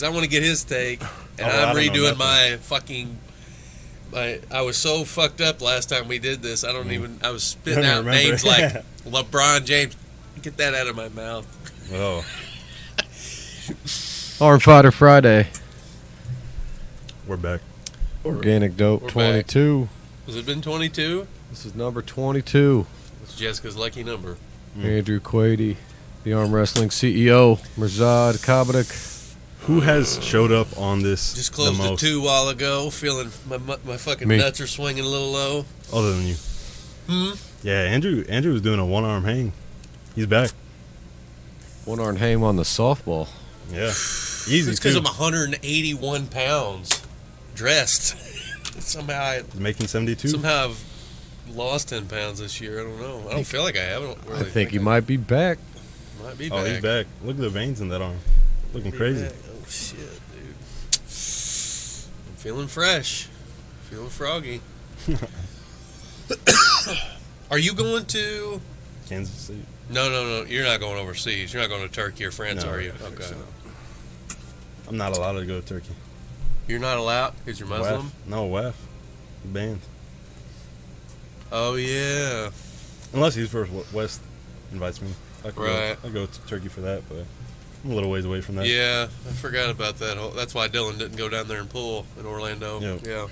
because I want to get his take, and I'm redoing my fucking. I was so fucked up last time we did this. I was spitting out names like LeBron James. Get that out of my mouth. Oh. Armfighter Friday. We're back. Organic Dope 22. Has it been 22? This is number 22. It's Jessica's lucky number. Andrew Quady, the arm wrestling CEO, Mirzad Kabadik. Who has showed up on this? Just closed the 2 while ago, feeling my fucking nuts are swinging a little low. Other than you. Yeah, Andrew was doing a one-arm hang. He's back. One-arm hang on the softball. Yeah. Easy, It's because I'm 181 pounds dressed. Somehow making 72. Somehow I've lost 10 pounds this year. I don't know. I don't feel like I have. I think he might be back. Might be back. Oh, he's back. Look at the veins in that arm. Looking crazy. Back. Oh, shit, dude. I'm feeling fresh. Feeling froggy. Are you going to... Kansas City? No. You're not going overseas. You're not going to Turkey or France, are you? Okay. So. I'm not allowed to go to Turkey. You're not allowed because you're Muslim? No, WAF. Banned. Oh, yeah. Unless East First West invites me. I'll go to Turkey for that, but I'm a little ways away from that. Yeah, I forgot about that. That's why Dylan didn't go down there and pull in Orlando. Yep. Yeah,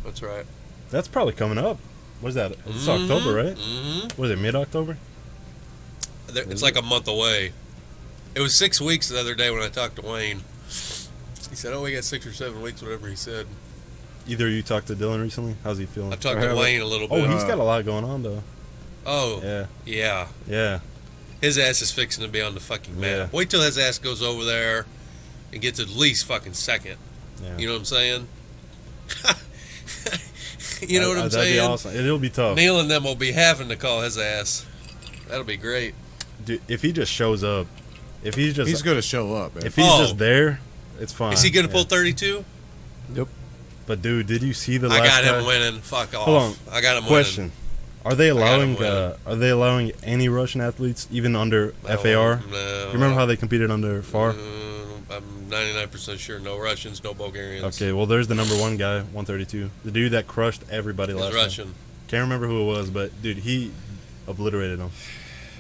that's right. That's probably coming up. What is that? It's October, right? Mm-hmm. Was it mid-October? It's like a month away. It was 6 weeks the other day when I talked to Wayne. He said, we got 6 or 7 weeks, whatever he said. Either you talked to Dylan recently? How's he feeling? I've talked to Wayne a little bit. Oh, he's got a lot going on, though. Oh, yeah. His ass is fixing to be on the fucking map. Yeah. Wait till his ass goes over there and gets at least fucking second. Yeah. You know what I'm saying? You know what I'm saying? That'd be awesome. It'll be tough. Neil and them will be having to call his ass. That'll be great. Dude, if he just shows up, he's going to show up, man. If he's just there, it's fine. Is he going to pull 32? Yep. But dude, did you see the last I got guy? him winning. Fuck off. Hold on. I got him Question. winning. Are they allowing any Russian athletes even under FAR? No. You remember how they competed under FAR? I'm 99% sure no Russians, no Bulgarians. Okay, well there's the number 1 guy, 132. The dude that crushed everybody last time. Russian. Can't remember who it was, but dude, he obliterated them.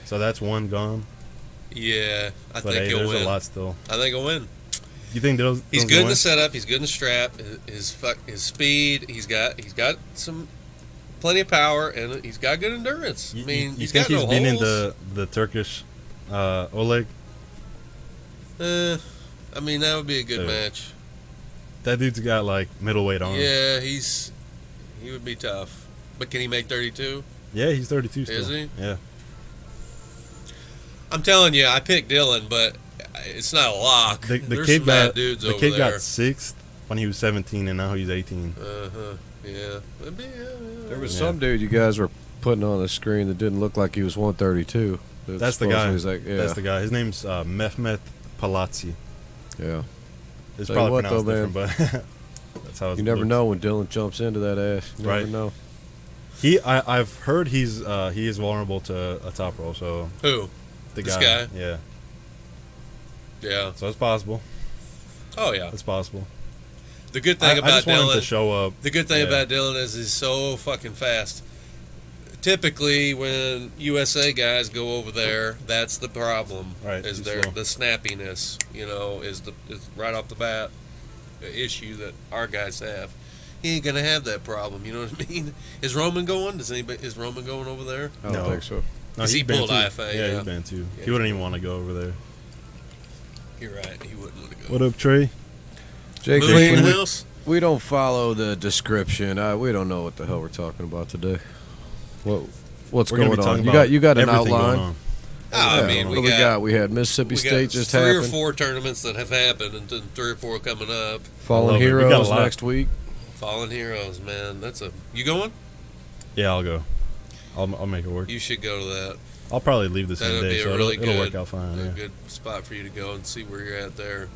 So that's 1 gone. Yeah, I think he'll there's win. a lot still. I think he'll win. You think those? He's good in the setup. He's good in the strap. His speed. He's got some plenty of power, and he's got good endurance. I mean, you think he's beating the Turkish Oleg? I mean, that would be a good match. That dude's got like middleweight arms. Yeah, he would be tough. But can he make 32? Yeah, he's 32 still. Is he? Yeah. I'm telling you, I picked Dylan, but it's not a lock. The kid got dudes over there. got 6th when he was 17, and now he's 18. Yeah. There was some dude you guys were putting on the screen that didn't look like he was 132. That's the guy. Like, That's the guy. His name's Mehmet Palazzi. Yeah. It's probably pronounced different, but that's how it's. You never know when Dylan jumps into that ass. You never know. I've heard he is vulnerable to a top roll. So who? This guy? Yeah. Yeah. So it's possible. Oh yeah, it's possible. The good thing about I just want Dylan him to show up. The good thing about Dylan is he's so fucking fast. Typically, when USA guys go over there, that's the problem. Right. Is the snappiness? You know, is right off the bat the issue that our guys have. He ain't gonna have that problem. You know what I mean? Is Roman going? Is Roman going over there? I don't think so. No, he pulled IFA. Yeah, he's banned too. Yeah, he wouldn't even want to go over there. You're right. He wouldn't want to go. What up, Trey? Jake, we don't follow the description. We don't know what the hell we're talking about today. What's going on? You got an outline? I mean, we had Mississippi State just happened. 3 or 4 tournaments that have happened, and then 3 or 4 coming up. Fallen Heroes next week. Fallen Heroes, man. You going? Yeah, I'll go. I'll make it work. You should go to that. I'll probably leave the same day, so it'll work out fine. A good spot for you to go and see where you're at there.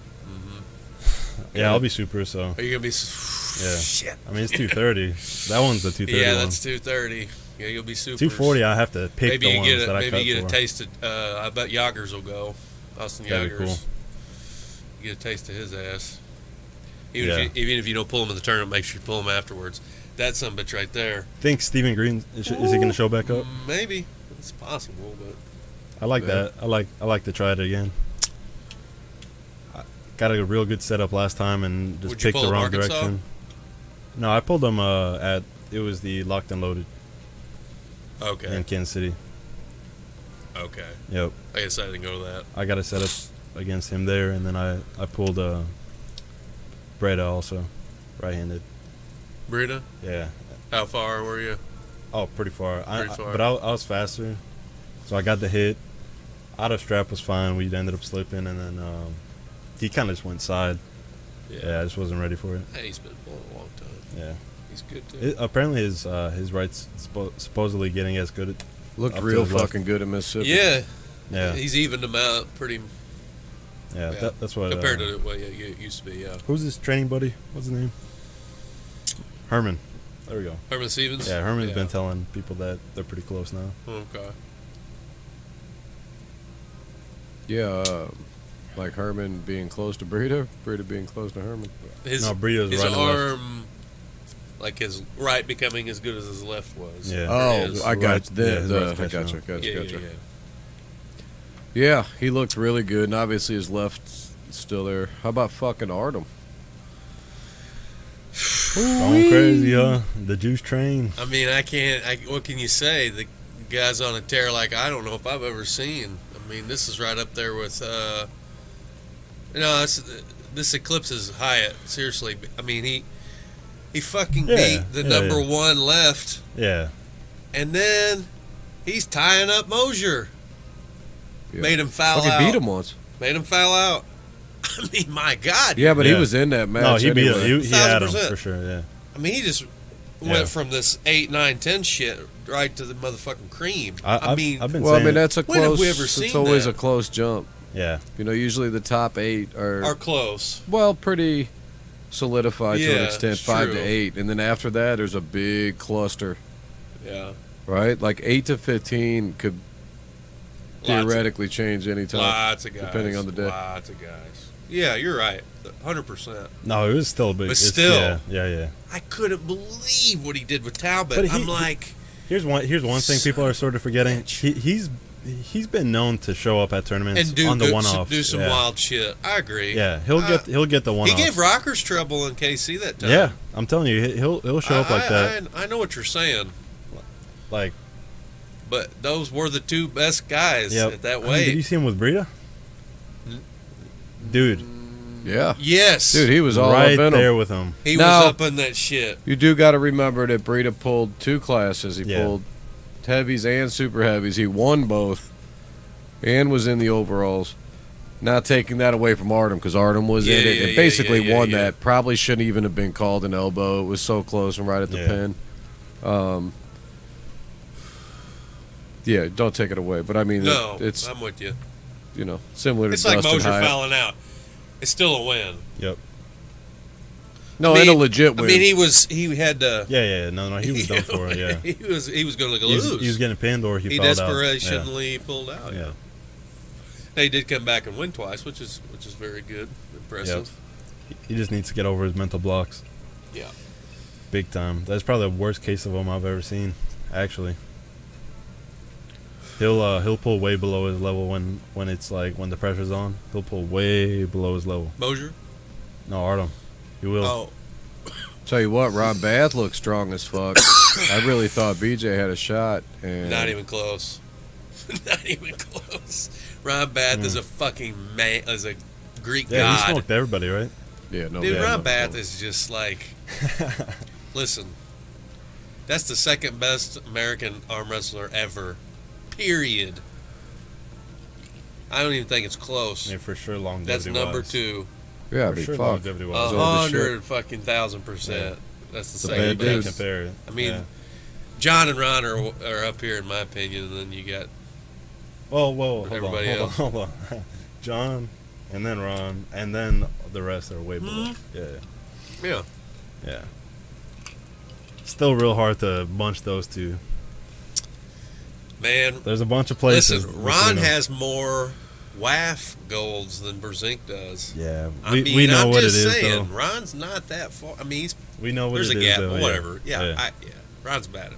Yeah, I'll be super. So are you gonna be? Yeah. Shit. I mean, it's 2:30. That one's the 2:30. Yeah, that's 2:30. Yeah, you'll be super. 2:40. I have to pick the ones that I cut for. Maybe you get a taste of. I bet Yoggers will go. Austin Yoggers. Cool. You get a taste of his ass. Even if you don't pull him in the tournament, make sure you pull him afterwards. That's some bitch right there. Think Stephen Green is he going to show back up? Maybe it's possible, but I like that. I like to try it again. I got a real good setup last time and just picked the wrong direction. No, I pulled them it was the Locked and Loaded. Okay. In Kansas City. Okay. Yep. I guess I didn't go to that. I got a setup against him there, and then I pulled Breda also, right-handed. Breda? Yeah. How far were you? Oh, pretty far. Far. But I was faster, so I got the hit. Out of strap was fine. We ended up slipping, and then he kind of just went side. Yeah, I just wasn't ready for it. Hey, he's been pulling a long time. Yeah. He's good, too. Apparently his right's supposedly getting as good. Looked real fucking good in Mississippi. Yeah. Yeah. He's evened them out pretty. Yeah, that's what. Compared to what it used to be, yeah. Who's his training buddy? What's his name? Herman. There we go. Herman Stevens? Yeah, Herman's been telling people that they're pretty close now. Okay. Yeah, like Herman being close to Breda being close to Herman. Breda's his right arm, like his right becoming as good as his left was. Yeah. Oh, I got you. I got you. Yeah, he looked really good, and obviously his left's still there. How about fucking Artem? Going crazy, huh? The juice train. I mean, what can you say? The guy's on a tear like I don't know if I've ever seen. I mean, this is right up there with, this eclipses Hyatt. Seriously. I mean, he fucking beat the number one left. Yeah. And then he's tying up Mosier. Yeah. Made him foul out. He beat him once. Made him foul out. I mean, my God. Yeah, but he was in that match. No, he beat him. He had him for sure, yeah. I mean, he just went from this 8, 9, 10 shit right to the motherfucking cream. I've been that's a close. When have we ever seen it's always a close jump. Yeah. You know, usually the top 8 are close. Well, pretty solidified to an extent, 5 to 8, and then after that, there's a big cluster. Yeah. Right, like 8 to 15 could theoretically change any time. Lots of guys, depending on the day. Lots of guys. Yeah, you're right. 100%. No, it was still a big. But still, yeah. I couldn't believe what he did with Talbot. I'm like, here's one thing people are sort of forgetting. He's been known to show up at tournaments and on the one-off, do some wild shit. I agree. Yeah, he'll get the one-off. He gave Rockers trouble in KC that time. Yeah, I'm telling you, he'll show up like that. I know what you're saying. Like, but those were the two best guys at that weight. Did you see him with Breda? Dude. Yeah. Yes. Dude, he was all right up in there him. with him. He was up in that shit. You do got to remember that Breda pulled 2 classes. He pulled heavies and super heavies. He won both and was in the overalls. Not taking that away from Artem because Artem was in it and basically won that. Probably shouldn't even have been called an elbow. It was so close and right at the pin. Yeah, don't take it away. But I mean, it's I'm with you. You know, similar to it's Dustin like Mosier Hyatt. fouling out. It's still a win. Yep. No, and a legit win. I mean, he had to. Yeah. No, he was done for it. Yeah. he was going to lose. He was getting pinned or he fouled out. Desperationally pulled out. Yeah. They did come back and win twice, which is very good, impressive. Yep. He just needs to get over his mental blocks. Yeah. Big time. That's probably the worst case of him I've ever seen. Actually. He'll pull way below his level when it's like when the pressure's on. He'll pull way below his level. Mosier? No, Artem. He will. Oh. Tell you what, Ron Bath looks strong as fuck. I really thought BJ had a shot. And not even close. Not even close. Ron Bath is a fucking man, is a Greek god. Yeah, he smoked everybody, right? Yeah, no. Dude, Ron Bath is just like, listen, that's the second best American arm wrestler ever. Period. I don't even think it's close. Yeah, for sure, longevity. That's number 2. Yeah, for sure, longevity. 100,000%. That's the second best. Compare it. I mean, John and Ron are up here in my opinion, and then you got. Well, hold on. John, and then Ron, and then the rest are way below. Yeah. Still real hard to bunch those two. Man, there's a bunch of places. Listen, Ron has more WAF golds than Brzezinski does. Yeah, we know what it is, though. Ron's not that far. I mean, we know what it is, there's a gap, though, but whatever. Yeah. Ron's bad.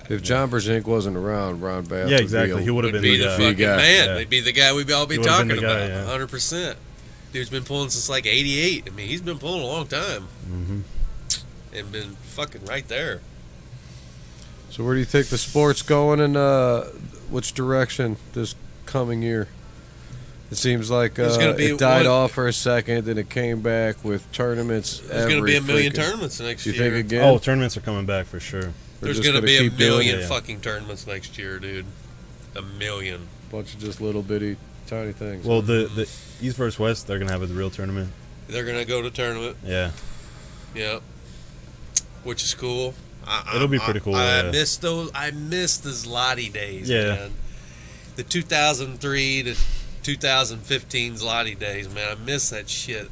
If John Brzezinski wasn't around, Ron Bath he would have been the fucking man. Yeah. They'd be the guy we'd all be talking about. Yeah. 100%. Dude's been pulling since like '88. I mean, he's been pulling a long time, and been fucking right there. So where do you think the sport's going, and which direction this coming year? It seems like it died off for a second, then it came back with tournaments. There's going to be a million tournaments next year. You think again? Oh, tournaments are coming back for sure. There's going to be a million fucking tournaments next year, dude. A million. Bunch of just little bitty, tiny things. Well, the East versus West, they're going to have a real tournament. They're going to go to tournament. Yeah. Yeah. Which is cool. It'll be pretty cool. I miss those. I miss the Zloty days, man. The 2003 to 2015 Zloty days, man. I miss that shit.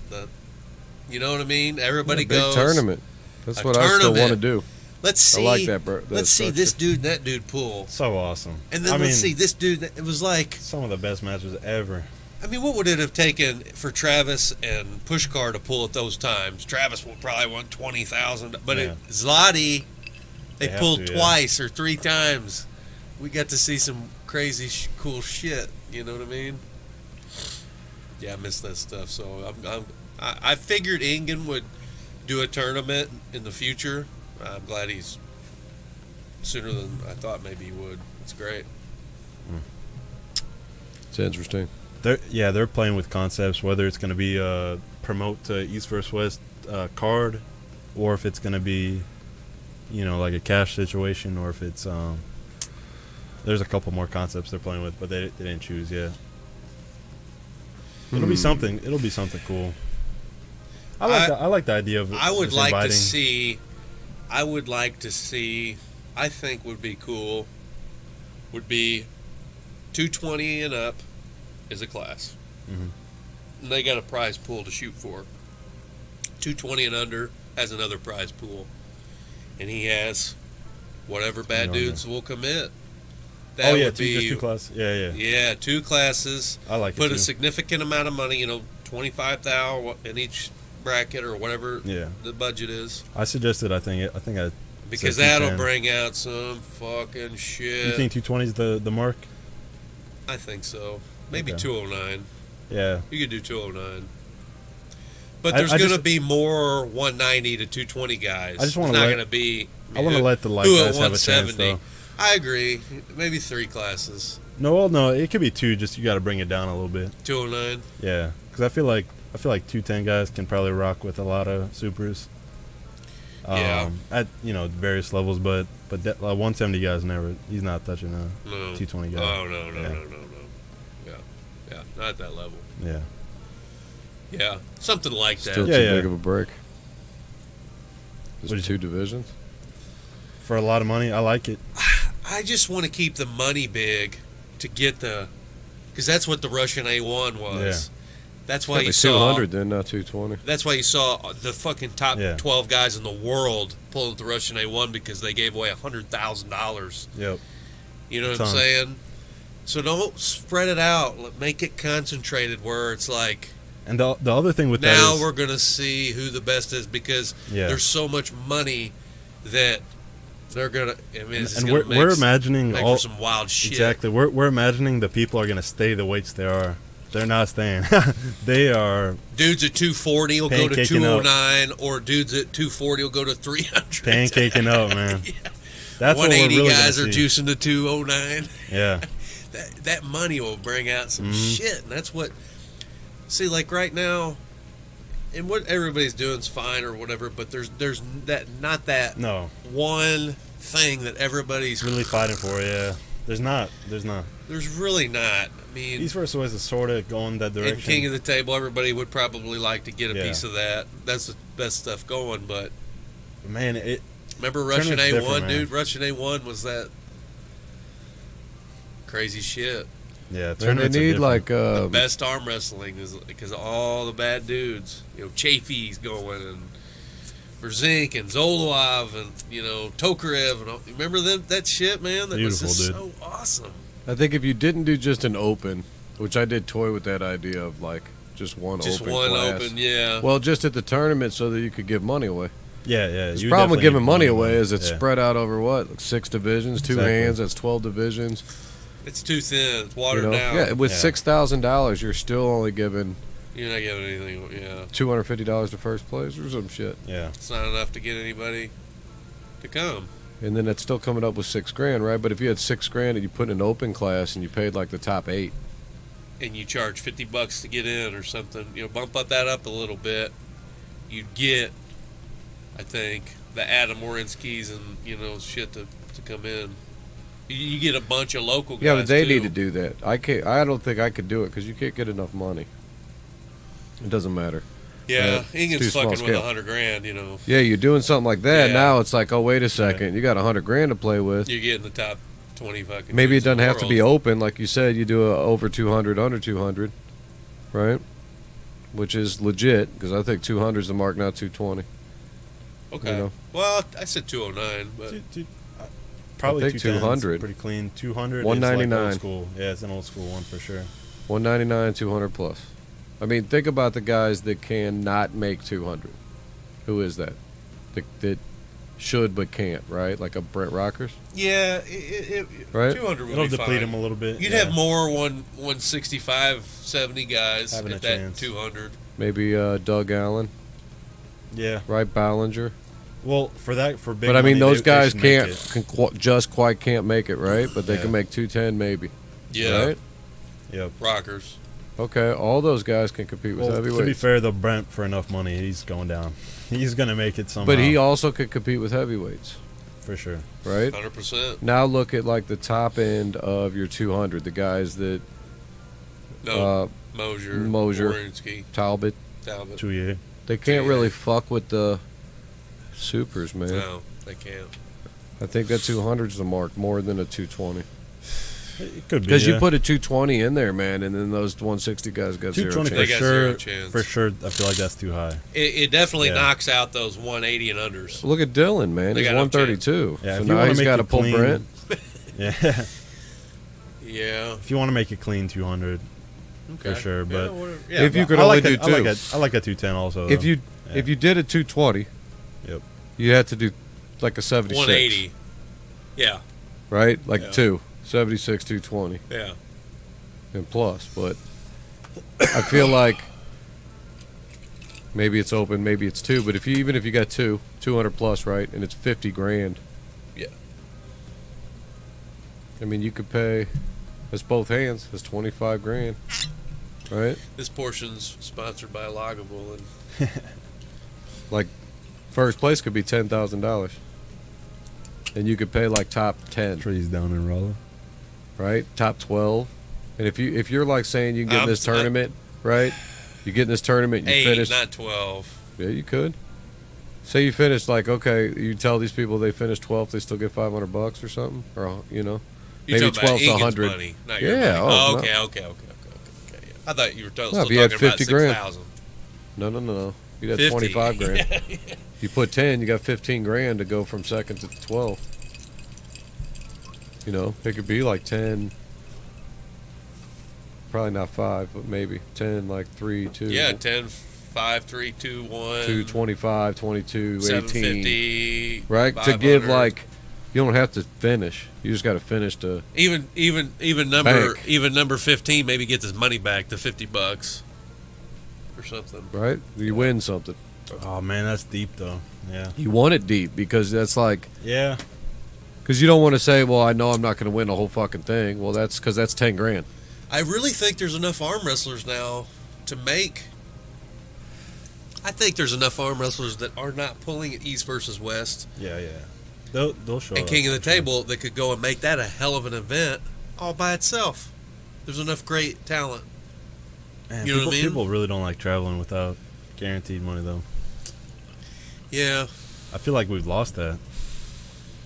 You know what I mean? Everybody goes. Big tournament. That's what I still want to do. Let's see. I like that, bro. Let's see this dude and that dude pull. So awesome. And then let's see this dude. It was like some of the best matches ever. I mean, what would it have taken for Travis and Pushkar to pull at those times? Travis will probably want 20,000, but Zloty, they pulled twice or 3 times. We got to see some crazy, cool shit. You know what I mean? Yeah, I miss that stuff. So I figured Ingen would do a tournament in the future. I'm glad he's sooner than I thought maybe he would. It's great. It's interesting. They're playing with concepts, whether it's going to be a promote to East versus West card, or if it's going to be, like a cash situation, or if it's there's a couple more concepts they're playing with, but they didn't choose yet. It'll be something. It'll be something cool. I like the idea of. I would like to see. I think would be cool. Would be 220 and up is a class. And they got a prize pool to shoot for. 220 and under has another prize pool, and he has whatever bad dudes will commit. That would be 2 classes. Yeah, 2 classes. I like put it too. A significant amount of money, $25,000 in each bracket or whatever the budget is. I suggested. I think because that'll bring out some fucking shit. You think 220 is the mark? I think so. Maybe 209. Yeah. You could do 209. But there's going to be more 190 to 220 guys. I just want to going to be. I want to let the light guys have a chance, though. I agree. Maybe 3 classes. No, it could be 2. Just you got to bring it down a little bit. 209. Yeah, because I feel like 210 guys can probably rock with a lot of supers. At various levels, but 170 guys never. He's not touching a 220 guy. Oh no. Yeah, not at that level. Yeah, something like that. Still too big of a break. Just 2 divisions for a lot of money. I like it. I just want to keep the money big to get because that's what the Russian A1 was. Yeah. That's why you saw 200 then, not 220. That's why you saw the fucking top 12 guys in the world pulling the Russian A1 because they gave away $100,000. Yep. You know what I'm saying? So don't spread it out. Make it concentrated where it's like. And the other thing with now that is, we're going to see who the best is because there's so much money that they're going to. I mean, and we're imagining for some wild shit. Exactly. We're imagining the people are going to stay the weights they are. They're not staying. They are. Dudes at 240 will go to 209, or dudes at 240 will go to 300. Pancaking up, man. That's 180 what we're really guys are juicing to 209. Yeah. that money will bring out some shit, and that's what. See, like right now, and what everybody's doing is fine or whatever, but there's that one thing that everybody's really fighting for. Yeah. There's not. There's really not. I mean, East versus West is sort of going that direction. And King of the Table, everybody would probably like to get a piece of that. That's the best stuff going, but man, remember Russian A1, dude? Russian A1 was that crazy shit. Yeah, they need like the best arm wrestling is because of all the bad dudes. Chafee's going and Brzezinski and Zolov and Tokarev and all. Remember that shit, man? That Beautiful, was just dude. so awesome. I think if you didn't do just an open, Which I did toy with that idea of like just one class. Open, yeah. Well, just at the tournament so that you could give money away. Yeah. The problem with giving money away is it's spread out over what? Like 6 divisions, 2 hands, that's 12 divisions. It's too thin. It's watered down. Yeah, with $6,000, you're still only giving... You're not giving anything, $250 to first place or some shit. Yeah. It's not enough to get anybody to come. And then that's still coming up with $6,000, right? But if you had $6,000 and you put in an open class and you paid like the top 8, and you charge $50 to get in or something, bump that up a little bit, you'd get, I think, the Adam Orinskis and shit to come in. You get a bunch of local guys. Yeah, but they need to do that. I don't think I could do it because you can't get enough money. It doesn't matter. Yeah, Ingen's fucking with $100,000, Yeah, you're doing something like that. Yeah. Now it's like, oh, wait a second, you got $100,000 to play with. You're getting the top 20 fucking. Maybe it doesn't have to be open, like you said. You do over 200, under 200, right? Which is legit because I think 200 is the mark, not 220. Okay. Well, I said 209, but probably 200. Pretty clean. 200. 199. Is like old school. Yeah, it's an old school one for sure. 199, 200 plus. I mean, think about the guys that cannot make 200. Who is that? That should but can't, right? Like a Brent Rockers? Yeah, right? 200 would It'll be deplete fine. him a little bit. You'd have more 165, 70 guys having at that 200. Maybe Doug Allen. Yeah. Right, Ballinger. Well, for big but I mean, those guys can't quite make it, right? But they can make 210 maybe. Yeah. Right? Yep. Rockers. Okay, all those guys can compete with heavyweights. To be fair, though, Brent, for enough money, he's going down. He's going to make it somehow. But he also could compete with heavyweights. For sure. Right? 100%. Now look at like the top end of your 200, the guys that... Mosier, Warinsky, Talbot. Touye. They can't really fuck with the supers, man. No, they can't. I think that 200 is the mark more than a 220. It could be, because you put a 220 in there, man, and then those 160 guys got 220 zero chance. for sure. Chance. For sure, I feel like that's too high. It definitely knocks out those 180 and unders. Look at Dylan, man. He's 132. Yeah, so now he's got to pull Brent. Yeah. Yeah. If you want to make it clean, 200. Okay. For sure, but if you could only do two. I like a 210 also. If you did a 220, you had to do like a 76. 180. Yeah. Right? Like 76, 220. Yeah. And plus, but I feel like maybe it's open, maybe it's 2, but even if you got 200 plus, right, and it's 50 grand. Yeah. I mean, you could pay as both hands as 25 grand. Right? This portion's sponsored by Loggable, and like first place could be $10,000. And you could pay like top 10. Trees down in Rolla. Right? Top 12. And if you're like saying you can get in this tournament, right? You get in this tournament, you 8, finish, not 12. Yeah, you could. Say you finish like, okay, you tell these people they finished 12th, they still get $500 or something, or You're maybe 12 to 100. Money, not your money. Oh, okay. Yeah. I thought you were still if you had talking 50 about grand. 6,000. No. You'd have 50. 25 grand. You put 10, you got 15 grand to go from second to 12. It could be like 10. Probably not 5, but maybe 10, like 3, 2. Yeah, 10, 5, 3, 2, 1. 2, 25, 22, 750, 18. Right? 500. To give like, you don't have to finish. You just got to finish to even number 15 maybe gets his money back to $50 or something. Right? You win something. Oh man, that's deep though. Yeah. You want it deep because that's like yeah. Because you don't want to say, well, I know I'm not going to win the whole fucking thing. Well, that's because that's 10 grand. I really think there's enough arm wrestlers now to make. I think there's enough arm wrestlers that are not pulling at East versus West. Yeah. They'll show and up. King of the Table that could go and make that a hell of an event all by itself. There's enough great talent. Man, you know what I mean? People really don't like traveling without guaranteed money, though. Yeah. I feel like we've lost that.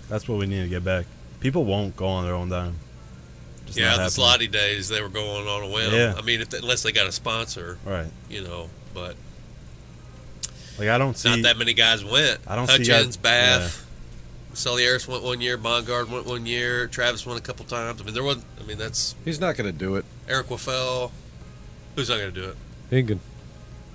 That's what we need to get back. People won't go on their own dime. Just the slotty days, they were going on a whim. Yeah. I mean, unless they got a sponsor. Right. But. Like, I don't see. Not that many guys went. I don't Hutchins, see. Bath. Selliers went one year. Bongard went one year. Travis went a couple times. I mean, that's. He's not going to do it. Eric Waffel. Who's not going to do it? Hinkin.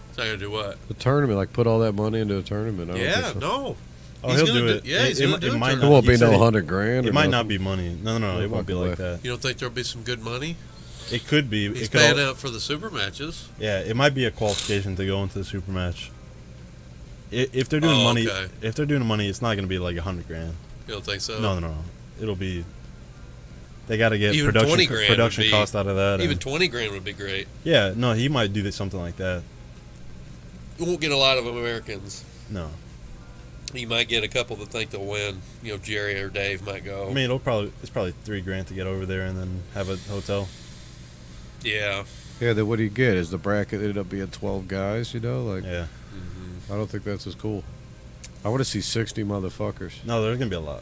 He's not going to do what? A tournament, like put all that money into a tournament. I don't think so. No. Oh, he'll do it. Yeah, he's going to do it. It won't be no $100,000. It might not be money. No, it won't be like that. You don't think there'll be some good money? It could be. He's paying out for the super matches. Yeah, it might be a qualification to go into the super match. If they're doing money, okay. if they're doing money, it's not going to be like $100,000. You don't think so? No. It'll be. They got to get even production cost out of that. Even $20,000 would be great. Yeah, no, he might do something like that. You won't get a lot of Americans. No. You might get a couple that think they'll win. You know, Jerry or Dave might go. I mean, it's probably $3,000 to get over there and then have a hotel. Yeah. Yeah, then what do you get? Is the bracket ended up being 12 guys, you know? Like, Yeah. I don't think that's as cool. I want to see 60 motherfuckers. No, there's going to be a lot.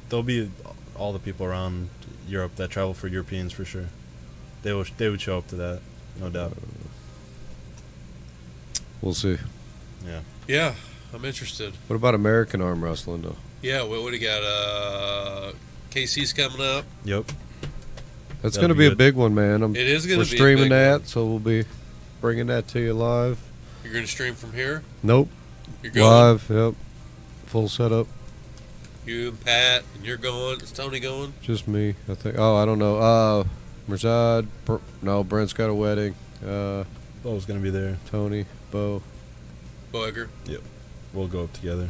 There'll be all the people around Europe that travel for Europeans for sure. They would show up to that, no doubt. We'll see. Yeah. Yeah, I'm interested. What about American arm wrestling, though? Yeah, what do you got? KC's coming up. Yep. That's going to be a big one, man. It is going to be We're streaming a big that, one. so we'll be bringing that to you live. You're going to stream from here? Nope. You're going? Live, yep. Full setup. You and Pat, and you're going. Is Tony going? Just me, I think. Oh, I don't know. Mirzad. No, Brent's got a wedding. Bo's going to be there. Tony, Bo. Bo Egger? Yep. We'll go up together.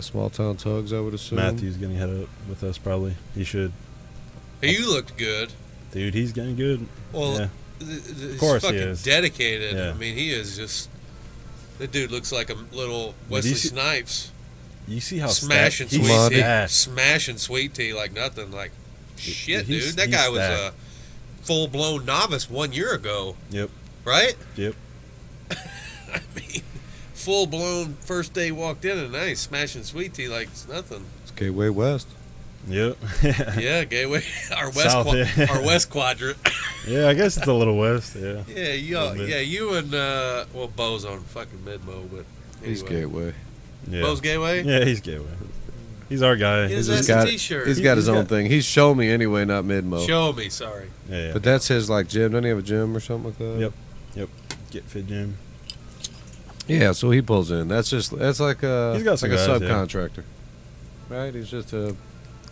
Small Town Tugs, I would assume. Matthew's going to head up with us probably. He should. Hey, you looked good. Dude, he's getting good. Well, yeah. He's course he fucking is. dedicated. Yeah. I mean, he is just... That dude looks like a little Wesley Snipes. You see how smashing he's sweet tea, stacked. smashing sweet tea like nothing. Like shit, dude. That he's guy was a stacked. full-blown novice 1 year ago. Yep. Right? Yep. I mean, full-blown first day walked in and now he's smashing sweet tea like it's nothing. It's Gateway West. Yep. Yeah, Gateway, our west quadrant. Yeah, I guess it's a little west. Yeah. Yeah, you and well, Bo's on fucking mid-mo, but anyway. He's Gateway. Yeah. Bo's Gateway. Yeah, he's Gateway. He's our guy. He's He's got a t-shirt. He's got his own thing. He's Show Me anyway, not Midmo. Show Me, sorry. Yeah. But that's his like gym. Doesn't he have a gym or something like that? Yep. Get Fit Gym. Yeah, so he pulls in. That's like a He's got some guys, subcontractor, right? He's just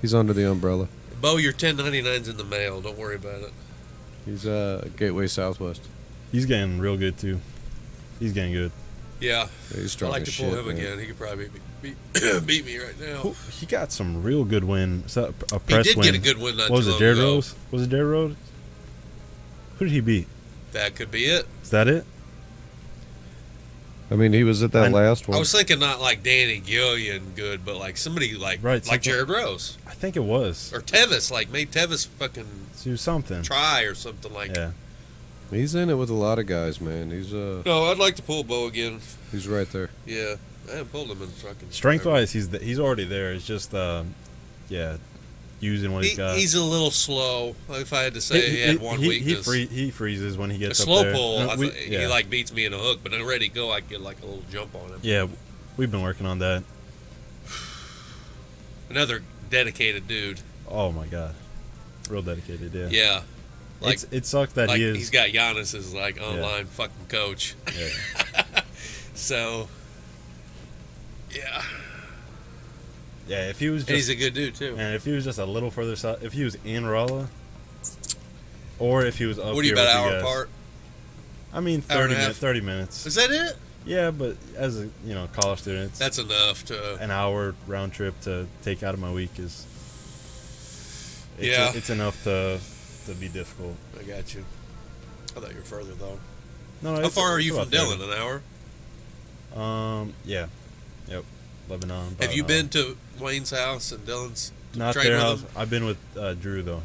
he's under the umbrella. Bo, your 1099's in the mail. Don't worry about it. He's Gateway Southwest. He's getting real good too. He's getting good. Yeah, he's strong. I'd like to pull him again. He could probably beat me right now. He got some real good win. A press he did win. get a good win. Not what was too it, long Jared ago. Rose? Was it Jared Rose? Who did he beat? That could be it. Is that it? I mean, he was at that last one. I was thinking not like Danny Gillian good, but like somebody like Jared Rose. I think it was. Or Tevis, like made Tevis fucking do something. Try or something like. Yeah. He's in it with a lot of guys, man. He's No, I'd like to pull Bo again. He's right there. Yeah, I haven't pulled him in fucking. Strength wise, he's already there. It's just using what he's got. He's a little slow. If I had to say, he had one weakness. He freezes when he gets a up slow there. pull. He like beats me in a hook, but I'm ready to go. I get like a little jump on him. Yeah, we've been working on that. Another dedicated dude. Oh my god, real dedicated. Yeah. Yeah. Like, it sucks that like he's got Giannis as like online fucking coach. Yeah. So. Yeah. Yeah, if he was just... And he's a good dude, too. And if he was just a little further south... If he was in Rolla, or if he was up what are you, here about with an hour you guys, apart? I mean, 30 minutes. Is that it? Yeah, but as a college student... That's enough to... An hour round trip to take out of my week is... It's enough to be difficult. I got you. I thought you were further, though. No, how far are you from Dillon? An hour? Yeah. Yep. Lebanon. Have you been to Wayne's house and Dillon's? Not their house. I've been with Drew though.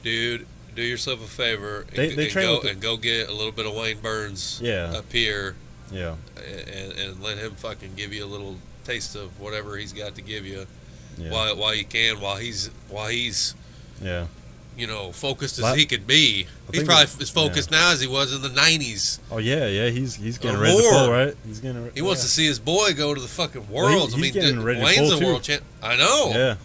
Dude, do yourself a favor and go get a little bit of Wayne Burns up here. Yeah. And let him fucking give you a little taste of whatever he's got to give you. Yeah. While you can, while he's focused as he could be. He's probably as focused now as he was in the 90s. Oh yeah, he's getting ready to pull, right? He wants to see his boy go to the fucking worlds. He's getting ready Wayne's to pull a world champ. I know. Yeah.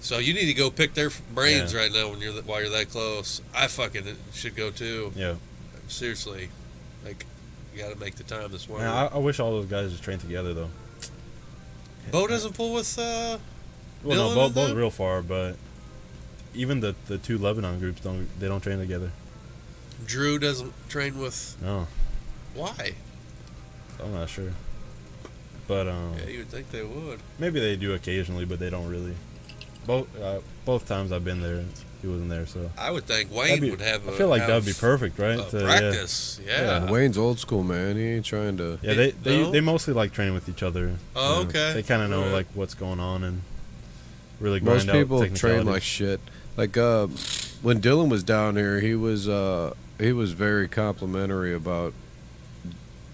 So you need to go pick their brains right now while you're that close. I fucking should go too. Yeah. Seriously, like you got to make the time this morning. Man, I wish all those guys just trained together though. Bo doesn't pull with. Well, no, Bo's real far, but even the two Lebanon groups don't train together. Drew doesn't train with. No. Why? I'm not sure. But yeah, you would think they would. Maybe they do occasionally, but they don't really. Both times I've been there, he wasn't there, so I would think Wayne would have. I feel like that'd be perfect, right? Practice, yeah. Wayne's old school, man. He ain't trying to. Yeah, they mostly like training with each other. Oh, okay. They kind of know like what's going on and really grind out. Most people train like shit. Like when Dylan was down here, he was very complimentary about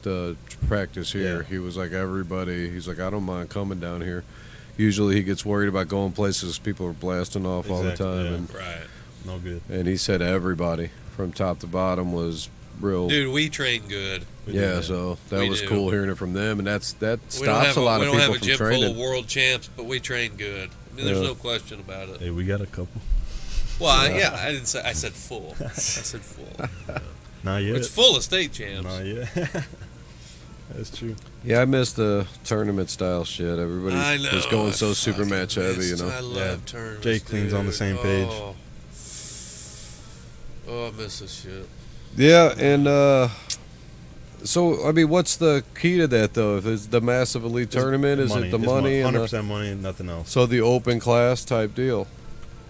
the practice here. Yeah. He was like everybody. He's like, I don't mind coming down here. Usually he gets worried about going places people are blasting off all the time. Yeah. And, right. No good. And he said everybody from top to bottom was real. Dude, we train good. So that was cool hearing it from them, and that stops a lot of people from training. We don't have a gym full of world champs, but we train good. I mean, there's no question about it. Hey, we got a couple. Well, I didn't say. I said full. I said full. Not yet. It's full of state champs. Not yet. That's true. Yeah, I miss the tournament style shit. Everybody was going so super match heavy, you know. I love tournaments. Jake Clean's on the same page. Oh, I miss this shit. Yeah, and so I mean, what's the key to that though? If it's the massive elite tournament, is it the money? 100% money and nothing else. So the open class type deal.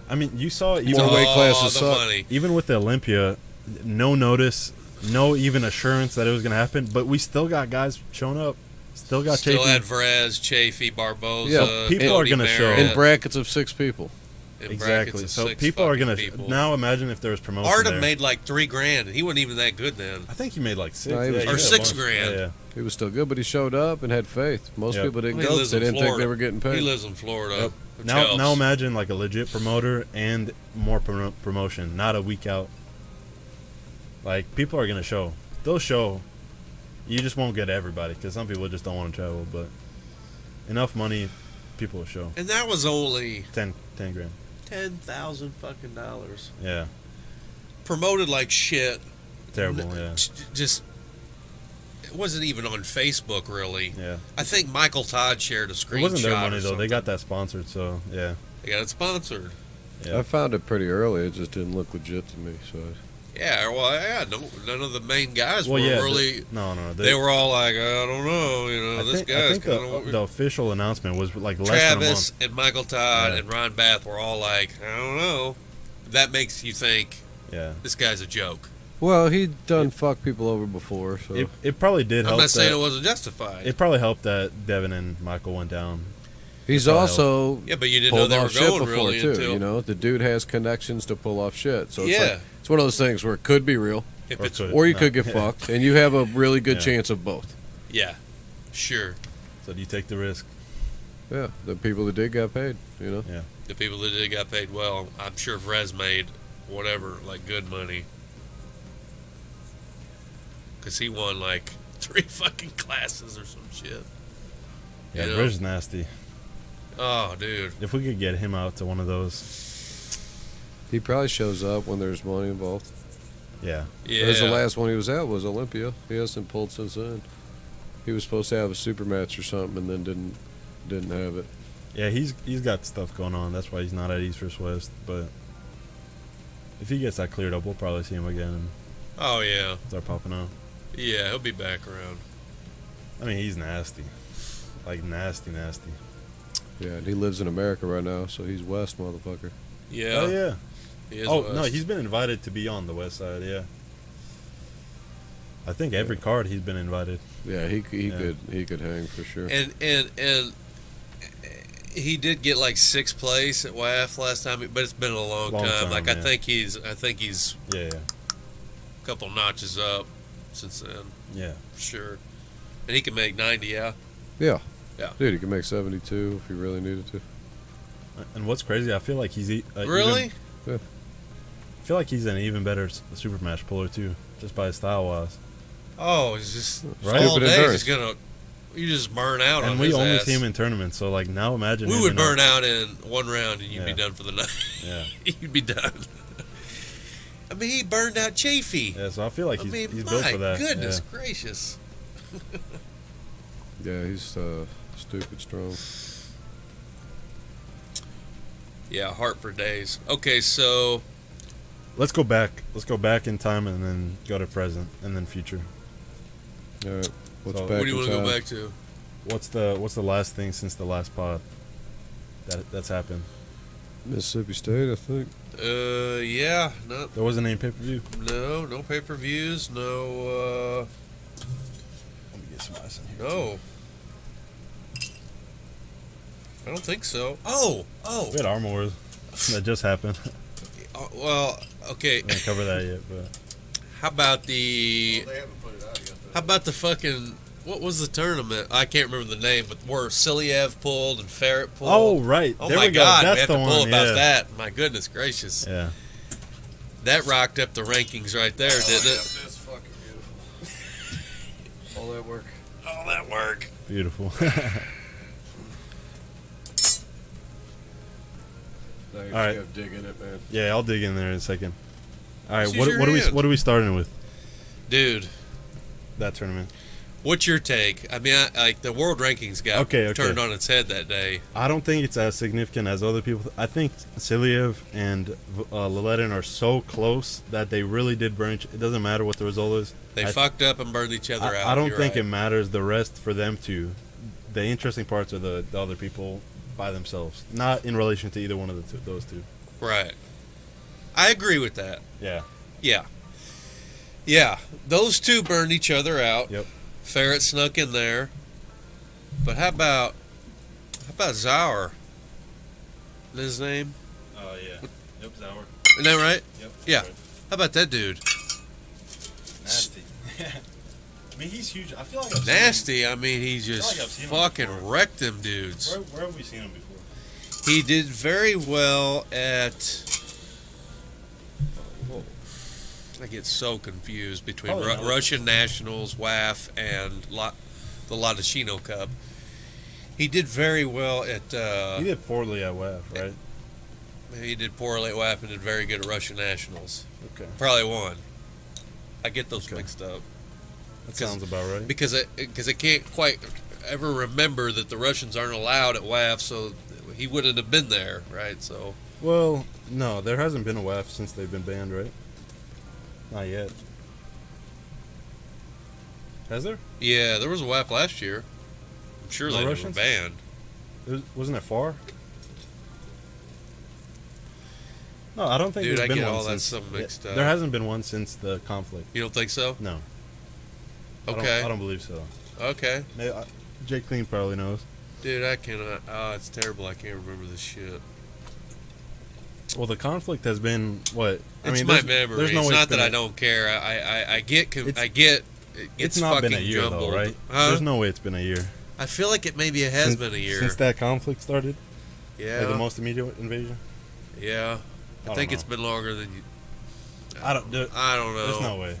I mean, you saw it. More weight classes suck. Money. Even with the Olympia, no notice. No even assurance that it was going to happen, but we still got guys showing up. Still got Still Chafee. had Vrez, Chafee, Barboza. Yeah, people are going to show. In brackets of 6 people. Exactly. So people are going to. Now imagine if there was promotion Artem there. made like $3,000, and he wasn't even that good then. I think he made like 6. No, or $6,000. Yeah. He was still good, but he showed up and had faith. Most people didn't go because they didn't think they were getting paid. He lives in Florida. Yep. Now imagine like a legit promoter and more promotion, not a week out. Like, people are going to show. They'll show. You just won't get everybody because some people just don't want to travel, but enough money, people will show. And that was only $10 grand. $10,000 fucking dollars. Yeah. Promoted like shit. Terrible, yeah. Just it wasn't even on Facebook really. Yeah. I think Michael Todd shared a screenshot. It wasn't their money though. They got that sponsored, so yeah. They got it sponsored. Yeah. I found it pretty early. It just didn't look legit to me, so. Yeah, well, yeah, none of the main guys were really. No. They were all like, I don't know, this guy's kind of. The official announcement was like less than a month. Travis and Michael Todd and Ron Bath were all like, I don't know. That makes you think, this guy's a joke. Well, he'd done fuck people over before, so. It probably did help. I'm not saying it wasn't justified. It probably helped that Devin and Michael went down. He's also but you didn't know they were going before really too. until The dude has connections to pull off shit. So it's one of those things where it could be real, or you could get fucked, and you have a really good chance of both. Yeah, sure. So do you take the risk? Yeah, the people that did got paid. Yeah, the people that did got paid well. I'm sure Vrez made whatever, like good money, because he won like 3 fucking classes or some shit. Yeah, Vrez is nasty. Oh, dude. If we could get him out to one of those. He probably shows up when there's money involved. Yeah. Because the last one he was at was Olympia. He hasn't pulled since then. He was supposed to have a super match or something and then didn't have it. Yeah, he's got stuff going on. That's why he's not at East vs. West. But if he gets that cleared up, we'll probably see him again and start popping out. Yeah, he'll be back around. I mean, he's nasty. Like, nasty. Yeah, and he lives in America right now, so he's West, motherfucker. Yeah. Oh, yeah. He is West. No, he's been invited to be on the West Side, yeah. I think every card he's been invited. Yeah, he could hang for sure. And he did get like 6th place at WAF last time, but it's been a long time. Like I think he's a couple notches up since then. Yeah, for sure. And he can make 90. Yeah. Dude, he can make 72 if he really needed to. And what's crazy, I feel like he's really. Yeah. I feel like he's an even better super match puller too, just by his style wise. Oh, he's just right? all day he's gonna You just burn out on and his we only ass. see him in tournaments, so like now imagine we him would in burn out in one round and you'd be Yeah. done for the night. Yeah. You'd be done. I mean, he burned out Chafee. Yeah, so I feel like I he's, mean, he's my built for that. goodness gracious. Yeah, he's stupid strong. Yeah, heart for days. Okay, so Let's go back. Let's go back in time and then go to present and then future. All right, what's So, back what do you in want to time? go back to? What's the last thing since the last pod that's happened? Mississippi State, I think. Yeah, no, There wasn't any pay-per-view. no pay-per-views, no, Let me get some ice in here. no. I don't think so. Oh, We had Armor Wars. That just happened. well, okay. We didn't cover that yet, but How about the? They haven't put it out yet. How about the fucking? What was the tournament? I can't remember the name, but where Siliev pulled and Ferret pulled. oh right, Oh there my we go. God, That's we have the to one. pull about yeah. that. My goodness gracious, Yeah. that rocked up the rankings right there, didn't it? That's fucking beautiful. All that work. All that work. Beautiful. Now you All right. gotta dig in it, man. Yeah, I'll dig in there in a second. All right, Just what use your hand. are we starting with? Dude, That tournament. what's your take? I mean, like the world rankings got Okay. turned on its head that day. I don't think it's as significant as other people. I think Siliev and Laletin are so close that they really did burn. It doesn't matter what the result is. They I, fucked up and burned each other out. I don't You're think right. it matters the rest for them to. The interesting parts are the other people by themselves, not in relation to either one of those two. Right. I agree with that. Yeah. Yeah. Yeah. Those two burned each other out. Yep. Ferret snuck in there. But how about Zauer? Is his name? Oh yeah. Yep, Zauer. Isn't that right? Yep. Yeah. How about that dude? Nasty. I mean, he's huge. I feel like I've Nasty. I mean, he like I've just seen him fucking before. wrecked them dudes. Seen him. Where have we seen him before? He did very well at. I get so confused between Probably not. Russian Nationals, WAF, and the Latashino Cup. He did very well at. He did poorly at WAF, right? He did poorly at WAF and did very good at Russian Nationals. Okay. Probably won. I get those Okay. mixed up That sounds about right. because I can't quite ever remember that the Russians aren't allowed at WAF, so he wouldn't have been there, right? So Well, no, there hasn't been a WAF since they've been banned, right? Not yet. Has there? yeah, there was a WAF last year. I'm sure No they were Russians? banned. Wasn't it far? No, I don't think Dude, there's I been get one all that since. stuff mixed up. There hasn't been one since the conflict. You don't think so? No. Okay. I don't believe so. Okay. Maybe, Jake Clean probably knows. Dude, I cannot. Oh, it's terrible. I can't remember this shit. Well, the conflict has been what? It's my memory. There's no It's way not been that I a- don't care. I get. It's- I get. It's not been a fucking year jumbled. though, right? Huh? There's no way it's been a year. I feel like it maybe has Since- been a year. since that conflict started. Yeah. Like the most immediate invasion. Yeah. I don't think know. it's been longer than you. I don't. I don't know. There's no way.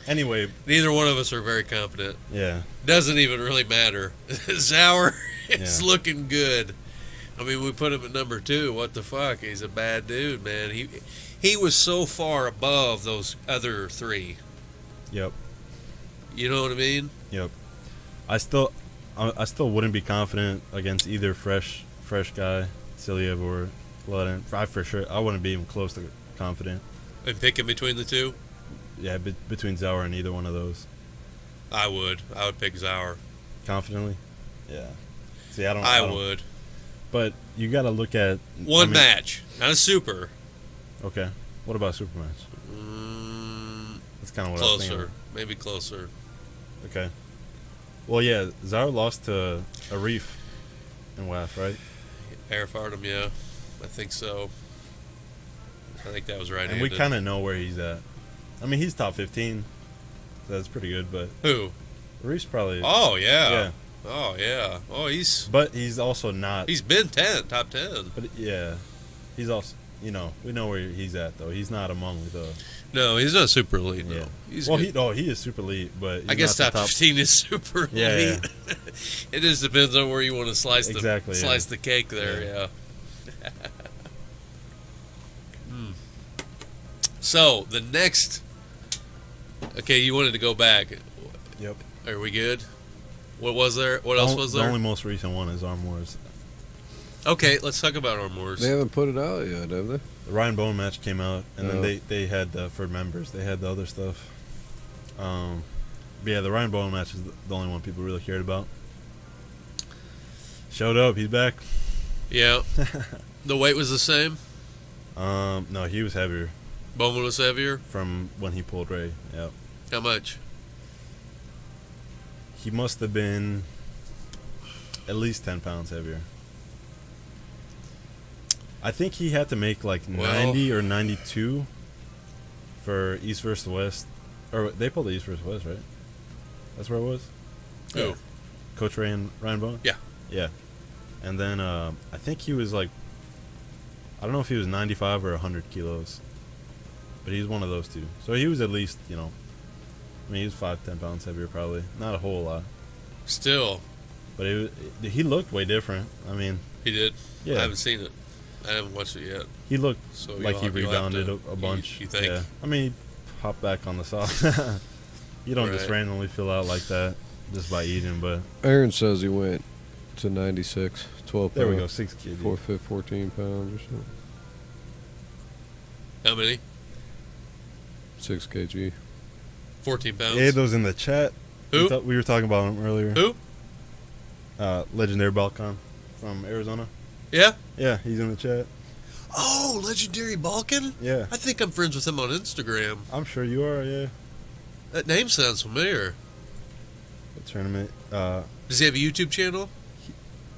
Anyway, Neither one of us are very confident. yeah. Doesn't even really matter. Zauer is Yeah. looking good. I mean, we put him at number 2. What the fuck? He's a bad dude, man. He was so far above those other 3. Yep. You know what I mean? Yep. I still wouldn't be confident against either fresh guy, Siliev or Ludin. For sure, I wouldn't be even close to confident. And picking between the 2? Yeah, between Zauer and either one of those, I would pick Zauer. confidently. Yeah. See, I don't. I would. But you got to look at One match, not a super. Okay. What about Supermatch? That's kind of what I was thinking. Closer. Maybe closer. Okay. Well, yeah, Zauer lost to Arif in WAF, right? Air fired him, yeah. I think so. I think that was right. And we kind of know where he's at. I mean, he's top 15. So that's pretty good, but Who? Arif's probably. Oh yeah. Yeah. Oh yeah. Oh, But he's also not. he's been top 10. But yeah, he's also. we know where he's at though. He's not among the. No, he's not super elite. No. Yeah. He's he is super elite, but he's I guess not top 15 is super elite. Yeah. It just depends on where you want to slice the cake there. Yeah. So the next. Okay, you wanted to go back. Yep. Are we good? What was there? What else was there? The only most recent one is Arm Wars. Okay, let's talk about Arm Wars. They haven't put it out yet, have they? The Ryan Bowen match came out, and then they had for members. They had the other stuff. But yeah, the Ryan Bowen match is the only one people really cared about. Showed up. He's back. Yeah. The weight was the same? No, he was heavier. Bowman was heavier? From when he pulled Ray, yeah. How much? He must have been at least 10 pounds heavier. I think he had to make like 90 or 92 for East versus West. Or they pulled the East versus West, right? That's where it was? Who? Yeah. Coach Ray and Ryan Bowen? Yeah. Yeah. And then I think he was like, I don't know if he was 95 or 100 kilos. But he's one of those two. So he was at least, I mean, he was 5-10 pounds heavier probably. Not a whole lot. Still. But he looked way different. I mean. He did? Yeah. I haven't seen it. I haven't watched it yet. He looked like he rebounded a bunch. You think? Yeah. I mean, he hopped back on the sauce. You don't just randomly fill out like that just by eating, but. Aaron says he went to 96, 12 pounds. There we go, 6 kg. 14 pounds or something. How many? 6 kg. 14 pounds. Edo's in the chat. Who? We were talking about him earlier. Who? Legendary Balkan from Arizona. Yeah? Yeah, he's in the chat. Oh, Legendary Balkan? Yeah. I think I'm friends with him on Instagram. I'm sure you are, yeah. That name sounds familiar. The tournament. Does he have a YouTube channel?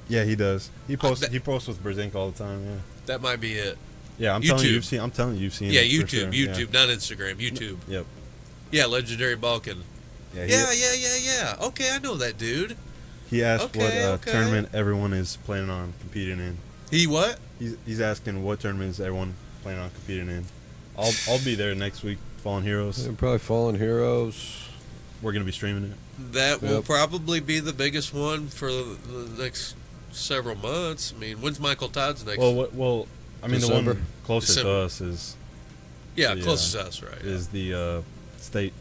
Yeah, he does. He posts with Brezink all the time, yeah. That might be it. Yeah, I'm telling you, you've seen Yeah, it for YouTube, sure. YouTube, not Instagram, YouTube. Yep. Yeah, Legendary Balkan. Yeah. Okay, I know that dude. He asked what tournament everyone is planning on competing in. He what? He's asking what tournaments everyone planning on competing in. I'll be there next week, Fallen Heroes. Yeah, probably Fallen Heroes. We're going to be streaming it. That will probably be the biggest one for the next several months. I mean, when's Michael Todd's next? Well, I mean, December. The one closest to us is... Yeah, closest to us, right. Is the state,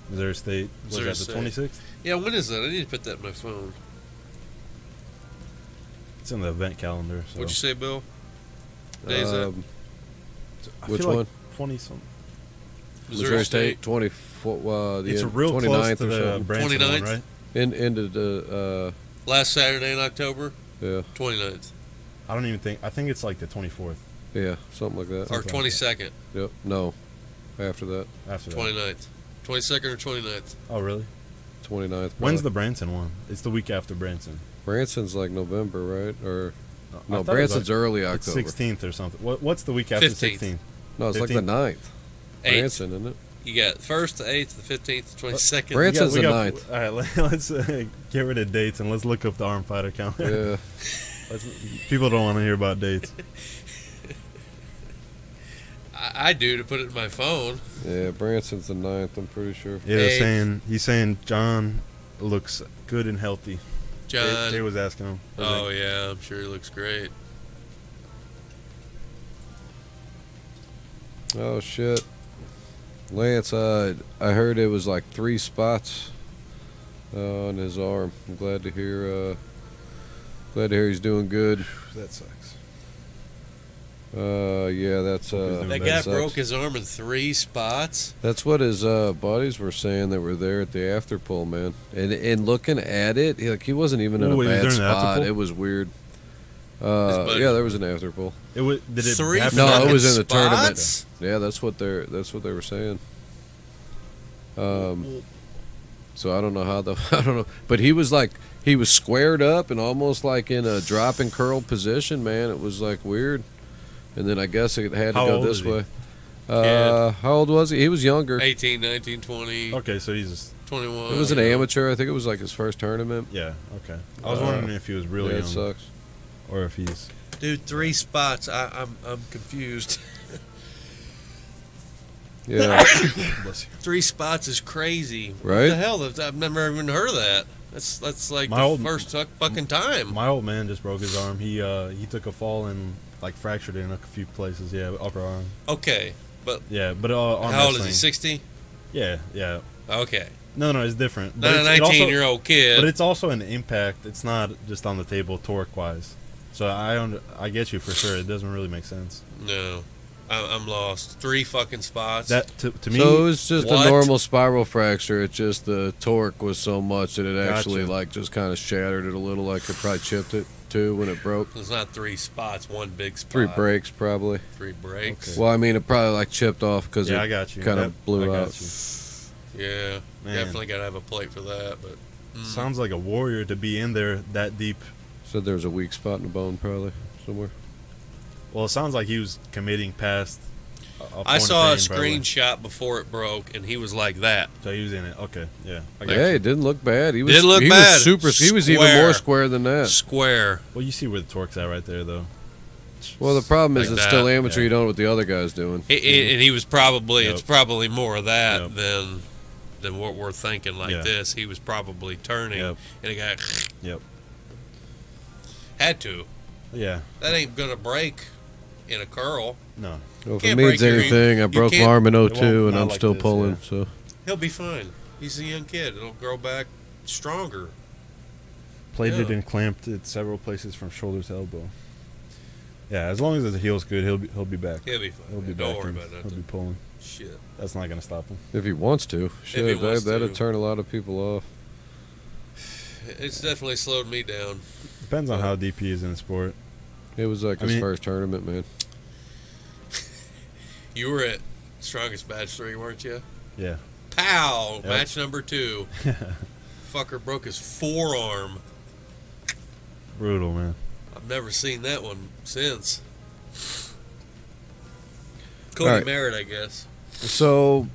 Missouri State. Was that the 26th? Yeah, when is that? I need to put that in my phone. It's in the event calendar. So. What'd you say, Bill? Day is that? Which one? 20-something. Missouri State. 24. It's real 29th close to or the something. Branson 29th? one, right? Into the... Last Saturday in October? Yeah. 29th. I don't even think... I think it's like the 24th. Yeah, something like that. Or 22nd. Yep. No. After that. After that. 29th. 22nd or 29th. Oh, really? 29th. Probably. When's the Branson one? It's the week after Branson. Branson's like November, right? Or no, I thought Branson's it was early It's October. 16th or something. What's the week after 15th. 16th? No, it's 15th? like the 9th. 8th. Branson, isn't it? You got 1st, the 8th, the 15th, the 22nd. Branson's the 9th. All right, let's get rid of dates and let's look up the Armfighter calendar. Yeah. People don't want to hear about dates. I do, to put it in my phone. Yeah, Branson's the 9th, I'm pretty sure. Yeah, he's saying John looks good and healthy. John. Jay was asking him. Oh, yeah, I'm sure he looks great. Oh, shit. Lance, I heard it was like 3 spots on his arm. I'm glad to hear he's doing good. That sucks. Yeah, that's That guy broke his arm in 3 spots. That's what his buddies were saying that were there at the after pull, man. And looking at it, he wasn't even in a bad spot. It was weird. Yeah, there was an after pull. Did it 3 happen? No, it was in the spots? tournament. Yeah, that's what they were saying. So I don't know how I don't know, but he was squared up and almost like in a drop and curl position, man. It was like weird. And then I guess it had to go this way. How old was he? He was younger. 18, 19, 20. Okay, so he's 21. It was an amateur. I think it was like his first tournament. Yeah, okay. I was wondering if he was really young. It sucks. Or if he's... Dude, 3 spots. I'm confused. Yeah. 3 spots is crazy. Right? What the hell? I've never even heard of that. That's like first fucking time. My old man just broke his arm. He took a fall and like fractured it in a few places. Yeah, upper arm. Okay, but arm how old is he? wrestling. 60? Yeah. Okay. No, it's different. Not a 19-year-old kid. But it's also an impact. It's not just on the table torque wise. So I get you for sure. It doesn't really make sense. No, I'm lost. 3 fucking spots. That to me. So it was just What? a normal spiral fracture. It's just the torque was so much that it actually Gotcha. like just kind of shattered it a little. Like it probably chipped it too when it broke. It's not 3 spots. 1 big spot. 3 breaks probably. 3 breaks. Well, I mean, it probably like chipped off because I it got you. kind of blew I got out. you. Yeah, Man. definitely gotta have a plate for that. But Sounds like a warrior to be in there that deep. Said there was a weak spot in the bone probably somewhere. Well, it sounds like he was committing past. I saw a point of pain, screenshot before it broke, and he was like that. probably. So he was in it. Okay, yeah. I got Hey, you. it didn't look bad. He was Didn't look he bad. Was super. He was even Square. more square than that. Square. Well, you see where the torque's at right there, though. Well, the problem is Like it's that. still amateur. Yeah. You don't know what the other guy's doing. And he was probably, Yep. it's probably more of that Yep. than what we're thinking like Yeah. this. He was probably turning, Yep. and it got Yep. had to. Yeah. That ain't gonna break in a curl. No. Well, if it Can't means break your- anything, I you broke my can't- arm in It won't- 02 and not I'm like still this, pulling. yeah. So He'll be fine. He's a young kid. It'll grow back stronger. Plated Yeah. and clamped at several places from shoulder to elbow. Yeah, as long as the heel's good, he'll be back. He'll be fine. He'll be Don't back. worry and about He'll nothing. be pulling. Shit. That's not gonna stop him. if he wants to, shit, wants that'd to. turn a lot of people off. It's definitely slowed me down. Depends on how deep he is in the sport. It was like I his mean- first tournament, man. You were at Strongest Match 3, weren't you? Yeah. Pow! Yep. Match number 2. Fucker broke his forearm. Brutal, man. I've never seen that one since. Cody Alright. Merritt, I guess. So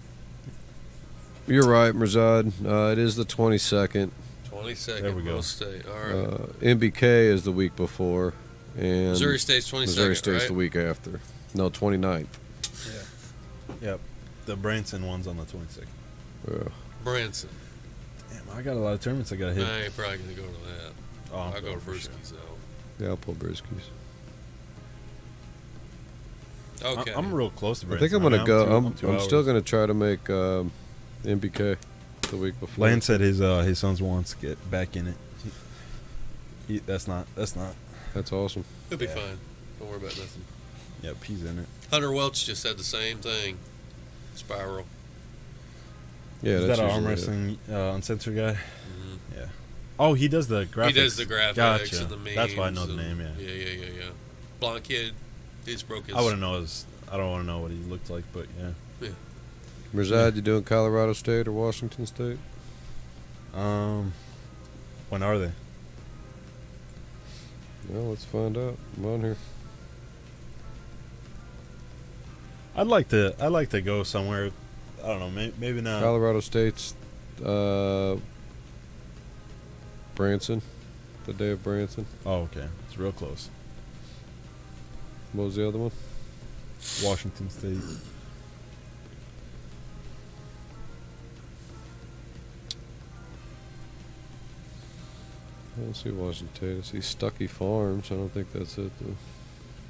you're right, Mirzad. It is the 22nd. 22nd. There we go. Most State. All right. MBK is the week before, and Missouri State's 22nd, Missouri State's right? the week after. No, 29th. Yep. The Branson one's on the 22nd. Yeah. Branson. Damn, I got a lot of tournaments I gotta hit. I ain't probably going to go to that. Oh, I'll go to for Friskies, sure. Yeah, I'll pull Briskies. though. Okay. I'm real close to I Branson. think I'm gonna go. I'm two still hours. gonna try to make MBK the week before. Lance said his sons wants to get back in it. That's not. That's awesome. He'll be Yeah. fine. Don't worry about nothing. Yep, he's in it. Hunter Welch just said the same thing. Spiral. Yeah, Is that's that an arm usually it. wrestling uncensored guy? Mhm. Yeah. Oh, he does the graphics. He does the graphics Gotcha. and the memes. That's why I know the and- name. Yeah. Yeah. Blonde kid. He just broke his. I wouldn't know his. I don't want to know what he looked like, but yeah. Mirzad, you doing Colorado State or Washington State? When are they? Well, let's find out. I'm on here. I'd like to go somewhere. I don't know. Maybe not. Colorado State's Branson, the day of Branson. Oh, okay. It's real close. What was the other one? Washington State. I don't see Washington State. I see Stuckey Farms. I don't think that's it, though.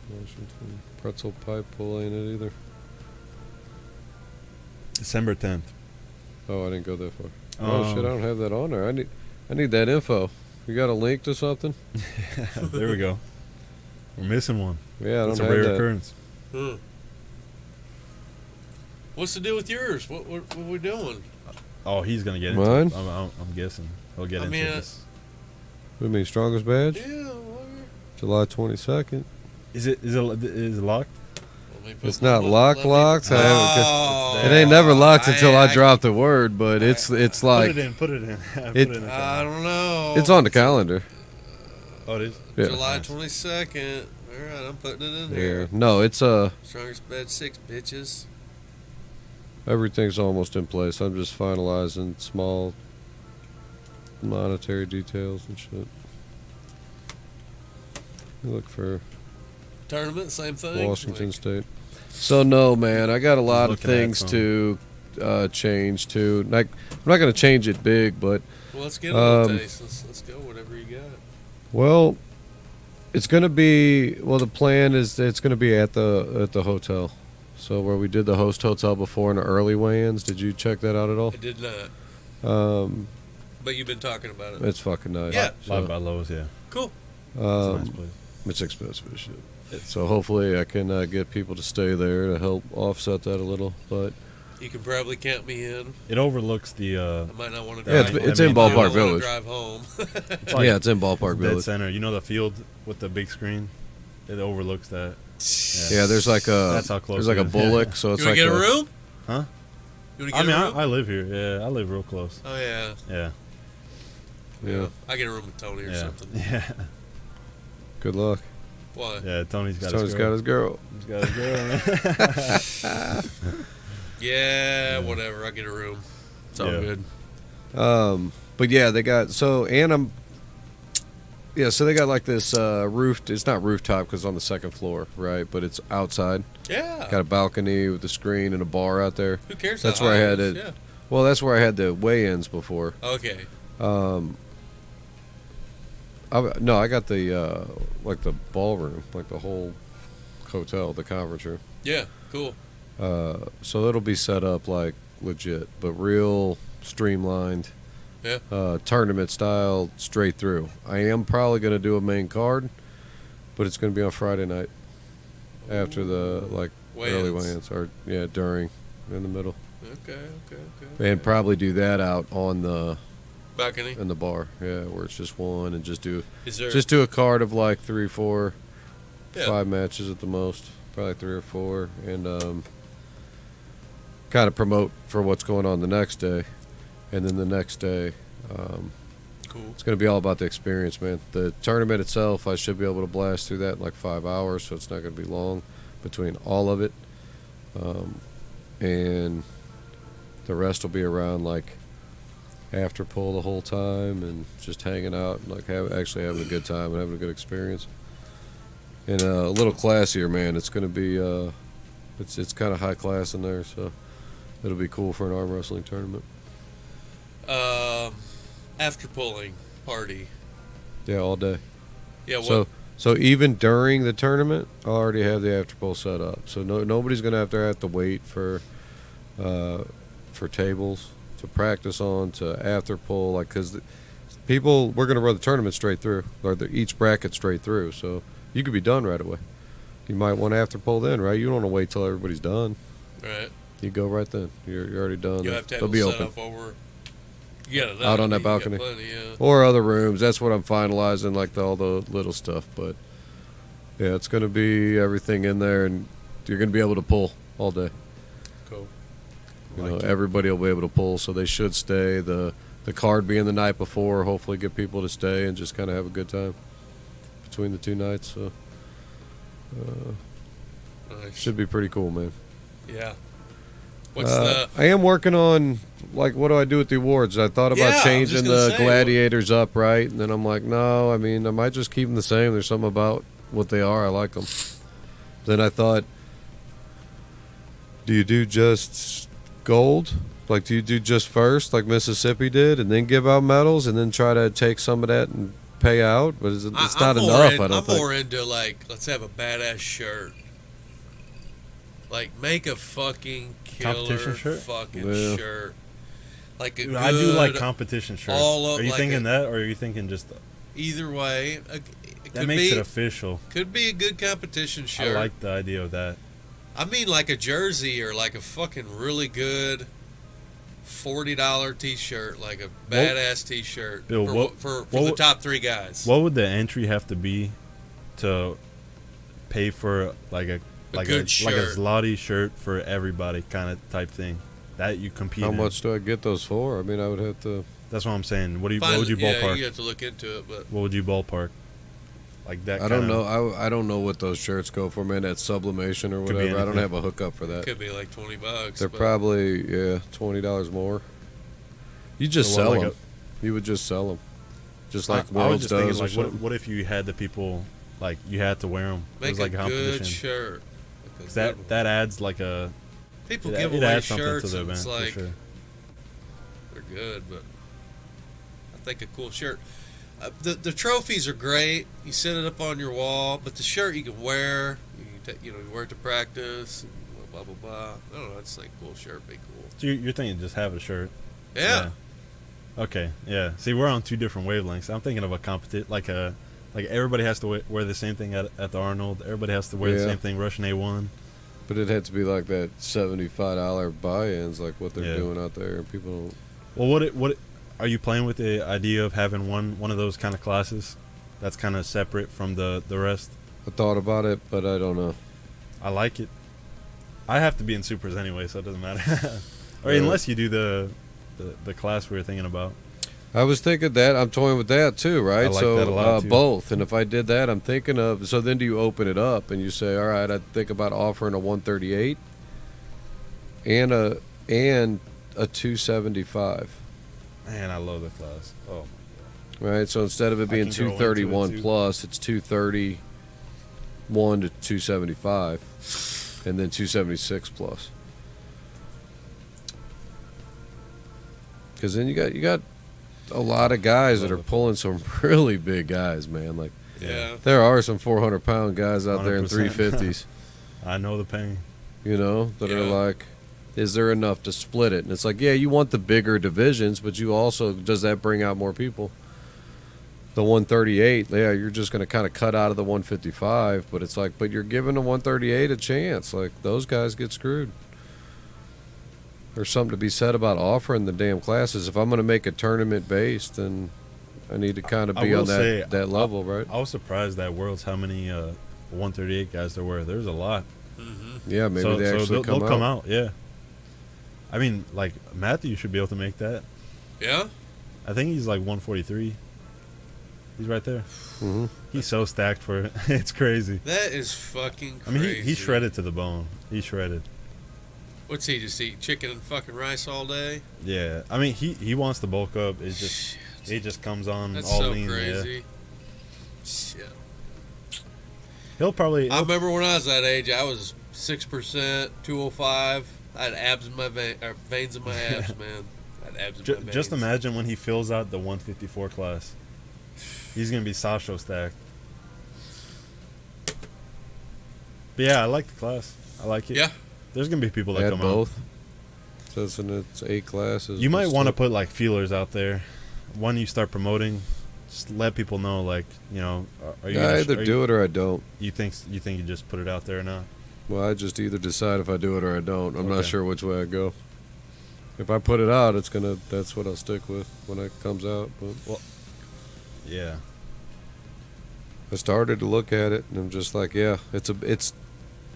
Washington. Pretzel Pipe Pull ain't it either. December 10th. Oh, I didn't go that far. Oh, shit, I Um, don't have that on there. I need that info. You got a link to something? There we go. We're missing one. Yeah, I It's don't a have rare that. occurrence. Hmm. What's the deal with yours? What are we doing? Oh, he's gonna get into Mine? it. I'm guessing he'll get I into mean, this. What do you mean, strongest badge? Yeah. Well, July 22nd. Is it locked? let me put It's my- not let me- locked. I haven't- Oh, It ain't never locked until I I- drop the word, but it's Put it like in. Put it in. Put It- it in. I don't know. it's on the calendar. Oh, it is. Yeah. July Nice. 22nd. All right, I'm putting it in Yeah. there. No, it's Strongest bed 6, bitches. everything's almost in place. I'm just finalizing small monetary details and shit. You look for tournament, same thing. Washington State. So no, man, I got a lot of things to change too. Like, I'm not going to change it big, but well, let's get a little taste. Let's go. Whatever you got. Well, it's going to be. Well, the plan is that it's going to be at the hotel. So where we did the host hotel before in the early weigh-ins. Did you check that out at all? I did not. But you've been talking about it. It's fucking nice. Yeah. Live by Lowe's, yeah. Cool. It's a nice place. It's expensive as shit. So hopefully I can get people to stay there to help offset that a little. But you can probably count me in. It overlooks the. I might not want to drive. Yeah, it's in Ballpark Village. Drive home. Yeah, it's in Ballpark Dead Village. center. You know the field with the big screen? It overlooks that. Yeah, there's like a. That's how close. There's like a bullock, so it's you want like to get a room? Huh? You want to get a room? I live here. Yeah, I live real close. Oh yeah. Yeah. I get a room with Tony or something. Yeah. Good luck. Why? Yeah, Tony's got his girl. He's got his girl, man. Yeah, whatever. I get a room. It's all good. But yeah, they got so they got like this roof. It's not rooftop because it's on the second floor, right? But it's outside. Yeah. Got a balcony with a screen and a bar out there. Who cares? That's how where I high had it. it. Yeah. Well, that's where I had the weigh-ins before. Okay. I got the like the ballroom, like the whole hotel, the conference room. Yeah. Cool. So it'll be set up like legit, but real streamlined. Yeah. Tournament style, straight through. I am probably going to do a main card, but it's going to be on Friday night after the early weigh-ins, or during, in the middle. Okay. And probably do that out on the balcony in the bar, where it's just one, and just do a card of like 3, 4, 5 matches at the most, probably 3 or 4, and kind of promote for what's going on the next day. And then the next day, cool. It's going to be all about the experience, man. The tournament itself, I should be able to blast through that in like 5 hours, so it's not going to be long between all of it. And the rest will be around like after pull the whole time and just hanging out and like actually having a good time and having a good experience. And a little classier, man. It's going to be it's kind of high class in there, so it'll be cool for an arm wrestling tournament. After pulling party. Yeah, all day. Yeah. So even during the tournament, I already have the after pull set up. So nobody's gonna have to wait for tables to practice on to after pull, like, because we're gonna run the tournament straight through, or each bracket straight through. So you could be done right away. You might want after pull then, right? You don't want to wait till everybody's done. Right. You go right then. You're already done. You have tables They'll be set open. up over. Out on that balcony, plenty, or other rooms. That's what I'm finalizing, like all the little stuff. But yeah, it's going to be everything in there, and you're going to be able to pull all day. Cool. Everybody will be able to pull, so they should stay. The card being the night before, hopefully get people to stay and just kind of have a good time between the 2 nights. So nice. Should be pretty cool, man. Yeah. I am working on, like, what do I do with the awards? I thought about changing the gladiators up, right? And then I'm like, no, I might just keep them the same. There's something about what they are. I like them. Then I thought, do you do just gold? Like, do you do just first, like Mississippi did, and then give out medals, and then try to take some of that and pay out? But it's not enough, I don't think. I'm more into, like, let's have a badass shirt. Like, make a fucking killer shirt. Like a Dude, I do like competition shirts. Are you like thinking that, or are you thinking just... Either way. That makes it official. Could be a good competition shirt. I like the idea of that. I mean, like a jersey or like a fucking really good $40 T-shirt, like a badass T-shirt. Bill, for the top 3 guys. What would the entry have to be to pay for like a Zloty shirt for everybody kind of type thing that you compete How in? much do I get those for? I would have to... That's what I'm saying. What would you ballpark? Yeah, you have to look into it, but... What would you ballpark? Like that I don't know. I don't know what those shirts go for, man. That sublimation or whatever. I don't have a hookup for that. Could be like $20. They're probably, $20 more. You just sell them. You would just sell them. Just like Worlds does. Like, what if you had the people... Like you had to wear them. Make it was like a a competition. good shirt. That adds like a. People give away shirts, and it's like sure. they're good, but I think a cool shirt. The trophies are great. You set it up on your wall, but the shirt you can wear. You wear it to practice. And blah blah blah. I don't know. I just think cool shirt be cool. So you're thinking just have a shirt. Yeah. Okay. Yeah. See, we're on two different wavelengths. I'm thinking of a competition, like everybody has to wear the same thing at the Arnold. Everybody has to wear the same thing Russian A1. But it had to be like that $75 buy-ins, like what they're doing out there. And people don't. Well, what are you playing with the idea of having one of those kind of classes that's kind of separate from the rest? I thought about it, but I don't know. I like it. I have to be in supers anyway, so it doesn't matter. Or unless you do the class we were thinking about. I was thinking that. I'm toying with that too, right? I like that a lot too. Both. And if I did that, I'm thinking of. So then do you open it up and you say, all right, I think about offering a 138 and a 275. Man, I love the class. Oh my God. Right. So instead of it being 231 plus, it's 231 to 275, and then 276 plus. Because then you got a lot of guys that are pulling some really big guys, man. Like, there are some 400-pound guys out there in 350s. I know the pain. That are like, is there enough to split it? And it's like, yeah, you want the bigger divisions, but you also, does that bring out more people? The 138, you're just going to kind of cut out of the 155, but it's like, but you're giving the 138 a chance. Like, those guys get screwed. There's something to be said about offering the damn classes. If I'm going to make it tournament based, then I need to kind of be on that level, right? I was surprised at Worlds how many 138 guys there were. There's a lot. Mm-hmm. Yeah, maybe they actually they'll come out. Yeah. I mean, like Matthew should be able to make that. Yeah. I think he's like 143. He's right there. Mm-hmm. He's so stacked for it. It's crazy. That is fucking crazy. I mean, he's shredded to the bone. He's shredded. What's he just eat chicken and fucking rice all day? Yeah, I mean he wants to bulk up. It's just he just comes on That's all so lean. Crazy. Yeah. Shit. I remember when I was that age, I was 6%, 205. I had abs in my veins in my abs, man. I had abs in my veins. Just imagine when he fills out the 154 class. He's gonna be Sasho stacked. But yeah, I like the class. I like it. Yeah. There's gonna be people that come both. out. So it's 8 classes. You might want to put like feelers out there. When you start promoting, just let people know, like, are you? I either do it or I don't. You think you just put it out there or not? Well, I just either decide if I do it or I don't. I'm not sure which way I go. If I put it out, that's what I'll stick with when it comes out. But yeah. I started to look at it and I'm just like, yeah, it's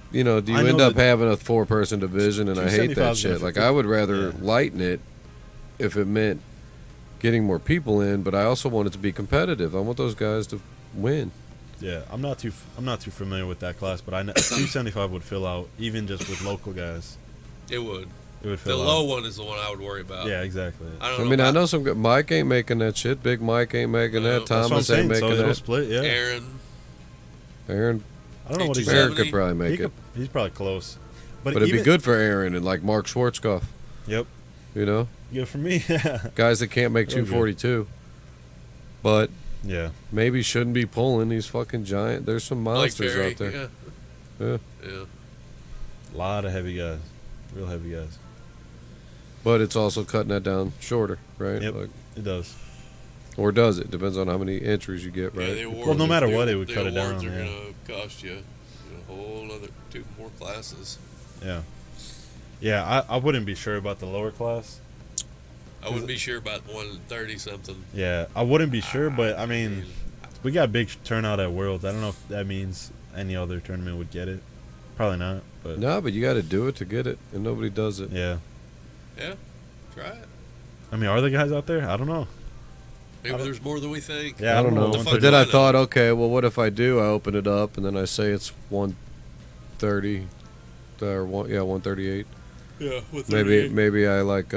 do you end up having a 4-person division, and I hate that shit. Like, I would rather lighten it if it meant getting more people in, but I also want it to be competitive. I want those guys to win. Yeah, I'm not too familiar with that class, but I know 275 would fill out even just with local guys. It would. It would fill out. The low one is the one I would worry about. Yeah, exactly. I know some good. Mike ain't making that shit. Big Mike ain't making that. Thomas ain't making that. Split, yeah. Aaron. I don't know what he's Aaron could probably make it. He's probably close. But it'd be good for Aaron and like Mark Schwarzkopf. Yep. Good for me. Guys that can't make 242. But yeah, maybe shouldn't be pulling these fucking giant. There's some monsters out there. Yeah. A lot of heavy guys. Real heavy guys. But it's also cutting that down shorter, right? Yep, it does. Or does it? Depends on how many entries you get, right? Yeah, well, no matter what, it would cut it down. The awards are going to cost you a whole other 2 more classes. Yeah. Yeah, I wouldn't be sure about the lower class. I wouldn't be sure about 130-something. Yeah, I wouldn't be sure, but, I mean, we got a big turnout at Worlds. I don't know if that means any other tournament would get it. Probably not. But no, but you got to do it to get it, and nobody does it. Yeah. Yeah, try it. I mean, are there guys out there? I don't know. Maybe there's more than we think. Yeah, I don't know. But then I thought, okay, well, what if I do? I open it up, and then I say it's 130, or 138. Yeah, 138. Maybe I like,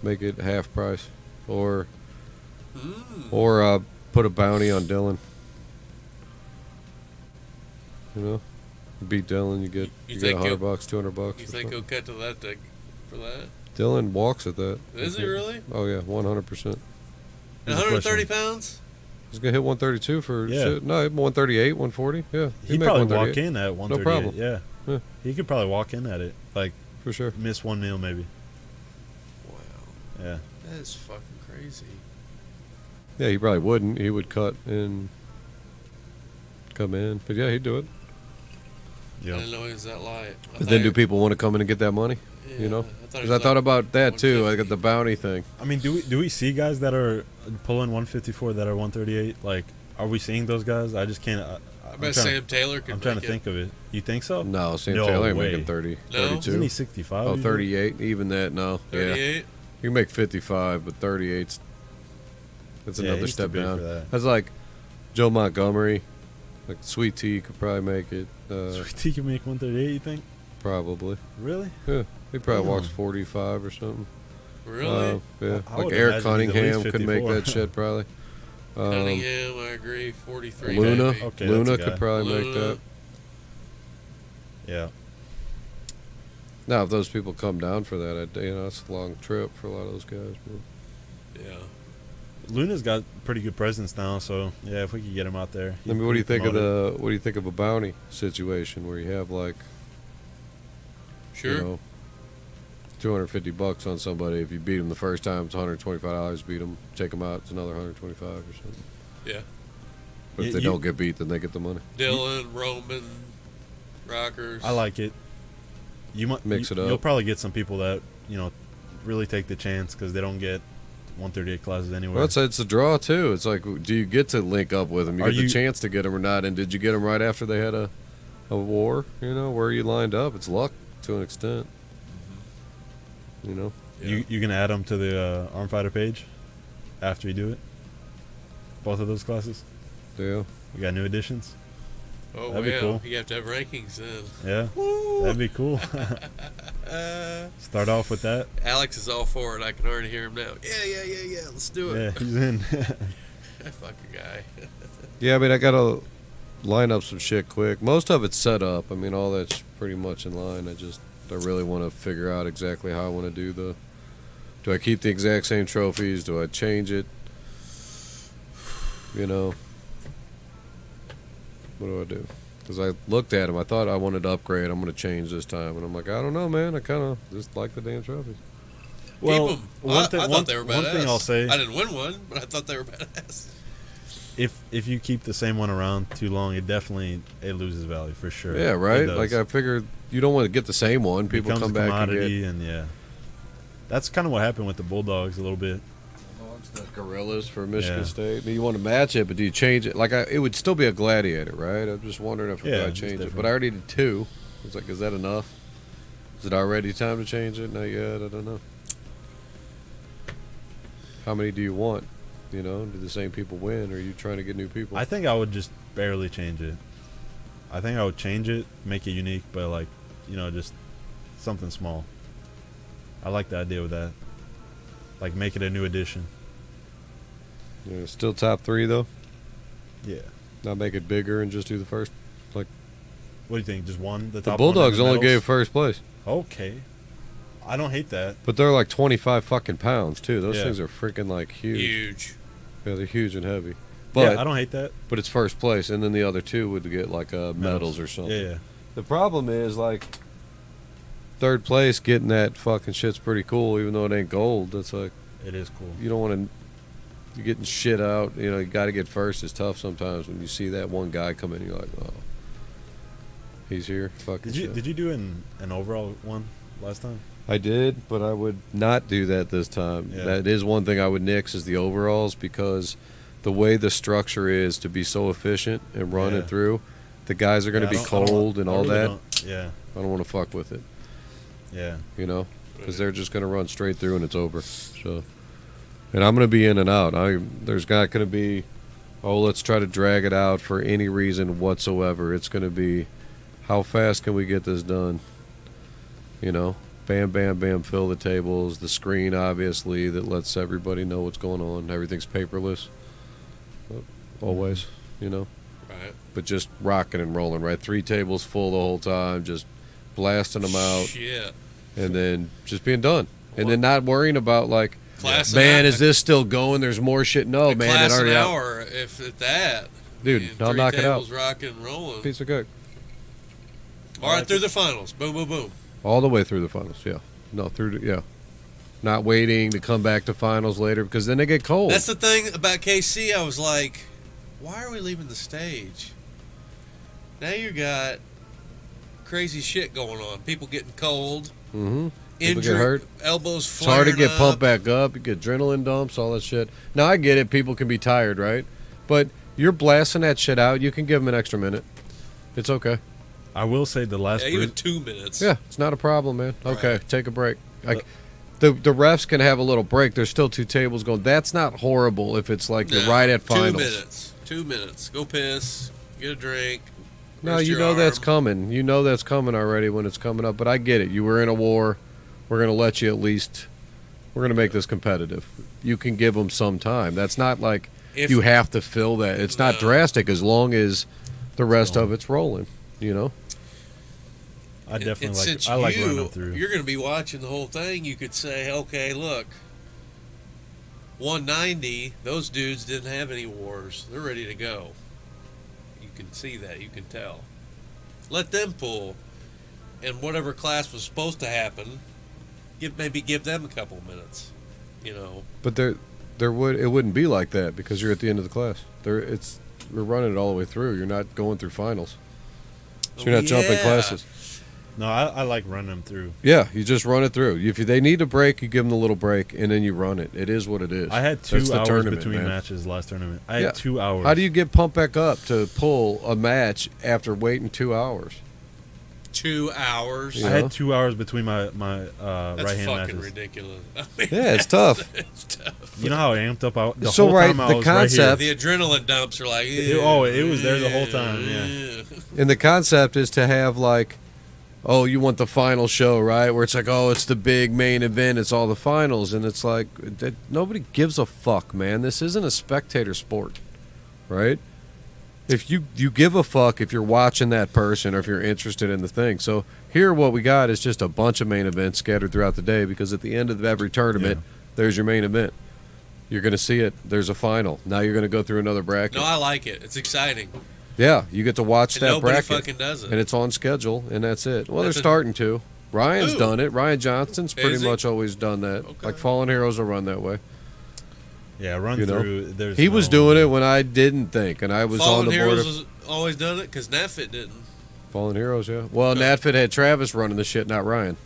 make it half price, or put a bounty on Dylan. You know, beat Dylan, you get $100, $200. You think he'll cut to that for that? Dylan walks at that. Is he really? Oh yeah, 100%. 130 pounds? He's gonna hit 132 for shit. No, 138, 140. Yeah, he'd probably walk in at 138. No problem. Yeah, he could probably walk in at it, like for sure. Miss one meal maybe. Wow. Yeah. That is fucking crazy. Yeah, he probably wouldn't. He would cut and come in, but yeah, he'd do it. Yeah. I didn't know he was that light. But then, do people want to come in and get that money? Yeah, you know, because I thought about that too. I got the bounty thing. I mean, do we see guys that are pulling 154 that are 138? Like, are we seeing those guys? I just can't. I bet Sam Taylor could. I'm trying to think of it. You think so? No, Sam Taylor ain't making 30, 32. Isn't he 65? Oh, 38. Even that, no. 38? Yeah. You can make 55, but 38's that's another step down. That's like Joe Montgomery. Like Sweet Tea could probably make it. Sweet Tea can make 138, you think? Probably. Really? Yeah. He probably walks 45 or something. Really? Yeah. Like Eric Cunningham could make that shit probably. Cunningham, I agree. 43. Luna. Okay, Luna could probably make that. Yeah. Now, if those people come down for that, it's a long trip for a lot of those guys. But. Yeah. Luna's got pretty good presence now, so yeah, if we could get him out there. I mean, what do you think of a bounty situation where you have like, sure, you know, $250 on somebody? If you beat them the first time, it's $125. Beat them, take them out, it's another $125 or something. Yeah. But if they don't get beat, then they get the money. Dylan, Roman, Rockers. I like it. You might mix it up. You'll probably get some people that really take the chance because they don't get 138 classes anywhere. Well, it's a draw too. It's like, do you get to link up with them? You get the chance to get them or not? And did you get them right after they had a war? Where you lined up? It's luck to an extent. Yeah. You can add them to the Armfighter page after you do it. Both of those classes. Yeah. We got new additions. Oh, that'd be cool. You have to have rankings then. Yeah. Woo! That'd be cool. Start off with that. Alex is all for it. I can already hear him now. Yeah. Let's do it. Yeah, he's in. Fucking guy. Yeah, I mean, I got to line up some shit quick. Most of it's set up. I mean, all that's pretty much in line. I really want to figure out exactly how I want to do do I keep the exact same trophies? Do I change it? What do I do? Because I looked at them, I thought I wanted to upgrade. I'm going to change this time, and I'm like, I don't know, man. I kind of just like the damn trophies. Well, keep them. I thought they were badass. One thing I'll say, I didn't win one, but I thought they were badass. If you keep the same one around too long, it loses value for sure. Yeah, right. Like I figured, you don't want to get the same one. People come back and yeah, that's kind of what happened with the Bulldogs a little bit. The Gorillas for Michigan State. I mean, you want to match it, but do you change it? Like, it would still be a Gladiator, right? I'm just wondering if I change it. But I already did 2. It's like, is that enough? Is it already time to change it? Not yet. I don't know. How many do you want? Do the same people win, or are you trying to get new people? I think I would just barely change it. I think I would change it, make it unique, but just something small. I like the idea with that. Like, make it a new addition. Yeah, still top 3 though. Yeah. Not make it bigger and just do the first. Like, what do you think? Just one? The top Bulldogs only gave first place. Okay. I don't hate that. But they're like 25 fucking pounds too. Those things are freaking like huge. Huge. Yeah, they're huge and heavy. But I don't hate that. But it's first place, and then the other 2 would get like medals or something. Yeah. The problem is like third place getting that fucking shit's pretty cool, even though it ain't gold. That's like, it is cool. You don't want to. You're getting shit out. You got to get first. It's tough sometimes when you see that one guy come in. You're like, oh, he's here. Fucking shit. Did you do an overall one last time? I did, but I would not do that this time. Yeah. That is one thing I would nix is the overalls, because the way the structure is to be so efficient and run it through, the guys are going to be cold and all that. Yeah. I don't want to fuck with it. Yeah. Because they're just going to run straight through and it's over. So, and I'm going to be in and out. There's not going to be, let's try to drag it out for any reason whatsoever. It's going to be, how fast can we get this done? Bam, bam, bam, fill the tables. The screen, obviously, that lets everybody know what's going on. Everything's paperless. always, you know. Right. But just rocking and rolling, right? 3 tables full the whole time, just blasting them out. Shit. And then just being done. And then not worrying about, like, Class is this still going? There's more shit. No, man. Class it already an hour, if at that. Dude, I'll knock it out. Rocking and rolling. Piece of cake. All right, through the finals. Boom, boom, boom. All the way through the finals, yeah. No, Not waiting to come back to finals later because then they get cold. That's the thing about KC. I was like, why are we leaving the stage? Now you got crazy shit going on. People getting cold. Mm-hmm. Injured, get hurt. Elbows It's flaring hard to get up. pumped back up. You get adrenaline dumps, all that shit. Now, I get it. People can be tired, right? But you're blasting that shit out. You can give them an extra minute. It's okay. I will say the last... even 2 minutes. Yeah, it's not a problem, man. Okay, Right. take a break. Like, the refs can have a little break. There's still 2 tables going. That's not horrible if it's like you're right at finals. 2 minutes. 2 minutes. Go piss. Get a drink. No, rest you your know that's arm. coming. You know that's coming already when it's coming up. But I get it. You were in a war. We're going to let you at least. We're going to make this competitive. You can give them some time. That's not like you have to fill that. It's not drastic as long as the rest of it's rolling. You know. I definitely and like. since I like running them through. You're going to be watching the whole thing. You could say, okay, look, 190. Those dudes didn't have any wars. They're ready to go. You can see that. You can tell. Let them pull, and whatever class was supposed to happen, give them a couple minutes. You know. But it wouldn't be like that because you're at the end of the class. We're running it all the way through. You're not going through finals. So you're not jumping classes. No, I like running them through. Yeah, you just run it through. If they need a break, you give them the little break, and then you run it. It is what it is. I had 2 hours between matches last tournament. I had 2 hours. How do you get pumped back up to pull a match after waiting 2 hours? 2 hours. I had 2 hours between my That's right-hand matches. That's fucking ridiculous. I mean, Yeah, it's tough. It's tough. You know how amped up I the So, whole right, time I the was concept- right here. The adrenaline dumps are like, It was there the whole time, yeah. And the concept is to have, like, oh, you want the final show, right? Where it's like, oh, it's the big main event. It's all the finals. And it's like, nobody gives a fuck, man. This isn't a spectator sport, right? If you give a fuck if you're watching that person or if you're interested in the thing. So here what we got is just a bunch of main events scattered throughout the day because at the end of every tournament, there's your main event. You're going to see it. There's a final. Now you're going to go through another bracket. No, I like it. It's exciting. Yeah, you get to watch And that nobody bracket. fucking does it. And it's on schedule, and that's it. Well, That's they're starting to. Ryan's Who? done it. Ryan Johnston's pretty Is he? much always done that. Okay. Like Fallen Heroes will run that way. Yeah, run You know? through. He was doing it when I didn't think, and I was Fallen on the Heroes board. has always done it because NetFit didn't. Fallen Heroes, yeah. Well, NatFit had Travis running the shit, not Ryan.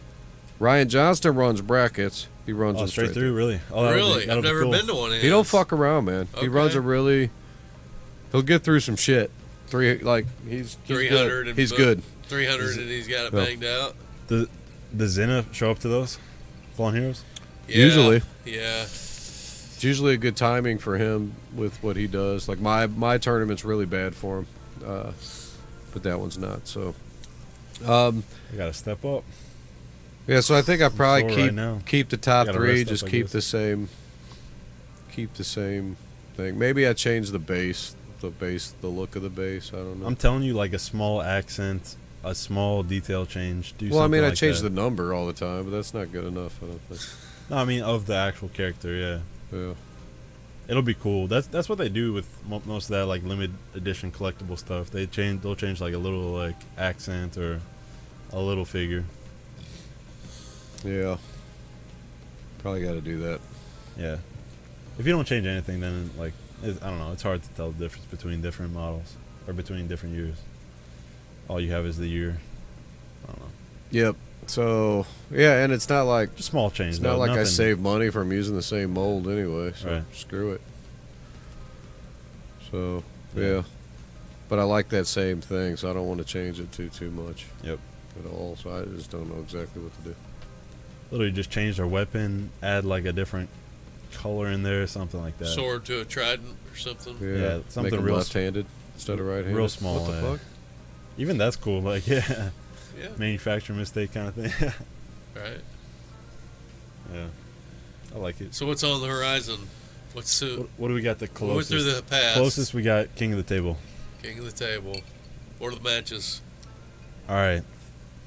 Ryan Johnston runs brackets. He runs them straight through, really. Oh, Really? I've never been to one of his. He don't fuck around, man. He Okay. runs a really. He'll get through some shit. He's 300 good. and He's good. 300 and he's got it Yeah. banged out. The Zena show up to those Fallen Heroes? Yeah. Usually. Yeah. It's usually a good timing for him with what he does. Like my tournament's really bad for him, but that one's not. So, You got to step up. yeah. So I think I probably sore right now. keep the top Gotta 3. rest up, Just I keep guess. the same. Keep the same thing. Maybe I change the base, the look of the base. I don't know. I'm telling you, like a small accent, a small detail change. Well, I mean, I like change that. the number all the time, but that's not good enough. I don't think. No, I mean of the actual character. Yeah, Yeah. it'll be cool. That's what they do with most of that like limited edition collectible stuff. They'll change like a little like accent or a little figure. Yeah. Probably got to do that. Yeah. If you don't change anything, then like I don't know. It's hard to tell the difference between different models or between different years. All you have is the year. I don't know. Yep. So yeah, and it's not like Just small change. it's though. not like I Nothing- save money from using the same mold anyway. So Right. screw it. So yeah, but I like that same thing, so I don't want to change it too much. Yep. At all. So I just don't know exactly what to do. Literally just change their weapon, add like a different color in there, something like that. Sword to a trident or something. Yeah, something make 'em real left-handed instead of right-handed. real small, What the yeah. fuck? Even that's cool. Like yeah, Yeah. manufacturing mistake kind of thing. Right. Yeah, I like it. So what's on the horizon? What do we got the closest? We went through the past. Closest we got King of the Table. King of the Table. What are the matches? All right.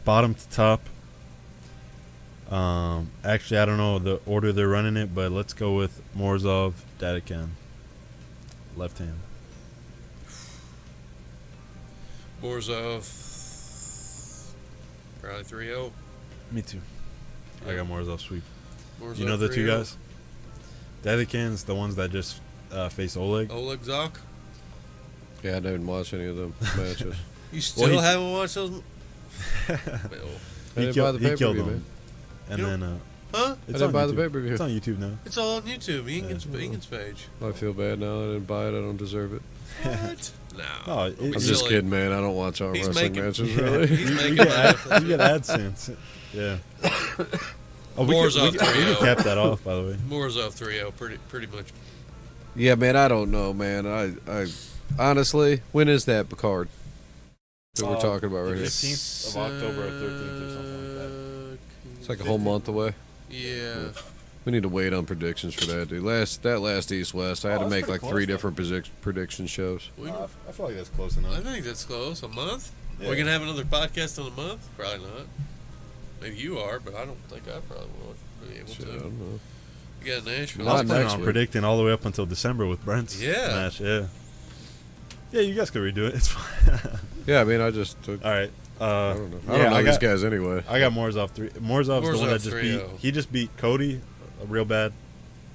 Bottom to top. Actually, I don't know the order they're running it, but let's go with Morozov, Dadakan. Left hand. Morozov. Probably 3-0. Me too. I got Morozov sweep. Morozov You know the 3-0. two guys? Dadakan's the ones that just face Oleg. Oleg Zok? Yeah, I didn't watch any of them matches. You still haven't watched those? Well, I didn't buy the He killed pay-per-view, him. man. And then huh? I didn't buy the YouTube. pay-per-view. It's on YouTube now. It's all on YouTube. Egan's page. I feel bad now. I didn't buy it. I don't deserve it. What? No. No, I'm just kidding, man. I don't watch arm He's wrestling making- matches, really. He's You making get, that. you get AdSense. Yeah. Oh, Morozov we can 3-0. cap that off, by the way. Morozov 3-0, pretty much. Yeah, man, I don't know, man. I honestly, when is that card that we're talking about right The here? 15th of October or 13th or something like that. It's like a whole month away. Yeah. We need to wait on predictions for that, dude. Last East West, I had to that's make pretty like close, 3 though. different prediction shows. I feel like that's close enough. I think that's close. A month? Yeah. We can have another podcast in a month? Probably not. Maybe you are, but I don't think I probably will be able Shit, I to. don't know. You got Nashville. I was Not planning next on week. predicting all the way up until December with Brent's Yeah. match. Yeah. Yeah, you guys can redo it. It's fine. Yeah, I mean, I just took. All right. I don't know. I yeah, don't know I these got- guys anyway. I got Morozov 3. Morozov's the one that just 3-0. He just beat Cody real bad,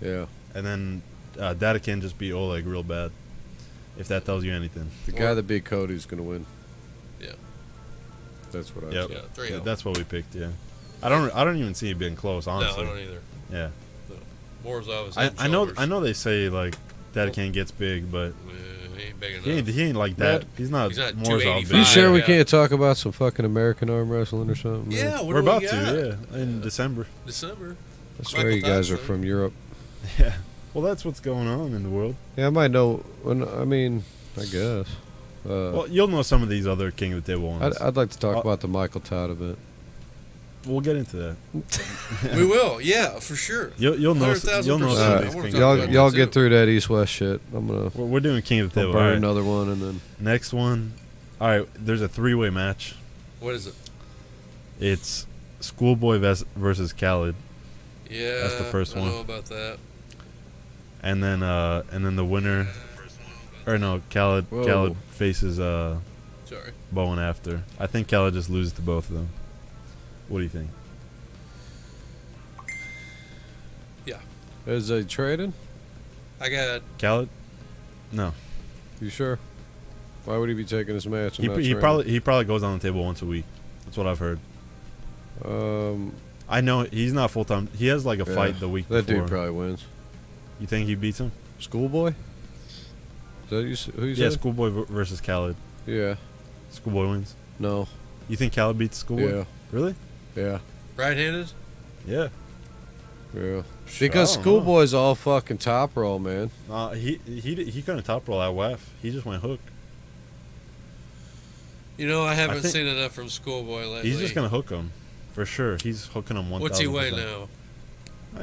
Yeah, and then Dadakan just beat Oleg real bad. If that tells you anything. the guy that beat Cody's gonna win. Yeah. That's what I Yep. said. Yeah, 3-0. Yeah, that's what we picked. Yeah. I don't even see it being close. Honestly. No, I don't either. Yeah. Morozov is I know they say like Dadakan gets big, but he ain't big enough. he ain't like that. He's not He's not Morozov 285. big. You sure we Yeah. can't talk about some fucking American arm wrestling or something? man? Yeah, what We're do we about got? to, yeah, in December. December. I swear Michael you guys are Tyson. from Europe. Yeah. Well, that's what's going on in the world. Yeah, I might know. I mean, I guess. Well, you'll know some of these other King of the Table ones. I'd like to talk about the Michael Todd event. We'll get into that. We will, yeah, for sure. You'll know. 100,000%. You'll know I some of wanna these talk King about of the that Table. Y'all too. get through that East West shit. I'm gonna We're doing King of the I'll Table. burn All right. another one and then. Next one. All right. There's a 3-way match. What is it? It's Schoolboy versus Khaled, Yeah, That's the first I one. know about that. and then the winner. Or no, Khaled. Whoa. Khaled faces Sorry. Bowen after. I think Khaled just loses to both of them. What do you think? Is they trading? I got Khaled? No. You sure? Why would he be taking this match? And not He training? probably goes on the table once a week. That's what I've heard. Um, I know he's not full time. He has like a yeah, fight the week that before. dude probably wins. You think he beats him? Schoolboy? Is that who you Yeah, said? Schoolboy versus Khaled. Yeah. Schoolboy wins. No. You think Khaled beats Schoolboy? Yeah. Really? Yeah. right-handed. Yeah. Yeah. Because I don't know. Schoolboy's all fucking top roll, man. He couldn't top roll at WAF. He just went hook. You know, I haven't think- seen enough from Schoolboy lately. He's just gonna hook him, for sure. He's hooking him 1,000%. What's he weigh now?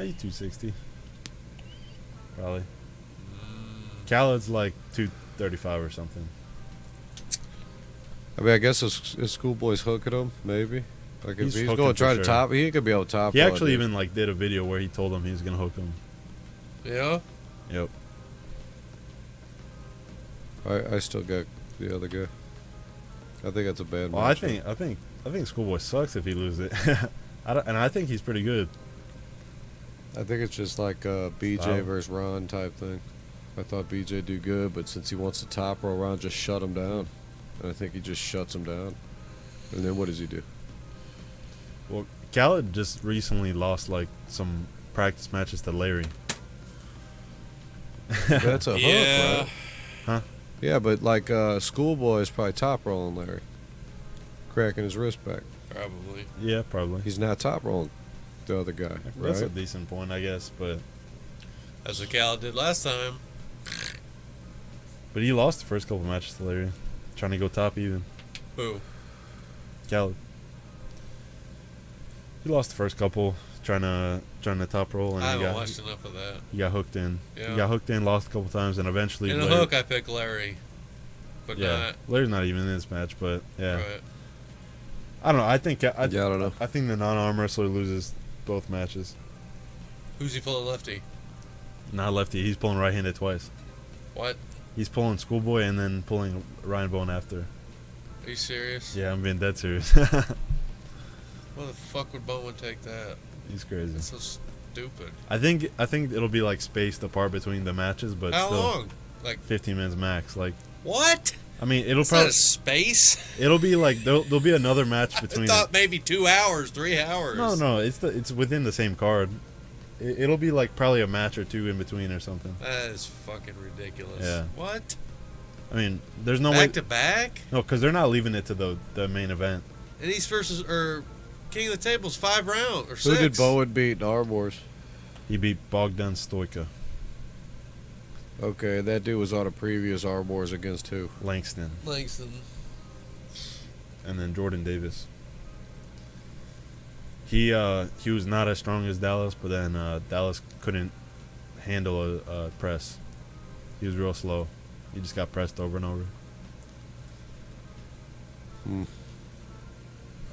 He's 260. Probably. Khaled's like 235 or something. I mean, I guess his Schoolboy's hooking him, maybe. Like if He's he's hooking going to try for to sure. top, he could be able to top. He roll, actually dude. even like did a video where he told him he was gonna hook him. Yeah. Yep. I still got the other guy. I think that's a bad. Well, I matchup. think Schoolboy sucks if he loses it. I think he's pretty good. I think it's just like a BJ Style. versus Ron type thing. I thought BJ do good, but since he wants to top roll, Ron just shut him down, and I think he just shuts him down. And then what does he do? Well, Khaled just recently lost like some practice matches to Larry. That's a Yeah. hook, right? Huh? Yeah, but like Schoolboy is probably top rolling Larry, cracking his wrist back. Probably. Yeah, probably. He's not top rolling the other guy, That's a right? decent point, I guess. But That's what Cal did last time. he lost the first couple matches to Larry, trying to go top even. Who? Khaled. He lost the first couple trying to top roll, and I haven't watched enough of that. He got hooked in. Yeah. He got hooked in, lost a couple times, and eventually. In the hook, I picked Larry, but not. Larry's not even in this match, but yeah. Right. I don't know. I think I don't know. I think the non-arm wrestler loses both matches. Who's he pulling lefty? Not lefty. He's pulling right-handed twice. What? He's pulling Schoolboy and then pulling Ryan Bowen after. Are you serious? Yeah, I'm being dead serious. Why the fuck would Bowen take that? He's crazy. That's so stupid. I think it'll be like spaced apart between the matches, but how still long? Like 15 minutes max. Like what? I mean, it'll It's probably not a space. it'll be like there'll be another match between. I thought maybe 2 hours, 3 hours. No, it's within the same card. It'll be like probably a match or two in between or something. That is fucking ridiculous. Yeah. What? I mean, there's no way. Back to back? No, because they're not leaving it to the main event. And East versus or King of the Table's 5 rounds or 6. Who did Bowen beat in Arm Wars? He beat Bogdan Stoica. Okay, that dude was on a previous Arm Wars against who? Langston. And then Jordan Davis. He was not as strong as Dallas, but then Dallas couldn't handle a press. He was real slow. He just got pressed over and over. And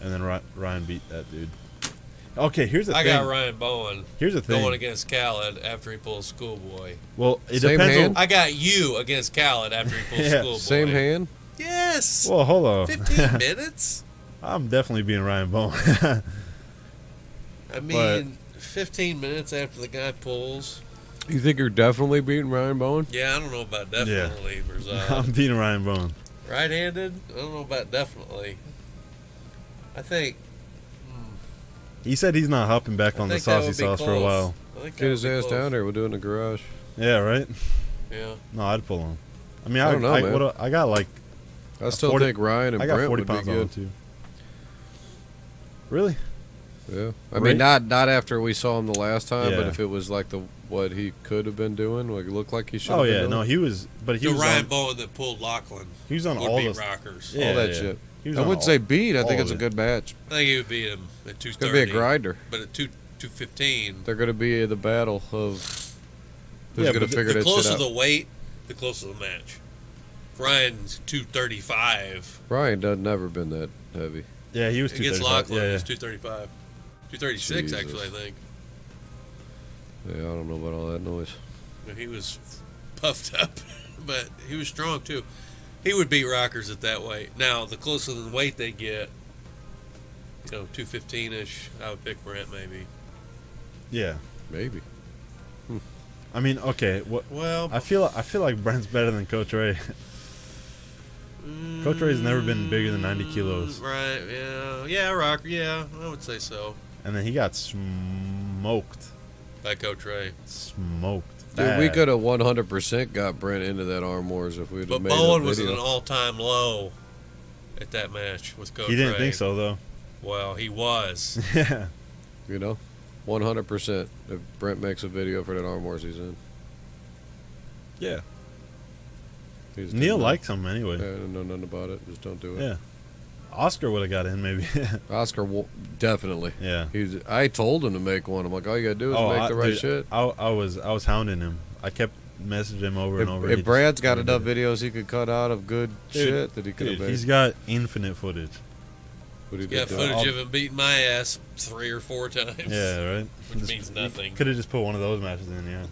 then Ryan beat that dude. Okay, here's the thing. I got Ryan Bowen. Here's the thing. Going against Khaled after he pulls Schoolboy. Well, it Same depends hand? on... I got you against Khaled after he pulls Yeah, Schoolboy. Same hand? Yes. Well, hold on. 15 minutes? I'm definitely being Ryan Bowen. I mean, 15 minutes after the guy pulls. You think you're definitely beating Ryan Bowen? Yeah, I don't know about definitely. I'm beating Ryan Bowen. Right-handed? I don't know about definitely. I think... He said he's not hopping back on the saucy sauce for a while. Get his ass down there. We'll do it in the garage. Yeah, right? Yeah. No, I'd pull him. I mean, I don't know, man. I got like... I still think Ryan and I got Brent 40 would be pounds on him, good. too. Really? Yeah. I mean, not after we saw him the last time, but Yeah. if it was like what he could have been doing, like it looked like he should have Oh, been yeah. doing. No, he was... But he was Ryan on, Bowen that pulled Lachlan. He was on would all beat the... Rockers. Yeah, all that yeah. shit. He was I on wouldn't all- say beat. I think all it's a of it. good match. I think he would beat him at 230. It's going to be a grinder. But at 215... They're going to be the battle of who's Yeah, going to but figure The that shit closer out. the weight, the closer the match. Ryan's 235. Ryan does never been that heavy. Yeah, he was Against 235. Lachlan, Yeah, he was yeah. 235. 236, Jesus. actually, I think. Yeah, I don't know about all that noise. He was puffed up, but he was strong, too. He would beat Rockers at that weight. Now, the closer the weight they get, 215-ish, I would pick Brent, maybe. Yeah. Maybe. I mean, okay. Well, I feel like Brent's better than Coach Ray. Coach Ray's never been bigger than 90 kilos. Right, yeah. Yeah, Rocker, yeah, I would say so. And then he got smoked. By Coach Ray. Smoked. Dude, we Bad. could have 100% got Brent into that Arm Wars if we'd have But made Bowen a was at video. an all-time low at that match with Coach Ray. He didn't think so, though. Well, he was. Yeah. You know? 100% if Brent makes a video for that Arm Wars he's in. Yeah. He just Neil didn't know. likes him anyway. Yeah, I don't know nothing about it. Just don't do it. Yeah. Oscar would have got in, maybe. Oscar, definitely. Yeah. I told him to make one. I'm like, all you got to do is make the right dude, shit. I was hounding him. I kept messaging him over and over. If He Brad's just got never enough did it. videos he could cut out of good shit that he could have Dude, made. he's got infinite footage. What he Got did do. footage of him beating my ass 3 or 4 times. Yeah, right? Which means nothing. Could have just put one of those matches in, yeah.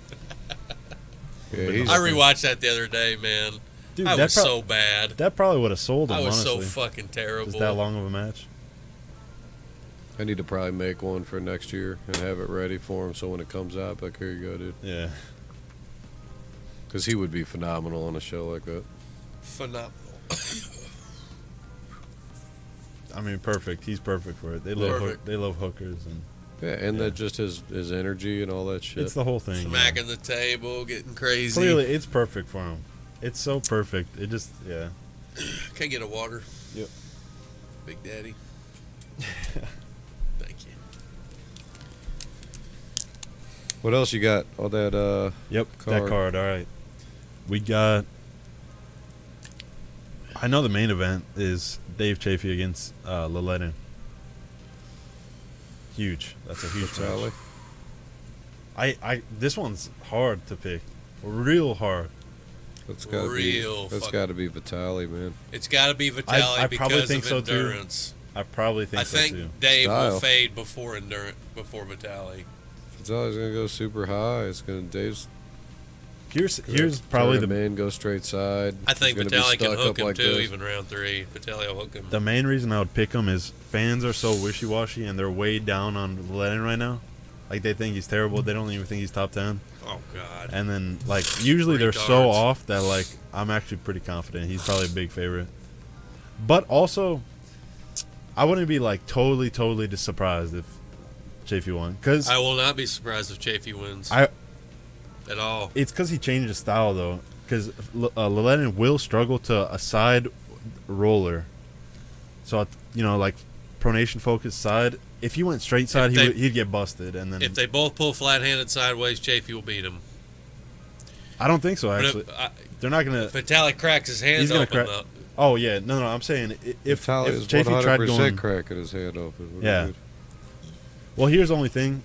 Yeah, he's, I rewatched that the other day, man. Dude, I that was so bad. That probably would have sold him, I was honestly. so fucking terrible. Just that long of a match. I need to probably make one for next year and have it ready for him so when it comes out, like, here you go, dude. Yeah. Because he would be phenomenal on a show like that. Phenomenal. I mean, perfect. He's perfect for it. They love hookers, and Yeah, and that just his energy and all that shit. it's the whole thing. Smacking the table, getting crazy. Clearly, it's perfect for him. It's so perfect. It just, yeah. Can I get a water? Yep. Big Daddy. Thank you. What else you got? All that, Yep, card. that card. All right. We got. I know the main event is Dave Chafee against Laletin. huge. That's a huge Vitaly. match. This one's hard to pick. Real hard. That's got to be Vitaly, man. It's got to be Vitaly I probably because think of so endurance. Too. I probably think so too. I think Dave Style. will fade before Vitaly. Vitaly's gonna go super high. It's gonna Dave's. Here's probably the man go straight side. I think He's gonna be Vitaly can stuck hook up him like too, this. even round 3. Vitaly will hook him. The main reason I would pick him is fans are so wishy-washy and they're way down on Lennon right now. Like, they think he's terrible. They don't even think he's top 10. Oh, God. And then, like, usually they're so off that, like, I'm actually pretty confident. He's probably a big favorite. But also, I wouldn't be, like, totally surprised if Chafee won. Cause I will not be surprised if Chafee wins. At all. It's because he changed his style, though. Because Lennon will struggle to a side roller. So, you know, like, pronation-focused side. If he went straight side, he'd get busted. And then if they both pull flat-handed sideways, Chafee will beat him. I don't think so, actually. They're not going to... If Vitaly cracks his hand open, though. Oh, yeah. No, I'm saying if Chafee tried going... cracking his hand open. Yeah. Well, here's the only thing.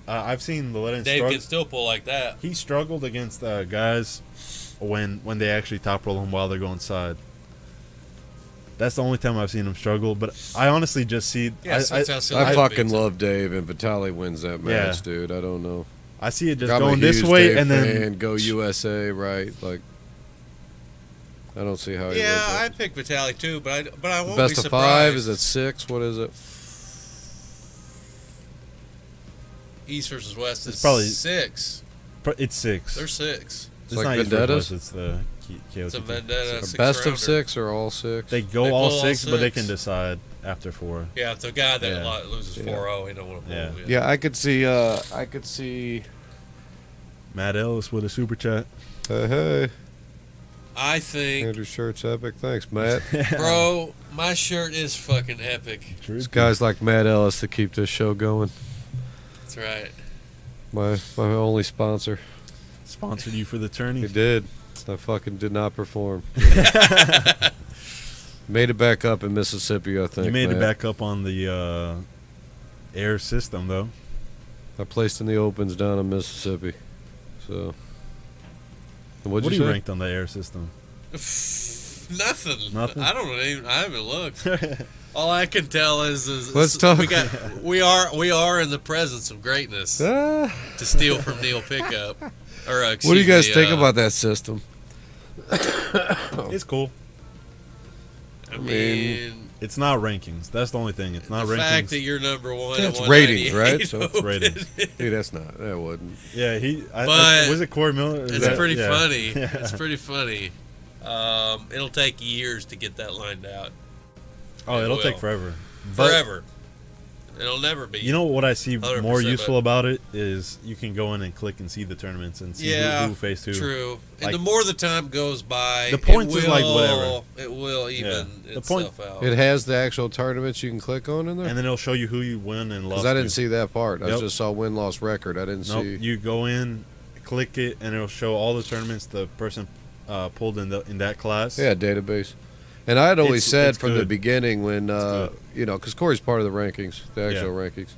I've seen Lennon Dave can still pull like that. He struggled against guys when they actually top roll him while they're going side. That's the only time I've seen him struggle. But I honestly just see. Yeah, I fucking love Dave, and Vitaly wins that match, dude. I don't know. I see it just going this way, Dave and then go USA, right? Like, I don't see how. Yeah, I pick Vitaly too, but I won't best be surprised. of 5 is it 6? What is it? East versus West is probably 6. It's 6. They're 6. It's like not Vendettas. It's the It's a Vendetta. Best of 6 or all 6? They go all 6, but they can decide after 4. Yeah, if the guy that loses 4-0, he don't want to pull. Yeah, I could see. Matt Ellis with a super chat. Hey. I think Andrew shirt's epic. Thanks, Matt. Bro, my shirt is fucking epic. It's guys like Matt Ellis that keep this show going. That's right. My only sponsor. Sponsored you for the tourney. He did. I fucking did not perform. Made it back up in Mississippi, I think. You made it back up on the air system, though. I placed in the opens down in Mississippi. So, what are you you ranked on the air system? Nothing. I don't even. I haven't looked. All I can tell is let's talk. We are in the presence of greatness. To steal from Neil Pickup. Or what do you guys think about that system? It's cool. I mean, it's not rankings. That's the only thing. It's not rankings. The fact that you're number 1. It's ratings, right? So it's ratings. Hey, that's not. That wouldn't. Yeah, was it Corey Miller? It's pretty funny. Yeah. It's pretty funny. It'll take years to get that lined out. Oh, it'll take forever. Forever. It'll never be. You know what I see more useful about it is you can go in and click and see the tournaments and see who faced who. True. And the more the time goes by, the points is like whatever. It will even itself out. It has the actual tournaments you can click on in there, and then it'll show you who you win and lost. Because I didn't see that part. I just saw win-loss record. I didn't see. You go in, click it, and it'll show all the tournaments the person pulled in that class. Yeah, database. And I had always said from the beginning when, you know, because Corey's part of the rankings, the actual rankings,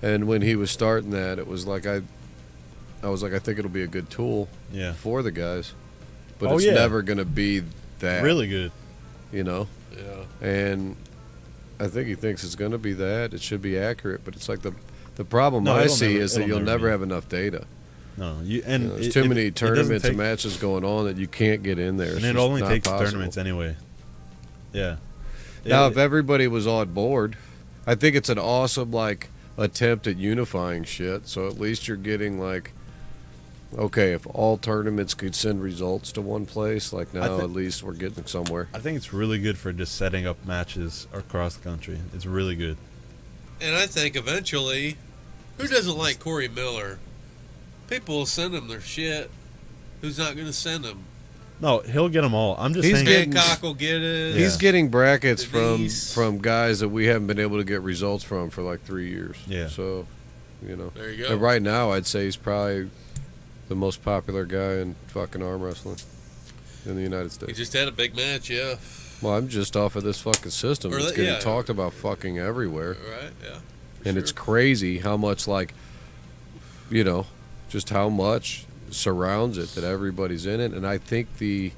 and when he was starting that, it was like I was like, I think it'll be a good tool for the guys, but it's never going to be that really good, you know. Yeah. And I think he thinks it's going to be that. It should be accurate, but it's like the problem I see is that you'll never have enough data. No, there's too many tournaments and matches going on that you can't get in there. And it only takes tournaments anyway. Yeah. Now, if everybody was on board, I think it's an awesome attempt at unifying shit. So at least you're getting okay, if all tournaments could send results to one place, now at least we're getting somewhere. I think it's really good for just setting up matches across the country. It's really good. And I think eventually, who doesn't like Corey Miller? People will send him their shit. Who's not going to send him? No, he'll get them all. I'm just saying. Hancock will get it. He's getting brackets from guys that we haven't been able to get results from for 3 years. Yeah. So, you know. There you go. And right now, I'd say he's probably the most popular guy in fucking arm wrestling in the United States. He just had a big match, yeah. Well, I'm just off of this fucking system. It's getting talked about fucking everywhere. Right, yeah. And it's crazy how much, like, you know, just how much surrounds it, that everybody's in it. And I think the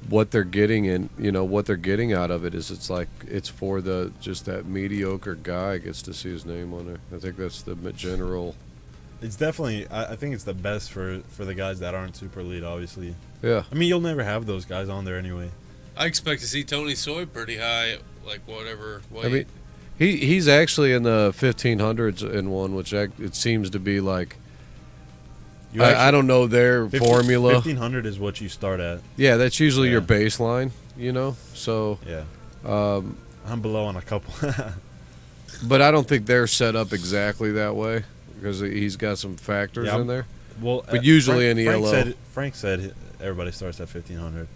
what they're getting in, you know, what they're getting out of it is it's like it's for the just that mediocre guy gets to see his name on there. I think that's the general. It's definitely. I think it's the best for the guys that aren't super elite. Obviously. Yeah. I mean, you'll never have those guys on there anyway. I expect to see Tony Soy pretty high, like whatever weight. I mean, he's actually in the 1500s in one, which it seems to be like. I don't know their formula. 1500 is what you start at. Yeah, that's usually your baseline, you know. So yeah, I'm below on a couple. But I don't think they're set up exactly that way because he's got some factors in there. Well, but usually in ELO, Frank said everybody starts at 1500.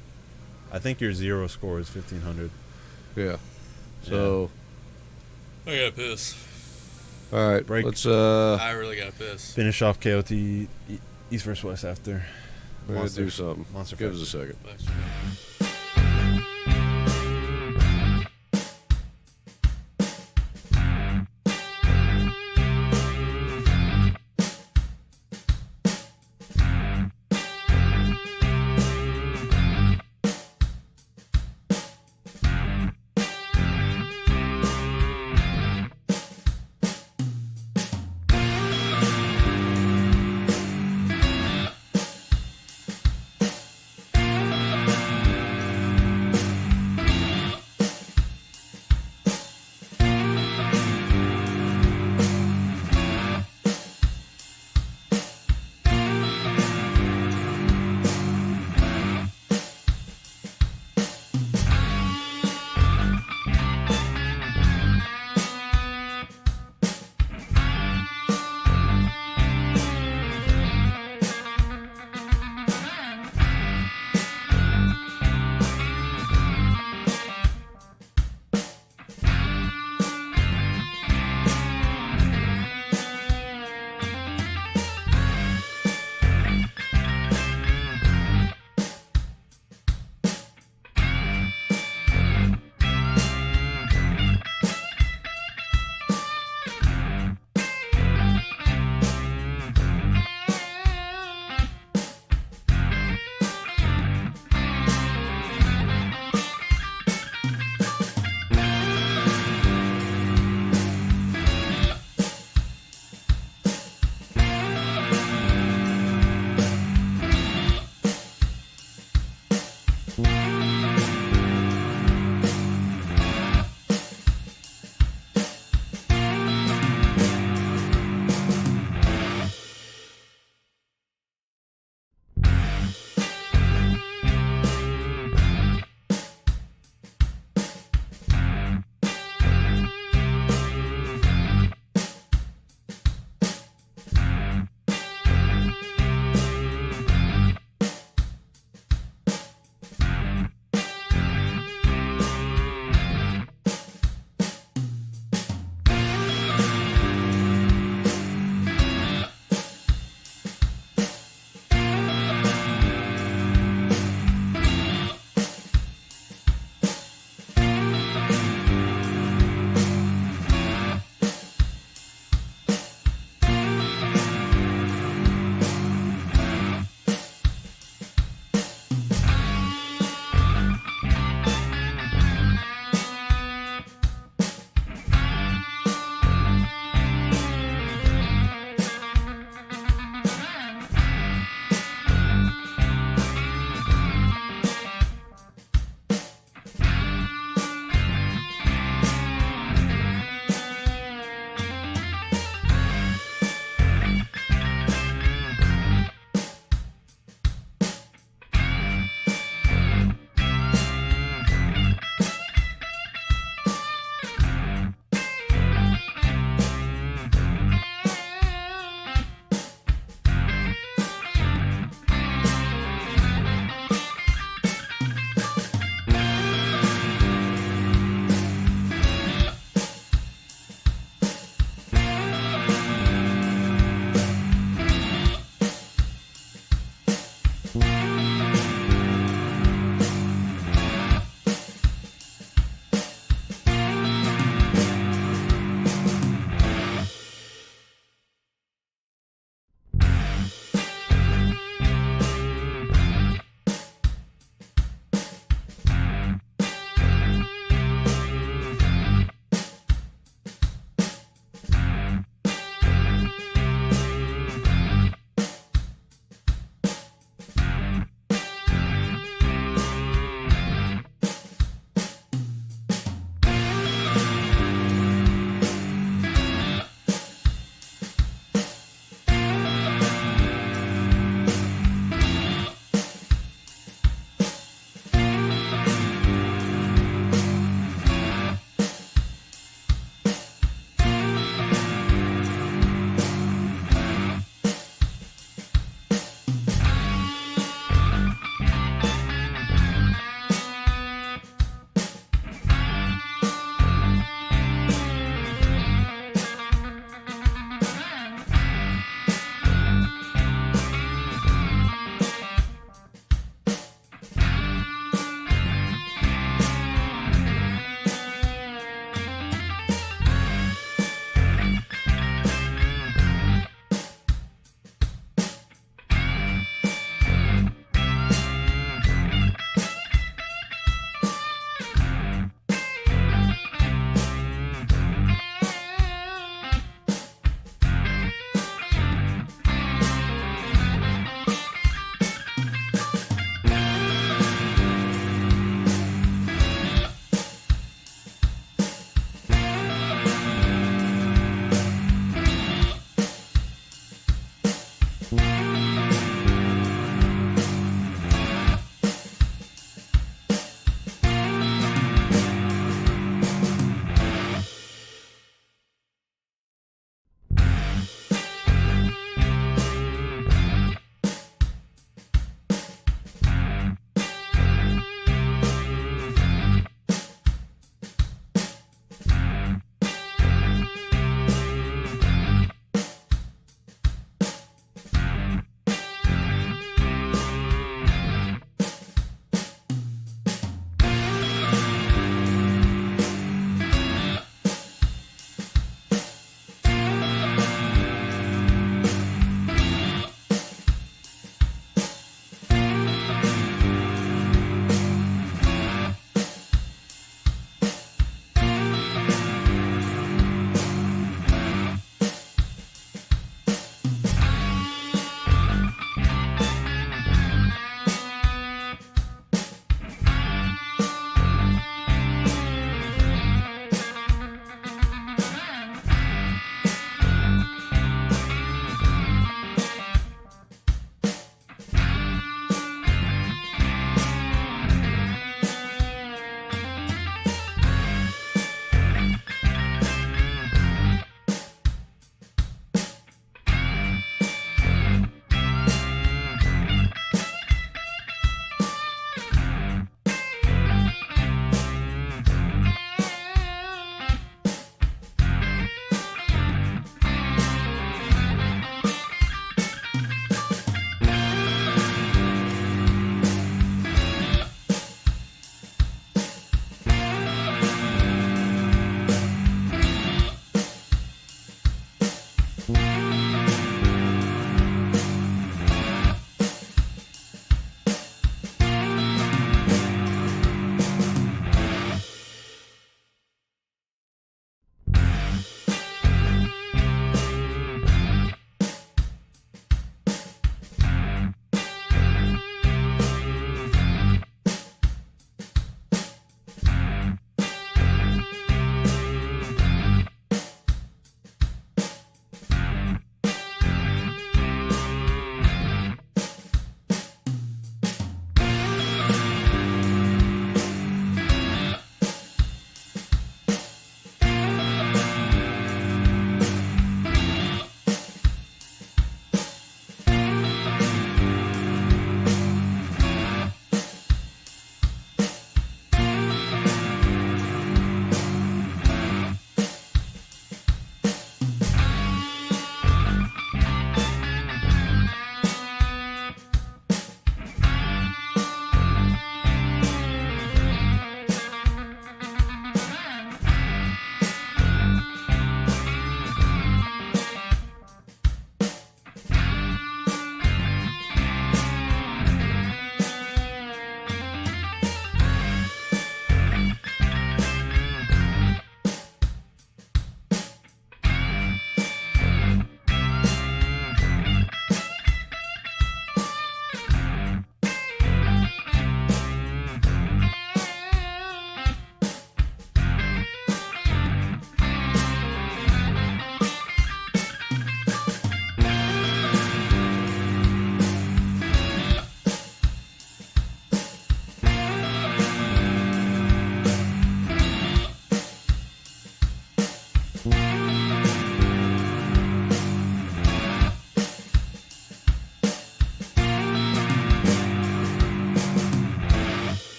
I think your zero score is 1500. Yeah. So I gotta piss. All right, break. Let's. I really gotta piss. Finish off KOT East vs West after. We're gonna do something. Monster Give us a second.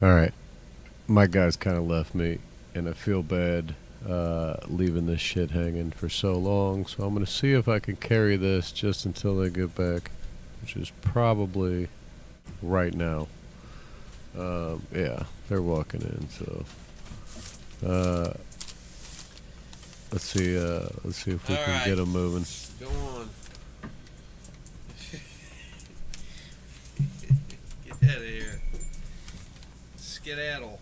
All right. My guys kind of left me, and I feel bad leaving this shit hanging for so long. So I'm going to see if I can carry this just until they get back, which is probably right now. Yeah, they're walking in. So let's see if we can get them moving. Go on. Get out of here. Skedaddle.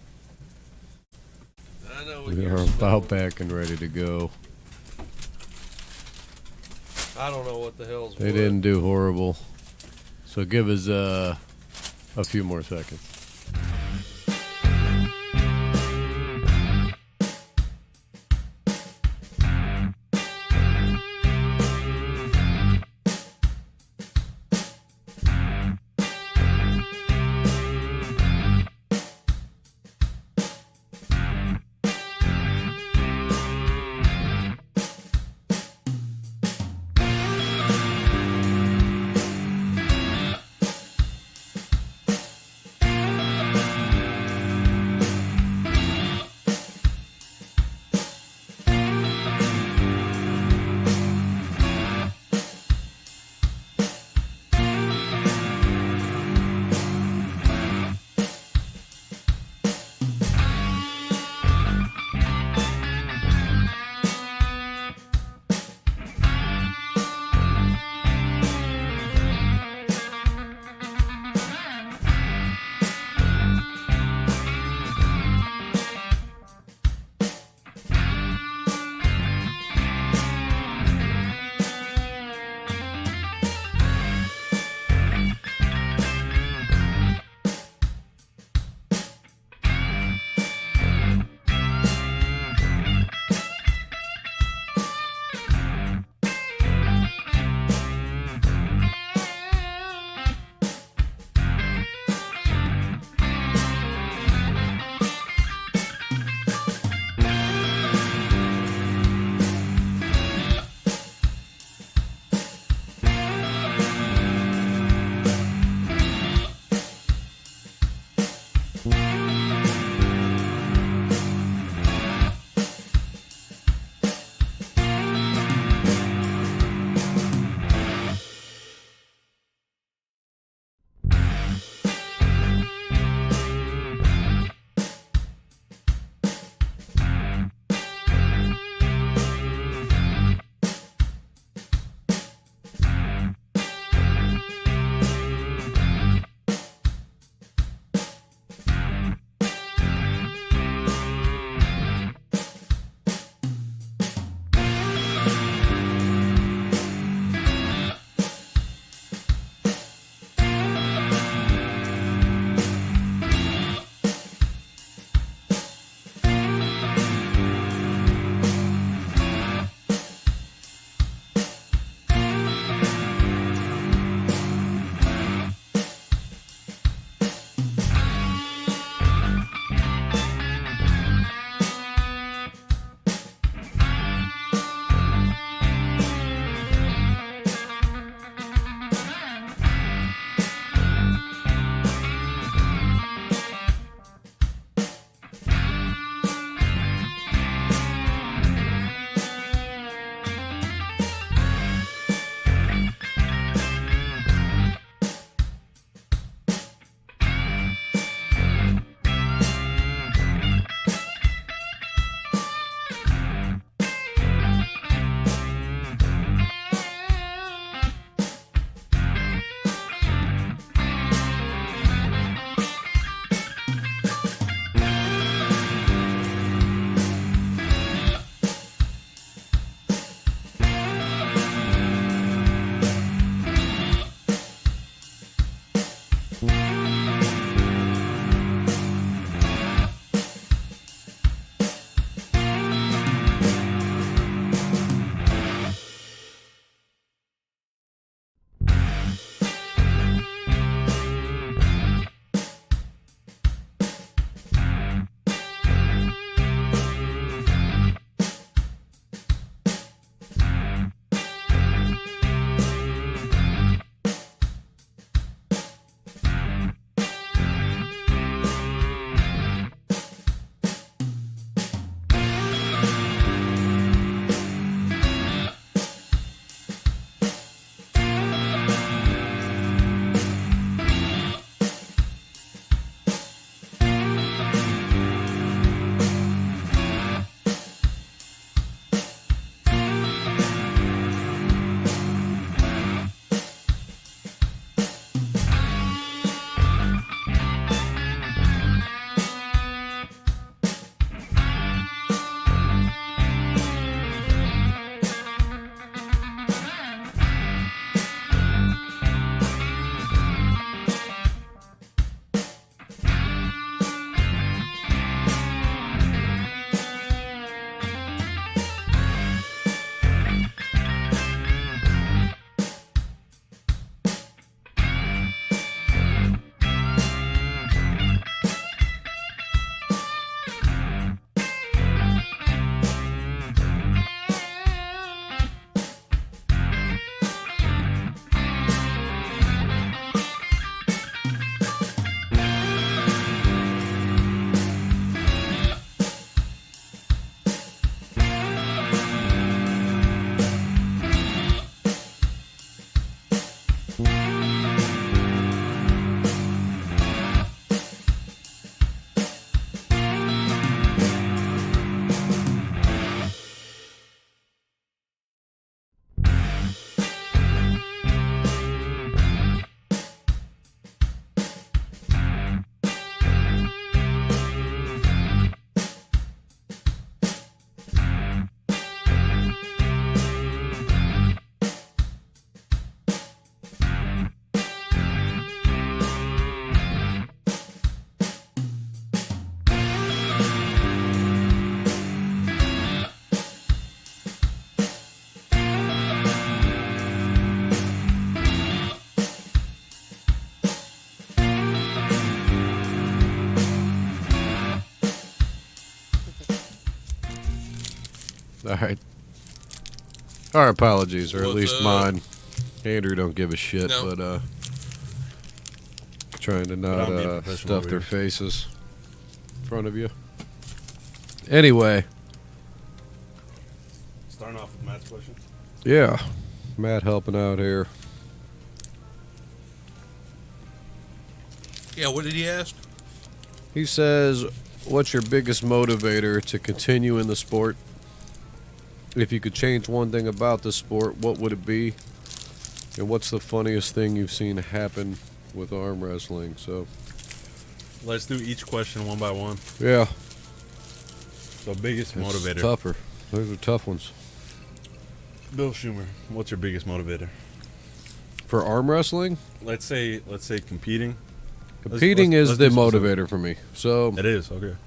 I know what We you're are about back and ready to go. I don't know what the hell's They didn't do horrible. So give us a few more seconds. All right. Our apologies, or at least mine. Andrew don't give a shit, but trying to not stuff their faces in front of you. Anyway. Starting off with Matt's question. Yeah. Matt helping out here. Yeah, what did he ask? He says, what's your biggest motivator to continue in the sport? If you could change one thing about the sport, what would it be? And what's the funniest thing you've seen happen with arm wrestling? So, let's do each question one by one. Yeah. So, biggest motivator. Tougher. Those are tough ones. Bill Schumer, what's your biggest motivator? For arm wrestling? Let's say competing. Competing is the motivator for me. So it is, okay.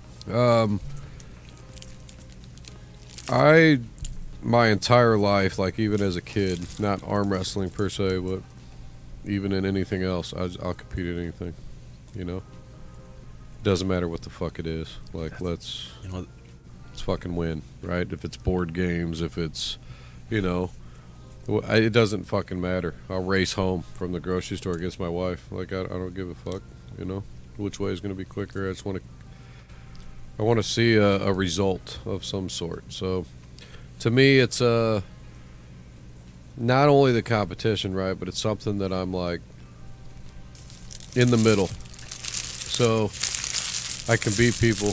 My entire life, like even as a kid, not arm wrestling per se, but even in anything else, I'll compete in anything. You know, doesn't matter what the fuck it is. Like let's fucking win, right? If it's board games, if it's, it doesn't fucking matter. I'll race home from the grocery store against my wife. Like I don't give a fuck. Which way is going to be quicker. I want to see a result of some sort. So. To me, it's not only the competition, right, but it's something that I'm like in the middle. So I can beat people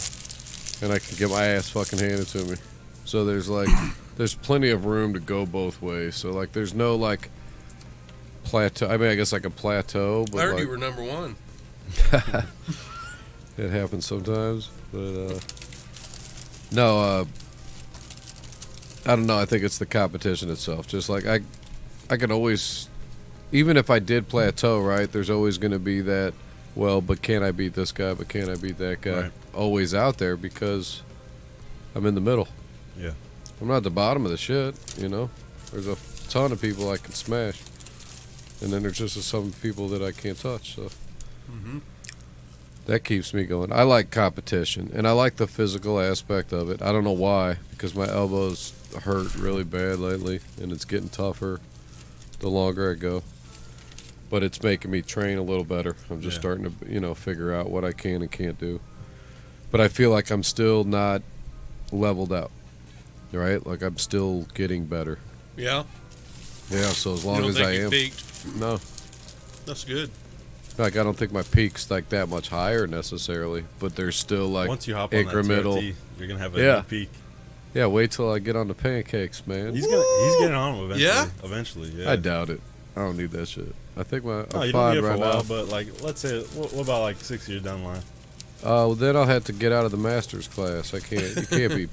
and I can get my ass fucking handed to me. So there's plenty of room to go both ways. So like there's no like plateau. I mean, I guess like a plateau. But I heard you were number one. It happens sometimes, but no. I don't know. I think it's the competition itself. Just like I can always, even if I did plateau, right? There's always going to be that. Well, but can I beat this guy? But can I beat that guy? Right. Always out there because I'm in the middle. Yeah. I'm not at the bottom of the shit. There's a ton of people I can smash, and then there's just some people that I can't touch. So. Mm-hmm. That keeps me going. I like competition, and I like the physical aspect of it. I don't know why, because my elbows hurt really bad lately, and it's getting tougher the longer I go. But it's making me train a little better. I'm just starting to, figure out what I can and can't do. But I feel like I'm still not leveled out, right? Like I'm still getting better. Yeah? Yeah, so as long as I am. Peaked? No. That's good. Like I don't think my peak's like that much higher necessarily, but there's still like once you hop incremental. On that TRT, you're gonna have a new peak. Yeah, wait till I get on the pancakes, man. He's getting on them eventually. Yeah? Eventually, yeah. I doubt it. I don't need that shit. I think you don't need it for a while, but like let's say what about like 6 years down the line? Well then I'll have to get out of the master's class. You can't be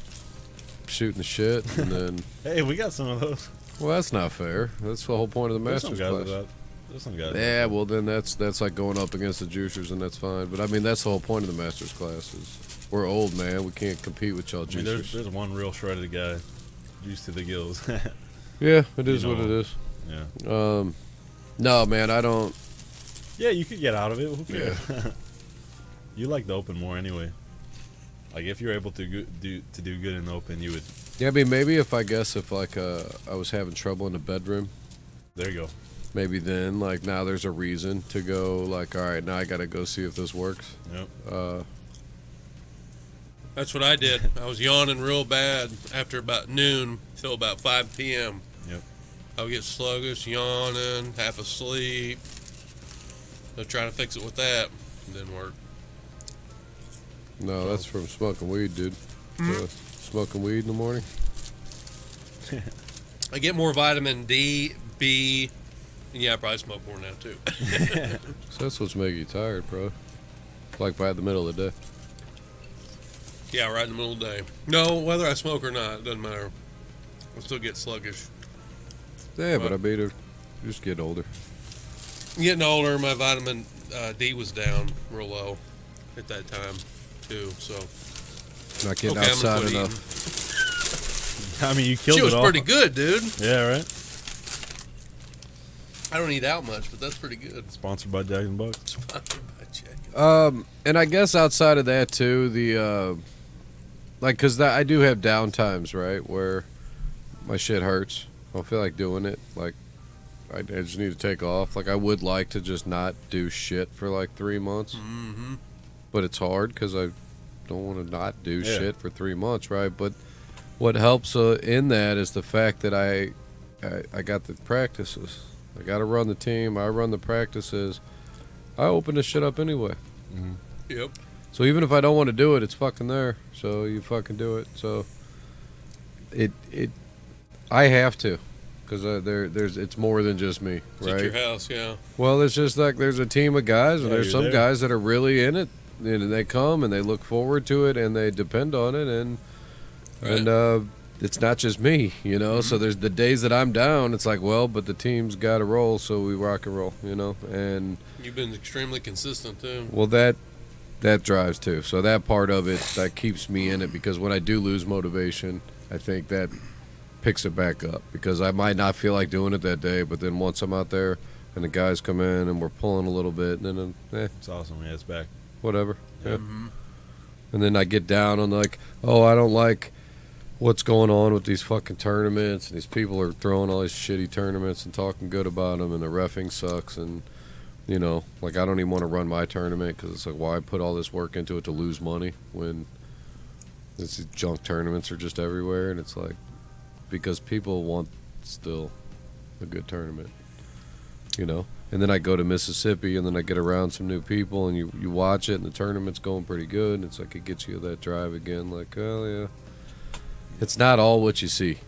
shooting shit and then hey, we got some of those. Well, that's not fair. That's the whole point of the master's class. There's some guys. Yeah, well then that's like going up against the juicers, and that's fine. But I mean that's the whole point of the master's class is we're old, man. We can't compete with y'all juicers. There's one real shredded guy, juiced to the gills. Yeah, it is what it is. Yeah. No, man, I don't. Yeah, you could get out of it. Who cares? Yeah. You like the open more anyway. Like if you're able to do good in the open, you would. Yeah, I mean maybe if I was having trouble in the bedroom. There you go. Maybe then, like, now there's a reason to go, like, all right, now I got to go see if this works. Yep. That's what I did. I was yawning real bad after about noon till about 5 p.m. Yep. I would get sluggish, yawning, half asleep. So trying to fix it with that. It didn't work. No, that's from smoking weed, dude. Smoking weed in the morning. I get more vitamin D, B, and yeah, I probably smoke more now too. So that's what's making you tired, bro. Like by the middle of the day. Yeah, right in the middle of the day. No, whether I smoke or not, it doesn't matter. I still get sluggish. Yeah, but I mean, you just get older. Getting older, my vitamin D was down real low at that time too. So not getting outside enough. I mean, you killed it all. She was pretty good, dude. Yeah, right. I don't eat out much, but that's pretty good. Sponsored by Jack and Bucks. Sponsored by Jack and Bucks. And I guess outside of that too, the like, cause I do have down times, right, where my shit hurts. I don't feel like doing it. Like, I just need to take off. Like, I would like to just not do shit for like 3 months, but it's hard because I don't want to not do shit for 3 months, right? But what helps in that is the fact that I got the practices. I got to run the team. I run the practices. I open this shit up anyway. Yep. So even if I don't want to do it, it's fucking there. So you fucking do it. So I have to, because it's more than just me, right? It's at your house, yeah. Well, it's just like there's a team of guys, and there's some guys that are really in it, and they come and they look forward to it and they depend on it, and it's not just me, you know. So there's the days that I'm down. It's like, well, but the team's got to roll, so we rock and roll, you know. And you've been extremely consistent too. Well, that drives too. So that part of it, that keeps me in it, because when I do lose motivation, I think that picks it back up, because I might not feel like doing it that day, but then once I'm out there and the guys come in and we're pulling a little bit, and then it's awesome. Yeah, it's back. Whatever. Yeah. And then I get down on like, oh, I don't like what's going on with these fucking tournaments, and these people are throwing all these shitty tournaments and talking good about them, and the reffing sucks, and you know, like, I don't even want to run my tournament, because it's like, why put all this work into it to lose money when these junk tournaments are just everywhere? And it's like, because people want still a good tournament, you know. And then I go to Mississippi, and then I get around some new people, and you watch it, and the tournament's going pretty good, and it's like, it gets you that drive again, like, oh yeah. It's not all what you see.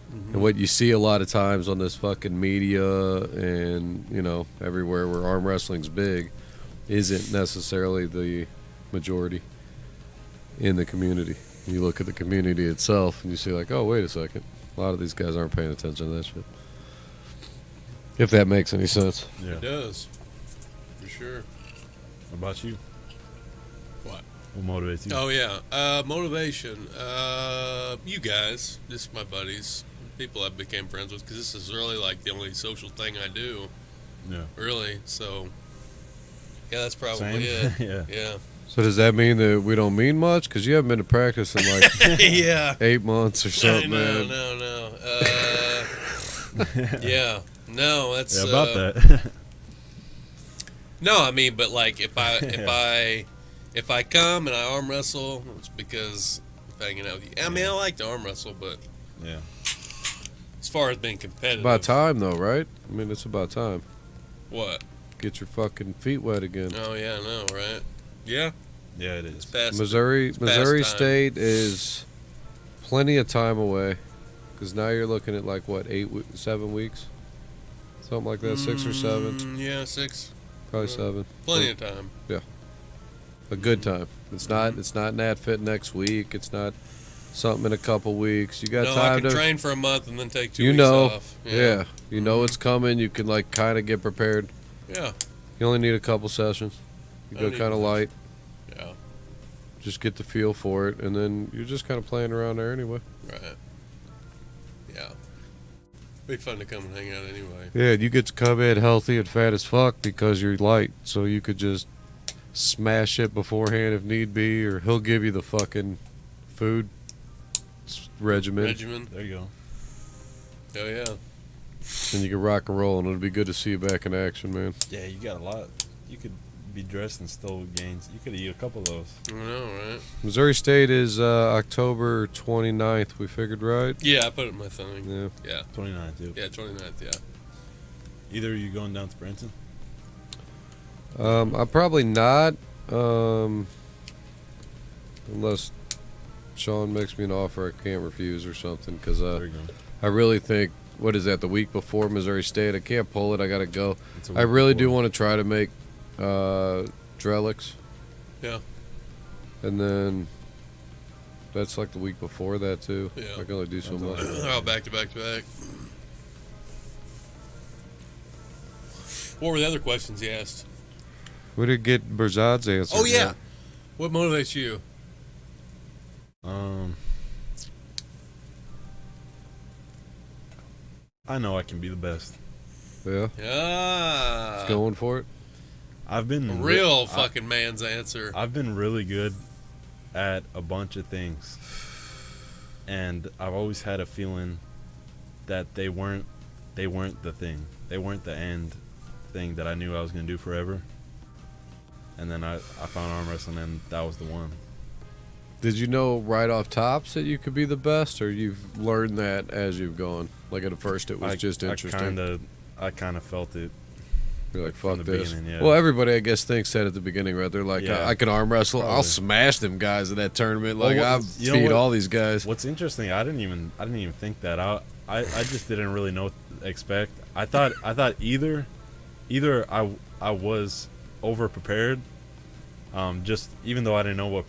And what you see a lot of times on this fucking media and, you know, everywhere where arm wrestling's big isn't necessarily the majority in the community. You look at the community itself and you see like, oh, wait a second. A lot of these guys aren't paying attention to that shit. If that makes any sense. Yeah. It does. For sure. What about you? What? What motivates you? Oh, yeah. Motivation. You guys, just my buddies, people I became friends with, because this is really like the only social thing I do. Yeah. Really. So, yeah, that's probably it. Yeah. So does that mean that we don't mean much? Because you haven't been to practice in like yeah. 8 months or something, man. No. Yeah. No, that's about that. No, I mean, but like if I come and I arm wrestle, it's because I'm hanging out with you. I mean, I like to arm wrestle, but yeah. As far as being competitive, About time though, right? I mean, it's about time. What? Get your fucking feet wet again. Oh yeah, I know, right? Yeah. Yeah, it is. It's past, Missouri it's past time. State is plenty of time away, because now you're looking at like what, 7 weeks, something like that, 6 or 7. Yeah, 6. Probably 7. Plenty of time. Yeah. A good time. It's not Nat Fit next week. It's not something in a couple weeks. You got time I can to train for a month and then take 2 weeks off. Yeah. You know it's coming. You can like kind of get prepared. Yeah. You only need a couple sessions. You go kind of light. Yeah. Just get the feel for it, and then you're just kind of playing around there anyway. Right. Yeah. Be fun to come and hang out anyway. Yeah, you get to come in healthy and fat as fuck because you're light, so you could just smash it beforehand if need be, or he'll give you the fucking food regimen. There you go. Oh yeah. And you can rock and roll, and it'll be good to see you back in action, man. Yeah, you got a lot. You could be dressed and still gains. You could eat a couple of those. I know, right? Missouri State is October 29th. We figured, right? Yeah, I put it in my thing. Yeah. 29th, too. Yeah, 29th, yeah. Either are you going down to Branson? I'm probably not, unless Sean makes me an offer I can't refuse or something, because I really think, what is that, the week before Missouri State? I can't pull it. I got to go. I really do want to try to make Drelix. Yeah. And then that's like the week before that, too. Yeah. I can only do so much. Oh, back to back to back. What were the other questions he asked? We didn't get Berzad's answer. Oh, yeah. What motivates you? I know I can be the best. Yeah. Yeah. He's going for it. I've been a real fucking man's answer. I've been really good at a bunch of things, and I've always had a feeling that they weren't the thing. They weren't the end thing that I knew I was going to do forever. And then I found arm wrestling, and that was the one. Did you know right off tops that you could be the best, or you've learned that as you've gone? Like at first it was just interesting. I kind of felt it. You're like, fuck this. Yeah. Well, everybody, I guess, thinks that at the beginning, right? They're like, I can arm wrestle. Probably. I'll smash them guys at that tournament. Like, I'll feed all these guys. What's interesting, I didn't even think that. I just didn't really know what to expect. I thought either I was over prepared, just even though I didn't know what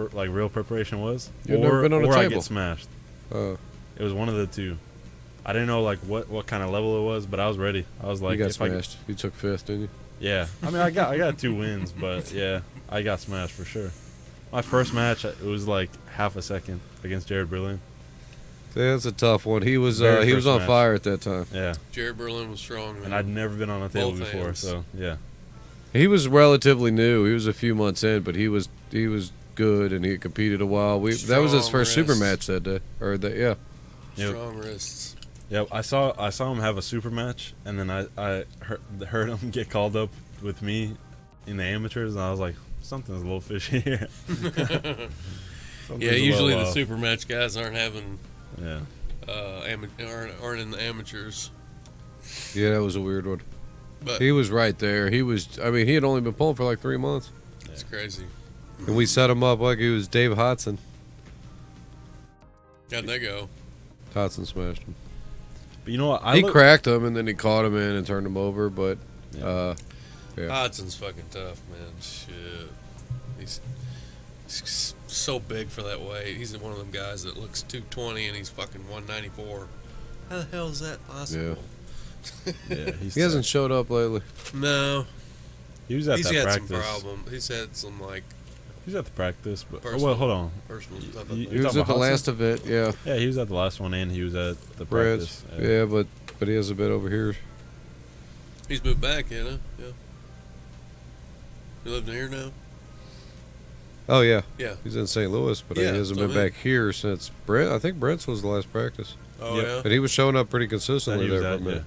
real preparation was, or I get smashed. It was one of the two. I didn't know like what kind of level it was, but I was ready. I was like, you got smashed. You took fifth, didn't you? Yeah, I mean I got 2 wins, but yeah, I got smashed for sure. My first match, it was like half a second against Jared Berlin. Yeah, that's a tough one. He was on fire at that time. Yeah, Jared Berlin was strong, man. And I'd never been on a table before, so yeah. He was relatively new. He was a few months in, but he was good, and he had competed a while. That was his first super match that day, yeah. Strong wrists. Yep, I saw him have a super match, and then I heard him get called up with me in the amateurs, and I was like, something's a little fishy here. Yeah, usually the super match guys aren't having. Yeah. Aren't in the amateurs. Yeah, that was a weird one. But he was right there. He had only been pulling for like 3 months. That's crazy. And we set him up like he was Dave Hodson. How'd they go? Hodson smashed him. But you know what? He cracked him, and then he caught him in and turned him over, but yeah. Hodson's fucking tough, man. Shit. He's so big for that weight. He's one of them guys that looks 220 and he's fucking 194. How the hell is that possible? Yeah, he hasn't showed up lately. No. He's had some problem. He's had some He's at the practice, but hold on. He was at the last event, yeah. Yeah, he was at the last one, and he was at the practice. Yeah, but he has a bit over here. He's moved back, yeah. You live here now? Oh yeah. Yeah. He's in St. Louis, but he hasn't been back here since Brent. I think Brent's was the last practice. Oh yeah. And he was showing up pretty consistently there for a minute.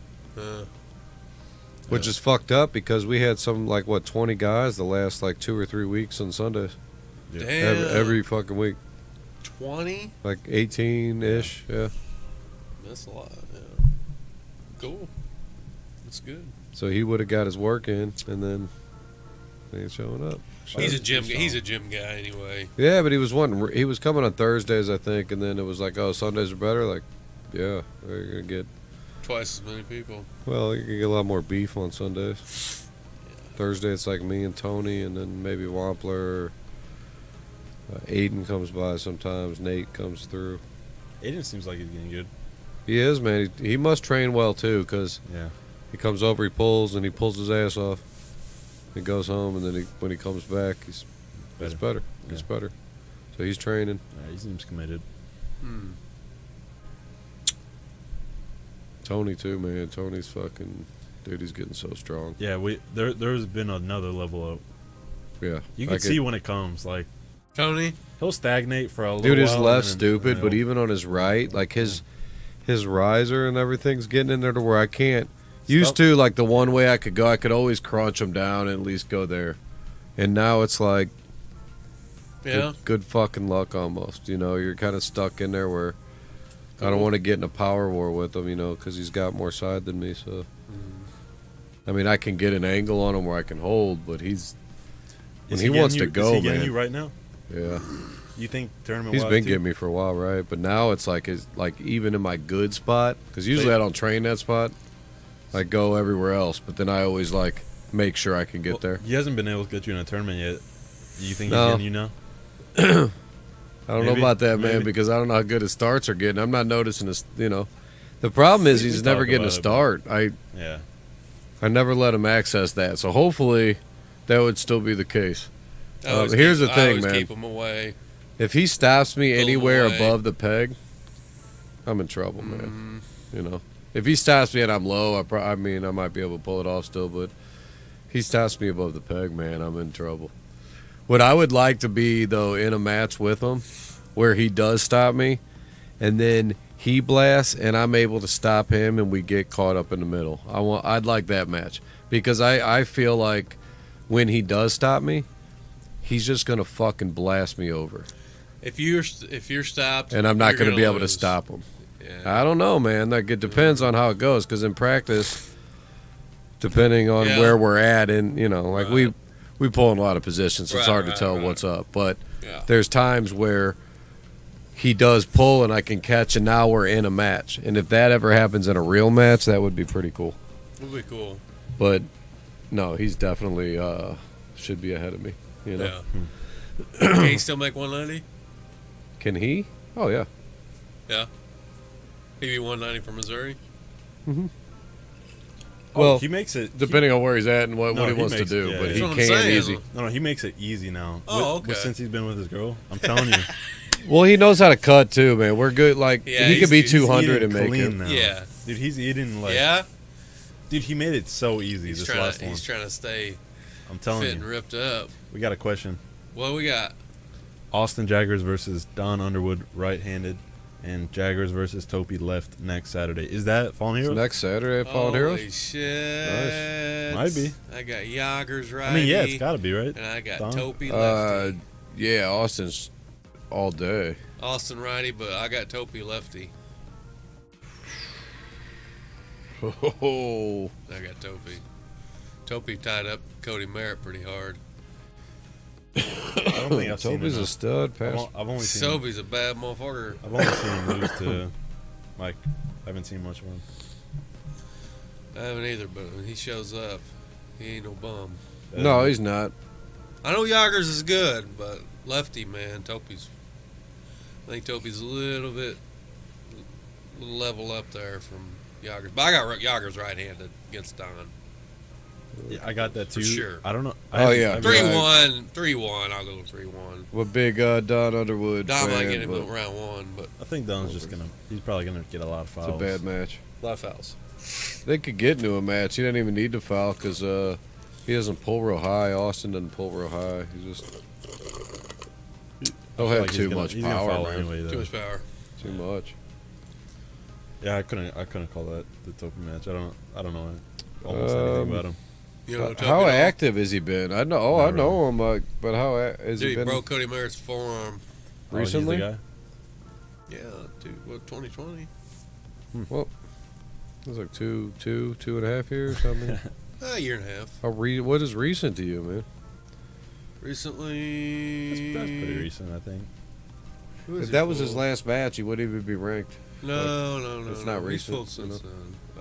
Which is fucked up because we had some 20 guys the last 2 or 3 weeks on Sundays. Yeah. Damn. Every fucking week. 20? 18-ish, yeah. That's a lot, yeah. Cool. That's good. So he would have got his work in, and then he ain't showing up. He's a gym guy anyway. Yeah, but he was coming on Thursdays, I think, and then it was like, oh, Sundays are better? Yeah, you're going to get twice as many people. Well, you can get a lot more beef on Sundays. Yeah. Thursday, it's like me and Tony, and then maybe Wampler. Aiden comes by sometimes. Nate comes through. Aiden seems like he's getting good. He is, man. He must train well, too, because he comes over, he pulls his ass off. He goes home, and then when he comes back, it's better. Yeah. It's better. So he's training. Yeah, he seems committed. Tony too, man. Tony's fucking dude. He's getting so strong. Yeah, there's been another level up. Yeah, you can see when it comes. Tony, he'll stagnate for a little while. Dude, his left's then, stupid, but even on his right, his riser and everything's getting in there to where I can't. Used to the one way I could go, I could always crunch him down and at least go there. And now it's like, Yeah. good fucking luck almost. You know, you're kind of stuck in there where I don't want to get in a power war with him, you know, because he's got more side than me. So, I mean, I can get an angle on him where I can hold, but when he wants to go, is he getting man. you right now? Yeah. You think tournament? He's been getting me for a while, right? But now it's like even in my good spot, because usually I don't train that spot. I go everywhere else, but then I always like make sure I can get there. He hasn't been able to get you in a tournament yet. Do you think No. he's getting you now? I don't know Maybe, about that, man, maybe. because I don't know how good his starts are getting. I'm not noticing this, you know. The problem is he's never talked getting a about it, start. Yeah. I never let him access that, so hopefully that would still be the case. Here's the I thing, always man. keep him away. If he stops me Pull him anywhere away. above the peg, I'm in trouble, man. You know, if he stops me and I'm low, I might be able to pull it off still, but he stops me above the peg, man, I'm in trouble. What I would like to be, though, in a match with him where he does stop me and then he blasts and I'm able to stop him and we get caught up in the middle. I'd like that match because I feel like when he does stop me, he's just going to fucking blast me over. If you're stopped, And I'm not you're going to be able to lose. stop him. Yeah. I don't know, man. Like, it depends on how it goes because in practice, depending on Yeah. where we're at, and, you know, like Right. we pull in a lot of positions, so it's Right, hard to right, tell right. what's up. But Yeah. there's times where he does pull and I can catch, and now we're in a match. And if that ever happens in a real match, that would be pretty cool. Would be cool. But no, he's definitely should be ahead of me. You know? Yeah. Can he still make 190? Can he? Oh yeah. Yeah. He be 190 from Missouri. Well, he makes it depending on where he's at and what he wants to makes- do, yeah, but yeah. he That's what I'm can saying. easy. No, he makes it easy now. Oh, okay. Since he's been with his girl, I'm telling you, Well, he knows how to cut too, man. We're good. Like Yeah, he could be he's 200 eating and make clean it. now. Yeah. Dude, he's eating like. Yeah. Dude, he made it so easy He's this trying. last To, one. he's trying to stay I'm telling fit and you. ripped up. We got a question. What we got? Austin Jaggers versus Don Underwood, right-handed, and Jaggers versus Topi left next Saturday. Is that Fallen Heroes? Next Saturday at Fallen Holy Heroes. shit! Might be. I got Yoggers right. I mean, yeah, it's got to be right. And I got Don? Topi lefty. Yeah, Austin's all day. Austin righty, but I got Topi lefty. Oh, I got Topi. Topi tied up Cody Merritt pretty hard. I don't think I've seen Toby's him. a stud. Pass. I've only seen. Him, Sobe's a bad motherfucker. I've only seen him lose to Mike. I haven't seen much of him. I haven't either, but when he shows up, he ain't no bum. No, he's not. I know Yoggers is good, but lefty, man, Topi's. I think Topi's a little level up there from Yoggers. But I got Yoggers right-handed against Don. Yeah, I got that too. For sure. I don't know. Oh, yeah. 3-1. I'll go 3-1. With big Don Underwood. Don might fan, get him but in round one, but I think Don's just gonna. He's probably gonna get a lot of fouls. It's a bad match. a lot of fouls. They could get into a match. He didn't even need to foul because he doesn't pull real high. Austin doesn't pull real high. He just I don't feel have like too much he's gonna power, foul man. anyway, though. Too much power. Too much. Yeah, I couldn't call that the Topi match. I don't know almost anything about him. You know, How active has he been? I know. Oh, Not I know him. But how has Dude, he he been broke Cody Merritt's forearm. Oh, he's the recently? guy? Yeah, dude, what, 2020? Well, it was like two and a half years. I mean, A year and a half. what is recent to you, man? Recently. That's pretty recent, I think. Who is If he that was his pulled? last match, he wouldn't even be ranked. No. It's no. not He's recent, pulled since you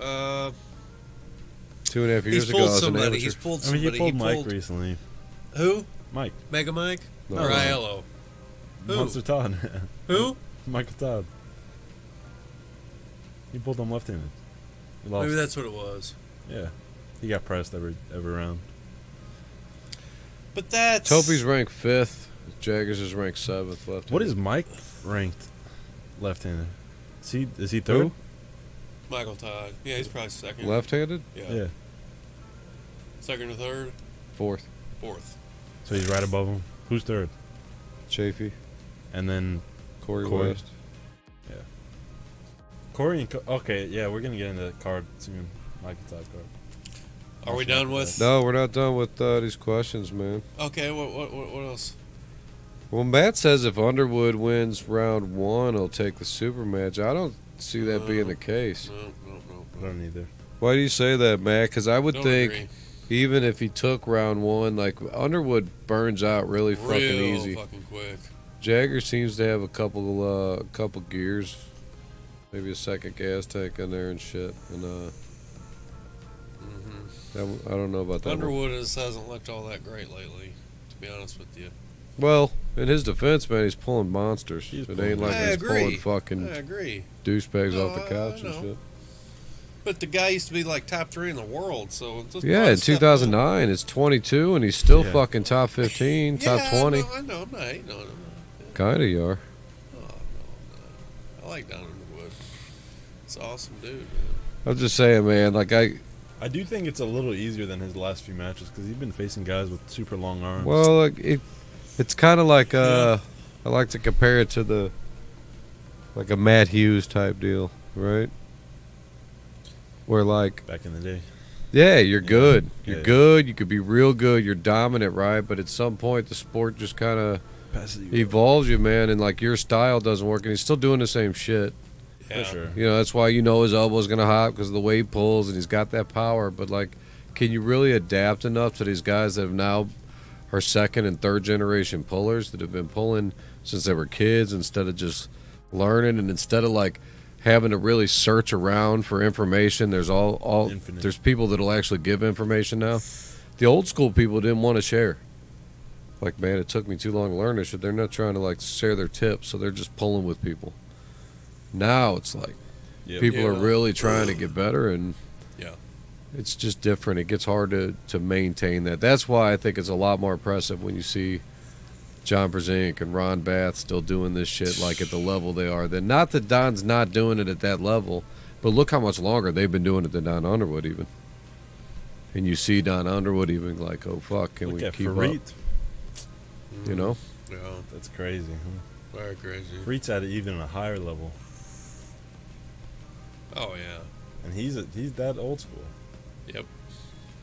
then. 2.5 years He's ago pulled as an somebody. amateur. He's pulled I mean, somebody. he pulled Mike recently. Who? Mike. Mega Mike? No. Or Aiello? Who? Monster Todd. Who? Michael Todd. He pulled him left-handed. He lost. Maybe that's what it was. Yeah. He got pressed every round. But that's. Topi's ranked 5th. Jaggers is ranked 7th. Left. What is Mike ranked left-handed? Is he third? Who? Michael Todd. Yeah, he's probably second. Left-handed? Yeah. Second or third? 4th. Fourth. So he's right above him. Who's third? Chafee. And then Corey Corey. West. Corey and okay, yeah, we're gonna get into the card soon. Michael Todd card. Are we done with? No, we're not done with these questions, man. Okay, what else? Well, Matt says if Underwood wins round 1, he'll take the super match. I don't see that being the case. No. I don't either. Why do you say that, Matt? Because I would think agree. even if he took round 1, like Underwood burns out really fucking easy. Fucking quick. Jagger seems to have a couple gears, maybe a second gas tank in there and shit. And I don't know about that. Underwood hasn't looked all that great lately, to be honest with you. Well, in his defense, man, he's pulling monsters. It ain't like he's pulling I fucking agree. douchebags off the couch and know. shit. But the guy used to be like top 3 in the world, so it's just Yeah, in 2009, it's 22, and he's still fucking top 15, top 20. I know, I'm not hating on him. Kinda, you are. Oh, no, I'm not. I like Don Underwood. It's an awesome dude, man. I'm just saying, man. Like I do think it's a little easier than his last few matches because he's been facing guys with super long arms. Well, like it's kind of like I like to compare it to like a Matt Hughes type deal, right? Where like back in the day. Yeah, you're good. You're Yeah. good. You could be real good. You're dominant, right? But at some point, the sport just kind of evolves you, man, and like your style doesn't work, and he's still doing the same shit. Yeah. For sure. You know, that's why his elbow's gonna hop because of the way he pulls, and he's got that power. But like, can you really adapt enough to these guys that have now are second and third generation pullers that have been pulling since they were kids instead of just learning, and instead of like having to really search around for information? There's there's people that'll actually give information now. The old school people didn't want to share. Like, man, it took me too long to learn this shit. They're not trying to like share their tips, so they're just pulling with people. Now it's like people are really trying to get better, and it's just different. It gets hard to maintain that. That's why I think it's a lot more impressive when you see John Brzezinski and Ron Bath still doing this shit like at the level they are. Then not that Don's not doing it at that level, but look how much longer they've been doing it than Don Underwood even. And you see Don Underwood even like, oh fuck, can we keep Fareed. up? You know? Yeah, That's crazy, huh? very crazy. Fareed's at even a higher level. Oh yeah. And he's that old school. Yep.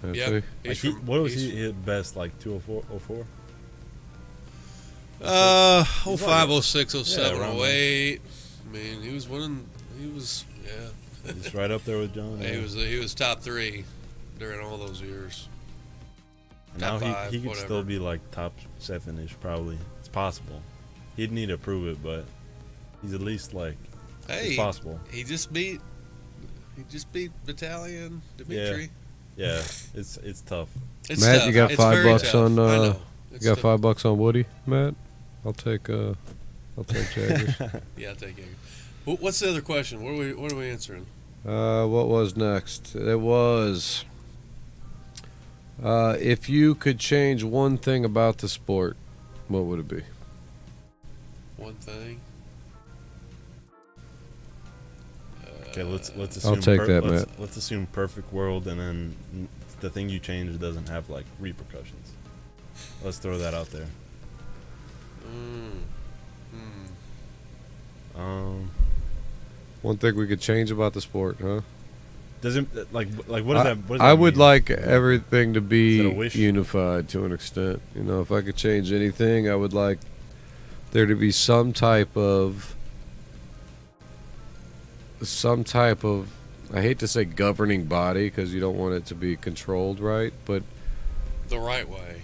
That's Yep. it. Like what was he hit best, like 204, 04? 05, 06, 07, around 08. I mean, he was winning. He's right up there with John. He was top 3 during all those years. And now top he could 5, still be like top 7-ish, probably. It's possible. He'd need to prove it, but he's at least like it's possible. He just beat Battalion Dimitri. Yeah, it's tough. It's Matt, tough. you got It's $5 very tough. on I know. you It's got tough. $5 on Woody, Matt? I'll take Jaggers. Yeah, I'll take it. What's the other question? What are we answering? What was next? It was if you could change one thing about the sport, what would it be? One thing. Okay, let's assume. I'll take that, Matt. Let's assume perfect world, and then the thing you change doesn't have like repercussions. Let's throw that out there. One thing we could change about the sport, huh? Doesn't like what does that? What does I that would mean? like everything to Is that be a wish? unified to an extent. You know, if I could change anything, I would like there to be some type of I hate to say governing body because you don't want it to be controlled right, but The right way.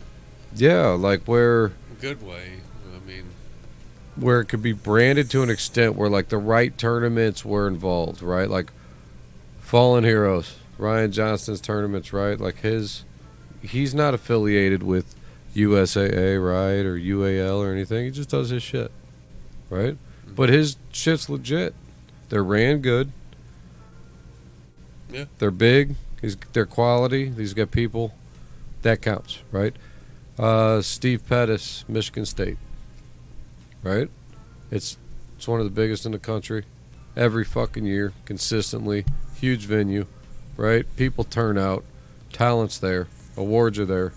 yeah, like where Good way. I mean, it could be branded to an extent where like the right tournaments were involved, right? Like Fallen Heroes, Ryan Johnston's tournaments, right? Like he's not affiliated with USAA, right, or UAL or anything. He just does his shit, right? But his shit's legit. They're ran good. Yeah. They're big. They're quality. He's got people. That counts, right? Steve Pettis, Michigan State, right? It's one of the biggest in the country. Every fucking year, consistently. Huge venue, right? People turn out. Talent's there. Awards are there.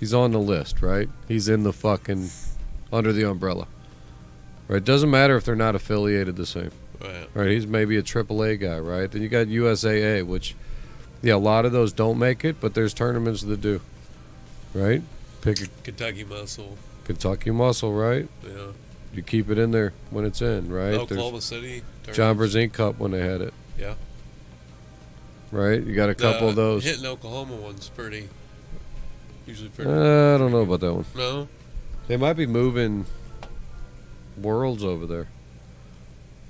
He's on the list, right? He's in the fucking under the umbrella. Right? Doesn't matter if they're not affiliated the same. right. Right? He's maybe a AAA guy, right? Then you got USAA, which Yeah, a lot of those don't make it, but there's tournaments that do. Right? Pick a Kentucky Muscle. Kentucky Muscle, right? Yeah. You keep it in there when it's in, right? Oklahoma City. John Brzezinski Cup when they had it. Yeah. Right? You got a couple of those. Hitting Oklahoma one's usually pretty. I don't know about that one. No? They might be moving Worlds over there.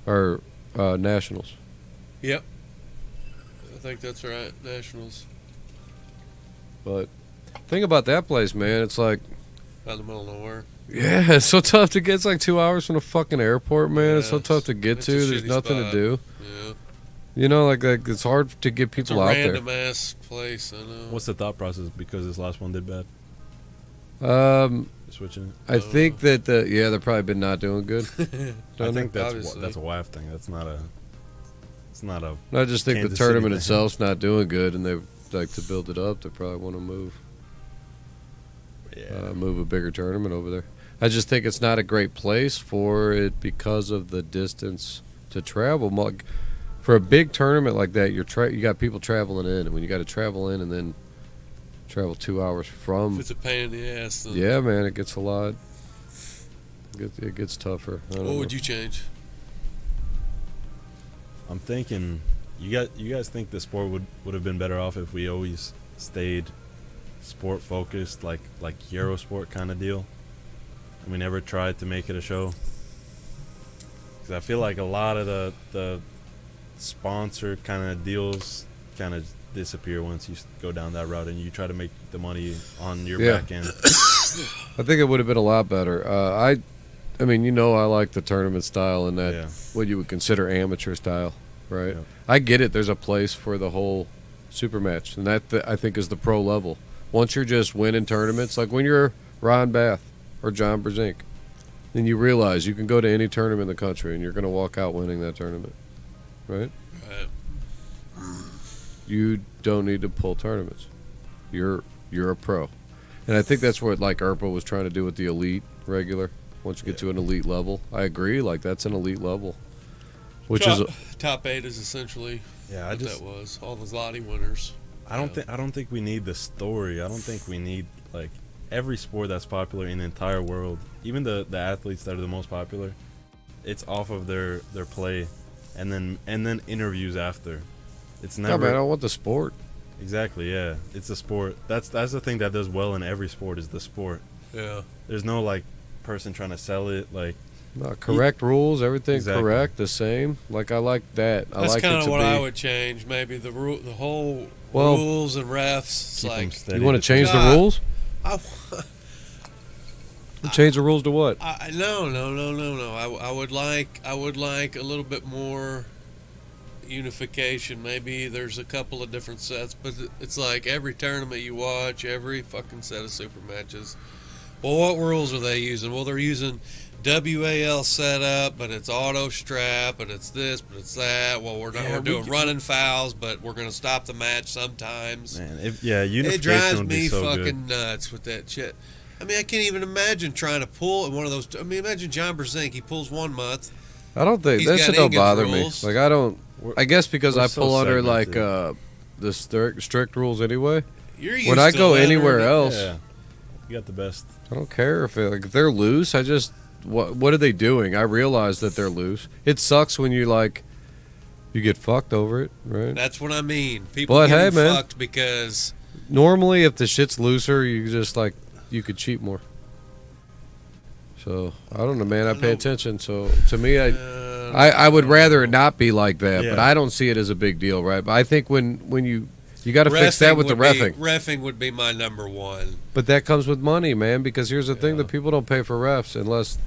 Or Nationals. Yep. I think that's right. Nationals. But think about that place, man. It's like out in the middle of nowhere. Yeah, it's so tough to get. It's like 2 hours from the fucking airport, man. Yeah, it's so tough to get to. There's nothing spot. to do. Yeah. You know, like it's hard to get people out there. It's a random ass place. I know. What's the thought process? Because this last one did bad. Switching it. I think that they've probably been not doing good. I think that's a WAF thing. That's not a. It's not a. I just think Kansas the tournament City itself's not doing good, and they like to build it up. They probably want to move. Yeah. Move a bigger tournament over there. I just think it's not a great place for it because of the distance to travel. For a big tournament like that, you got people traveling in, and when you got to travel in and then travel 2 hours from, if it's a pain in the ass. Then yeah, man, it gets a lot. It gets tougher. What would you change? I'm thinking, you guys think the sport would have been better off if we always stayed sport focused, like Eurosport kind of deal, and we never tried to make it a show? Because I feel like a lot of the sponsor kind of deals kind of disappear once you go down that route and you try to make the money on your back end. I think it would have been a lot better. I mean, I like the tournament style and that what you would consider amateur style, right? Yeah. I get it. There's a place for the whole super match, and that I think is the pro level. Once you're just winning tournaments, like when you're Ron Bath or John Brzezinski, then you realize you can go to any tournament in the country and you're going to walk out winning that tournament, right? Right. You don't need to pull tournaments. You're a pro, and I think that's what like ERPA was trying to do with the elite regular. Once you get to an elite level, I agree. Like that's an elite level, which is top 8 is essentially. Yeah, what that was all the Lottie winners. I don't think we need the story. I don't think we need like every sport that's popular in the entire world, even the athletes that are the most popular. It's off of their play, and then interviews after. It's never. No, man, I want the sport. Exactly. Yeah, it's a sport. That's the thing that does well in every sport is the sport. Yeah. There's no like person trying to sell it like. No, correct rules, everything's correct, the same. Like I like that. That's kind of what I would change. Maybe the whole rules and refs. It's like you want to change the rules? Change the rules to what? No. I would like a little bit more unification. Maybe there's a couple of different sets, but it's like every tournament you watch, every fucking set of super matches. Well, what rules are they using? Well, they're using WAL setup, but it's auto strap, and it's this, but it's that. Well, we're doing running fouls, but we're going to stop the match sometimes. Man, unification it drives would me be so fucking good. Nuts with that shit. I mean, I can't even imagine trying to pull in one of those. I mean, imagine John Brzezinski. He pulls 1 month. I don't think that shit don't bother me. Like I don't. I guess because I pull under like the strict rules anyway. You're used when I go anywhere else, you got the best. I don't care if they're loose. I just. What are they doing? I realize that they're loose. It sucks when you get fucked over it, right? That's what I mean. People get fucked because normally if the shit's looser, you just you could cheat more. So I don't know, man. I pay attention. So to me, I would rather it not be like that, but I don't see it as a big deal, right? But I think when you got to fix that with the reffing. Reffing would be my number one. But that comes with money, man, because here's the thing that people don't pay for refs unless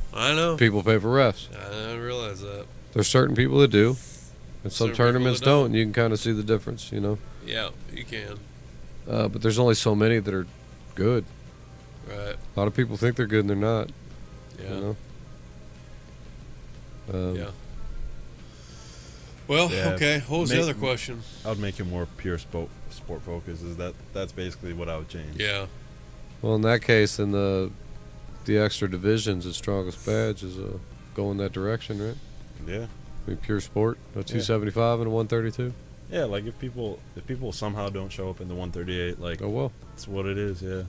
people pay for refs. I realize that. There's certain people that do, and some tournaments don't, and you can kind of see the difference, Yeah, you can. But there's only so many that are good. Right. A lot of people think they're good and they're not. Yeah. Yeah. Well, okay. What was the other question? I would make it more pure sport focus. That's basically what I would change. Yeah. Well, in that case, then the extra divisions, the strongest badge is go in that direction, right? Yeah. I mean, pure sport, a 275 and a 132. Yeah, like if people somehow don't show up in the 138, like, oh well, it's what it is. Yeah.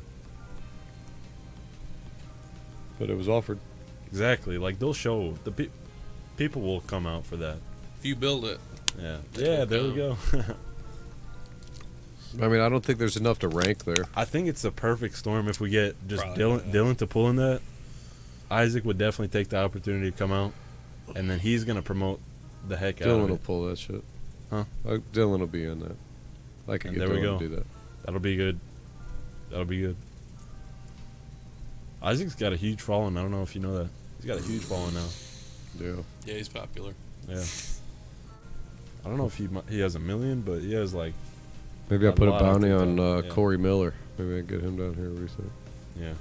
But it was offered. Exactly. Like they'll show people will come out for that. If you build it. Yeah. Yeah. There we go. I mean, I don't think there's enough to rank there. I think it's the perfect storm if we get just Probably Dylan to pull in that. Isaac would definitely take the opportunity to come out, and then he's gonna promote the heck out of it. Dylan will pull that shit. Huh? Dylan will be in that. I can get Dylan to do that. That'll be good. That'll be good. Isaac's got a huge following. I don't know if you know that. He's got a huge following now. Yeah. Yeah, he's popular. Yeah. I don't know if he has a million, but he has like. Maybe I'll put a bounty on Corey Miller. Maybe I can get him down here recently. Yeah.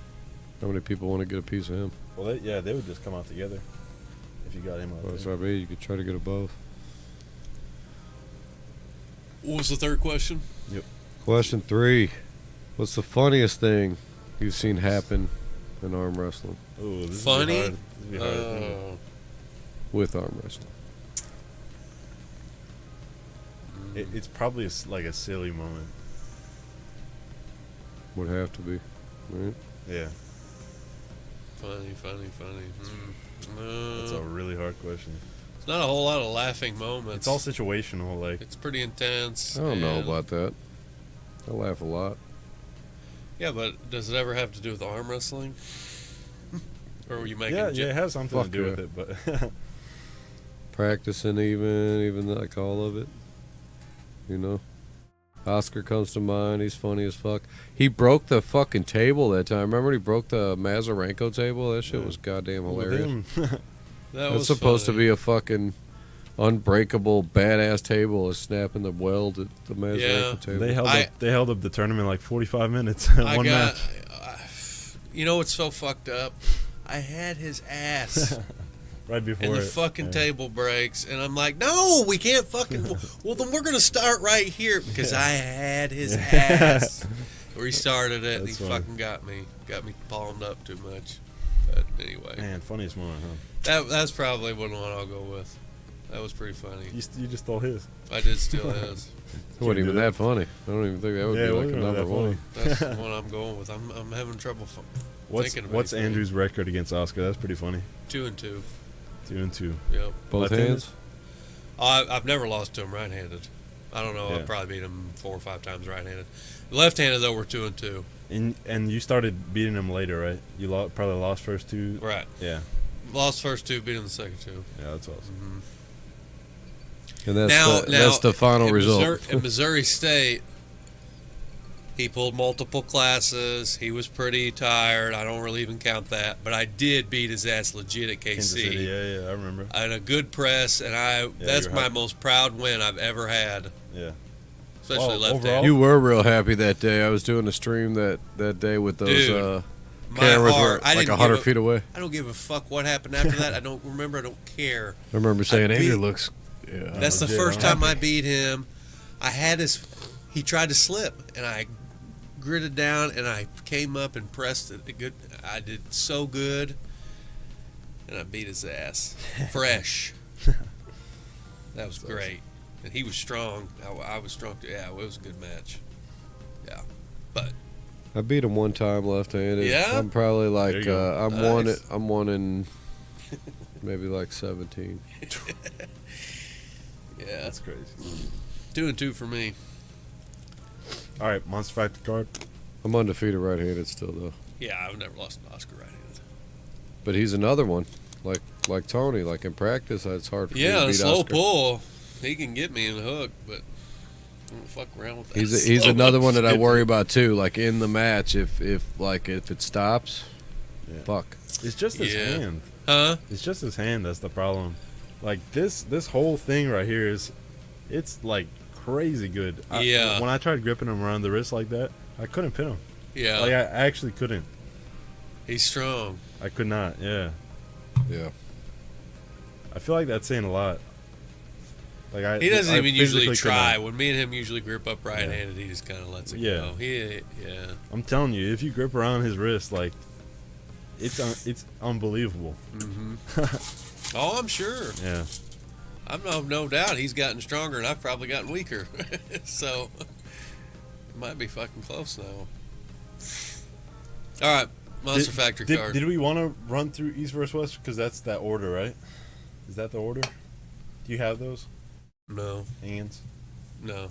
How many people want to get a piece of him? Well, they would just come out together if you got him out. Well, that's what I mean. You could try to get them both. What was the third question? Yep. Question 3. What's the funniest thing you've seen happen in arm wrestling? Funny? Oh, this is hard. With arm wrestling. It's probably like a silly moment. Would have to be, right? Yeah. Funny. That's a really hard question. It's not a whole lot of laughing moments. It's all situational. Like It's pretty intense. I don't know about that. I laugh a lot. Yeah, but does it ever have to do with arm wrestling? Or were you making? yeah, it has something to do yeah. with it, but Practicing even like all of it. You know? Oscar comes to mind. He's funny as fuck. He broke the fucking table that time. Remember when he broke the Mazarenko table? That shit was goddamn hilarious. That's supposed to be a fucking unbreakable, badass table. Is snapping the weld at the Mazarenko table. They held up the tournament like 45 minutes in one match. You know what's so fucked up? I had his ass. Right before and the fucking table breaks, and I'm like, no, we can't fucking. Well, then we're gonna start right here because I had his ass. Restarted it, and he fucking got me palmed up too much. But anyway, man, funniest moment, huh? That's probably one I'll go with. That was pretty funny. You just stole his. I did steal his. It wasn't even that funny. I don't even think that would be like a number one. That's the one I'm going with. I'm having trouble thinking of What's Andrew's record against Oscar? That's pretty funny. 2-2. 2-2. Yep. Both hands? I've never lost to him right-handed. I don't know. Yeah. I've probably beat him 4 or 5 times right-handed. Left-handed, though, we're 2-2. And you started beating him later, right? You probably lost first 2. Right. Yeah. Lost first 2, beat him the second 2. Yeah, that's awesome. Mm-hmm. And that's the final result. At Missouri State, he pulled multiple classes. He was pretty tired. I don't really even count that. But I did beat his ass legit at KC. Kansas City, yeah, I remember. I had a good press, and that's my most proud win I've ever had. Yeah. Especially left-handed. You were real happy that day. I was doing a stream that day with those cameras were like 100 feet away. I don't give a fuck what happened after that. I don't remember. I don't care. I remember saying, Andrew looks... Yeah, that's the first time I beat him. I had he tried to slip, and I gritted down, and I came up and pressed it good. I did so good, and I beat his ass. Fresh. That was great. And he was strong. I was strong too. Yeah, it was a good match. Yeah. But I beat him one time left-handed. Yeah? I'm probably like I'm one in maybe like 17. Yeah, that's crazy. 2-2 for me. All right, Monster Factor card. I'm undefeated right-handed still, though. Yeah, I've never lost an Oscar right-handed. But he's another one, like Tony. Like in practice, it's hard for me to beat a slow Oscar. Pull. He can get me in the hook, but I don't fuck around with that. He's another one that I worry about too. Like in the match, if it stops, fuck. It's just his hand. Huh? It's just his hand that's the problem. Like this whole thing right here it's like crazy good. When I tried gripping him around the wrist like that, I couldn't pin him. Yeah. Like I actually couldn't. He's strong. I could not. Yeah. Yeah. I feel like that's saying a lot. Like he doesn't even usually try. When me and him usually grip up right-handed, he just kind of lets it go. I'm telling you, if you grip around his wrist, like it's unbelievable. Mm-hmm. Oh, I'm sure. Yeah. I've no doubt he's gotten stronger, and I've probably gotten weaker. So it might be fucking close now. All right, Monster Factory card. Did we want to run through East versus West? Because that's that order, right? Is that the order? Do you have those? No. Hands? No,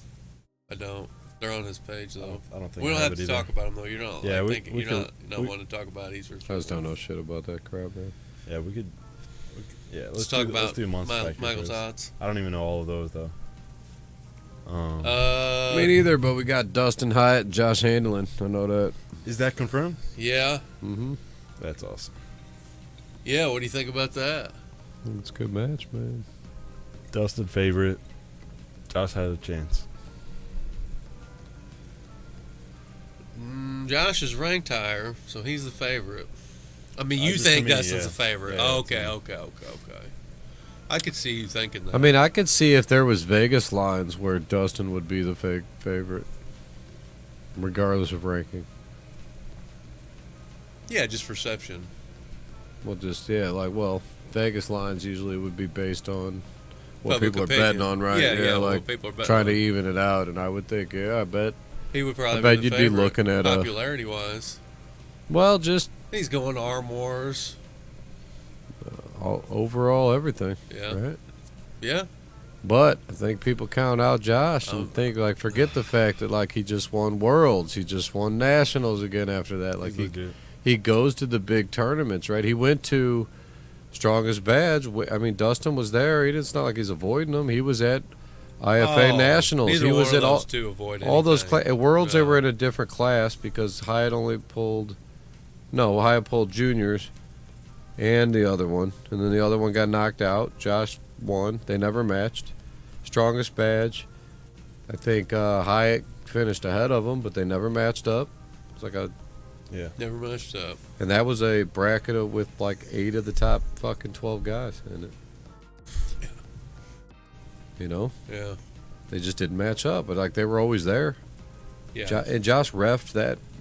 I don't. They're on his page, though. I don't think we don't have to either. talk about them, though. You're not. Yeah, you're not wanting to talk about East versus West. I just don't know shit about that crap, man. Yeah, we could. Yeah, let's talk about let's do Monster Michael first. Tots. I don't even know all of those though. Me neither, but we got Dustin Hyatt and Josh Handelin. I know that. Is that confirmed? Yeah. Mm-hmm. That's awesome. Yeah, what do you think about that? It's a good match, man. Dustin favorite. Josh had a chance. Josh is ranked higher, so he's the favorite. I mean, you think Dustin's the favorite. Yeah, okay. I could see you thinking that. I mean, I could see if there was Vegas lines where Dustin would be the favorite, regardless of ranking. Yeah, just perception. Well, Vegas lines usually would be based on what Public people opinion. are betting on, right? Yeah, like people are betting trying to on. even it out, and I would think, I bet He would probably. I bet be you'd the be favorite, looking at popularity wise. Well, just He's going to Arm Wars. overall everything. Yeah. Right. Yeah. But I think people count out Josh and think forget the fact that he just won Worlds, he just won Nationals again after that. He goes to the big tournaments, right? He went to Strongest Badge. I mean, Dustin was there. It's not like he's avoiding them. He was at IFA Nationals. Neither He was one at of those two avoid all those anything. Worlds. They were in a different class because Hyatt pulled juniors and the other one, and then the other one got knocked out. Josh won. They never matched. Strongest Badge, I think Hyatt finished ahead of him, but they never matched up. It's never matched up. And that was a bracket with 8 of the top fucking 12 guys in it. Yeah. They just didn't match up, but they were always there. Yeah. And Josh refed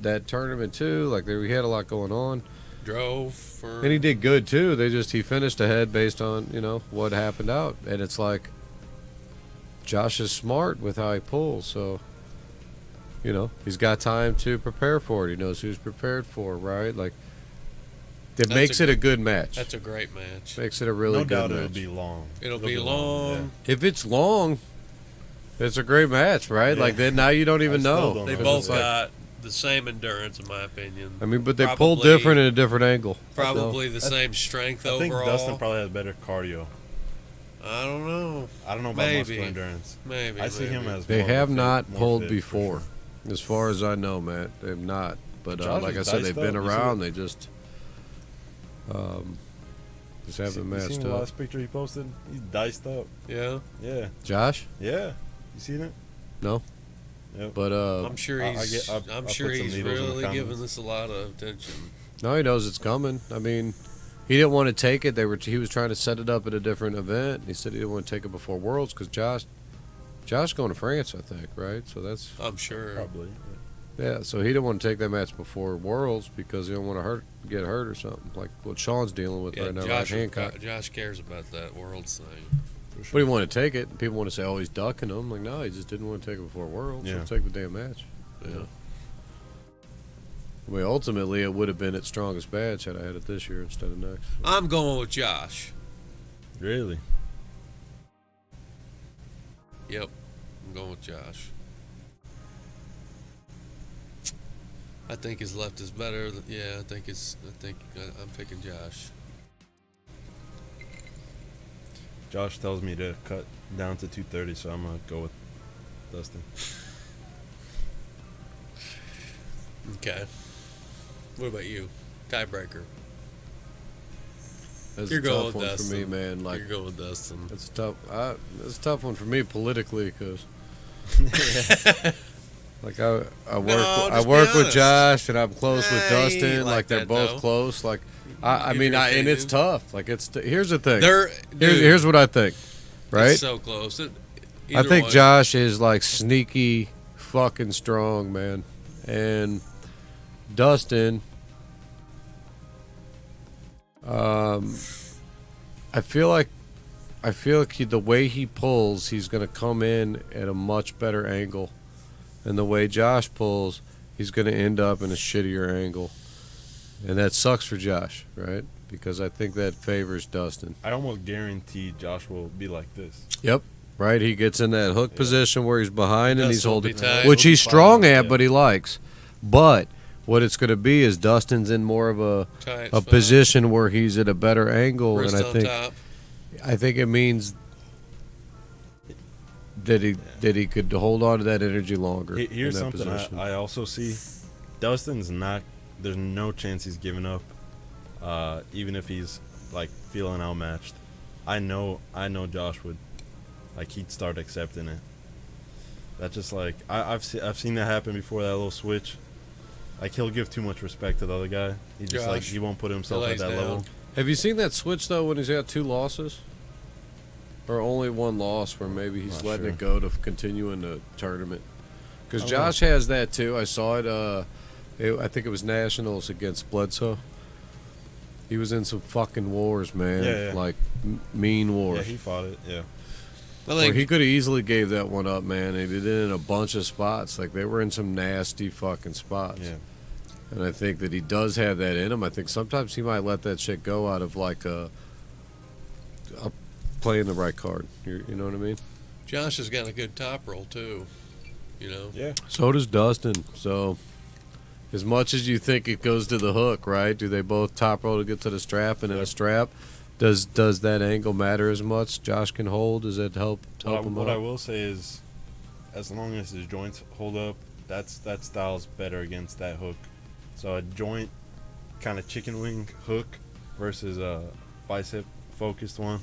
that tournament too. We had a lot going on. Drove for. And he did good too. He finished ahead based on what happened out, and it's Josh is smart with how he pulls, so he's got time to prepare for it. He knows who's prepared for, right? It makes it a good match. That's a great match. Makes it a really good match. It'll be long. It'll be long. Yeah. If it's long, it's a great match, right? Yeah. Then now you don't even know. They both got the same endurance, in my opinion. I mean, but they pull different in a different angle. Probably the same strength overall. I think Dustin probably has better cardio. I don't know. I don't know about muscular endurance. Maybe. I see him as They more have fit, not more pulled fit, before, for sure. as far as I know, Matt. They've not. But Josh like I is said, they've diced been up. You see around. it? They just haven't You matched seen the up. last picture he posted? He's diced up. Yeah. Yeah. Josh? Yeah. You seen it? No. Yep. But I'm sure he's. I'll I'm put sure some he's needles in the really comments. giving this a lot of attention. no, he knows it's coming. I mean, he didn't want to take it. He was trying to set it up at a different event. He said he didn't want to take it before Worlds because Josh going to France, I think, right? So that's I'm sure. Probably. yeah. So he didn't want to take that match before Worlds because he don't want to get hurt or something like what Sean's dealing with right now. Josh cares about that Worlds thing. But he wanted to take it. People want to say, "Oh, he's ducking him." Like, no, he just didn't want to take it before Worlds. Yeah. So take the damn match. Yeah. I mean, ultimately, it would have been its strongest badge had I had it this year instead of next. I'm going with Josh. Really? Yep. I'm going with Josh. I think his left is better. Yeah, I think I'm picking Josh. Josh tells me to cut down to 230, so I'm going to go with Dustin. Okay. What about you? Tiebreaker. That's You're a going tough with one Dustin. for me, man. You're going with Dustin. It's tough. It's a tough one for me politically because, I work with Josh and I'm close with Dustin. They're that, both though. close. I Give mean, your and it's opinion. tough. Here's the thing. Dude, Here's what I think. Right? It's so close. I think Josh is sneaky fucking strong, man. And Dustin, I feel like I feel like the way he pulls, he's going to come in at a much better angle. And the way Josh pulls, he's going to end up in a shittier angle. And that sucks for Josh, right? Because I think that favors Dustin. I almost guarantee Josh will be like this. Yep. Right? He gets in that hook position where he's behind and he's holding, Which which he's strong at, but he likes. But what it's going to be is Dustin's in more of a position where he's at a better angle, Wrist and I think it means that he could hold on to that energy longer. Here's something I also see: Dustin's not. There's no chance he's giving up, even if he's like feeling outmatched. I know Josh would, like, he'd start accepting it. That's just like I've seen that happen before. That little switch, like, he'll give too much respect to the other guy. He just like he won't put himself at that level. Have you seen that switch though when he's got 2 losses, or only 1 loss, where maybe he's letting it go to continue in the tournament? Because Josh has that too. I saw it. I think it was Nationals against Bledsoe. He was in some fucking wars, man. Yeah. Like mean wars. Yeah, he fought it. Yeah. Well, he could have easily gave that one up, man. He did it in a bunch of spots. Like, they were in some nasty fucking spots. Yeah. And I think that he does have that in him. I think sometimes he might let that shit go out of, like, playing the right card. You know what I mean? Josh has got a good top roll, too. You know? Yeah. So does Dustin. So, as much as you think it goes to the hook, right? Do they both top roll to get to the strap and then a strap? Does that angle matter as much? Josh can hold. Does it help him out? What I will say is, as long as his joints hold up, that style's better against that hook. So a joint kind of chicken wing hook versus a bicep focused one,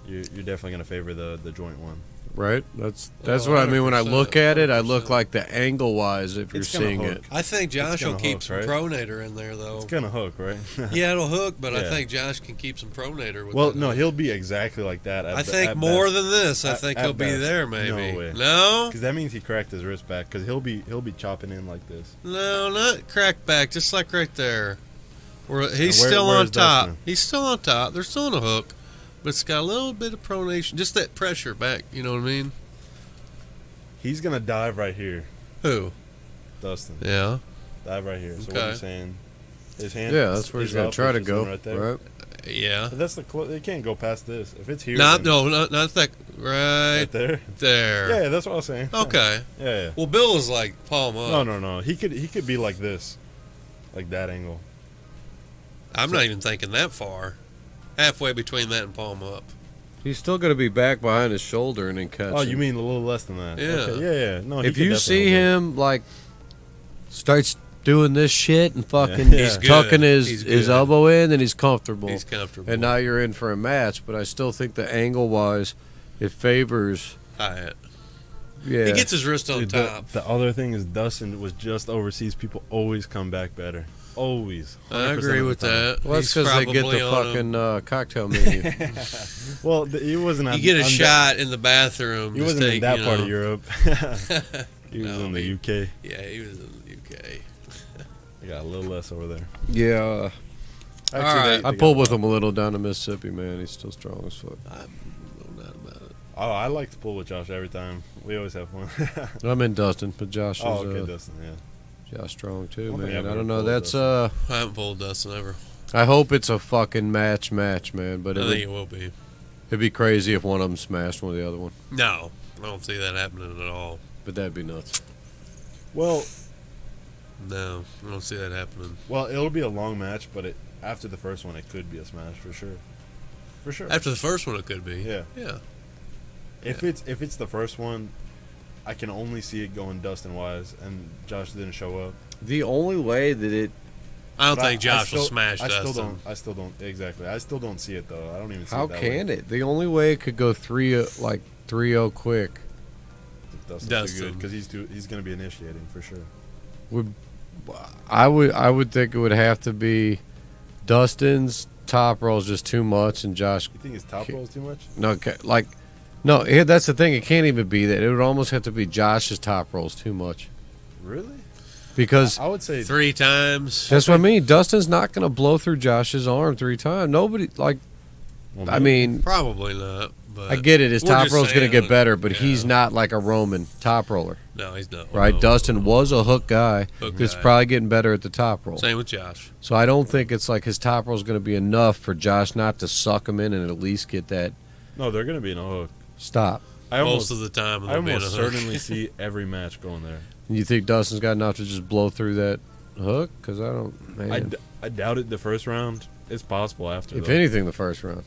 you're definitely gonna favor the joint one. Right? That's what I mean when I look at it. I look like the angle wise if you're seeing it. I think Josh will keep some pronator in there, though. It's gonna hook, right? Yeah, it'll hook, but I think Josh can keep some pronator with Well, no, he'll be exactly like that. I think more than this. I think he'll be there, maybe. No way. No? Because that means he cracked his wrist back, because he'll be chopping in like this. No, not cracked back, just like right there. He's still on top. Dustin? He's still on top. They're still on a hook. But it's got a little bit of pronation, just that pressure back, you know what I mean? He's going to dive right here. Who? Dustin. Yeah. Dive right here. So what are you saying? His hand? Yeah, that's where he's going to try to go. Right there. Right. Yeah. But that's they can't go past this. If it's here. Not that. Right there. There. Yeah, that's what I was saying. Okay. Yeah. Well, Bill was like palm up. No. He could be like this. Like that angle. I'm not even thinking that far. Halfway between that and palm up. He's still going to be back behind his shoulder and then catch. Oh, you mean a little less than that? Yeah. Okay. Yeah. No. If you see him like starts doing this shit and fucking tucking his elbow in, then he's comfortable. He's comfortable. And now you're in for a match. But I still think the angle wise, it favors Hyatt. Yeah. He gets his wrist on top. The other thing is Dustin was just overseas. People always come back better. Always. I agree with that. Well, that's because they get the fucking cocktail menu. Well, he wasn't. You get a shot in the bathroom. He wasn't in that part of Europe. He was in the UK. Yeah, he was in the UK. He got a little less over there. Yeah. Actually, I pulled with him a little down to Mississippi, man. He's still strong as fuck. I'm no doubt about it. Oh, I like to pull with Josh every time. We always have fun. I'm in Dustin, but Josh is. Oh, okay, Dustin, yeah. Josh strong too, man. I don't know. That's I haven't pulled Dustin ever. I hope it's a fucking match, man. But I think it will be. It'd be crazy if one of them smashed one of the other one. No, I don't see that happening at all. But that'd be nuts. Well, no, I don't see that happening. Well, it'll be a long match, but after the first one, it could be a smash for sure. For sure. After the first one, it could be. Yeah. Yeah. If it's the first one, I can only see it going Dustin wise, and Josh didn't show up. The only way that it, I don't think Josh will smash Dustin. I still don't exactly. I still don't see it though. I don't even see how it that can way. it? The only way it could go 3-0 quick. Dustin, because he's going to be initiating for sure. I would think it would have to be Dustin's top roll is just too much, and Josh. You think his top roll is too much? No, that's the thing. It can't even be that. It would almost have to be Josh's top rolls too much. Really? Because I would say 3 times. That's what I mean. Dustin's not going to blow through Josh's arm 3 times. Nobody Well, I mean, probably not. But I get it. His top roll's going to get better, but yeah. he's not like a Roman top roller. No, he's not. Right? No, Dustin was a hook guy. That's probably getting better at the top roll. Same with Josh. So I don't think it's like his top roll is going to be enough for Josh not to suck him in and at least get that. No, they're going to be in a hook. Stop. Most of the time, I almost certainly see every match going there. And you think Dustin's got enough to just blow through that hook? Because I don't. Man. I doubt it the first round. It's possible after. If anything, the first round.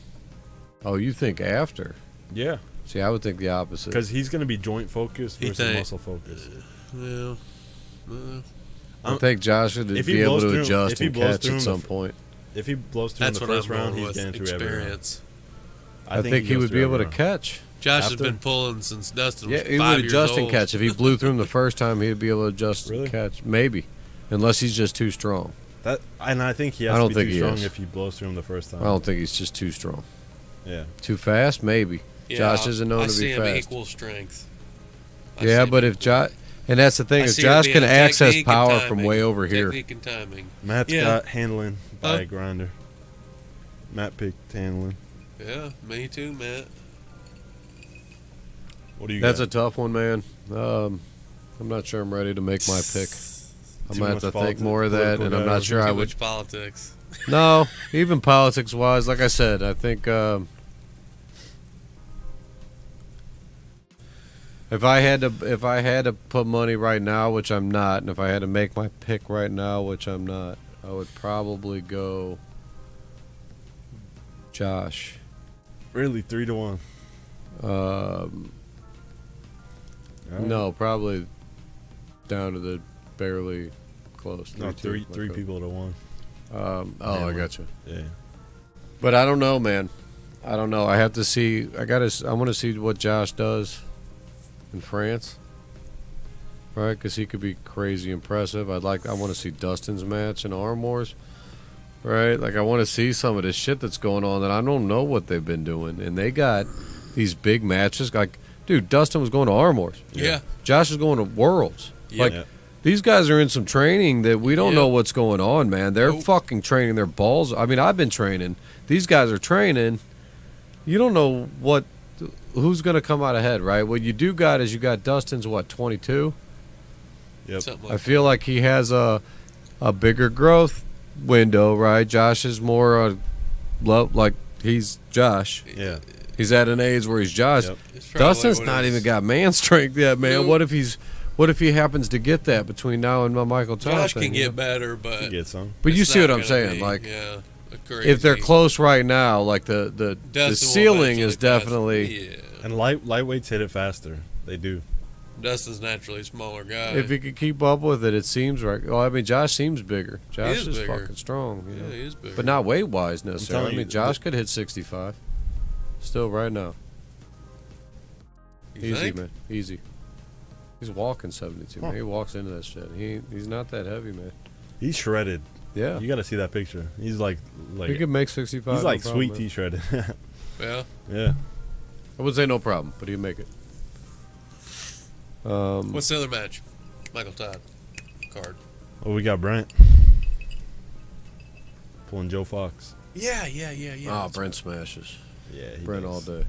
Oh, you think after? Yeah. See, I would think the opposite. Because he's going to be joint focused versus muscle focused. Yeah. I think Josh would be able to adjust and catch at some point. If he blows through in the first round, he's getting through experience. I think he would be able to catch. Josh has been pulling since Dustin was 5 years old. Yeah, he would adjust and catch. If he blew through him the first time, he'd be able to adjust and catch. Maybe. Unless he's just too strong. And I think he has to be too strong if he blows through him the first time. I don't think he's just too strong. Yeah. Too fast? Maybe. Yeah, Josh isn't known to be fast. I see him equal strength. Yeah, but if Josh... And that's the thing, is Josh can access power from way over here. Technique and timing. Matt's got handling by a grinder. Matt picked handling. Yeah, me too, Matt. What do you That's got? a tough one, man. I'm not sure I'm ready to make my pick. I might have to think more of that, and I'm not sure I would. Too much politics. No, even politics-wise, like I said, I think if I had to put money right now, which I'm not, and if I had to make my pick right now, which I'm not, I would probably go Josh. Really, 3-1. No, probably down to the barely close. No, three people to 1. I got you. Yeah. But I don't know, man. I don't know. I have to see. I want to see what Josh does in France, right? Because he could be crazy impressive. I want to see Dustin's match in Arm Wars, right? Like I want to see some of this shit that's going on that I don't know what they've been doing, and they got these big matches. Like, dude, Dustin was going to Arm Wars. Yeah. Josh is going to Worlds. Like. These guys are in some training that we don't know what's going on, man. They're fucking training their balls. I mean, I've been training. These guys are training. You don't know who's going to come out ahead, right? What you do got is you got Dustin's, 22? Yep. I feel like he has a bigger growth window, right? Josh is more like he's Josh. Yeah. He's at an age where he's Josh. Yep. Dustin's not even got man strength yet, man. Nope. What if he happens to get that between now and Michael Todd? Josh can get better, but he get some. But you see what I'm saying? Like, if they're close right now, like the ceiling is definitely. Yeah. And lightweights hit it faster. They do. Dustin's naturally a smaller guy. If he could keep up with it, it seems right. Well, I mean, Josh seems bigger. Josh is fucking strong. Yeah, he is bigger. But not weight wise necessarily. I mean, Josh could hit 65. Still right now. Easy, man. Easy. He's walking 72, man. He walks into that shit. He's not that heavy, man. He's shredded. Yeah. You got to see that picture. He's like he could make 65. He's like no sweet problem, tea shredded. Yeah. Yeah. I would say no problem, but he'd make it. What's the other match? Michael Todd card. Oh, we got Brent pulling Joe Fox. Yeah. Oh, Brent smashes. Yeah, Brent does. all day.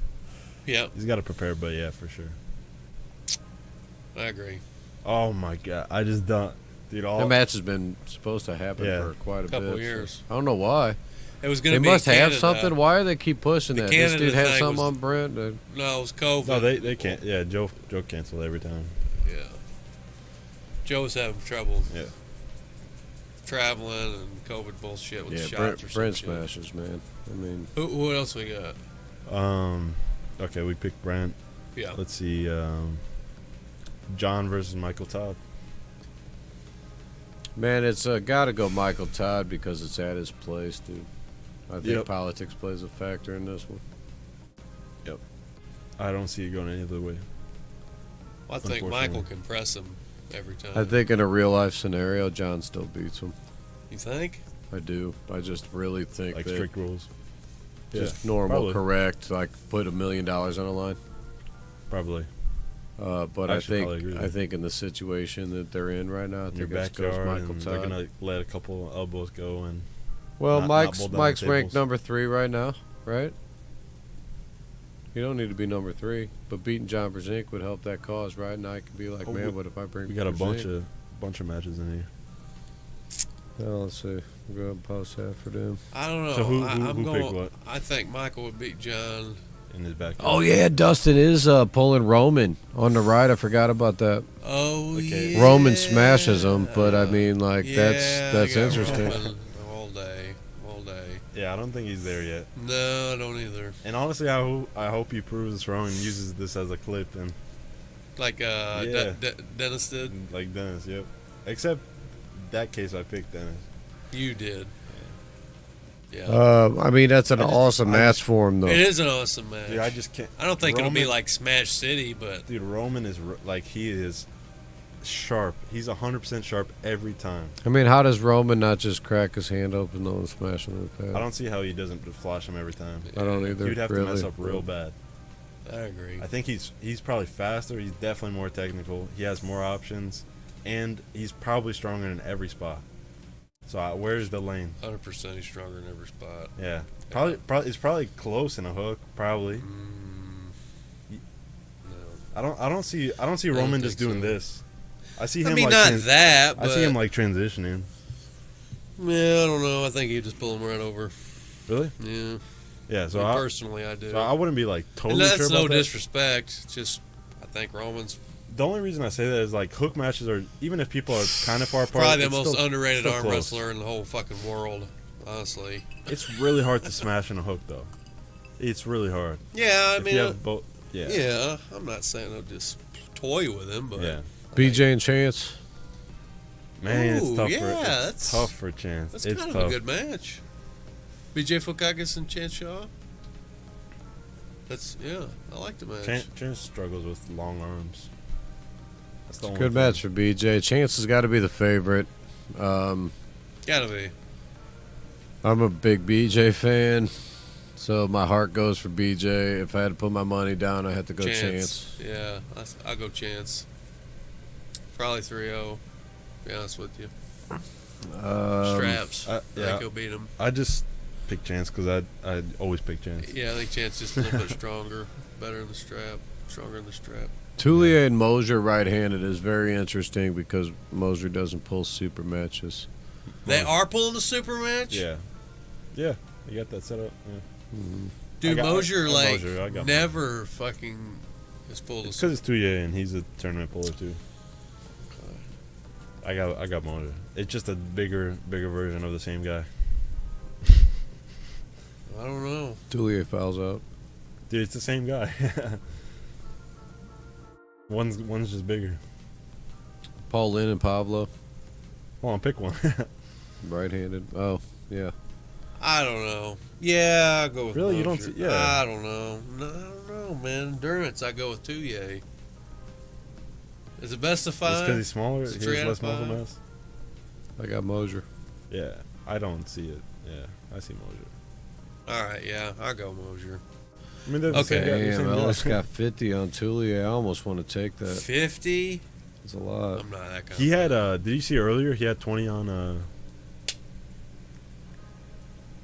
Yeah. He's got to prepare, but yeah, for sure. I agree. Oh my god, I just don't, dude. That match has been supposed to happen for quite a couple bit. Years. I don't know why. It was going to be. They must Canada. have something. Why do they keep pushing that? This dude had something on Brent. No, it was COVID. No, they can't. Yeah, Joe canceled every time. Yeah. Joe was having trouble. Yeah. Traveling and COVID bullshit with the shots Brent, or something. Brent smashes, man. I mean, who else we got? Okay, we picked Brent. Yeah. Let's see. John versus Michael Todd. Man, it's got to go Michael Todd because it's at his place, dude. I think politics plays a factor in this one. Yep. I don't see it going any other way. Well, I think Michael can press him every time. I think in a real life scenario, John still beats him. You think? I do. I just really think like that strict rules. Just normal, probably. Correct. Like put $1 million on the line. Probably. But I think in the situation that they're in right now, I think it goes Michael Todd. They're gonna let a couple elbows go and. Well, Mike's ranked number 3 right now, right? You don't need to be number 3, but beating John Brzezinski would help that cause, right? And I could be like, man, what if I bring? We got a bunch of matches in here. Well, let's see. We'll go ahead and post that for them. I don't know. So who I'm going. picked what? I think Michael would beat John in his back. Oh yeah, Dustin is pulling Roman on the right. I forgot about that. Oh yeah. Roman smashes him, but I mean, like yeah, that's interesting. Roman all day. Yeah, I don't think he's there yet. No, I don't either. And honestly, I hope he proves us wrong and uses this as a clip and like Dennis did. Like Dennis, yep. Except that case, I picked Dennis. You did. Yeah. I mean, that's an awesome match for him, though. It is an awesome match. Dude, I just can't. I don't think it'll be like Smash City, but dude, Roman is he is sharp. He's 100% sharp every time. I mean, how does Roman not just crack his hand open though and smash him in the pad? I don't see how he doesn't flash him every time. I don't either. He'd have to mess up real bad. I agree. I think he's probably faster. He's definitely more technical. He has more options, and he's probably stronger in every spot. So where's the lane? 100% he's stronger in every spot. Yeah, probably it's probably close in a hook. Probably. No. I don't see Roman just doing this. I see him. I mean, not that. But I see him like transitioning. Yeah, I don't know. I think he'd just pull him right over. Really? Yeah. Yeah. So personally, I do. So I wouldn't be like totally. And that's sure about no that. disrespect. It's just I think Roman's. The only reason I say that is like hook matches are, even if people are kind of far apart, Probably the most underrated arm close. wrestler in the whole fucking world, honestly. It's really hard to smash in a hook, though. It's really hard. Yeah, I if mean, you have both. Yeah. Yeah, I'm not saying I'll just toy with him, but yeah. BJ and Chance. Man, it's tough. It's tough for Chance. That's it's kind tough. of a good match. BJ Fukakis and Chance Shaw. I like the match. Chance struggles with long arms. It's a good match for BJ. Chance has got to be the favorite. Gotta be. I'm a big BJ fan, so my heart goes for BJ. If I had to put my money down, I had to go Chance. Yeah, I'll go Chance. Probably 3-0. Be honest with you. Straps. I think he'll beat him. I just pick Chance because I always pick Chance. Yeah, I think Chance is just a little bit stronger, better in the strap, stronger in the strap. Tullier and Mosier right-handed is very interesting because Mosier doesn't pull super matches. They are pulling the super match? Yeah. Yeah, you got that set up. Yeah. Mm-hmm. Dude, Mosier, never fucking has pulled a because it's Tullier and he's a tournament puller, too. I got Mosier. It's just a bigger version of the same guy. I don't know. Tullier fouls out. Dude, it's the same guy. One's just bigger. Paul Lynn and Pablo. Hold on, pick one. Right-handed. Oh, yeah. I don't know. Yeah, I'll go with Really? Mosier. You don't see, yeah. I don't know. No, I don't know, man. Endurance, I go with Tullier. Is it best of 5? Just because he's smaller, he has less muscle mass? I got Mosier. Yeah, I don't see it. Yeah, I see Mosier. All right, yeah, I'll go Mosier. I mean, okay, damn, Ellis got 50 on Tullier. I almost want to take that. 50? That's a lot. I'm not that kind He had, did you see earlier? He had 20 on,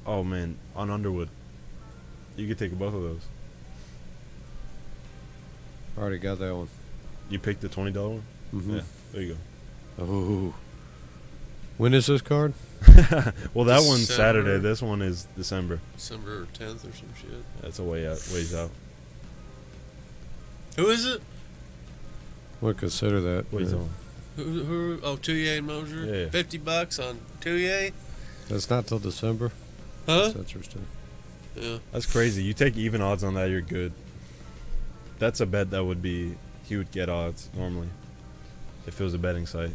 oh man, on Underwood. You could take both of those. Already got that one. You picked the $20 one? Mm-hmm. Yeah, there you go. Oh. When is this card? Well, that one's Saturday. This one is December 10th or some shit. That's a ways out. Who is it? We'll consider that. Ways out. Who? Oh, Tullier and Mosier? Yeah. $50 on Tullier? That's not till December. Huh? That's interesting. Yeah. That's crazy. You take even odds on that, you're good. That's a bet that would be, he would get odds normally if it was a betting site.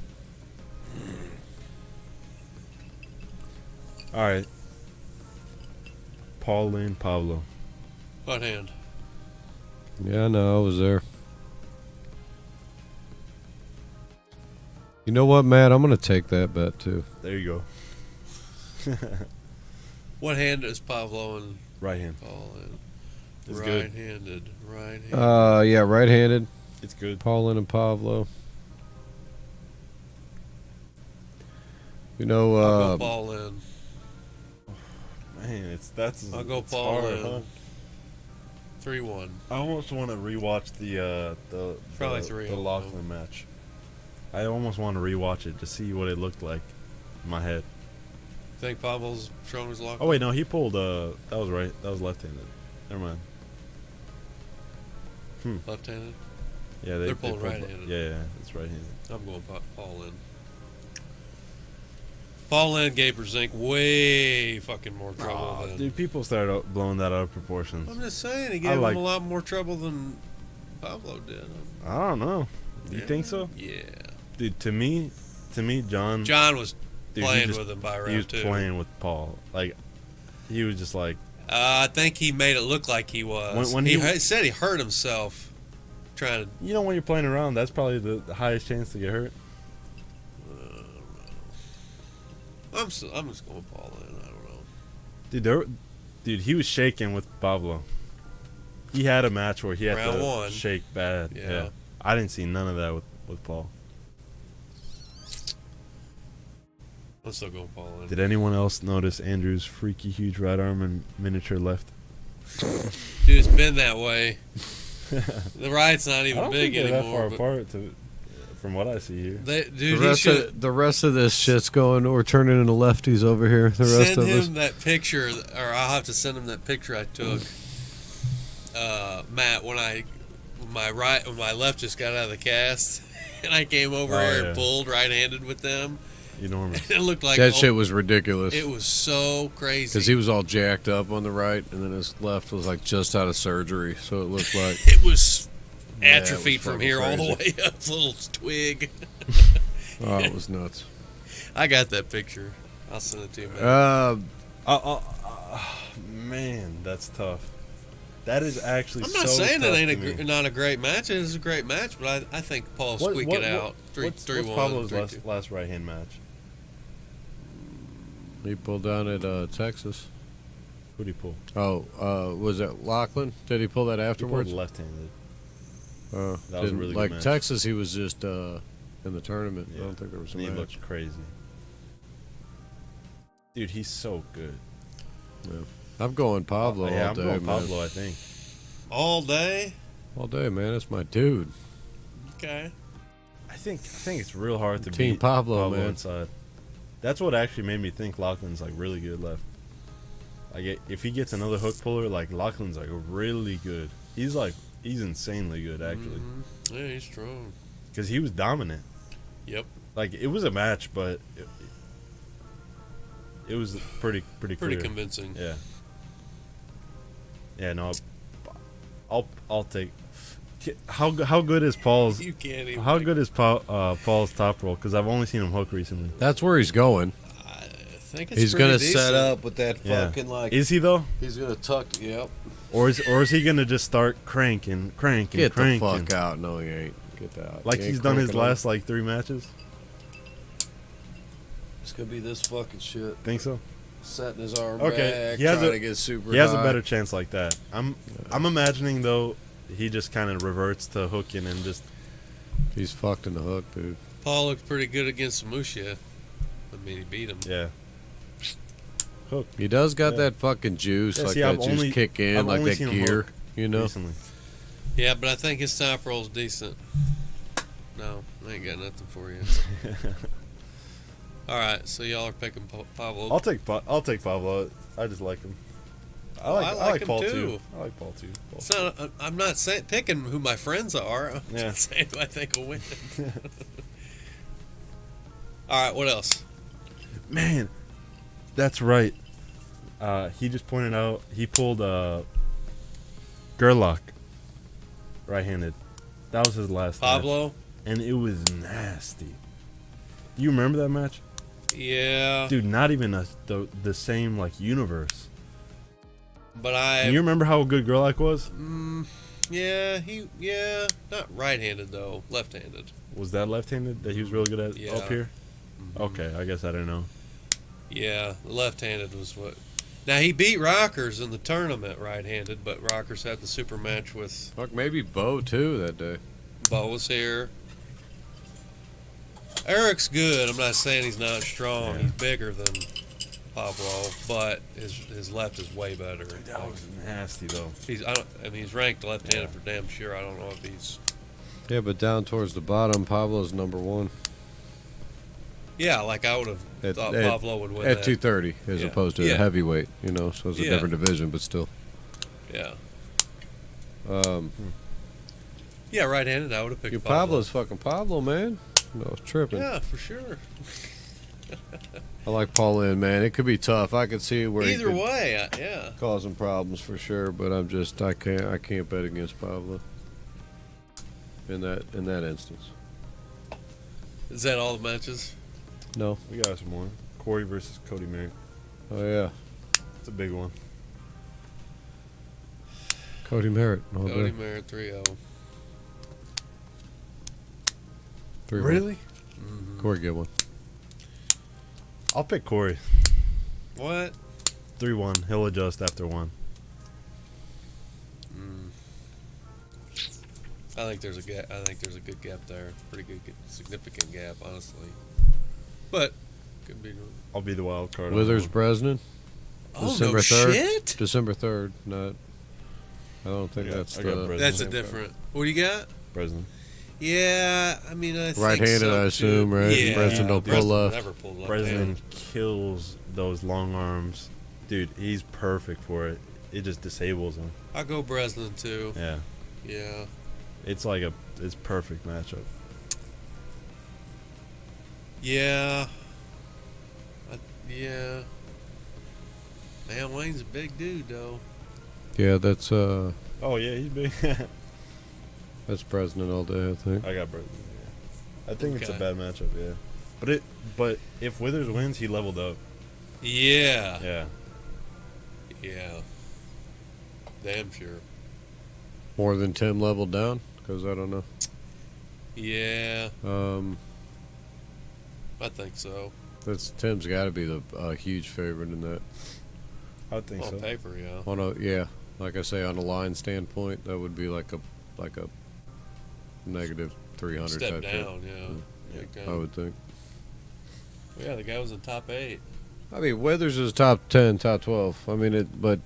All right. Paul Lynn, Pablo. What hand? Yeah, I know. I was there. You know what, Matt? I'm going to take that bet, too. There you go. What hand is Pablo and Right hand. Paul in? It's good. Right-handed. Right-handed. Yeah, right-handed. It's good. Paulin and Pablo. You know, I'll go Paul in. Man, I'll go Paul in. Huh? 'Cause, I mean, Huh? Paul in. It's hard, huh? I'll go Paul in. 3-1. I almost want to rewatch the Probably 3-0. the Lachlan match. I almost want to rewatch it to see what it looked like in my head. Think Pablo's showing his Lachlan? Oh wait, no, he pulled. That was right. That was left-handed. Never mind. Left-handed? Yeah, they're pulling right-handed. Yeah, it's right-handed. I'm going Paul Lynn. Paul Lynn gave Brzezinski way fucking more trouble than... Dude, people started blowing that out of proportions. I'm just saying, he gave him a lot more trouble than Pablo did. I don't know. You think so? Yeah. Dude, to me, John was playing with him by round 2. He was playing with Paul. Like, he was just like... I think he made it look like he was. When he said he hurt himself trying to... You know, when you're playing around, that's probably the highest chance to get hurt. I'm just going Paul in. I don't know. Dude, he was shaking with Pablo. He had a match where he had round to 1. shake bad. Yeah. I didn't see none of that with Paul. I'm still going Paul in. Did anyone else notice Andrew's freaky huge right arm and miniature left? Dude, it's been that way. The right's not even big anymore. That far apart from what I see here. The rest of this shit's going. We're turning into lefties over here. The rest send of him us. that picture, or I'll have to send him that picture I took, Matt, when my left just got out of the cast, and I came over here and pulled right-handed with them. Enormous. It looked like that shit was ridiculous. It was so crazy because he was all jacked up on the right, and then his left was like just out of surgery, so it looked like it was atrophied from here all the way up. It's a little twig. Oh, it was nuts. I got that picture. I'll send it to you, man. Man, that's tough. That is actually. I'm not so saying tough it ain't not a great match. It is a great match, but I think Paul squeaked it out. 3-1. What's Pablo's last right-hand match? He pulled down at Texas. Who'd he pull? Oh, was it Lachlan? Did he pull that afterwards? He pulled left-handed. That was a really good match. Texas, he was just in the tournament. Yeah. I don't think there was a match. He looked crazy. Dude, he's so good. Yeah. I'm going Pablo all day, I'm going Pablo, man. I think. All day? All day, man. That's my dude. Okay. I think it's real hard to beat Pablo, man. Inside. That's what actually made me think Lachlan's like really good left. Like if he gets another hook puller, like Lachlan's like really good. He's insanely good actually. Mm-hmm. Yeah, he's strong. Because he was dominant. Yep. Like it was a match, but it was pretty clear. Convincing. Yeah. Yeah. No, I'll take. How good is Paul's? You can't even. How good is Paul's top roll? Because I've only seen him hook recently. That's where he's going. I think it's he's gonna decent. set up with that fucking like. Is he though? He's gonna tuck. Yep. Or is he gonna just start cranking? Get the fuck out! No, he ain't. Get that. Like he's done his last like 3 matches. It's gonna be this fucking shit. Think so? Setting his arm back, trying to get super. He has a better chance like that. I'm imagining though. He just kind of reverts to hooking and just... He's fucked in the hook, dude. Paul looked pretty good against Musha. I mean, he beat him. Yeah. Hook. He does got that fucking juice, like that juice kick in, like that gear, you know? Recently. Yeah, but I think his top roll's decent. No, I ain't got nothing for you. All right, so y'all are picking Pablo. I'll take Pablo. I just like him. I like Paul too. I like Paul too. So I'm not picking who my friends are. I'm just saying who I think will win. All right, what else? Man, that's right. He just pointed out he pulled Gerlach right-handed. That was his last Pablo, match. And it was nasty. Do you remember that match? Yeah, dude. Not even the same like universe. But Do you remember how good Gerlach was? Yeah, not right-handed though, left-handed. Was that left-handed that he was really good at up here? Mm-hmm. Okay, I guess I didn't know. Yeah, the left-handed was what. Now he beat Rockers in the tournament right-handed, but Rockers had the super match with. Fuck, maybe Bo too that day. Bo was here. Eric's good. I'm not saying he's not strong. Yeah. He's bigger than Pablo, but his left is way better. That was nasty though. He's ranked left-handed for damn sure. I don't know if he's. Yeah, but down towards the bottom, Pablo's number 1. Yeah, like I would have thought Pablo would win at that. 230 as opposed to a heavyweight. So it's a different division, but still. Yeah. Yeah, right-handed. I would have picked Pablo. Pablo's fucking Pablo, man. No, I was tripping. Yeah, for sure. I like Paulin, man. It could be tough. I could see where either way, yeah, causing problems for sure. But I can't bet against Pablo in that instance. Is that all the matches? No, we got some more. Corey versus Cody Merritt. Oh yeah, it's a big one. Cody Merritt. Cody Merritt 3-0. 3-1. Really? Mm-hmm. Corey get one. I'll pick Corey. What? 3-1. He'll adjust after 1. I think there's a gap. I think there's a good gap there. Pretty good, significant gap, honestly. But could be. I'll be the wild card. Withers Bresnan. Oh, December no 3rd. shit! December 3rd. Not. I don't think that's the. That's a different. What do you got? Bresnan. Yeah, I mean, I think right-handed, so, I assume, right? Yeah. Bresnan don't pull left. Never pull left. Bresnan kills those long arms. Dude, he's perfect for it. It just disables him. I'll go Bresnan, too. Yeah. Yeah. It's perfect matchup. Yeah. Yeah. Man, Wayne's a big dude, though. Yeah, that's Oh yeah, he's big. that's Bresnan all day, I think. I got Bresnan. Yeah. I think it's a bad matchup. Yeah. But if Withers wins, he leveled up. Yeah. Yeah. Yeah. Damn sure. More than Tim leveled down? Because I don't know. Yeah. I think so. Tim's got to be the huge favorite in that. I would think so. On paper, yeah. Like I say, on a line standpoint, that would be like a negative 300 Step type down, hit. yeah. I would think. Yeah, the guy was in top 8. I mean, Withers is top 10, top 12. I mean, but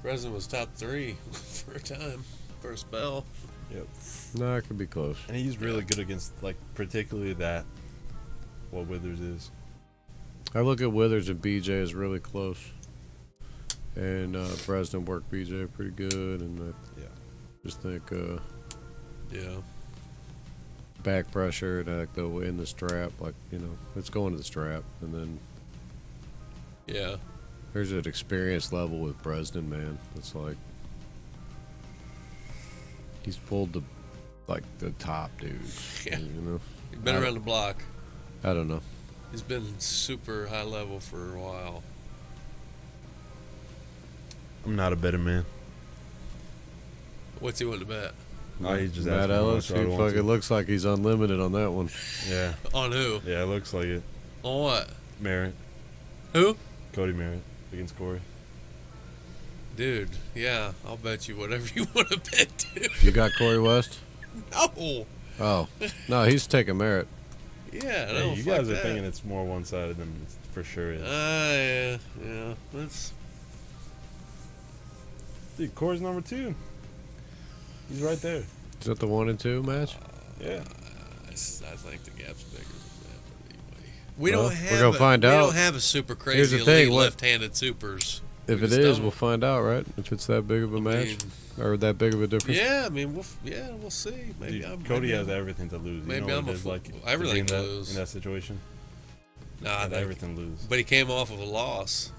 Bresnan was top 3 for a time, for a spell. Yep. No, it could be close. And he's really good against, particularly what Withers is. I look at Withers and BJ as really close. And Bresnan worked BJ pretty good. And just think, back pressure and in the strap, it's going to the strap. And then, there's an experience level with Bresnan, man. It's like, he's pulled the top dude. Yeah. You know? He's been around the block. I don't know. He's been super high level for a while. I'm not a betting man. What's he want to bet? No, he just Matt Ellis, he fucking looks like he's unlimited on that one. Yeah. On who? Yeah, it looks like it. On what? Merritt. Who? Cody Merritt against Corey. Dude, yeah, I'll bet you whatever you want to bet, dude. You got Corey West? No. Oh. No, he's taking Merritt. Yeah, no, hey, you guys are thinking it's more one-sided than it for sure is. Yeah. That's... Dude, Corey's number 2. He's right there. Is that the 1 and 2 match? Yeah. I think the gap's bigger than that, but anyway. We don't have a super crazy elite left-handed supers. If it is, we'll find out, right? If it's that big of a match or that big of a difference. Yeah, I mean, we'll see. Maybe dude, Cody has everything to lose. Maybe I'm everything to lose in that situation. Nah, everything to lose. But he came off of a loss.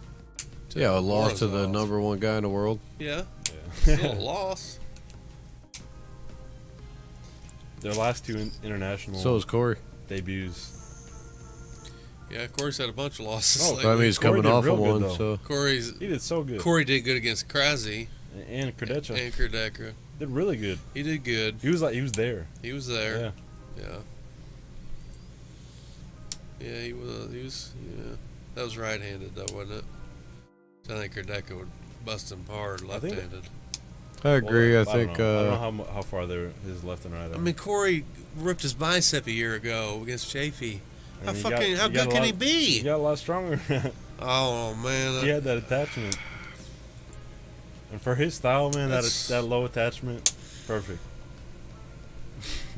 Yeah, a loss to the number 1 guy in the world. Yeah. Still a loss. Their last 2 international. So is Corey. Debuts. Yeah, Corey's had a bunch of losses. I mean, he's coming off of one, so he did so good. Corey did good against Krasi and Krdecha. And Krdecha did really good. He did good. He was there. He was there. Yeah. Yeah, he was. Yeah, that was right-handed though, wasn't it? I think Krdecha would bust him hard left-handed. I agree. Well, I think. I don't know how far his left and right are. I mean, Corey ripped his bicep a year ago against Chafee. How good can he be? He got a lot stronger. Oh man, he had that attachment, and for his style, man, that low attachment, perfect.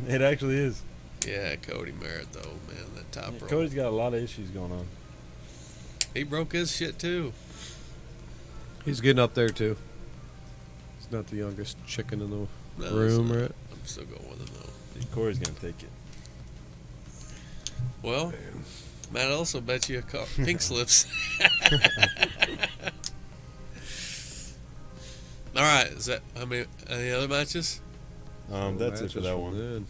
It actually is. Yeah, Cody Merritt though, man, that top rope. Cody's got a lot of issues going on. He broke his shit too. He's getting up there too. He's not the youngest chicken in the room, right? I'm still going with him though. Corey's gonna take it. Well, Matt also bet you pink slips. All right, is that any other matches? That's it for that one.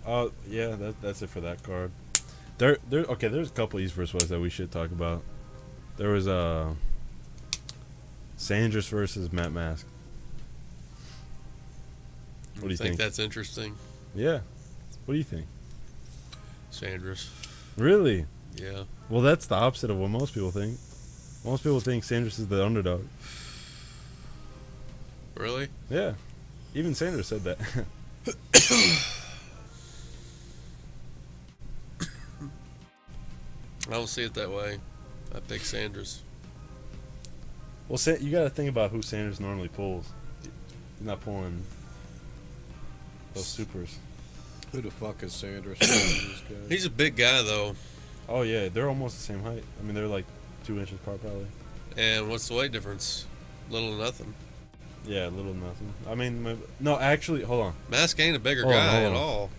Oh yeah, that's it for that card. There's a couple East vs West that we should talk about. There was Sanders versus Matt Mask. What do you think? That's interesting? Yeah. What do you think? Sanders. Really? Yeah. Well, that's the opposite of what most people think. Most people think Sanders is the underdog. Really? Yeah. Even Sanders said that. I don't see it that way. I pick Sanders. Well, you got to think about who Sanders normally pulls. He's not pulling those supers. Who the fuck is Sanders? He's a big guy, though. Oh, yeah. They're almost the same height. I mean, they're like 2 inches apart, probably. And what's the weight difference? Little to nothing. Yeah, little to nothing. I mean, no, actually, hold on. Mask ain't a bigger guy at all.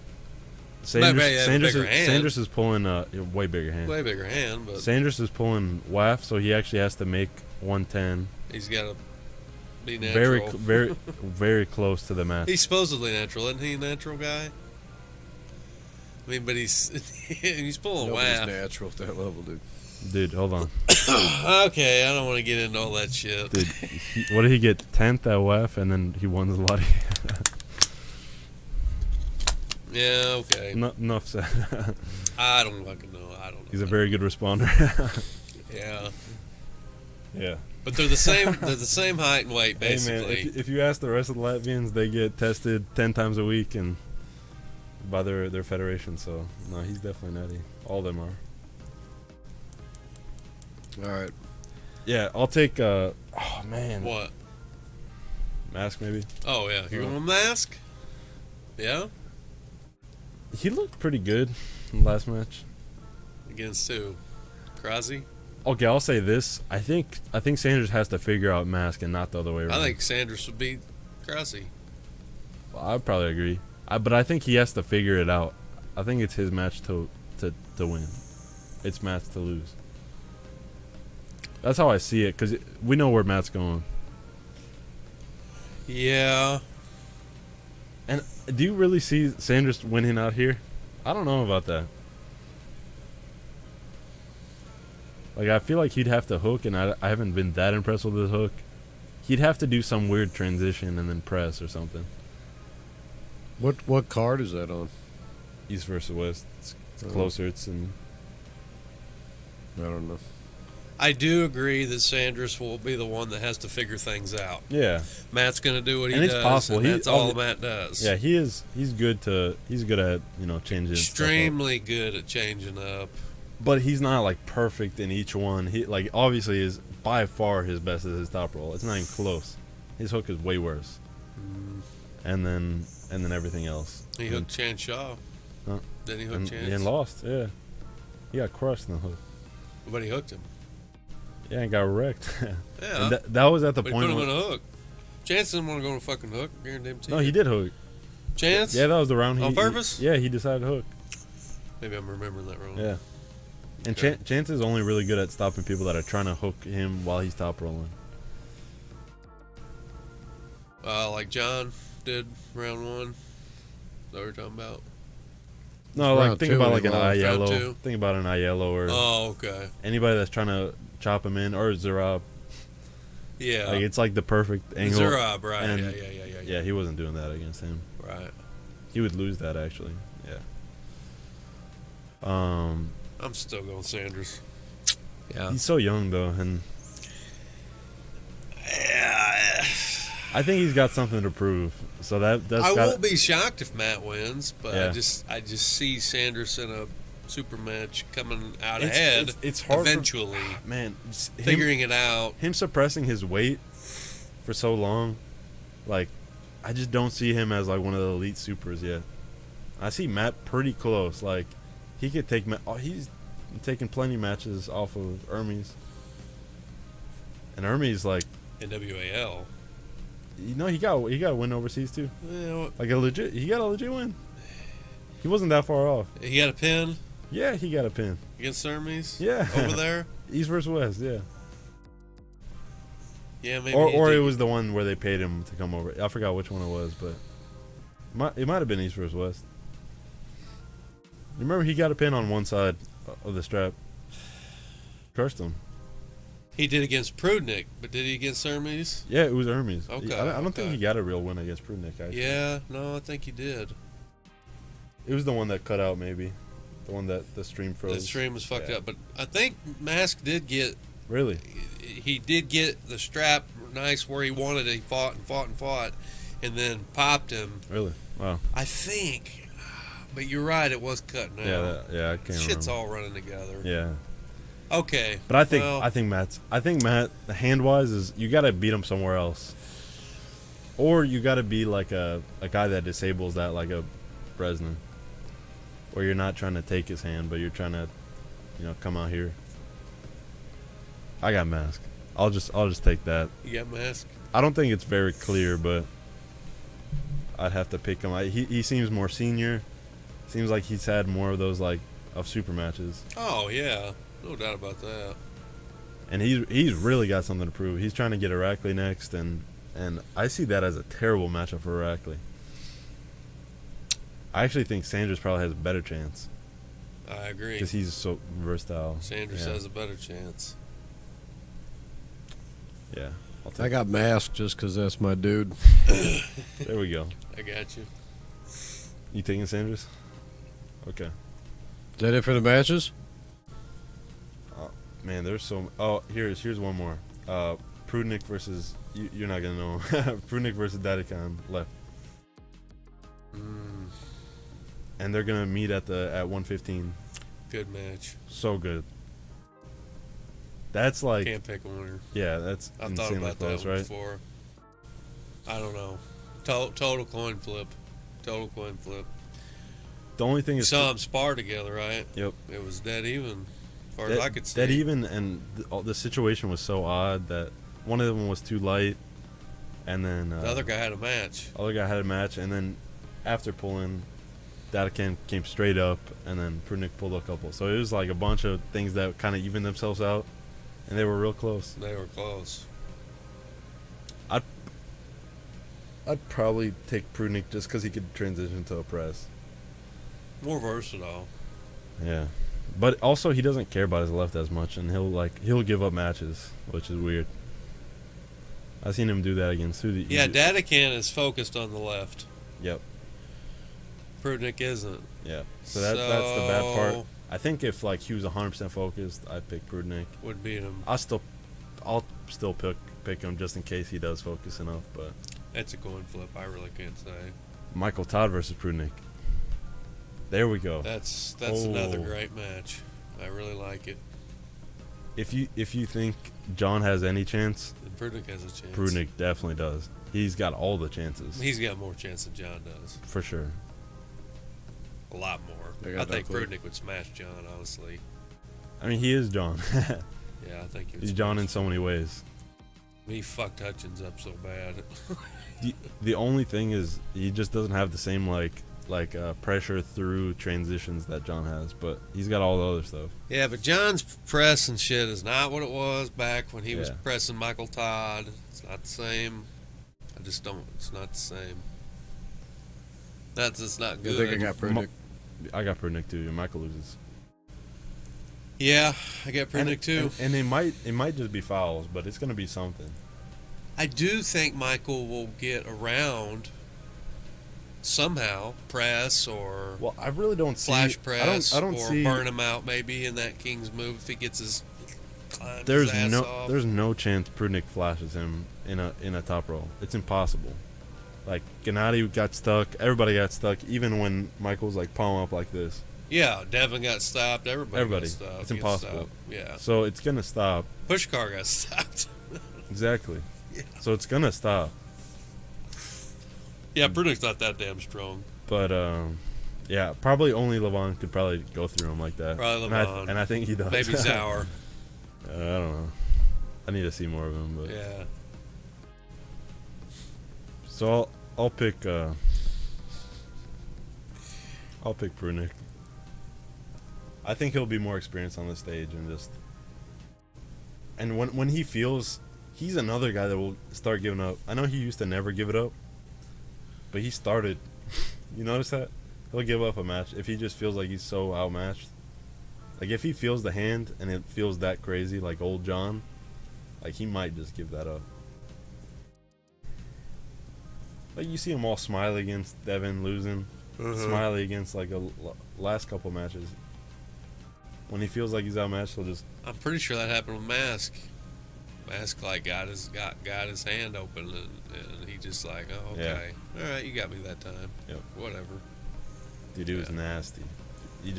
Sanders is pulling a way bigger hand. Way bigger hand, but Sanders is pulling WAF, so he actually has to make 110. He's got to be natural. Very close to the Mask. He's supposedly natural, isn't he? A natural guy. I mean, but he's pulling Nobody's WAF. natural at that level, dude. Dude, hold on. Okay, I don't want to get into all that shit. Dude, what did he get? 10th at WAF, and then he won the lottery. Yeah, okay. Enough said. I don't fucking know. I don't know. He's a very good responder. Yeah. Yeah. But they're the same. They're the same height and weight, basically. Hey man, if you ask the rest of the Latvians, they get tested 10 times a week and by their federation. So no, he's definitely natty. All of them are. All right. Yeah, I'll take. Oh man. What? Mask maybe. Oh yeah, you want a Mask? Yeah. He looked pretty good in the last match. Against who? Krause? Okay, I'll say this. I think Sanders has to figure out Mask and not the other way around. I think Sanders would beat Krause. Well, I'd probably agree. But I think he has to figure it out. I think it's his match to win. It's Matt's to lose. That's how I see it, because we know where Matt's going. Yeah. And do you really see Sanders winning out here? I don't know about that. Like, I feel like he'd have to hook, and I haven't been that impressed with his hook. He'd have to do some weird transition and then press or something. What card is that on? East versus West. It's closer. It's in... I don't know. I do agree that Sanders will be the one that has to figure things out. Yeah. Matt's going to do what he does. It's possible. And that's all Matt does. Yeah, he is. He's good at, changing extremely good at changing up. But he's not like perfect in each one. He obviously is by far his best is his top roll. It's not even close. His hook is way worse. And then everything else. He hooked Chan Shaw. Huh? Then he hooked Chance. And lost. Yeah. He got crushed in the hook. But he hooked him. Yeah, and got wrecked. Yeah. And that was at the but point. He put him in a hook. Chance didn't want to go on a fucking hook. Guaranteed. No, he did hook. Chance? Yeah, that was the round. On purpose? He decided to hook. Maybe I'm remembering that wrong. Yeah. And okay. Chance is only really good at stopping people that are trying to hook him while he's top rolling. Like John did round 1. Is that what we're talking about? No, like think about like an Aiello. Think about an Aiello or okay. Anybody that's trying to chop him in, or Zerab. Yeah. Like it's like the perfect angle. Zerab, right. And yeah. He wasn't doing that against him. Right. He would lose that actually. Yeah. I'm still going Sanders. Yeah. He's so young though, and yeah. I think he's got something to prove. So that's. I won't be shocked if Matt wins, but yeah. I just see Sanders in a super match coming out ahead. It's hard eventually. Man, figuring it out. Him suppressing his weight for so long, like, I just don't see him as like one of the elite supers yet. I see Matt pretty close. Like, he could take. He's taken plenty of matches off of Hermes, and Hermes like NWAL. You know, he got a win overseas too. Yeah, like he got a legit win. He wasn't that far off. He got a pin. Yeah, he got a pin against Hermes. Yeah, over there. East versus West. Yeah. Yeah, maybe. Or it was the one where they paid him to come over. I forgot which one it was, but it might have been East versus West. Remember, he got a pin on one side of the strap. Cursed him. He did against Prudnick, but did he against Hermes? Yeah, it was Hermes. Okay. I don't think he got a real win against Prudnick, actually. Yeah, no, I think he did. It was the one that cut out, maybe. The one that the stream froze. The stream was fucked up, but I think Mask did get... Really? He did get the strap nice where he wanted it. He fought and fought and fought, and then popped him. Really? Wow. I think, but you're right. It was cutting out. Yeah, I can't. Shit's remember. all running together. Yeah. Okay. But I think Matt, hand wise is you got to beat him somewhere else, or you got to be like a guy that disables that, like a Bresnan, where you're not trying to take his hand, but you're trying to, come out here. I got Mask. I'll just take that. You got Mask? I don't think it's very clear, but I'd have to pick him. He seems more senior. Seems like he's had more of those of super matches. Oh yeah, no doubt about that. And he's really got something to prove. He's trying to get Irakli next, and I see that as a terrible matchup for Irakli. I actually think Sanders probably has a better chance. I agree. Because he's so versatile. Sanders has a better chance. Yeah. I got Mask just because that's my dude. There we go. I got you. You taking Sanders? Okay. Is that it for the matches? Man, there's so... Oh, here's one more. Prudnick versus... You're not going to know. Prudnick versus Dadikan left. And they're going to meet at 115. Good match. So good. That's like... Can't pick a winner. Yeah, that's I've thought about close, that one right? before. I don't know. Total coin flip. Total coin flip. The only thing is... Saw them spar together, right? Yep. It was dead even, as far as I could see. Dead even, and the situation was so odd that one of them was too light, and then... the other guy had a match. Other guy had a match, and then after pulling, Dadikan came straight up, and then Prudnick pulled a couple. So it was like a bunch of things that kind of evened themselves out, and they were real close. They were close. I'd probably take Prudnick just because he could transition to a press. More versatile. Yeah, but also he doesn't care about his left as much, and he'll give up matches, which is weird. I've seen him do that against Sudi. Yeah, Dadikan is focused on the left. Yep. Prudnick isn't. Yeah. So that's the bad part. I think if he was 100% focused, I'd pick Prudnick. Would beat him. I'll still pick him just in case he does focus enough, but That's a coin flip. I really can't say. Michael Todd versus Prudnick. There we go. That's another great match. I really like it. If you think John has any chance, Then Prudnick has a chance. Prudnick definitely does. He's got all the chances. He's got more chance than John does. For sure. A lot more. I think Prudnick would smash John, honestly. I mean, he is John. Yeah, I think He's John in so many ways. He fucked Hutchins up so bad. The only thing is he just doesn't have the same pressure through transitions that John has, but he's got all the other stuff. Yeah, but John's press and shit is not what it was back when he was pressing Michael Todd. It's not the same. It's not the same. That's just not good. I think I got Prudnick. I got Prudnick too. Michael loses. Yeah, I got Prudnick too. And it might just be fouls, but it's going to be something. I do think Michael will get around somehow, press or I really don't flash press, I don't or see, burn him out maybe in that King's move if he gets his there's ass no off. There's no chance Prudnick flashes him in a top roll. It's impossible. Gennady got stuck. Everybody got stuck. Even when Michael's palm up like this, Yeah, Devin got stopped. Everybody got stopped. It's impossible. Yeah. So it's gonna stop. Pushcar got stopped. Exactly. Yeah. So it's gonna stop. Yeah, Prudnick's not that damn strong. But yeah, probably only Levon could probably go through him like that. Probably Levon. And I think he does. Maybe Zauer. I don't know. I need to see more of him, but Yeah. So I'll pick Prudnick. I think he'll be more experienced on the stage and when he feels, he's another guy that will start giving up. I know he used to never give it up, but he started. You notice that? He'll give up a match if he just feels like he's so outmatched. Like if he feels the hand and it feels that crazy, like old John, like he might just give that up. Like you see him all smiley against Devin losing, smiley against like a last couple matches. When he feels like he's outmatched, he'll just. I'm pretty sure that happened with Mask. Mask like got his hand open and he just like, oh okay, all right, you got me that time. Yep. Whatever. Dude, it was nasty. He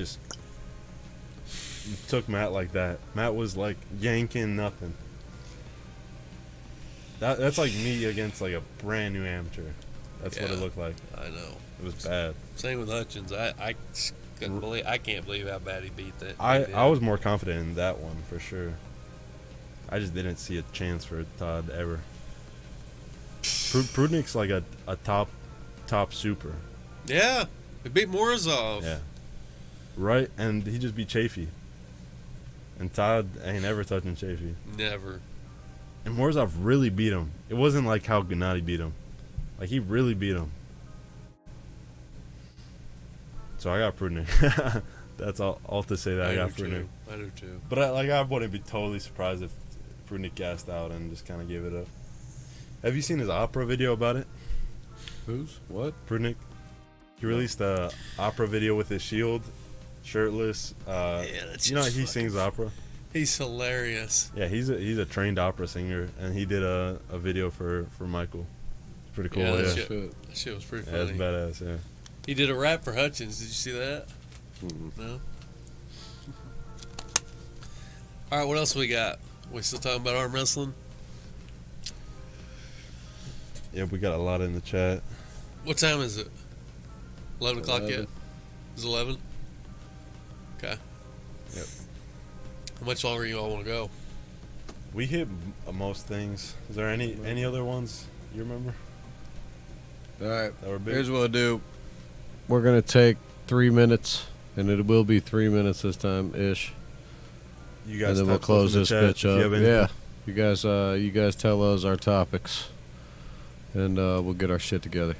took Matt like that. Matt was like yanking nothing. That's like me against like a brand new amateur. That's what it looked like. I know. It was bad. Same with Hutchins. I can't believe how bad he beat that. I was more confident in that one for sure. I just didn't see a chance for Todd ever. Prudnick's like a top super. Yeah, he beat Morozov. Yeah. Right, and he just beat Chafee. And Todd ain't ever touching Chafee. Never. And Morozov really beat him. It wasn't like how Gennady beat him. Like, he really beat him. So I got Prudnick. That's all to say that I got Prudnick. I do too. But I wouldn't be totally surprised if Prudnick gassed out and just kind of gave it up. Have you seen his opera video about it? Who's? What? Prudnick. He released a opera video with his shield, shirtless. That's you know he sings opera. He's hilarious. Yeah, he's a trained opera singer, and he did a video for Michael. It's pretty cool. Yeah, that shit was pretty funny. Yeah, that's badass. Yeah. He did a rap for Hutchins. Did you see that? No. All right, what else we got? We still talking about arm wrestling? Yeah, we got a lot in the chat. What time is it? 11 o'clock yet? Is it 11? Okay. Yep. How much longer you all want to go? We hit most things. Is there any other ones you remember? All right. That were big? Here's what we'll do. We're going to take 3 minutes, and it will be 3 minutes this time ish. You guys, and then we'll close this bitch up. Yeah. You guys tell us our topics, and we'll get our shit together.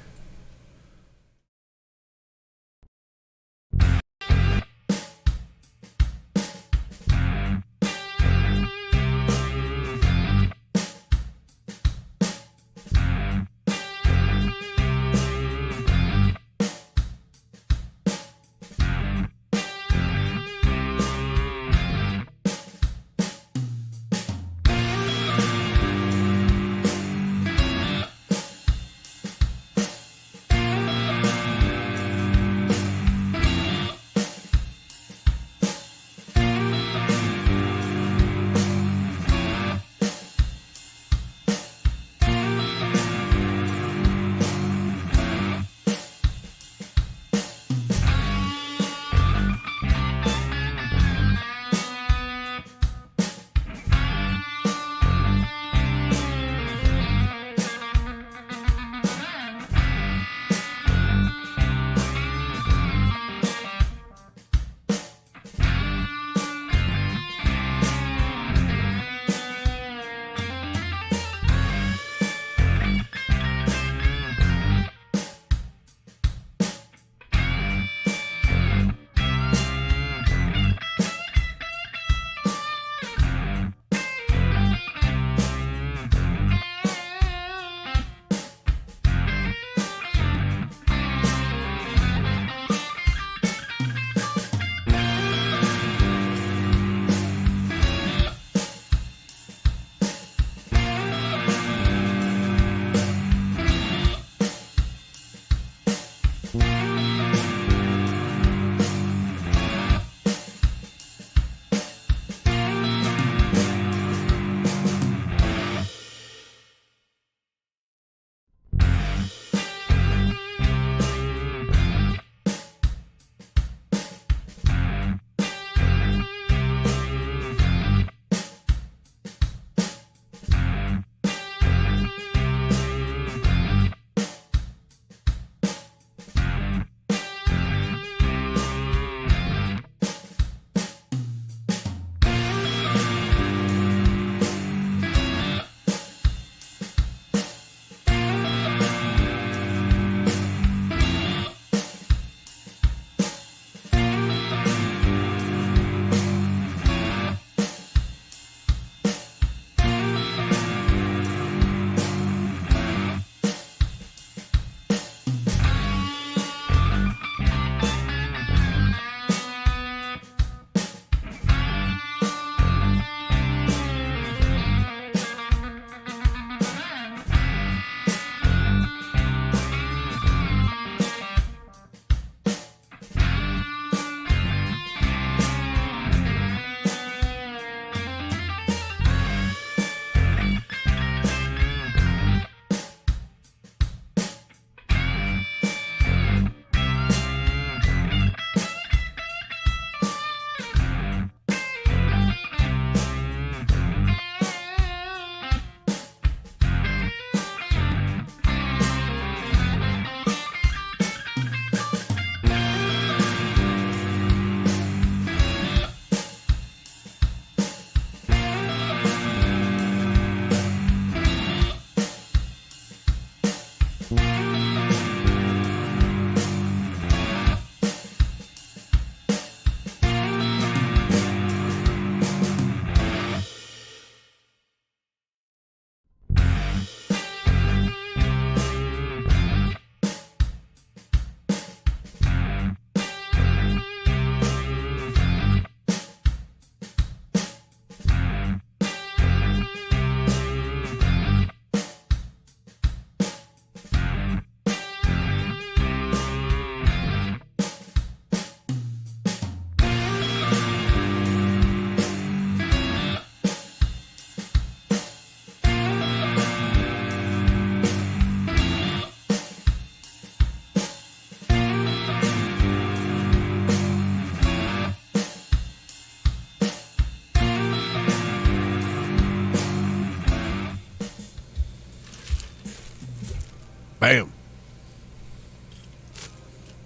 Bam.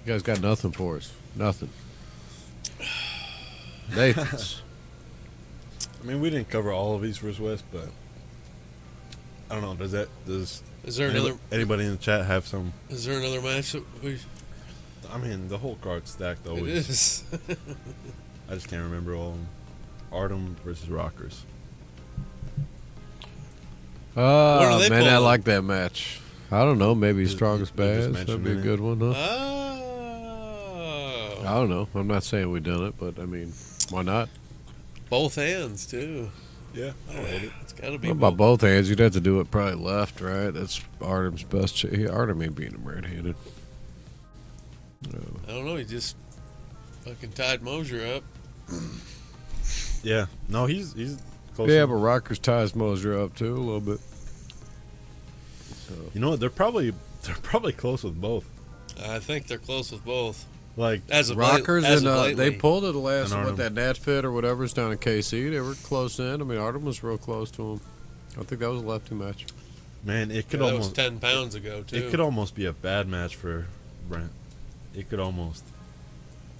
You guys got nothing for us. Nothing. Nathan's. I mean, we didn't cover all of East vs. West, but I don't know. Is there anybody in the chat have some? Is there another match that we? I mean, the whole card's stacked always. It is. I just can't remember all of them. Artem versus Rockers. Oh, man, I like that match. I don't know. Maybe Strongest Bads. That'd be a good one, huh? Oh. I don't know. I'm not saying we done it, but I mean, why not? Both hands, too. Yeah, I don't hate it. It's got to be. What about both hands? You'd have to do it probably left, right? That's Artem's best. Artem ain't beating him right-handed. No. I don't know. He just fucking tied Mosier up. Yeah. No, he's close. Yeah, but Rockers ties Mosier up too a little bit. So. You know what? They're probably close with both. I think they're close with both. Like Rockers they pulled it the last that Nat Fit or whatever's down in KC. They were close in. I mean, Artem was real close to him. I think that was a lefty match. Man, it could that almost was 10 pounds ago too. It could almost be a bad match for Brent. It could almost.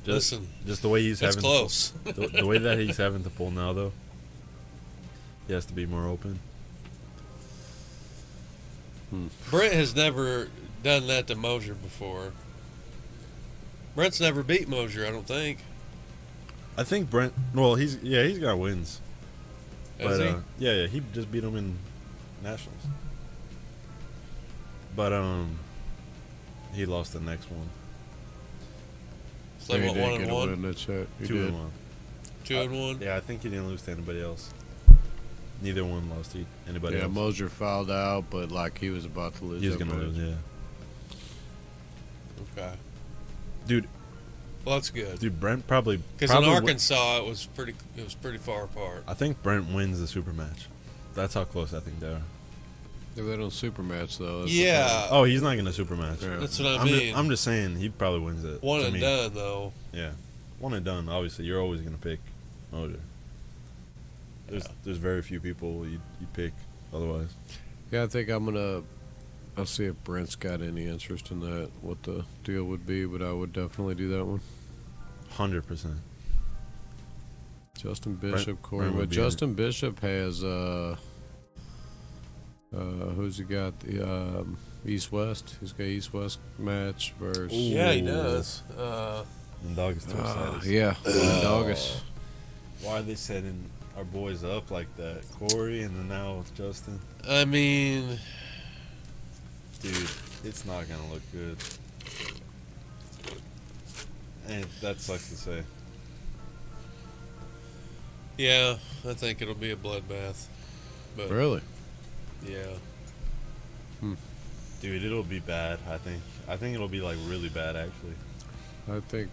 Just the way he's having close. The way that he's having to pull now, though, he has to be more open. Brent has never done that to Mosier before. Brent's never beat Mosier, I don't think. I think Brent. Well, he's got wins. Has he? Yeah, he just beat him in nationals. But he lost the next one. So what, 1-1? That's it. 2-1. 2-1. Yeah, I think he didn't lose to anybody else. Neither one lost to anybody else. Yeah, Mosier fouled out, but like he was about to lose. He was gonna lose. Yeah. Okay. Dude. Well, that's good. Dude, Brent probably because in Arkansas it was pretty far apart. I think Brent wins the super match. That's how close I think they are. If they don't super match though. Yeah. Oh, he's not gonna super match. Yeah. That's what I mean. I'm just saying he probably wins it. One and done though. Yeah, one and done. Obviously, you're always gonna pick Mosier. There's very few people you pick otherwise. Yeah, I think I'll see if Brent's got any interest in that, what the deal would be, but I would definitely do that one. 100%. Justin Bishop, Corey, but Justin Bishop has who's he got? The East West. He's got East West match versus. Yeah, he does. Mendogas yeah, Mendogas. Why are they setting our boys up like that? Corey and then now with Justin. I mean, dude, it's not gonna look good. And that sucks to say. Yeah, I think it'll be a bloodbath. But really? Yeah. Dude, it'll be bad. I think it'll be like really bad actually. I think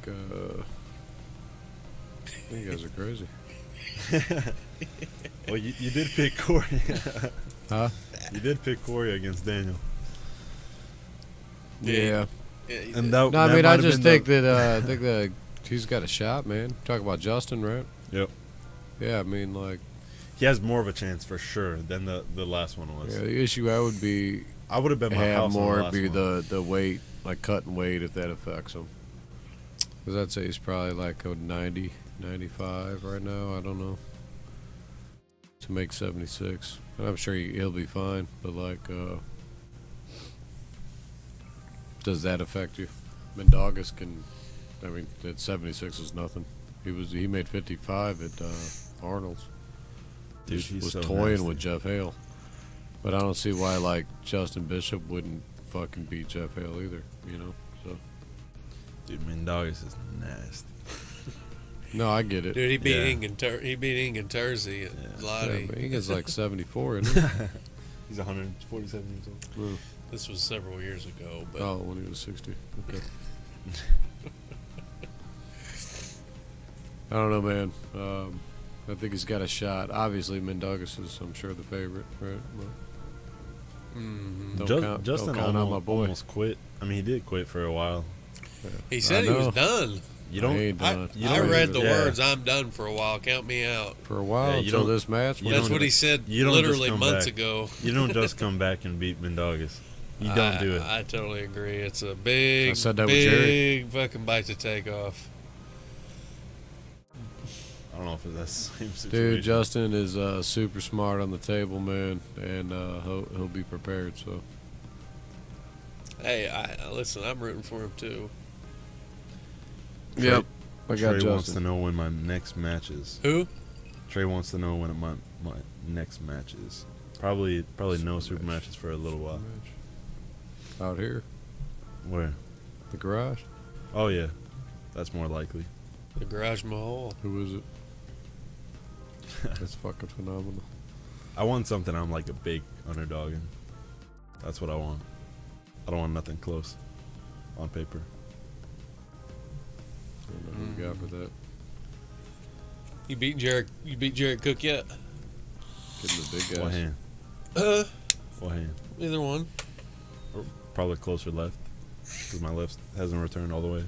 you guys are crazy. Well, you did pick Corey. Huh? You did pick Corey against Daniel. Yeah. And that, no, I mean, I just think that he's got a shot, man. Talk about Justin, right? Yep. Yeah, I mean, like he has more of a chance for sure than the last one was. Yeah, the issue I would have bet my house more on the weight, like cutting weight, if that affects him. Because I'd say he's probably like a 90, 95 right now. I don't know. To make 76, and I'm sure he'll be fine. But like, does that affect you? Mendogas can. I mean, at 76 is nothing. He made 55 at Arnold's. Dude, he was so toying nasty with Jeff Hale. But I don't see why like Justin Bishop wouldn't fucking beat Jeff Hale either. You know, so. Dude, Mendogas is nasty. No, I get it. Dude, he beat Ingen Terzi at Lottie. Yeah, Ingen's like 74, isn't he? He's 147 years old. Ooh. This was several years ago. But oh, when he was 60. Okay. I don't know, man. I think he's got a shot. Obviously, Mendogas is, I'm sure, the favorite, right? Well, Justin almost quit. I mean, he did quit for a while. Yeah. He said he was done. You don't. I read the words. I'm done for a while. Count me out. For a while until this match. That's what he said. Literally months ago. You don't just come back and beat Mendogas. You don't do it. I totally agree. It's a big, I said that with Jerry. big fucking bite to take off. I don't know if it's that same situation. Dude, Justin is super smart on the table, man, and he'll be prepared. So. Hey, listen. I'm rooting for him too. Yep. I got Trey Justin. wants to know when my next match is. Who? Trey wants to know when my next match is. Probably no super matches for a little while. Out here. Where? The garage. Oh yeah, that's more likely. The Garage Mahal. Who is it? That's fucking phenomenal. I want something I'm like a big underdog in. That's what I want. I don't want nothing close on paper. I don't know who we got for that. You beat Jared Cook yet? Getting the big guys. What hand? What hand? Either one. Probably closer left, because my left hasn't returned all the way.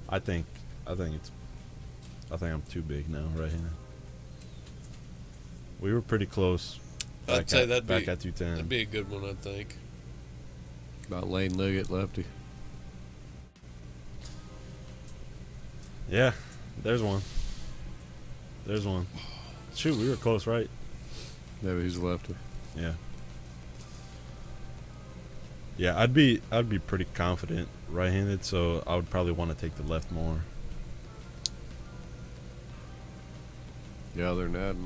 I think I'm too big now, right-handed. We were pretty close. I'd say back at that'd 210. be a good one, I think. About Lane Liggett, lefty. Yeah, there's one. Shoot, we were close, right? Yeah, but he's a lefty. Yeah. Yeah, I'd be pretty confident right-handed, so I would probably want to take the left more. Yeah, other than that,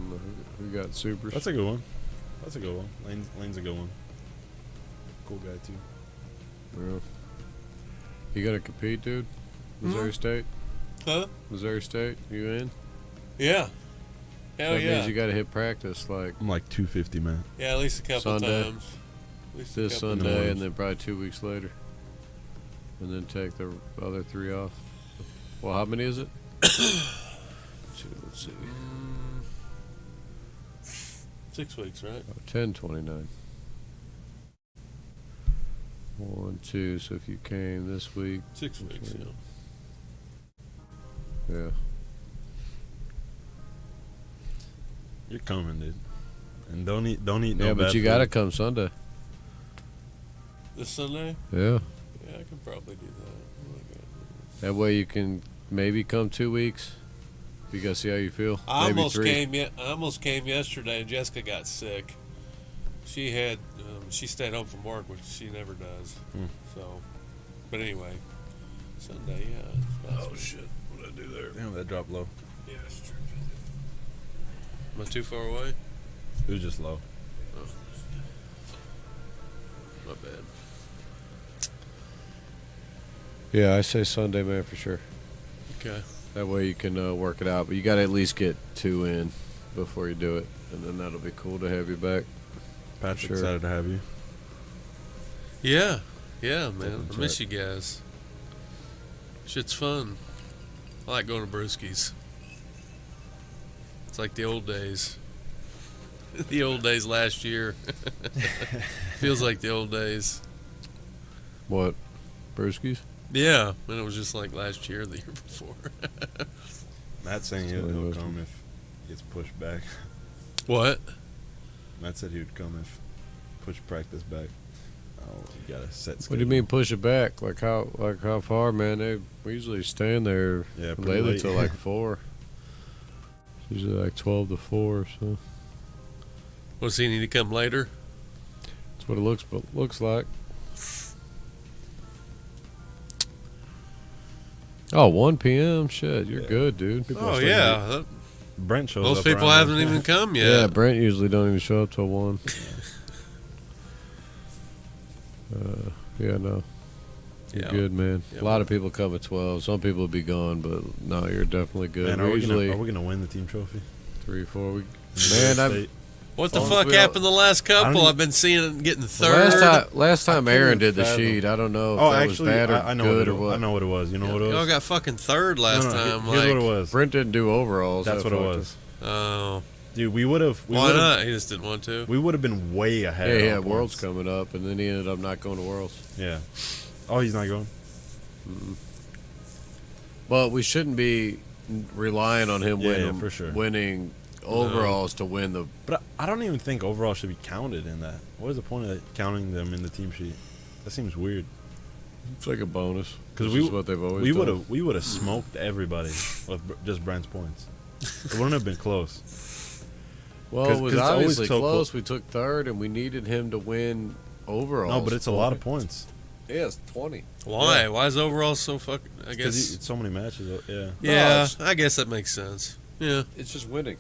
who got supers? That's a good one. Lane's a good one. Cool guy too. Yeah. You gonna compete, dude? Missouri State? Huh? Missouri State? You in? Yeah. Hell That yeah. means you gotta hit practice like I'm like 250, man. Yeah, at least a couple Sunday. times. At least a this couple Sunday times. and then probably 2 weeks later. And then take the other 3 off. Well, how many is it? Let's see. 6 weeks, right? 10/29. 1, 2. So if you came this week, 6 weeks, yeah. yeah. You're coming, dude. And don't eat no Yeah, bad but you food. gotta come Sunday. This Sunday? Yeah. Yeah, I can probably do that. Oh my God. That way you can maybe come 2 weeks. You gotta see how you feel. I Maybe almost 3. came yesterday, and Jessica got sick. She had she stayed home from work, which she never does. So, but anyway, Sunday, yeah. Oh shit! What did I do there? Damn, that dropped low. Yeah, it's true. Am I too far away? It was just low. Oh, my bad. Yeah, I say Sunday, man, for sure. Okay. That way you can work it out. But you got to at least get 2 in before you do it. And then that'll be cool to have you back. Patrick, Sure. excited to have you. Yeah, man. I That's miss you guys. Shit's fun. I like going to Brewski's. It's like the old days. The old days last year. Feels like the old days. What? Brewskis? Yeah, and it was just like last year or the year before. Matt's saying he'll come if he gets pushed back. What? Matt said he would come if push practice back. Oh, you got to set schedule. What do you mean push it back? Like how far, man? We usually stand there pretty lately late. till like 4. It's usually like 12 to 4. So Does he need to come later? that's what it looks like. Oh, 1 p.m. Shit, you're good, dude. People are Oh, starting yeah. to- Brent shows Most up people around haven't there. even come yet. Yeah, Brent usually don't even show up till 1. Yeah, no. You're Yeah. good, man. Yeah. A lot of people come at 12. Some people will be gone, but no, you're definitely good. Man, We're are we usually gonna win the team trophy? 3, 4 weeks. Man, Man, What the Oh, fuck we happened the last couple? don't- I've been seeing it getting third. last time can't Aaron even did the fathom. sheet. I don't know if Oh, that actually, was bad or I know good what or what. I know what it was. You know what it was? Y'all got fucking third last No, time. Here's what it was. Brent didn't do overalls. That's that what it fucked was. us. Oh, Dude, we would have. why not? He just didn't want to. We would have been way ahead. Yeah, he on had Worlds points. coming up, and then he ended up not going to Worlds. Yeah. Oh, he's not going. But we shouldn't be relying on him Yeah, for sure. winning overalls to win the. But I don't even think overall should be counted in that. What is the point of counting them in the team sheet? That seems weird. It's like a bonus because what they've always done. We would have smoked everybody with just Brent's points. It wouldn't have been close. Well, it was obviously close. We took third, and we needed him to win overall. No, but it's a lot of points. Yeah, it's 20. Why? Yeah. Why is overall so fucking? I guess because it's so many matches. Yeah. Yeah, I guess that makes sense. Yeah, it's just winning.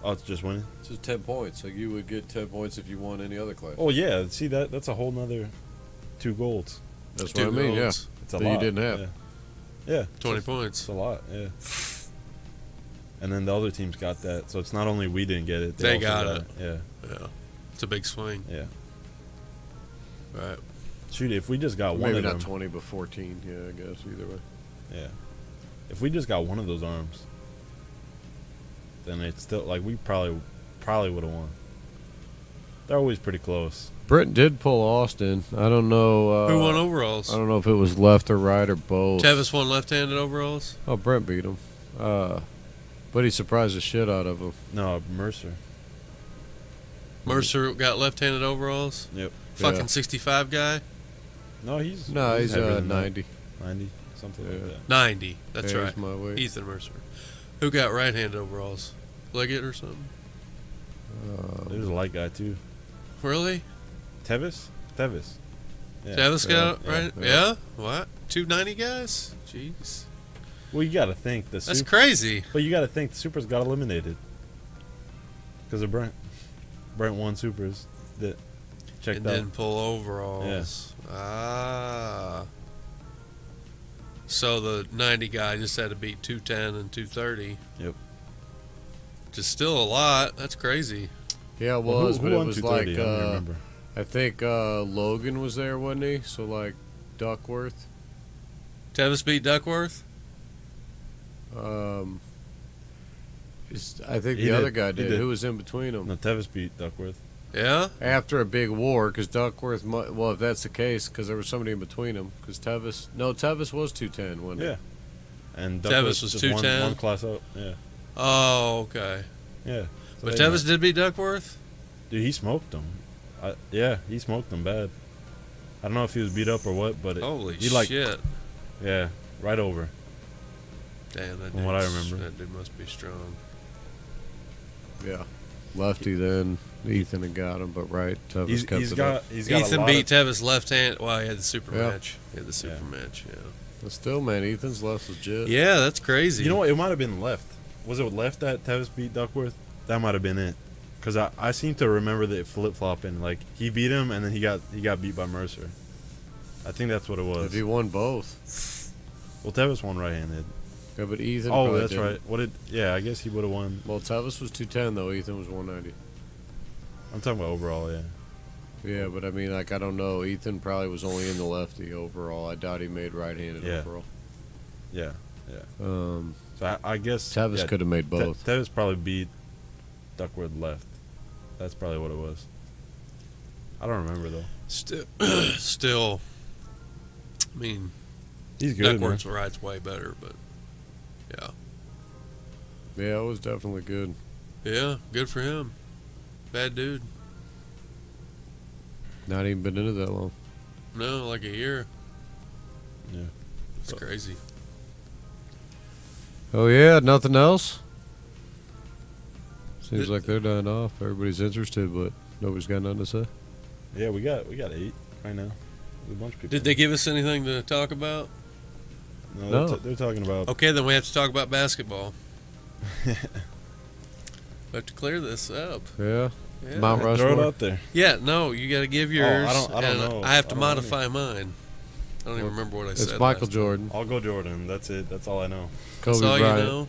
Oh, it's just winning. It's just 10 points. Like you would get 10 points if you won any other class. Oh yeah, see that's a whole nother 2 golds. That's what I mean. Yeah, it's a that lot. You didn't have. Yeah, 20 points. It's a lot. Yeah. And then the other teams got that, so it's not only we didn't get it; they got it. Yeah. Yeah, it's a big swing. Yeah. Right. Shoot, if we just got one maybe of them, not 20, but 14. Yeah, I guess either way. Yeah. If we just got one of those arms, then it's still like we probably would have won. They're always pretty close. Brent did pull Austin. I don't know. Who won overalls? I don't know if it was left or right or both. Tevis won left-handed overalls. Oh, Brent beat him. But he surprised the shit out of him. No, Mercer. Mercer got left-handed overalls. Yep. Fucking 65 guy. No, he's heavier than 90. 90, something like that. 90. That's yeah, right. My weight. Ethan Mercer. Who got right-handed overalls? Leggett or something? There's a light guy too. Really? Tevis. Yeah. Tevis got yeah, right? Yeah. What? 290 guys? Jeez. Well, you got to think that's crazy. But you got to think the supers got eliminated because of Brent. Brent won supers that checked and out. didn't pull overalls. Yeah. Ah. So the 90 guy just had to beat 210 and 230. Yep. Which is still a lot. That's crazy. Yeah, it was, who but it won was 230? like I don't remember. I think Logan was there, wasn't he? So like Duckworth. Tevis beat Duckworth? I think the other guy did. Who was in between them? No, Tevis beat Duckworth. Yeah? After a big war, because Duckworth, well, if that's the case, because there was somebody in between them. Because Tevis was 210, wasn't Yeah. And Tevis was just 210? one class up. Yeah. Oh, okay. Yeah. So But Tevis did beat Duckworth? Dude, he smoked him. Yeah, he smoked them bad. I don't know if he was beat up or what, but Holy shit. Yeah, right over. Damn, From what I remember. That dude must be strong. Yeah. Lefty then. Ethan had got him, but right. Tevis kept it up. Ethan beat Tevis left hand. Well, he had the super Yeah. match. He had the super match, yeah. But still, man, Ethan's left legit. Yeah, that's crazy. You know what? It might have been left. Was it left that Tevis beat Duckworth? That might have been it. Because I seem to remember that flip-flopping. Like, he beat him, and then he got beat by Mercer. I think that's what it was. If he won both. Well, Tevis won right-handed. Yeah, but Ethan that's didn't. right. Yeah, I guess he would have won. Well, Tevis was 210, though. Ethan was 190. I'm talking about overall, yeah. Yeah, but I mean, like, I don't know. Ethan probably was only in the lefty overall. I doubt he made right-handed overall. Yeah. So I guess Tevis could have made both. Tevis probably beat Duckworth left. That's probably what it was. I don't remember though. Still, I mean, he's good. Duckworth's ride's way better, but yeah. Yeah, it was definitely good. Yeah, good for him. Bad dude. Not even been into that long. No, like a year. Yeah. It's crazy. Oh yeah, nothing else? Seems like they're dying off. Everybody's interested, but nobody's got nothing to say. Yeah, we got 8 right now. A bunch of people. Did they give us anything to talk about? No. They're talking about. Okay, then we have to talk about basketball. We have to clear this up. Yeah. Mount Rushmore. Throw it out there. Yeah, no, you got to give yours. I don't know. I have to modify mine. I don't even remember what I said. It's Michael Jordan. I'll go Jordan. That's it. That's all I know. Kobe That's all Bryant. you know.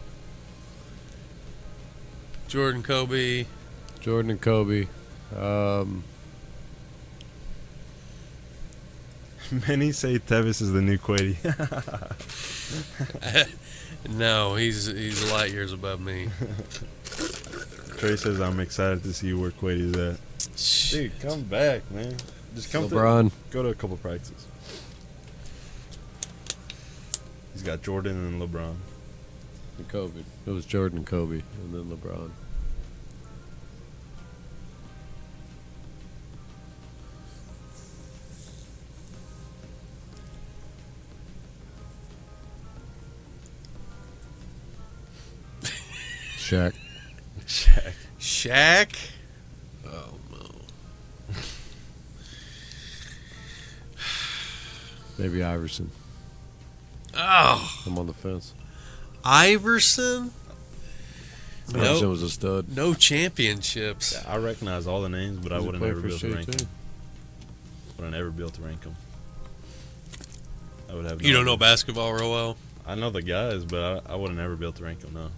Jordan, Kobe. Jordan and Kobe. Many say Tevis is the new Quady. No, he's light years above me. Trey says I'm excited to see where Quady's at. Dude, come back, man. Just come LeBron. Go to a couple practices. He's got Jordan and LeBron. And Kobe. It was Jordan and Kobe, and then LeBron. Shaq. Shaq? Oh, no. Maybe Iverson. Oh. I'm on the fence. Iverson? Iverson was a stud. No championships. Yeah, I recognize all the names, but I wouldn't ever be able to rank them. Wouldn't ever be able to rank them. I would have. You don't know basketball real well? I know the guys, but I wouldn't ever be able to rank them. No.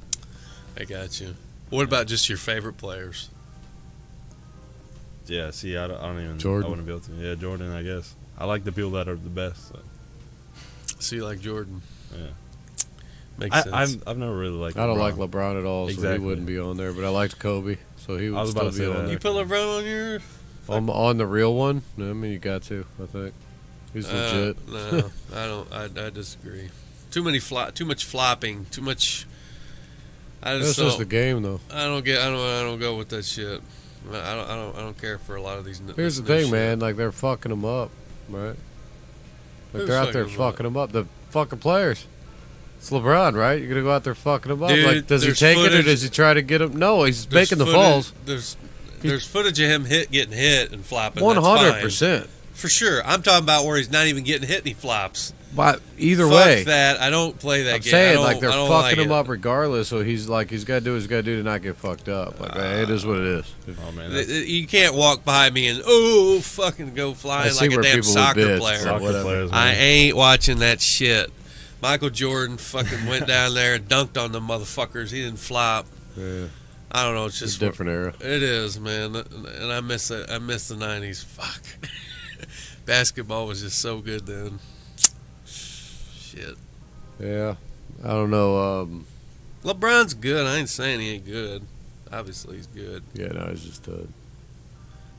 I got you. What about just your favorite players? Yeah, see, I don't even. Jordan. I wouldn't be able to. Yeah, Jordan, I guess. I like the people that are the best. So you like Jordan? Yeah. Makes sense. I've never really liked LeBron. I don't like LeBron at all, so Exactly. he wouldn't be on there. But I liked Kobe, so he would I was about still to be say on that. there. You put LeBron on your... On the real one? I mean, you got to, I think. He's legit. No, I don't. I disagree. Too much flopping. Too much... That's just the game, though. I don't go with that shit. I don't care for a lot of these. Here's the thing, man. Like, they're fucking them up, right? Like, Who's they're out there fucking them up. The fucking players. It's LeBron, right? You're gonna go out there fucking them up. Dude, like, does he take it or does he try to get him? No, he's making the falls. There's footage of him getting hit and flopping. 100%. For sure. I'm talking about where he's not even getting hit and he flops. But either Fuck way, that. I don't play that I'm game. saying, like, they're fucking like him it. up regardless. So he's got to do what he's got to do to not get fucked up. Like, it is what it is. Oh man, You can't walk by me and fucking go flying like a damn soccer player. soccer players. I Man. ain't watching that shit. Michael Jordan fucking went down there and dunked on the motherfuckers. He didn't flop. Yeah, I don't know. It's just a different era. It is, man, and I miss it. I miss the '90s. Fuck, basketball was just so good then. Shit. Yeah, I don't know. LeBron's good. I ain't saying he ain't good. Obviously, he's good. Yeah, no, it's just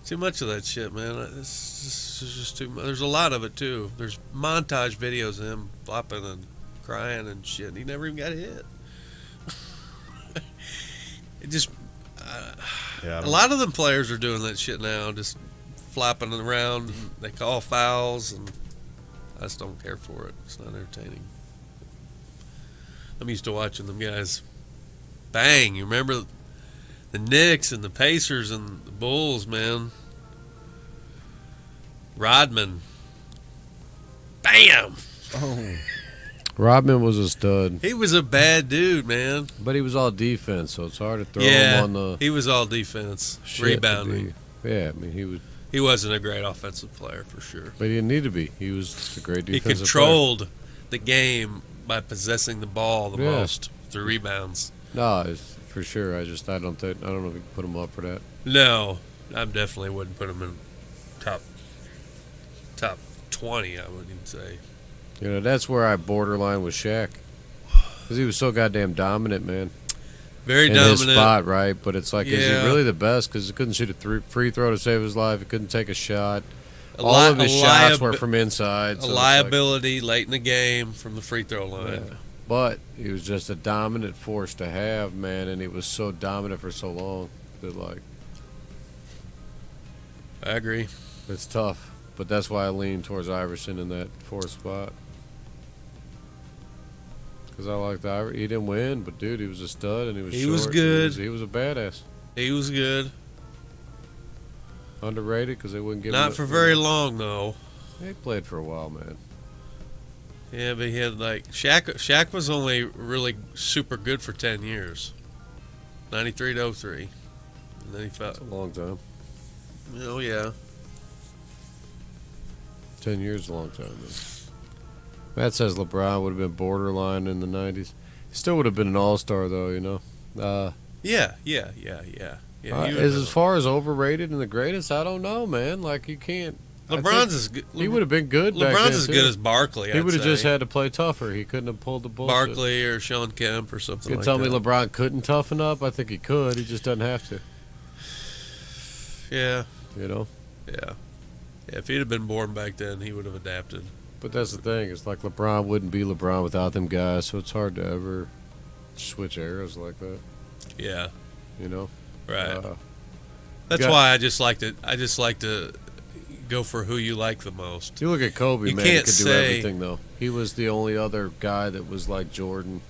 Too much of that shit, man. It's just too much. There's a lot of it too. There's montage videos of him flopping and crying and shit. And he never even got hit. It just a lot of them players are doing that shit now, just flopping around. And they call fouls, and I just don't care for it. It's not entertaining. I'm used to watching them guys bang. You remember the Knicks and the Pacers and the Bulls, man. Rodman. Bam! Oh. Rodman was a stud, He was a bad dude, man. but he was all defense, so it's hard to throw him on the he was all defense, shit rebounding. Yeah, I mean He wasn't a great offensive player for sure. but he didn't need to be. He was a great He defensive controlled the game by possessing the ball the Yeah. most through rebounds. player. No, it's for sure. I don't know if you can put him up for that. No, I definitely wouldn't put him in top 20. I wouldn't even say. You know, that's where I borderline with Shaq, because he was so goddamn dominant, man. Very in dominant. his spot, right? But it's like, is he Yeah. really the best? Because he couldn't shoot a free throw to save his life. He couldn't take a shot. All of his shots were from inside. A So it's liability late in the game from the free throw line. yeah. But he was just a dominant force to have, man, and he was so dominant for so long that, like, I agree. it's tough. But that's why I lean towards Iverson in that fourth spot. Because I like the he didn't win, but dude, he was a stud and he was He short. was good. He was a badass. He was good. Underrated because they wouldn't give him. Not for very long though. He played for a while, man. Yeah, but he had like Shaq was only really super good for 10 years. 93 to 03. And then he fell. That's a long time. Oh yeah. 10 years is a long time, man. Matt says LeBron would have been borderline in the 90s. He still would have been an all-star, though, you know. Yeah. As far as overrated and the greatest, I don't know, man. Like, you can't. LeBron's as good. He would have been good back LeBron's then, as too. good as Barkley. He would have just had to play tougher. He couldn't have pulled the bullshit. Barkley or Sean Kemp or something You like tell that. me LeBron couldn't toughen up? I think he could. He just doesn't have to. Yeah. You know? Yeah. If he'd have been born back then, he would have adapted. But that's the thing. It's like LeBron wouldn't be LeBron without them guys, so it's hard to ever switch eras like that. Yeah. You know? Right. That's why I just like to go for who you like the most. You look at Kobe, You man, he can't could do say- everything, though. He was the only other guy that was like Jordan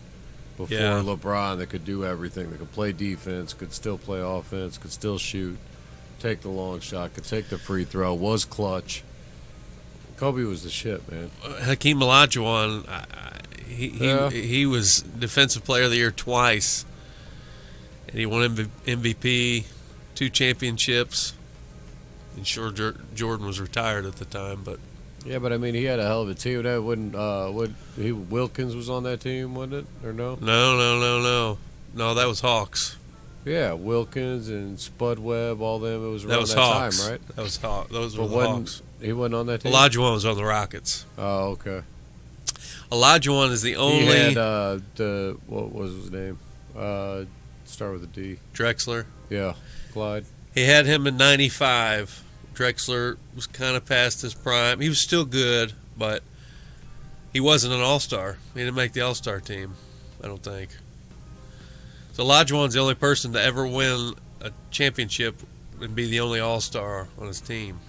before LeBron that could do everything. That could play defense, could still play offense, could still shoot, take the long shot, could take the free throw, was clutch. Kobe was the shit, man. Hakeem Olajuwon, he was Defensive Player of the Year twice, and he won MVP, 2 championships. And sure, Jordan was retired at the time, but yeah, but I mean, he had a hell of a team. That wouldn't Wilkins was on that team, wasn't it, or no? No, that was Hawks. Yeah, Wilkins and Spud Webb, all them. It was around that Hawks. time, right? That was Hawks. Those were the Hawks. He wasn't on that team. Olajuwon was on the Rockets. Oh, okay. Olajuwon is the only. He had what was his name? Start with a D. Drexler. Yeah, Clyde. He had him in '95. Drexler was kind of past his prime. He was still good, but he wasn't an all-star. He didn't make the all-star team, I don't think. So Olajuwon's the only person to ever win a championship and be the only all-star on his team.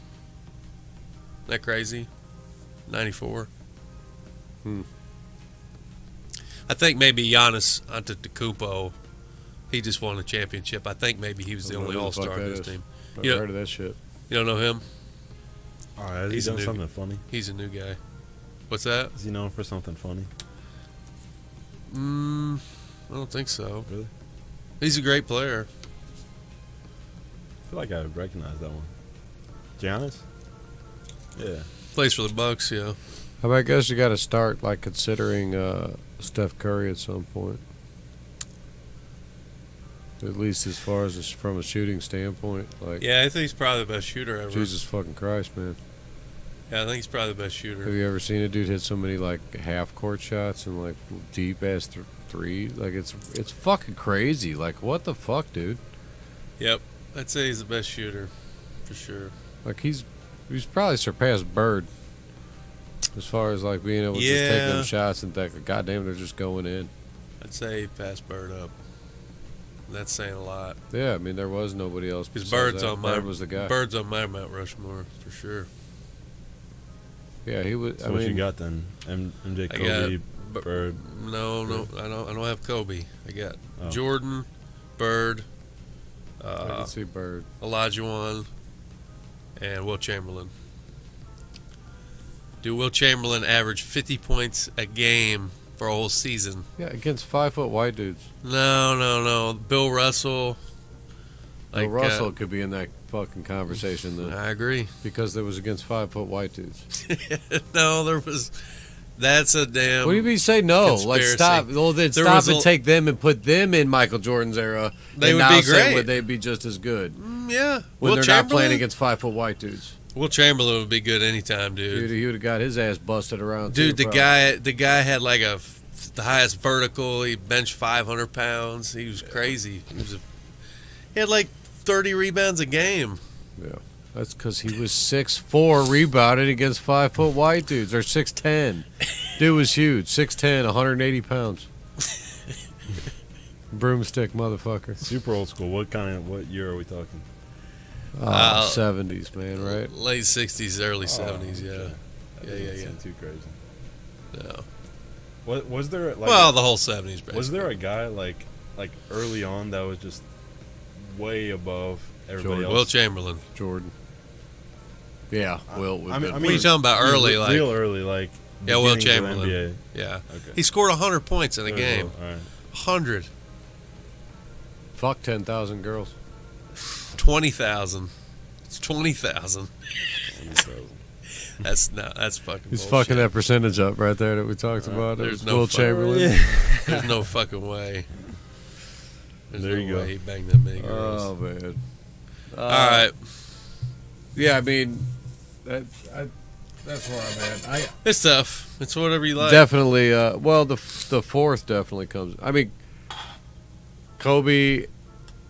Isn't that crazy? 94. I think maybe Giannis Antetokounmpo, he just won a championship. I think maybe he was the only all-star on his team. I've heard of that shit. You don't know him? He's done something funny. He's a new guy. What's that? Is he known for something funny? I don't think so. Really? He's a great player. I feel like I would recognize that one. Giannis? Yeah. Plays for the Bucks, yeah. I guess you got to start like considering Steph Curry at some point. At least as far as from a shooting standpoint. Like, yeah, I think he's probably the best shooter ever. Jesus fucking Christ, man. Yeah, I think he's probably the best shooter. Have you ever seen a dude hit so many like half court shots and like deep ass three? Like it's fucking crazy. Like what the fuck, dude? Yep, I'd say he's the best shooter for sure. Like he's probably surpassed Bird as far as like being able to just take them shots and think, goddamn, they're just going in. I'd say he passed Bird up. That's saying a lot. Yeah, I mean there was nobody else. Because Bird was the guy. Bird's on my Mount Rushmore for sure. Yeah, he was. So what you got then? MJ, Kobe, Bird. No, I don't have Kobe. I got Jordan, Bird. I can see Bird, Olajuwon, and Will Chamberlain. Dude, Will Chamberlain averaged 50 points a game for a whole season. Yeah, against 5 foot white dudes. No. Bill Russell. Bill Russell could be in that fucking conversation then. I agree. Because there was against 5 foot white dudes. No, there was. That's a damn. What do you mean say no? Conspiracy. Like stop. Well, then stop and take them and put them in Michael Jordan's era. They would be great. Would they be just as good? Yeah. When they're not playing against 5 foot white dudes. Will Chamberlain would be good anytime, dude. He would have got his ass busted around. Dude, the guy had like the highest vertical. He benched 500 pounds. He was crazy. He had like 30 rebounds a game. Yeah, that's because he was 6'4", rebounding against 5 foot white dudes, or 6'10". Dude was huge, 6'10", 180 pounds. Broomstick motherfucker. Super old school. What year are we talking? 70s, man, right? Late 60s, early 70s, yeah. Yeah. Too crazy. No. What was there? Like, the whole 70s. Basically. Was there a guy like early on that was just way above everybody else? Will Chamberlain. Jordan. Yeah, Will. What are you talking about? Early, like real early, like Will Chamberlain. NBA. Yeah. Okay. He scored 100 points in a game. All right. 100. Fuck 10,000 girls. 20,000. It's 20,000. That's fucking. He's bullshit. fucking that percentage up right there that we talked about. There's no Will Chamberlain. There's no fucking way. There you go. He banged that many girls. Oh man. All right. Yeah, I mean, that's where I'm at. It's tough. It's whatever you like. Definitely. Well, the fourth definitely comes. I mean, Kobe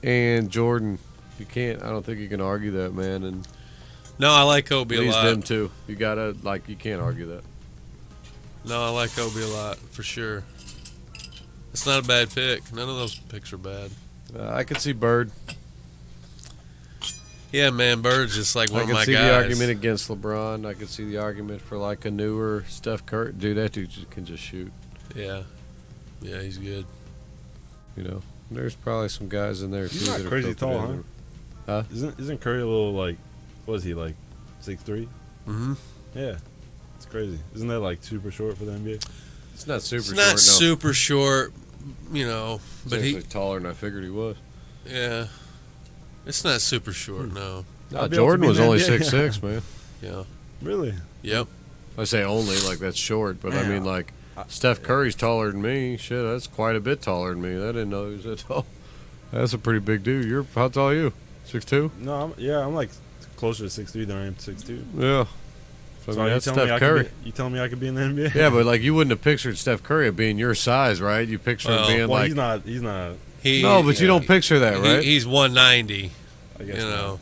and Jordan. You can't. I don't think you can argue that, man. And no, I like Kobe a lot. Them too. You gotta you can't argue that. No, I like Kobe a lot for sure. It's not a bad pick. None of those picks are bad. I could see Bird. Yeah, man, Bird's just like one of my guys. I could see the argument against LeBron. I could see the argument for like a newer Steph Curry. Dude, that dude can just shoot. Yeah, he's good. You know, there's probably some guys in there too. He's not that crazy are tall, huh? Huh? Isn't Curry a little like? What is he like? 6'3"? Mm-hmm. Yeah, it's crazy. Isn't that like super short for the NBA? It's not super. It's short, not no. super short, you know, but He's taller than I figured he was. yeah, it's not super short. No. No, Jordan was only 6'6", man. Yeah. Really? Yep. I say only like that's short, but I mean like Steph Curry's taller than me. Shit, that's quite a bit taller than me. I didn't know he was that tall. That's a pretty big dude. How tall are you? 6'2"? No, I'm like closer to 6'3" than I am to 6'2". Yeah. So, I mean, that's Steph Curry. You telling me I could be in the NBA? Yeah, but like you wouldn't have pictured Steph Curry being your size, right? You picture him being like he's not. No, but you don't picture that, right? He's 190. I guess you know,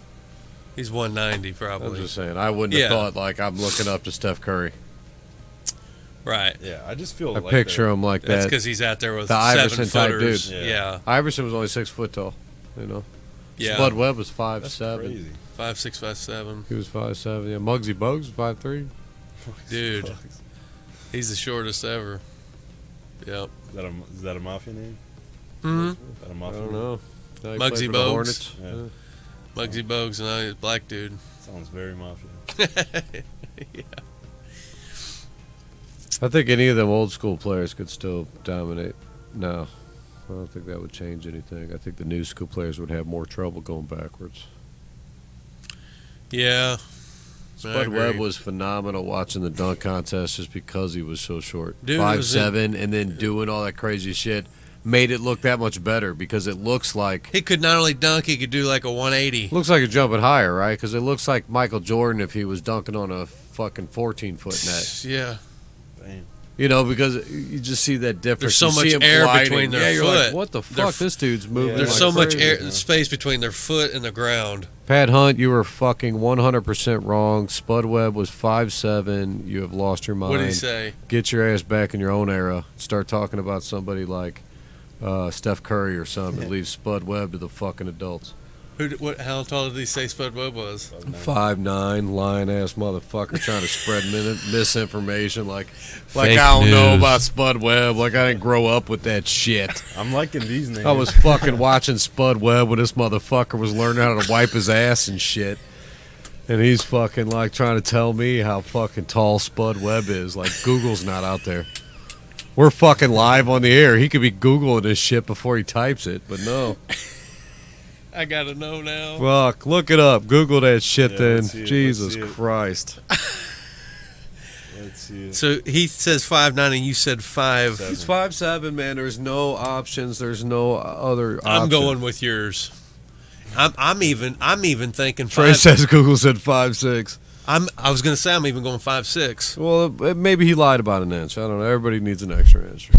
he's 190 probably. I'm just saying, I wouldn't have thought like I'm looking up to Steph Curry. Right. Yeah, I just feel. I picture him like That's that. because he's out there with the Iverson type dude. Yeah. Iverson was only 6 foot tall. You know. Yeah. Spud Webb was 5'7". Crazy. 5'6", 5'7". He was 5'7". Yeah. Muggsy Bogues was 5'3". Dude, he's the shortest ever. Yep. Is that a mafia name? Mm-hmm. Is that a mafia I don't name? know. Muggsy Bogues. Yeah. Muggsy Bogues, and I, black dude. Sounds very mafia. Yeah. I think any of them old school players could still dominate. No, I don't think that would change anything. I think the new school players would have more trouble going backwards. Yeah. Spud Webb was phenomenal watching the dunk contest just because he was so short. Dude, 5'7", and then doing all that crazy shit made it look that much better because it looks like... He could not only dunk, he could do like a 180. Looks like he's jumping higher, right? Because it looks like Michael Jordan if he was dunking on a fucking 14-foot net. Yeah. Damn. You know, because you just see that difference. There's so much air between their you're foot. Like, what the fuck? This dude's moving. There's like so much crazy. space between their foot and the ground. Pat Hunt, you were fucking 100% wrong. Spud Webb was 5'7". You have lost your mind. What did he say? Get your ass back in your own era. Start talking about somebody like Steph Curry or something. Leave Spud Webb to the fucking adults. How tall did he say Spud Webb was? 5'9", lying-ass motherfucker trying to spread misinformation. Like Fake I don't know news. about Spud Webb. Like I didn't grow up with that shit. I'm liking these names. I was fucking watching Spud Webb when this motherfucker was learning how to wipe his ass and shit. And he's fucking like trying to tell me how fucking tall Spud Webb is. Like Google's not out there. We're fucking live on the air. He could be Googling this shit before he types it, but no. I gotta know now. Fuck, look it up. Google that shit then. let's see it, Jesus let's see it. Christ. Let's see. So he says 5'9" and you said 5. He's 5'7", man. There's no options. There's no other option. I'm going with yours. I'm even thinking Trey 5. says Google said 5'6". I was gonna say I'm even going 5'6". Well, maybe he lied about an inch. I don't know. Everybody needs an extra inch.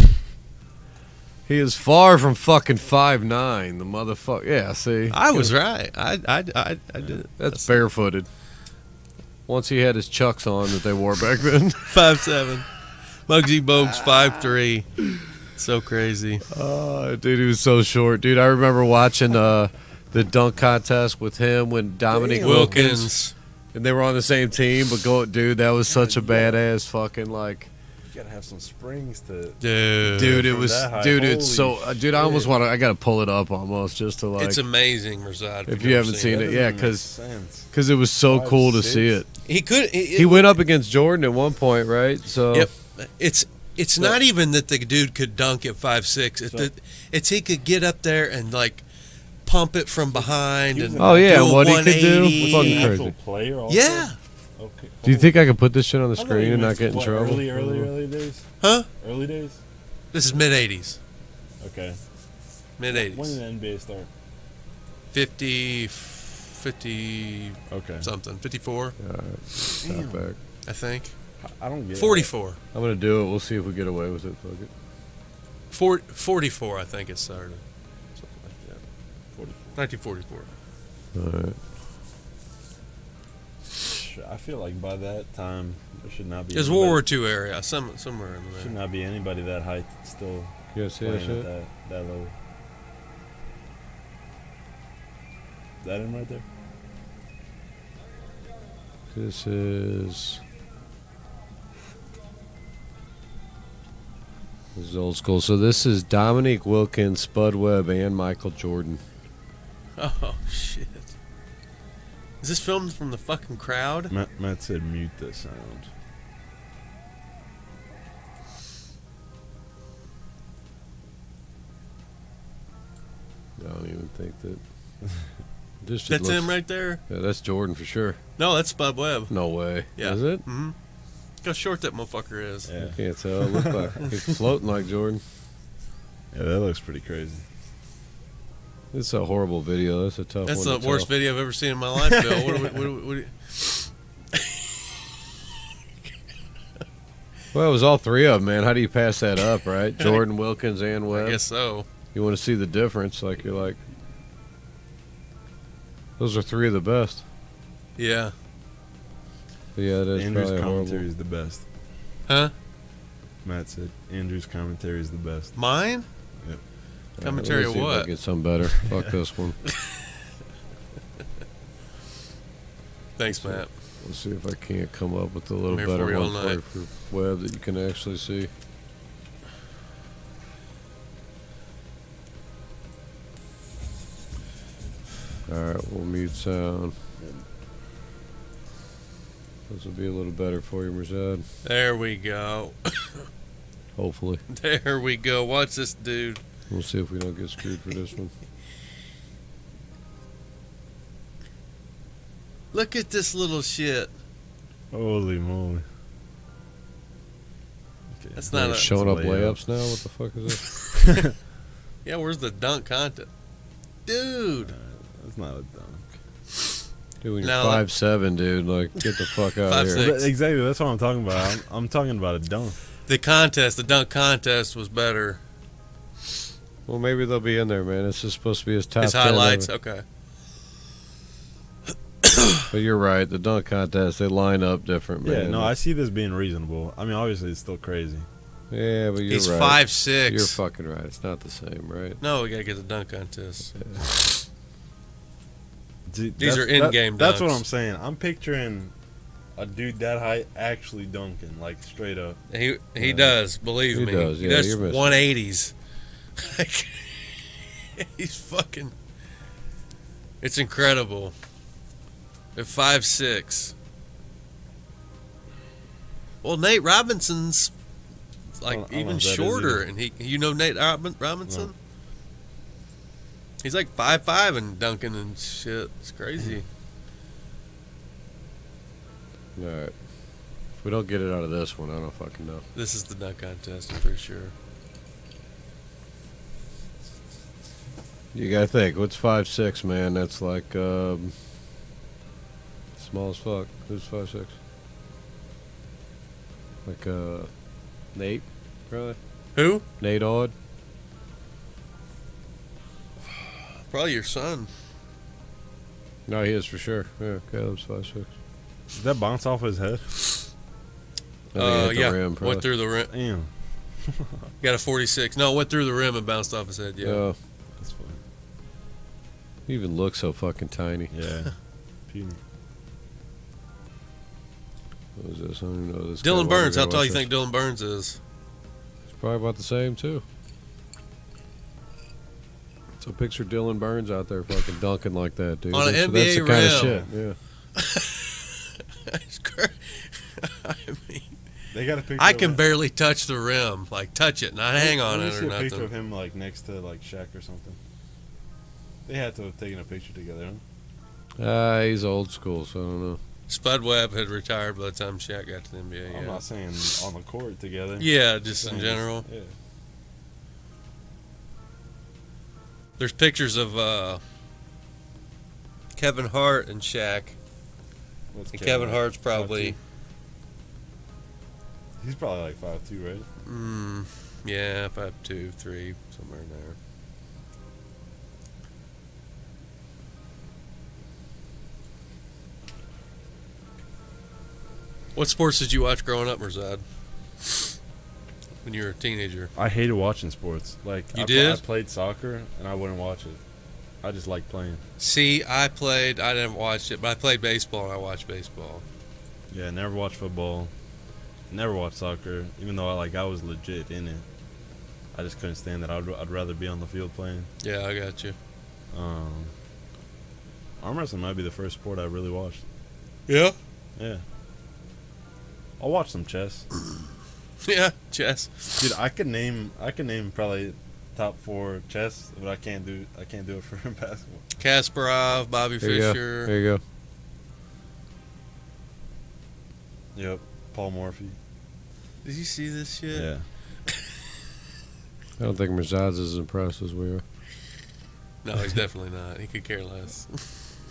He is far from fucking 5'9", the motherfucker. Yeah, see? I was right. I did it. That's barefooted. Once he had his chucks on that they wore back then. 5'7". Muggsy Bogues 5'3". So crazy. Dude, he was so short. Dude, I remember watching the dunk contest with him when Dominique Wilkins, and they were on the same team, but dude, that was such a badass fucking like. You gotta have some springs to. Dude, it was. Dude, it's so. Dude, I almost want to. I gotta pull it up almost just to like. it's amazing, Rashad. If you haven't seen it, yeah, because it was so 5'6". cool to see it. He could. He went up against Jordan at one point, right? So. Yep. It's not even that the dude could dunk at 5'6". It's he could get up there and like pump it from behind and Oh yeah, do a what he could do? 180. Fucking Actual crazy. player also? Yeah. Okay. Do you think I could put this shit on the I thought screen you and not meant, get in what, trouble? Early days? Huh? Early days? This is mid 80s. Okay. Mid When 80s. did the NBA start? 50 Okay. something. 54, Stop back. I think. I don't get 44. I'm gonna do it. We'll see if we get away with it. Fuck it. 44, I think it started. Something like that. 1944. All right. I feel like by that time there should not be. It was World War II area, somewhere in Should there. not be anybody that height still You guys see that playing shit? at that level. Is that him right there? This is. This is old school. So this is Dominique Wilkins, Spud Webb, and Michael Jordan. Oh, shit. Is this filmed from the fucking crowd? Matt said mute the sound. I don't even think that. That's him right there? Yeah, that's Jordan for sure. No, that's Spud Webb. No way. Yeah. Is it? Mm-hmm. Look how short that motherfucker is. Yeah. I can't tell. It looks like he's floating like Jordan. Yeah, that looks pretty crazy. It's a horrible video. That's a tough That's one. the worst video I've ever seen in my life, Bill. What Well, it was all three of them, man. How do you pass that up, right? Jordan, Wilkins, and Webb. I guess so. You want to see the difference. Like, you're like, those are three of the best. Yeah. But yeah, it is Andrew's probably commentary horrible. is the best. Huh? Matt said Andrew's commentary is the best. Mine? Yep. Commentary Let of me see if I what? get something better. Fuck this one. Thanks, Matt. Let's see if I can't come up with a little I'm here better for you all one night. for Webb that you can actually see. Alright, we'll mute sound. This will be a little better for you, Mirzad. There we go. Hopefully. There we go. Watch this dude. We'll see if we don't get screwed for this one. Look at this little shit. Holy moly. Okay. That's not a... Showing up layup. layups now? What the fuck is this? Yeah, where's the dunk content? Dude. That's not a dunk. Dude, when you're Now, 5'7", dude, like, get the fuck out of here. 5'6". Exactly, that's what I'm talking about. I'm talking about a dunk. The dunk contest was better. Well, maybe they'll be in there, man. It's just supposed to be his top His 10 highlights, ever. okay. But you're right. The dunk contest, they line up different, man. Yeah, no, I see this being reasonable. I mean, obviously, it's still crazy. Yeah, but you're He's right. 5'6". You're fucking right. It's not the same, right? No, we gotta get the dunk contest. Yeah. Dude, These are in-game That's dunks. what I'm saying. I'm picturing a dude that height actually dunking, like straight up. He does, believe He me. does, He yeah, does you're missing. 180s. He's fucking... It's incredible. At 5'6". Well, Nate Robinson's like I don't know even who that is shorter, either. and you know Nate Robinson? No. He's like 5'5" and dunking and shit. It's crazy. All right. If we don't get it out of this one, I don't fucking know. This is the dunk contest, I'm pretty sure. You gotta think. What's 5'6", man? That's like small as fuck. Who's 5'6"? Like Nate, probably. Who? Nate Odd. Probably your son. No, he is for sure. Yeah, Caleb's 5'6". Did that bounce off his head? I think it hit the Yeah. rim, probably. Went through the rim. Damn. Got a 46. No, it went through the rim and bounced off his head. Yeah. Oh, That's funny. he even looks so fucking tiny. Yeah. Puny. What is this? I don't even know this. Dylan guy. Burns. Why How do I tall watch you think Dylan Burns is? It's probably about the same too. So picture Dylan Burns out there fucking dunking like that, dude. On an That's NBA the kind of rim. shit. Yeah. It's crazy. I mean, They got a picture. I can barely touch the rim. Like, touch it, not hang on Let me it see or a picture of nothing. him like next to like Shaq or something. They had to have taken a picture together. Huh? He's old school, so I don't know. Spud Webb had retired by the time Shaq got to the NBA. I'm Yeah, not saying on the court together. yeah, just I'm in saying general. Yeah. There's pictures of Kevin Hart and Shaq. What's And Kevin Hart's probably, 5'2"? He's probably like 5'2", right? yeah, 5'2", 3", somewhere in there. What sports did you watch growing up, Mirzad? When you were a teenager? I hated watching sports. Like You I did? I played soccer and I wouldn't watch it. I just like playing. See, I didn't watch it, but I played baseball and I watched baseball. Yeah, never watched football. Never watched soccer, even though I was legit in it. I just couldn't stand that. I'd rather be on the field playing. Yeah, I got you. Arm wrestling might be the first sport I really watched. Yeah? Yeah. I'll watch some chess. Yeah, chess. Dude, I could name probably top 4 chess, but I can't do it for basketball. Kasparov, Bobby Fischer. There you go. Yep. Paul Morphy. Did you see this shit? Yeah. I don't think Mirzad's as impressed as we are. No, he's definitely not. He could care less.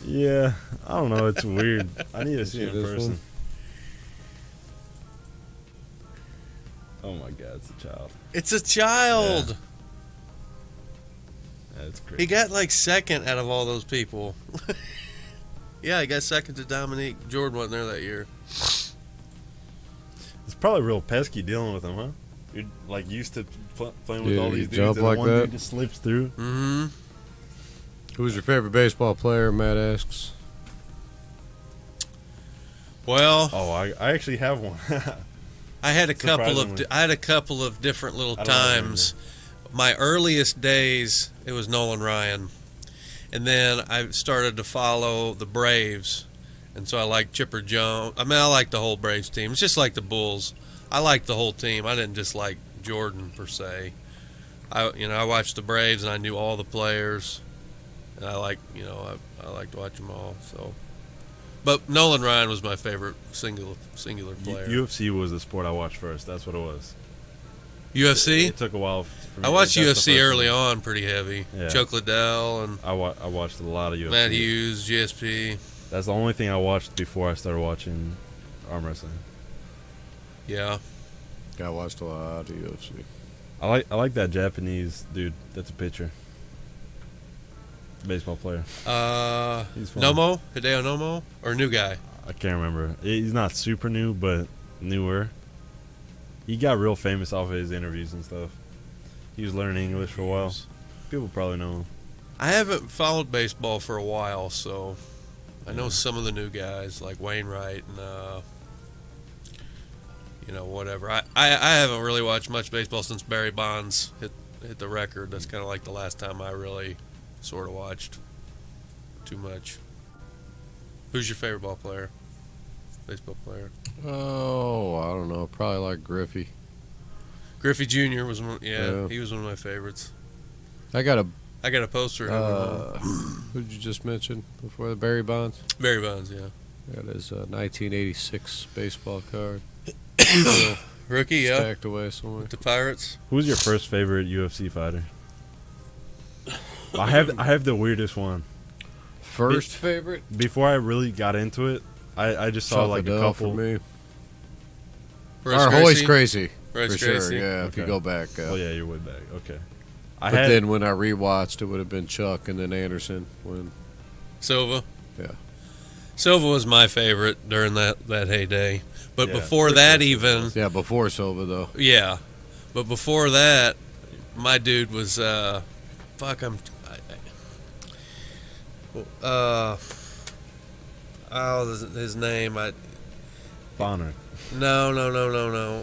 Yeah. I don't know. It's weird. I need to see it in person. Oh my God, it's a child. It's a child. Yeah. That's crazy. He got like second out of all those people. Yeah, he got second to Dominique. Jordan wasn't there that year. It's probably real pesky dealing with him, huh? You're like used to playing with all these dudes, jump and like one that. dude just slips through. Mm-hmm. Who's your favorite baseball player? Matt asks. Well, Oh, I actually have one. I had a couple Surprisingly. of different little I don't times. My earliest days, it was Nolan Ryan, and then I started to follow the Braves, and so I liked Chipper Jones. I mean, I like the whole Braves team. It's just like the Bulls. I liked the whole team. I didn't just like Jordan per se. I watched the Braves and I knew all the players, and I liked to watch them all. So, but Nolan Ryan was my favorite singular player. UFC was the sport I watched first. That's what it was. UFC. It took a while for me. I watched That's the UFC first early one. on, pretty heavy. Yeah. Chuck Liddell and I watched a lot of UFC. Matt Hughes, GSP. That's the only thing I watched before I started watching arm wrestling. Yeah. I watched a lot of UFC. I like that Japanese dude. That's a pitcher. Baseball player. He's fun. Nomo? Hideo Nomo? Or new guy? I can't remember. He's not super new, but newer. He got real famous off of his interviews and stuff. He was learning English for a while. People probably know him. I haven't followed baseball for a while, so I know some of the new guys like Wainwright and whatever. I haven't really watched much baseball since Barry Bonds hit the record. That's kind of like the last time I really sort of watched too much. Who's your favorite baseball player? Oh, I don't know. Probably like Griffey. Griffey Jr. was one. Yeah. He was one of my favorites. I got a. I got a poster of him. Who did you just mention before the Barry Bonds? Barry Bonds, yeah. Got his 1986 baseball card. Rookie, yeah. Stacked away somewhere. With the Pirates. Who's your first favorite UFC fighter? I have the weirdest one. First favorite? Before I really got into it, I just saw like a couple. For me. Royce Gracie. Royce for Gracie. sure, yeah, if Okay. you go back. Oh yeah, you're way back. Okay. But then when I rewatched, it would have been Chuck and then Anderson. Silva. Yeah. Silva was my favorite during that heyday. But Yeah, before for that sure. even... Yeah, before Silva, though. Yeah. But before that, my dude was... his name... Bonner. No.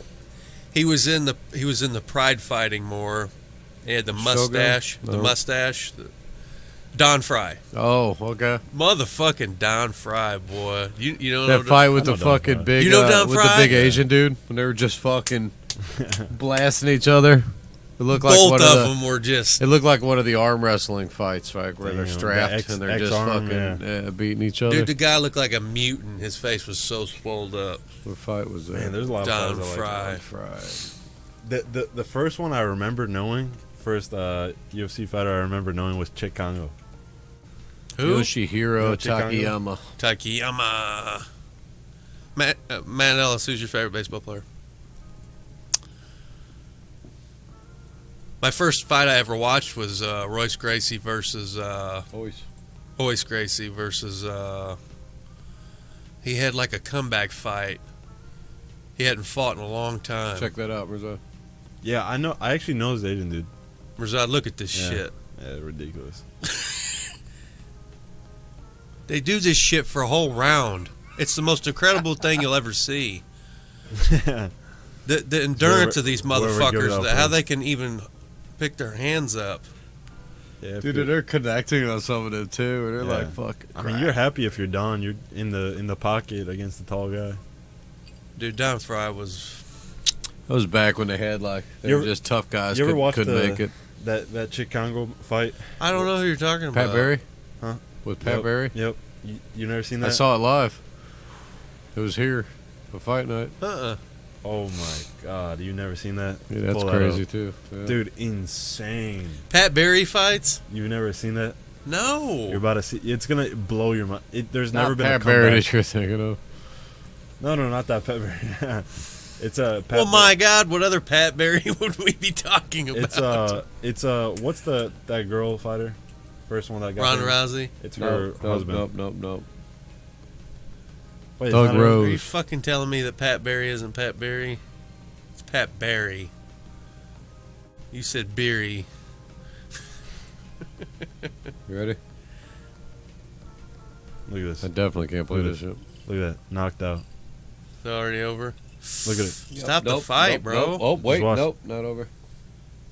He was in the Pride Fighting more. He had the mustache. Shogun? The No. mustache. Don Fry. Oh, okay. Motherfucking Don Fry, boy. You don't That know fight with I the know Don fucking Fry. big, You know Don with the Fry? big Asian dude when they were just fucking blasting each other. It looked like both one of the, them were just... It looked like one of the arm wrestling fights, right, where they're Damn, strapped the and they're just X-arm, fucking beating each other. Dude, the guy looked like a mutant. His face was so swelled up. What fight was that? Man, there's a lot Don of fighters I like. Fry. The first one I remember knowing, first UFC fighter I remember knowing was Chick Congo. Who? Yoshihiro Chikango? Takayama. Takayama. Matt Ellis, who's your favorite baseball player? My first fight I ever watched was Royce Gracie versus Royce Gracie versus he had like a comeback fight. He hadn't fought in a long time. Check that out, Mirza. Yeah, I know. I actually know his agent, dude. Razad, look at this Yeah. shit. Yeah, ridiculous. They do this shit for a whole round. It's the most incredible thing you'll ever see. The endurance of these whoever gives it motherfuckers, up how first. they can even pick their hands up. Yeah, Dude, they're connecting on some of them too, and they're like, "Fuck." I mean, you're happy if you're done. You're in the pocket against the tall guy. Dude, Don Fry was. That was back when they had like they were just tough guys. You ever watched couldn't make it? That Chicago fight? I don't know who you're talking about. Pat Barry? Huh? With Pat Barry? Yep. You never seen that? I saw it live. It was here, a fight night. Oh my God! You never seen that? Yeah, that's Pull crazy that too. Yeah. Dude, insane. Pat Barry fights? You've never seen that? No. You're about to see. It's gonna blow your mind. There's Not never been Pat a Barry comeback. that you're thinking of. No, not that Pat Barry. It's a. Pat Well, my God, what other Pat Barry would we be talking about? It's what's that girl fighter? First one that got Ronda her? Rousey. It's her husband. Nope. Wait, Doug it's not her? Rose. Are you fucking telling me that Pat Barry isn't Pat Barry? It's Pat Barry. You said Beery. You ready? Look at this. I definitely can't play Look at this shit. Look at that. Knocked out. It's already over. Look at it. Stop the fight, bro. Nope. Oh, wait, Just watch. nope, not over.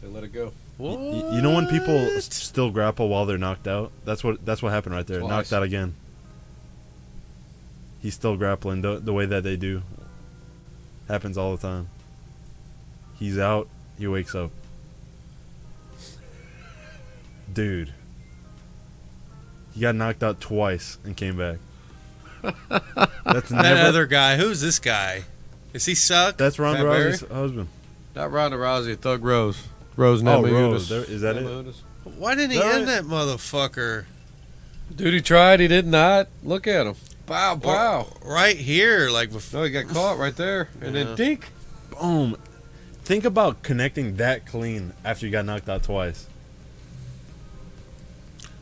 They let it go. What? You know when people still grapple while they're knocked out? That's what happened right there. Twice. Knocked out again. He's still grappling the way that they do. Happens all the time. He's out. He wakes up. Dude. He got knocked out twice and came back. That's That never. other guy. Who's this guy? Is he suck? That's Ronda Pat Barry? Rousey's husband. Not Ronda Rousey, Thug Rose. Rose Rose. Namajunas. Is that it? Namajunas. Why didn't he Is that end right? that motherfucker? Dude, he tried. He did not. Look at him. Bow, bow. Right here, like before. No, he got caught right there. And then dink. Boom. Think about connecting that clean after you got knocked out twice.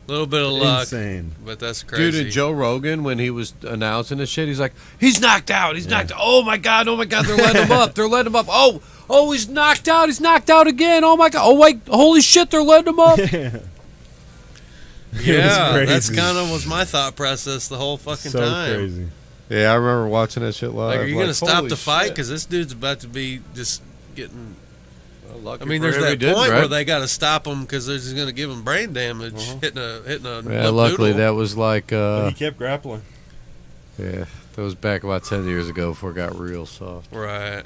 Little bit of luck, Insane. but that's crazy. Dude, and Joe Rogan, when he was announcing this shit, he's like, he's knocked out. He's knocked out. Oh, my God. They're letting him up. They're letting him up. Oh, he's knocked out. He's knocked out again. Oh, my God. Oh, wait. Holy shit. They're letting him up. Yeah, crazy. that's kind of was my thought process the whole fucking So time. crazy. Yeah, I remember watching that shit live. Like, are you going to stop holy the fight? shit. Because this dude's about to be just getting. Well, lucky I mean, for there's him he that didn't, point right? where they got to stop him because they're just going to give him brain damage, hitting a Yeah, limp luckily noodle. that was like, But he kept grappling. yeah, that was back about 10 years ago before it got real soft. Right.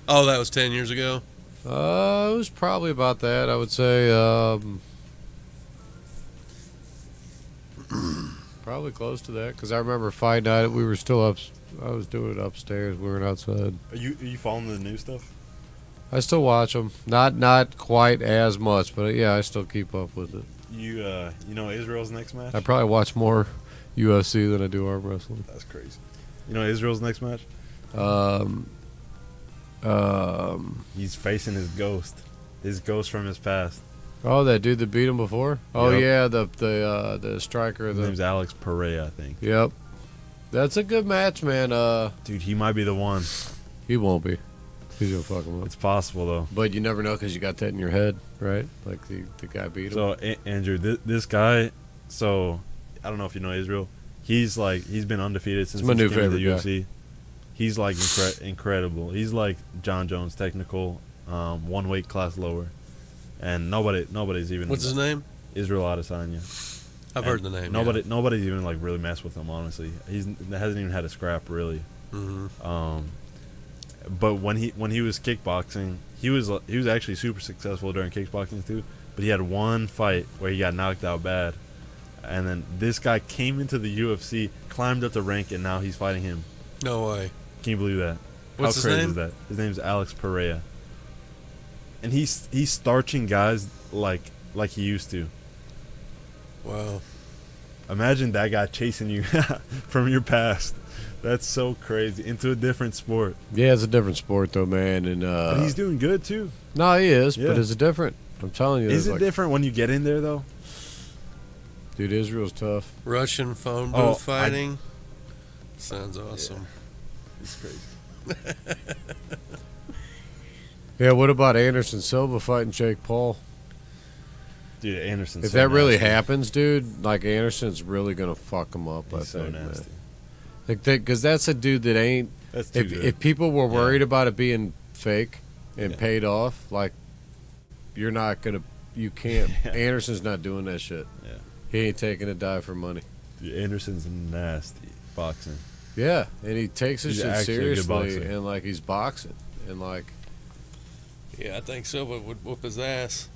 Oh, that was 10 years ago? It was probably about that, I would say. Probably close to that, because I remember fight night, we were still up. I was doing it upstairs. We weren't outside. Are you following the new stuff? I still watch them, not quite as much, but yeah, I still keep up with it. You know Israel's next match? I probably watch more UFC than I do arm wrestling. That's crazy. You know Israel's next match? He's facing his ghost from his past. Oh, that dude that beat him before. Oh Yep. yeah, the striker. His name's Alex Pereira, I think. Yep, that's a good match, man. Dude, he might be the one. He won't be. He's gonna fuck him up. It's possible though. But you never know because you got that in your head, right? Like the guy beat him. So Andrew, this guy. So I don't know if you know Israel. He's been undefeated since He's my he new came to the favorite UFC. He's like incredible. He's like John Jones, technical, 1 weight class lower, and nobody's even. What's his name? Israel Adesanya. I've heard the name. Nobody's even like really messed with him. Honestly, hasn't even had a scrap really. Mm-hmm. But when he was kickboxing, he was actually super successful during kickboxing too. But he had one fight where he got knocked out bad, and then this guy came into the UFC, climbed up the rank, and now he's fighting him. No way. Can you believe that? What's his How crazy name? is that? His name's Alex Pereira, and he's starching guys like he used to. Wow. Imagine that guy chasing you from your past. That's so crazy. Into a different sport. Yeah, it's a different sport though, man. And But he's doing good too. no, he is, Yeah. but it's different. I'm telling you, Is it's it like, different when you get in there though? dude? Israel's tough. Russian phone booth Oh, fighting. Sounds awesome. It's crazy. Yeah, what about Anderson Silva fighting Jake Paul? Dude, Anderson's If so that really nasty. happens, dude, like Anderson's really gonna fuck him up. I He's so think, man. nasty. Like, because that's a dude that ain't. That's too good. If people were worried about it being fake and Yeah. paid off, like you're not gonna. You can't. Anderson's not doing that shit. Yeah. He ain't taking a dive for money. Dude, Anderson's nasty boxing. Yeah, and he takes his He's shit actually a good seriously, boxer. and like he's boxing, and like. Yeah, I think Silva would whoop his ass.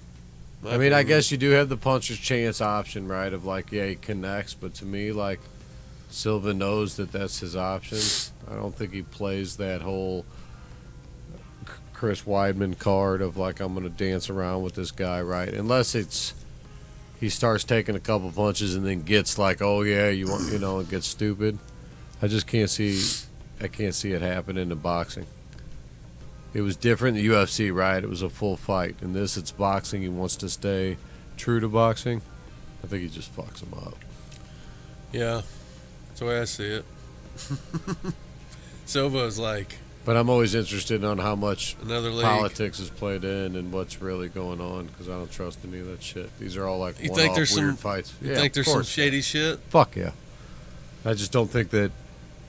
I mean, I guess you do have the puncher's chance option, right? Of like, yeah, he connects, but to me, like, Silva knows that that's his option. I don't think he plays that whole Chris Weidman card of like, I'm going to dance around with this guy, right? Unless it's he starts taking a couple punches and then gets like, oh yeah, you want, and gets stupid. I just can't see. I can't see it happen in the boxing. It was different in the UFC, right? It was a full fight. In this, it's boxing. He wants to stay true to boxing. I think he just fucks him up. Yeah, that's the way I see it. Silva is like. But I'm always interested on how much Another league. politics is played in and what's really going on because I don't trust any of that shit. These are all like You one-off think there's weird some fights. You Yeah, think of there's some course. shady shit? Fuck yeah. I just don't think that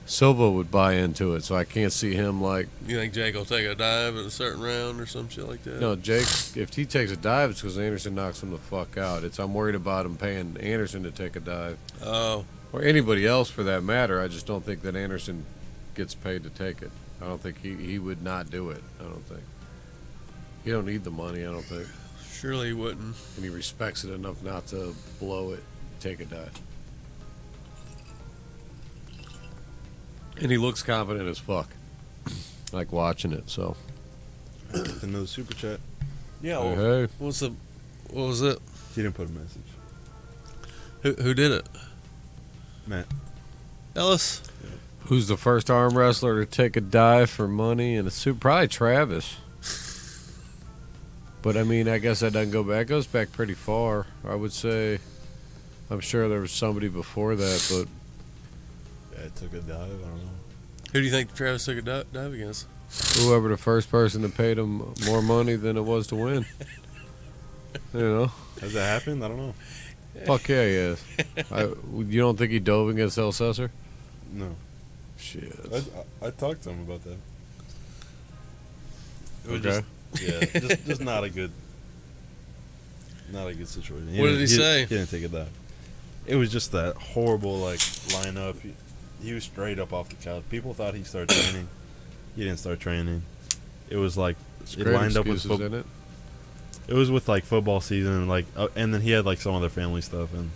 Silva would buy into it, so I can't see him like. You think Jake will take a dive in a certain round or some shit like that? No, Jake. If he takes a dive, it's because Anderson knocks him the fuck out. I'm worried about him paying Anderson to take a dive, Oh, or anybody else for that matter. I just don't think that Anderson gets paid to take it. I don't think he would not do it. I don't think. He don't need the money. I don't think. surely he wouldn't. And he respects it enough not to blow it, take a dive. And he looks confident as fuck. Like watching it, so. Another super chat. Yeah. Hey, Well, hey. what was it? He didn't put a message. Who did it? Matt. Ellis. Who's the first arm wrestler to take a dive for money in a suit? Probably Travis. But I mean, I guess that doesn't go back. It goes back pretty far. I would say. I'm sure there was somebody before that, but Yeah, took a dive. I don't know. Who do you think Travis took a dive against? whoever the first person that paid him more money than it was to win. Has that happened? I don't know. Fuck yeah, he is. You don't think he dove against El Cesar? No. Shit. I talked to him about that. It was Okay. just not a good situation. What did he say? He didn't take a dive. It was just that horrible lineup. He was straight up off the couch. People thought he started training. He didn't start training. It was like it lined up with football. In it. It was with like football season, and then he had like some other family stuff, and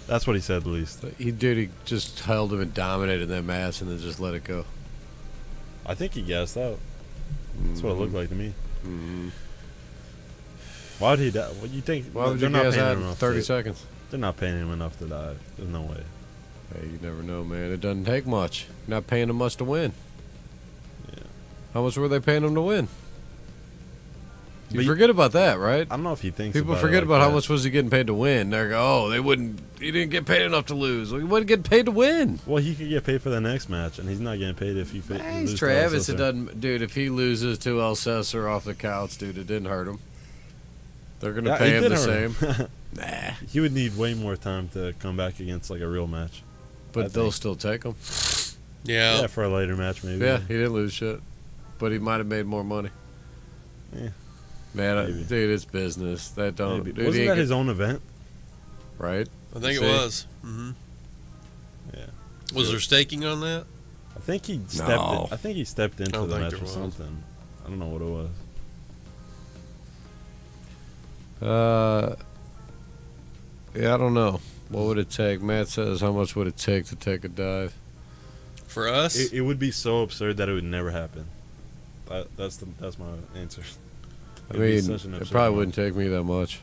that's what he said at least. He just held him and dominated that match and then just let it go. I think he gassed out. That's what it looked like to me. Mm-hmm. Why would he die? What do you think? Why would they're you not gas paying out him in enough 30 to- seconds? They're not paying him enough to dive. There's no way. Hey, you never know, man. It doesn't take much. You're not paying him much to win. Yeah. How much were they paying him to win? You But forget about that, right? I don't know if he thinks People about forget it like about how that. much was he getting paid to win. They go, he didn't get paid enough to lose. Well, he wasn't getting paid to win. Well, he could get paid for the next match, and he's not getting paid if he Hey, loses he's to El Travis. It Cesar. doesn't, dude. If he loses to El Cesar off the couch, dude, it didn't hurt him. They're gonna Yeah, pay it him did the hurt same. him. Nah, He would need way more time to come back against like a real match. but I they'll think. still take him. Yeah. Yeah, for a later match maybe. Yeah, he didn't lose shit, but he might have made more money. Yeah. Man, Maybe. dude, it's business. That don't. Maybe. Dude, Wasn't he that ain't his own event? right? I think See? it was. Mm-hmm. Yeah. Was there staking on that? I think he stepped. No. I think he stepped into don't the think match there or was. something. I don't know what it was. Yeah, I don't know. What would it take? Matt says, how much would it take to take a dive? For us? It would be so absurd that it would never happen. That's my answer. I It'd be mean, such an it absurd probably amount. wouldn't take me that much.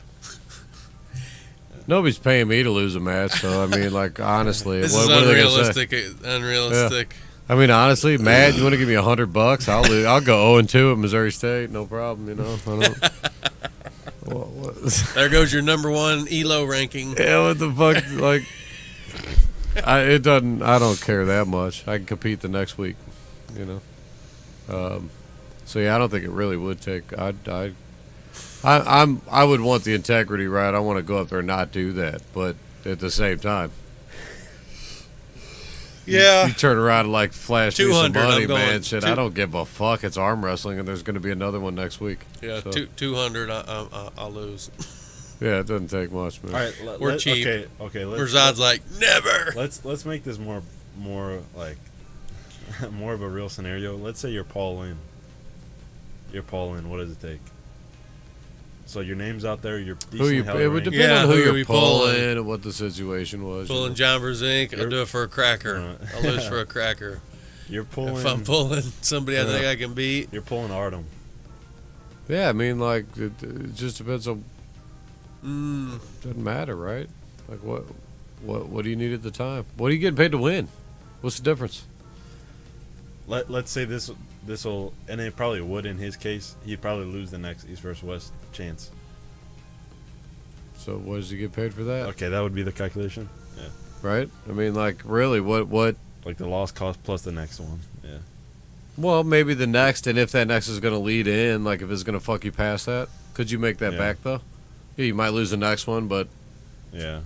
Nobody's paying me to lose a match, so I mean, like, honestly, This what is are they gonna say? unrealistic. I mean, honestly, Matt, you want to give me $100? I'll go 0-2 at Missouri State, no problem. I don't. What? There goes your number one ELO ranking. Yeah, what the fuck? Like, it doesn't. I don't care that much. I can compete the next week, So yeah, I don't think it really would take. I would want the integrity, right? I want to go up there and not do that, but at the same time, Yeah. You turn around and like flash me some 200, money, I'm going man. Shit, I don't give a fuck. It's arm wrestling, and there's going to be another one next week. Yeah, so. 200. I'll lose. Yeah, it doesn't take much, man. All right, we're cheap. Okay. Razad's like never. Let's make this more like more of a real scenario. Let's say you're Paul Lynn. You're Paul Lynn. What does it take? So your name's out there. You're decent. It would depend on who you're pulling and what the situation was. Pulling John Verzink, I'll do it for a cracker. I'll lose for a cracker. You're pulling. If I'm pulling somebody I think I can beat. You're pulling Artem. Yeah, I mean, like it just depends on. Doesn't matter, right? Like what do you need at the time? What are you getting paid to win? What's the difference? Let's say this will, and it probably would in his case. He'd probably lose the next East versus West chance. So what does he get paid for that? Okay, that would be the calculation. Yeah. Right. I mean, like really, what? Like the lost cost plus the next one. Yeah. Well, maybe the next, and if that next is going to lead in, like if it's going to fuck you past that, could you make that back though? Yeah, you might lose the next one, but yeah,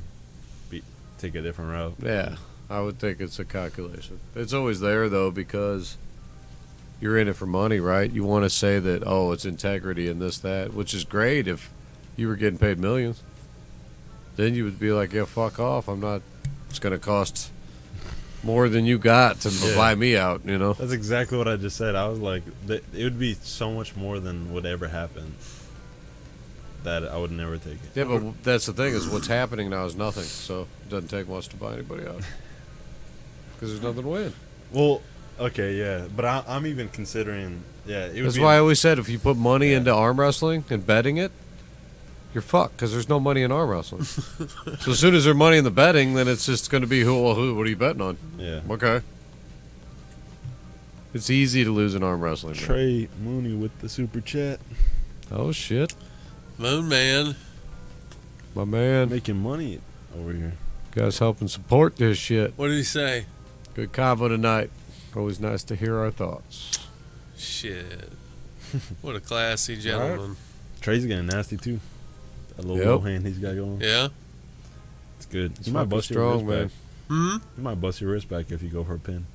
take a different route. Yeah, I would think it's a calculation. It's always there though because you're in it for money, right? You want to say that it's integrity and this that, which is great if you were getting paid millions. Then you would be like, yeah, fuck off. I'm not. It's going to cost more than you got to buy me out. You know. That's exactly what I just said. I was like, it would be so much more than would ever happen. That I would never take it. Yeah, but that's the thing is what's happening now is nothing, so it doesn't take much to buy anybody out because there's nothing to win. Well, okay, yeah, but I'm even considering, That's why I always said if you put money into arm wrestling and betting it, you're fucked because there's no money in arm wrestling. So as soon as there's money in the betting, then it's just going to be who? What are you betting on? Yeah. Okay. It's easy to lose in arm wrestling. Trey Mooney with the super chat. Oh shit. Moon Man. My man. Making money over here. Guys helping support this shit. What did he say? Good convo tonight. Always nice to hear our thoughts. Shit. What a classy gentleman. Right. Trey's getting nasty too. A little low hand he's got going. Yeah. It's good. He might bust your wrist back. He might bust your wrist back if you go for a pin.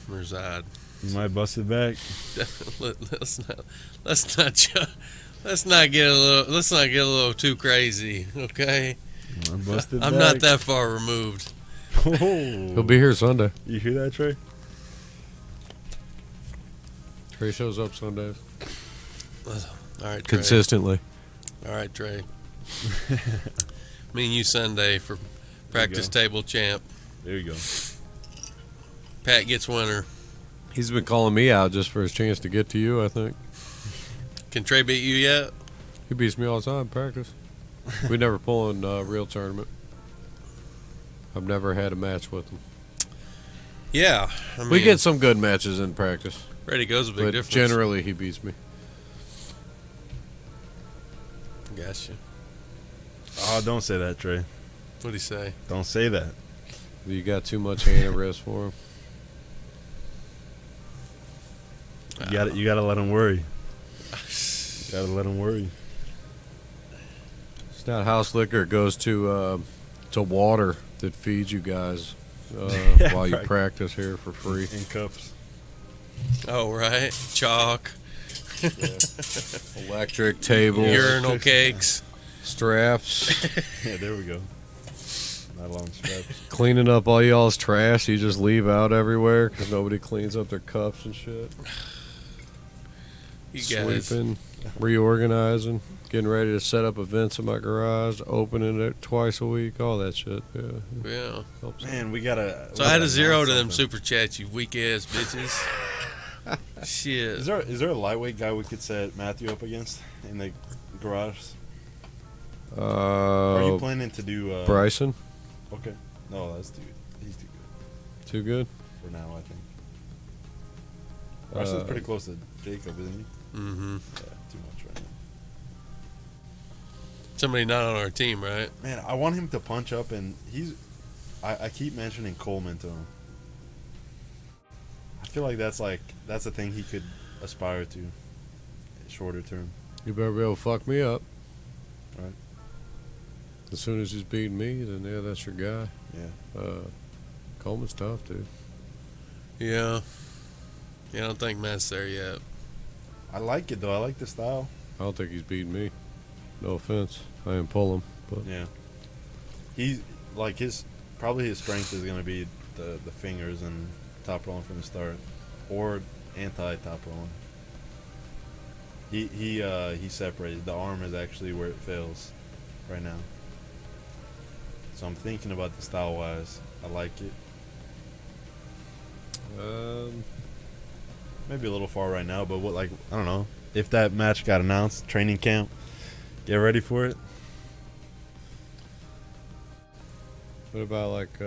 Razad. He might bust it back. Let's not get a little too crazy, okay? I'm not that far removed. Oh. He'll be here Sunday. You hear that, Trey? Trey shows up Sundays. All right, Trey. Consistently. All right, Trey. Me and you Sunday for practice table champ. There you go. Pat gets winner. He's been calling me out just for his chance to get to you, I think. Can Trey beat you yet? He beats me all the time in practice. We never pull in a real tournament. I've never had a match with him. Yeah. We get some good matches in practice. Ready goes a big difference. Generally, he beats me. Gotcha. Oh, don't say that, Trey. What'd he say? Don't say that. You got too much hand and wrist for him. You gotta let him worry. You gotta let him worry. It's not house liquor. It goes to water that feeds you guys while you practice here for free. In cups. Oh, right. Chalk. Electric tables. Urinal cakes. Straps. Yeah, there we go. Nylon straps. Cleaning up all y'all's trash you just leave out everywhere because nobody cleans up their cups and shit. You guys. Sweeping, reorganizing, getting ready to set up events in my garage, opening it twice a week, all that shit. Yeah. Man, we gotta. So I had a zero to them super chats, you weak ass bitches. Shit. Is there a lightweight guy we could set Matthew up against in the garage? Are you planning to do Bryson? Okay. No, he's too good. Too good? For now, I think. Bryson's pretty close to Jacob, isn't he? Mm-hmm. Yeah, too much right now. Somebody not on our team, right? Man, I want him to punch up, and I keep mentioning Coleman to him. I feel like that's a thing he could aspire to, shorter term. You better be able to fuck me up. Right. As soon as he's beating me, then yeah, that's your guy. Yeah. Coleman's tough, dude. Yeah. I don't think Matt's there yet. I like it though. I like the style. I don't think he's beating me. No offense. I didn't pull him, but yeah. He's like probably his strength is gonna be the fingers and top rolling from the start, or anti top rolling. He separated. The arm is actually where it fails right now. So I'm thinking about the style wise. I like it. Maybe a little far right now, but I don't know. If that match got announced, training camp, get ready for it. What about like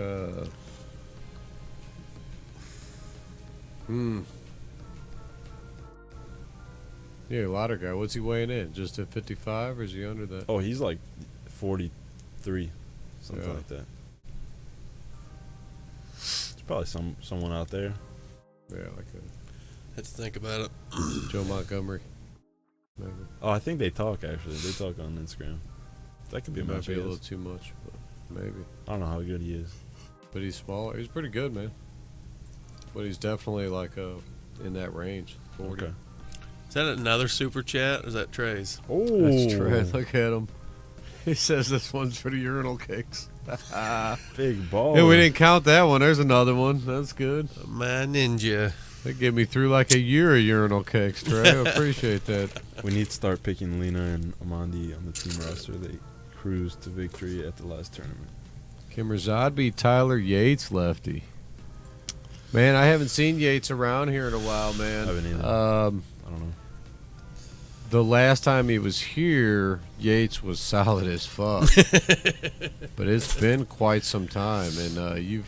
Yeah, Lauder guy. What's he weighing in? Just at 55, or is he under that? Oh, he's like 43, something like that. There's probably someone out there. Yeah, like Have to think about it. Joe Montgomery. Maybe. Oh, I think they talk actually. They talk on Instagram. That could be a Might match. be a little too much, but maybe. I don't know how good he is. But he's smaller. He's pretty good, man. But he's definitely like in that range. 40. Okay. Is that another super chat? Or is that Trey's? Oh, That's true. Look at him. He says this one's for the urinal cakes. big ball. Yeah, we didn't count that one. There's another one. That's good. My ninja. That gave me through like a year of urinal cakes, Trey. I appreciate that. We need to start picking Lena and Amandi on the team roster. They cruised to victory at the last tournament. Kimmerzad beat Tyler Yates, lefty. Man, I haven't seen Yates around here in a while, man. I haven't either. I don't know. The last time he was here, Yates was solid as fuck. But it's been quite some time, and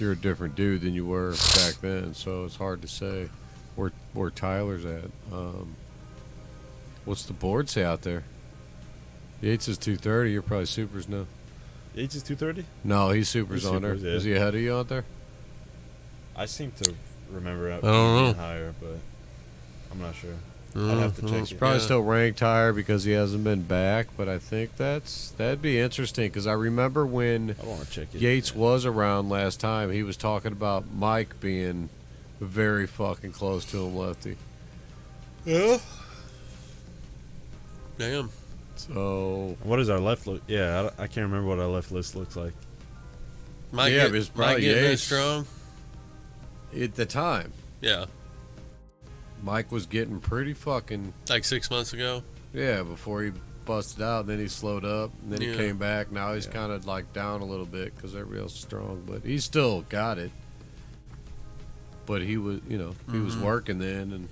you're a different dude than you were back then, so it's hard to say where Tyler's at. What's the board say out there? Yates is 230. You're probably supers now. Yates is 230? No, he's supers on there. Yeah. Is he ahead of you out there? I seem to remember I don't know. higher, but I'm not sure. I'd have to check He's it. probably still ranked higher because he hasn't been back, but I think that'd be interesting because I remember when I want to check it. Yates was around last time, he was talking about Mike being very fucking close to him, lefty. Yeah. Damn. So what is our left look? Yeah, I can't remember what our left list looks like. Mike it's probably getting that Yates. strong. At the time, Yeah. Mike was getting pretty fucking Like 6 months ago. before he busted out, and then he slowed up, and then he Yeah. came back. Now he's kind of like down a little bit because everybody else is strong, but he's still got it. But he was, he was working then, and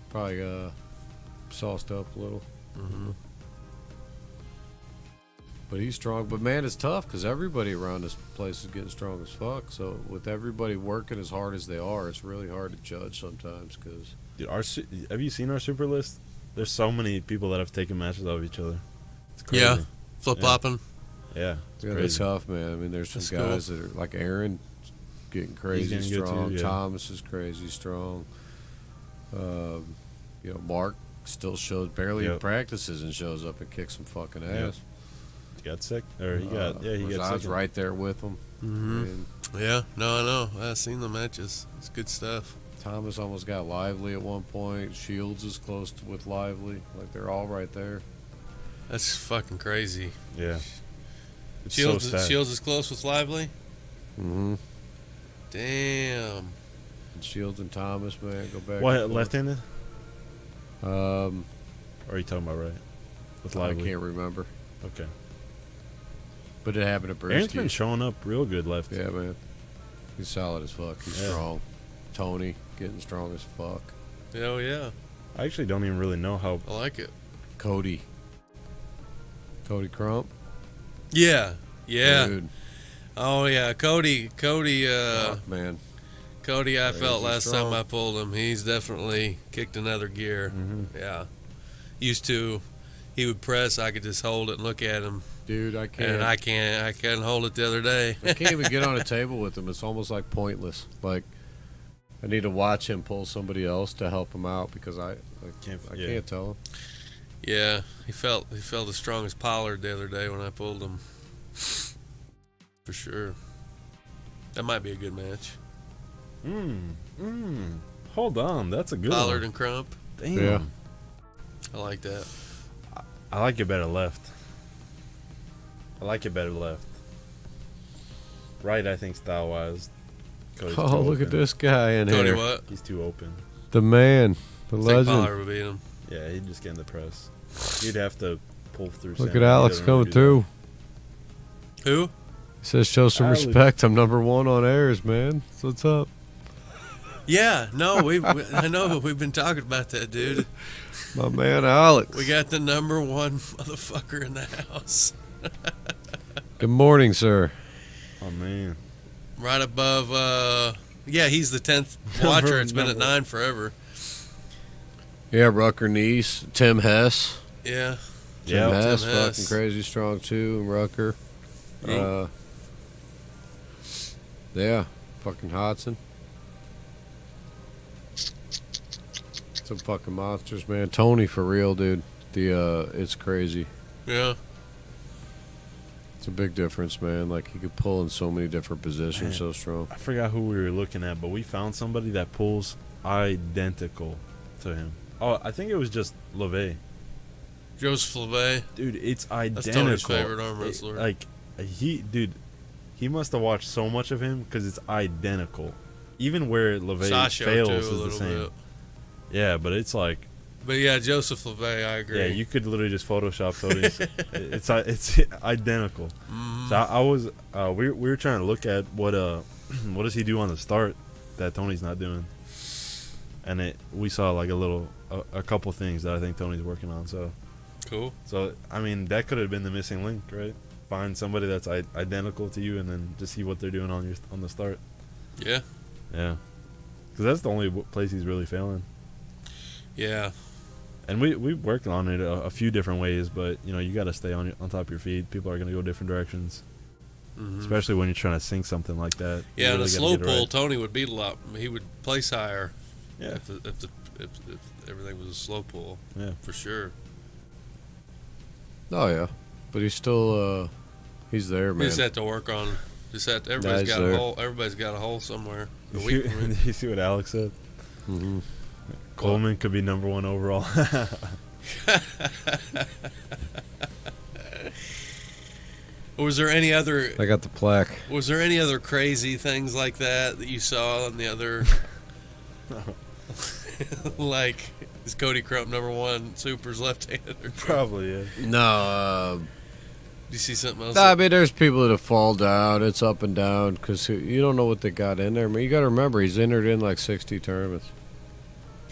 probably sauced up a little. Mm-hmm. But he's strong. But man, it's tough because everybody around this place is getting strong as fuck. So with everybody working as hard as they are, it's really hard to judge sometimes. Cause Dude, have you seen our super list? There's so many people that have taken matches off each other. It's crazy. Yeah. Flip flopping. Yeah. It's they're crazy. tough, man. I mean, there's some That's guys that are like Aaron, getting crazy getting good strong. too, yeah. Thomas is crazy strong. Mark still shows barely practices and shows up and kicks some fucking ass. He got sick, or he got he got I was sick. right there with him. Mm-hmm. And Yeah. No, I know. I've seen the matches. It's good stuff. Thomas almost got Lively at one point. Shields is close with Lively. Like they're all right there. That's fucking crazy. Yeah. It's Shields, so sad. Shields is close with Lively. Mm-hmm. Damn. And Shields and Thomas, man, go back. What, and forth. left-handed? Um, Or are you talking about right? With I Lively? can't remember, Okay. but it happened to Aaron's been Brewski. showing up real good left. Yeah, man, he's solid as fuck. He's Yeah. strong. Tony getting strong as fuck. Hell yeah. I actually don't even really know how. I like it. Cody Crump. Yeah. Yeah. Dude, Oh yeah. Cody. fuck, man. Cody, I Crazy felt last strong. time I pulled him, he's definitely kicked another gear. Mm-hmm. Yeah. He would press, I could just hold it and look at him. Dude, I can't. And I couldn't hold it the other day. I can't even get on a table with him. It's almost like pointless. Like I need to watch him pull somebody else to help him out because I can't tell him. Yeah, he felt as strong as Pollard the other day when I pulled him. For sure. That might be a good match. Hold on, that's a good Pollard one. and Crump. Damn. Yeah. I like that. I like it better left. Right, I think style-wise. Oh, look at this guy in Cody, here. what? He's too open. The man. The I think legend. Pollard would beat him. Yeah, he'd just get in the press. He'd have to pull through. Look center. at He Alex doesn't coming really do through. Who? He says, show some Alex. respect. I'm number 1 on AERS, man. So what's up? Yeah, no, I know we've been talking about that, dude. My man, Alex. We got the number 1 motherfucker in the house. Good morning, sir. Oh, man. Right above, he's the 10th watcher. It's been at 9 forever. Yeah, Rucker Neese. Tim Hess. Yeah. Tim Hess, Tim Hess. fucking crazy strong, too. And Rucker. Yeah, fucking Hodson. Some fucking monsters, man. Tony, for real, dude. It's crazy. Yeah. It's a big difference, man. Like, he could pull in so many different positions, so strong. I forgot who we were looking at, but we found somebody that pulls identical to him. Oh, I think it was just LeVay. Joseph LeVay. Dude, it's identical. That's Tony's favorite arm wrestler. He must have watched so much of him because it's identical. Even where LeVay Sasha fails too, is a the little same. bit. Yeah, but it's like, But yeah, Joseph LeVay, I agree. yeah, you could literally just Photoshop Tony's. it's identical. Mm-hmm. So I was we were trying to look at what does he do on the start that Tony's not doing, and we saw like a couple things that I think Tony's working on. So Cool. So I mean that could have been the missing link, right? Find somebody that's identical to you, and then just see what they're doing on the start. Yeah. Yeah, because that's the only place he's really failing. Yeah. And we worked on it a few different ways, but you got to stay on top of your feet. People are going to go different directions, especially when you're trying to sync something like that. Yeah, really and a slow pull, right. Tony would beat a lot. He would place higher. Yeah. If everything was a slow pull. Yeah, for sure. Oh yeah, but he's still he's there, man. He just had to work on. Everybody's got a hole. Everybody's got a hole somewhere. You see what Alex said? Mm-hmm. Coleman could be number 1 overall. Was there any other? I got the plaque. Was there any other crazy things like that you saw on the other? Like, is Cody Crump number 1 Super's left-hander? Probably, yeah. No. Do you see something else? I mean, there's people that fall down. It's up and down because you don't know what they got in there. I mean, you got to remember he's entered in like 60 tournaments.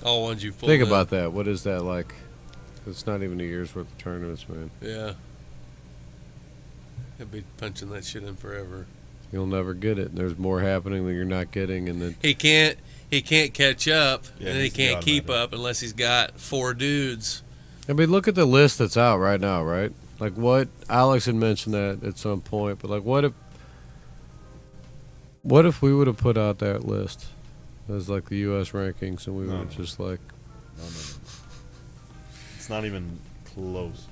All ones you pulled. Think about that. What is that like? It's not even a year's worth of tournaments, man. Yeah. He'll be punching that shit in forever. You'll never get it. There's more happening than you're not getting, and then He can't catch up, Yeah, and he he's can't keep automatic. up unless he's got 4 dudes. I mean, look at the list that's out right now, right? Like what Alex had mentioned that at some point, but like what if we would have put out that list as like the U.S. rankings, and we No. were just like. No. It's not even close.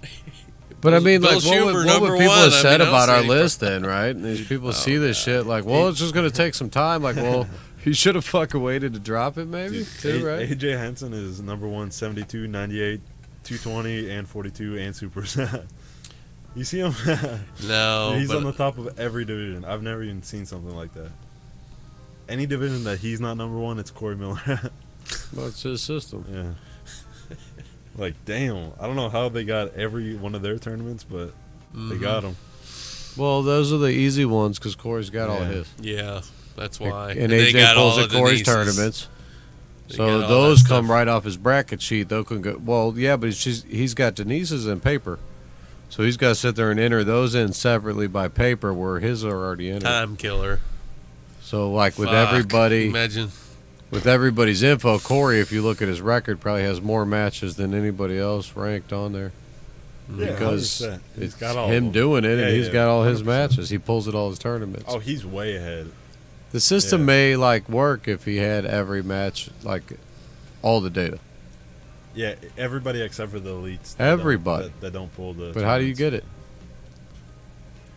But I mean, Bill like, what Schumer, would number people one. have I said mean, about I'll our say- list then, right? And these people see this shit like, well, it's just going to take some time. Like, well, you should have fucking waited to drop it, maybe, too, right? AJ Henson is number 1, 72, 98, 220, and 42, and supers. You see him? No, He's but on the top of every division. I've never even seen something like that. Any division that he's not number 1, it's Corey Miller. Well, it's his system. Yeah. Like, damn. I don't know how they got every one of their tournaments, but they got them. Well, those are the easy ones because Corey's got all Yeah. his. yeah, that's why. And they AJ got pulls all at of the Corey's nieces. tournaments. They So got all those that come stuff. right off his bracket sheet. Those can go. Well, yeah, but he's got Denise's in paper, so he's got to sit there and enter those in separately by paper, where his are already entered. Time killer. So like with Fuck. everybody, Imagine. with everybody's info, Corey, if you look at his record, probably has more matches than anybody else ranked on there. Yeah, Because 100%. He's it's got all him of them. doing it, Yeah, and he's yeah, got all his 100%. matches. He pulls at all his tournaments. Oh, he's way ahead. The system yeah. may like work if he had every match, like all the data. Yeah, everybody except for the elites. Everybody. That don't pull the. But how do you tournaments. get it?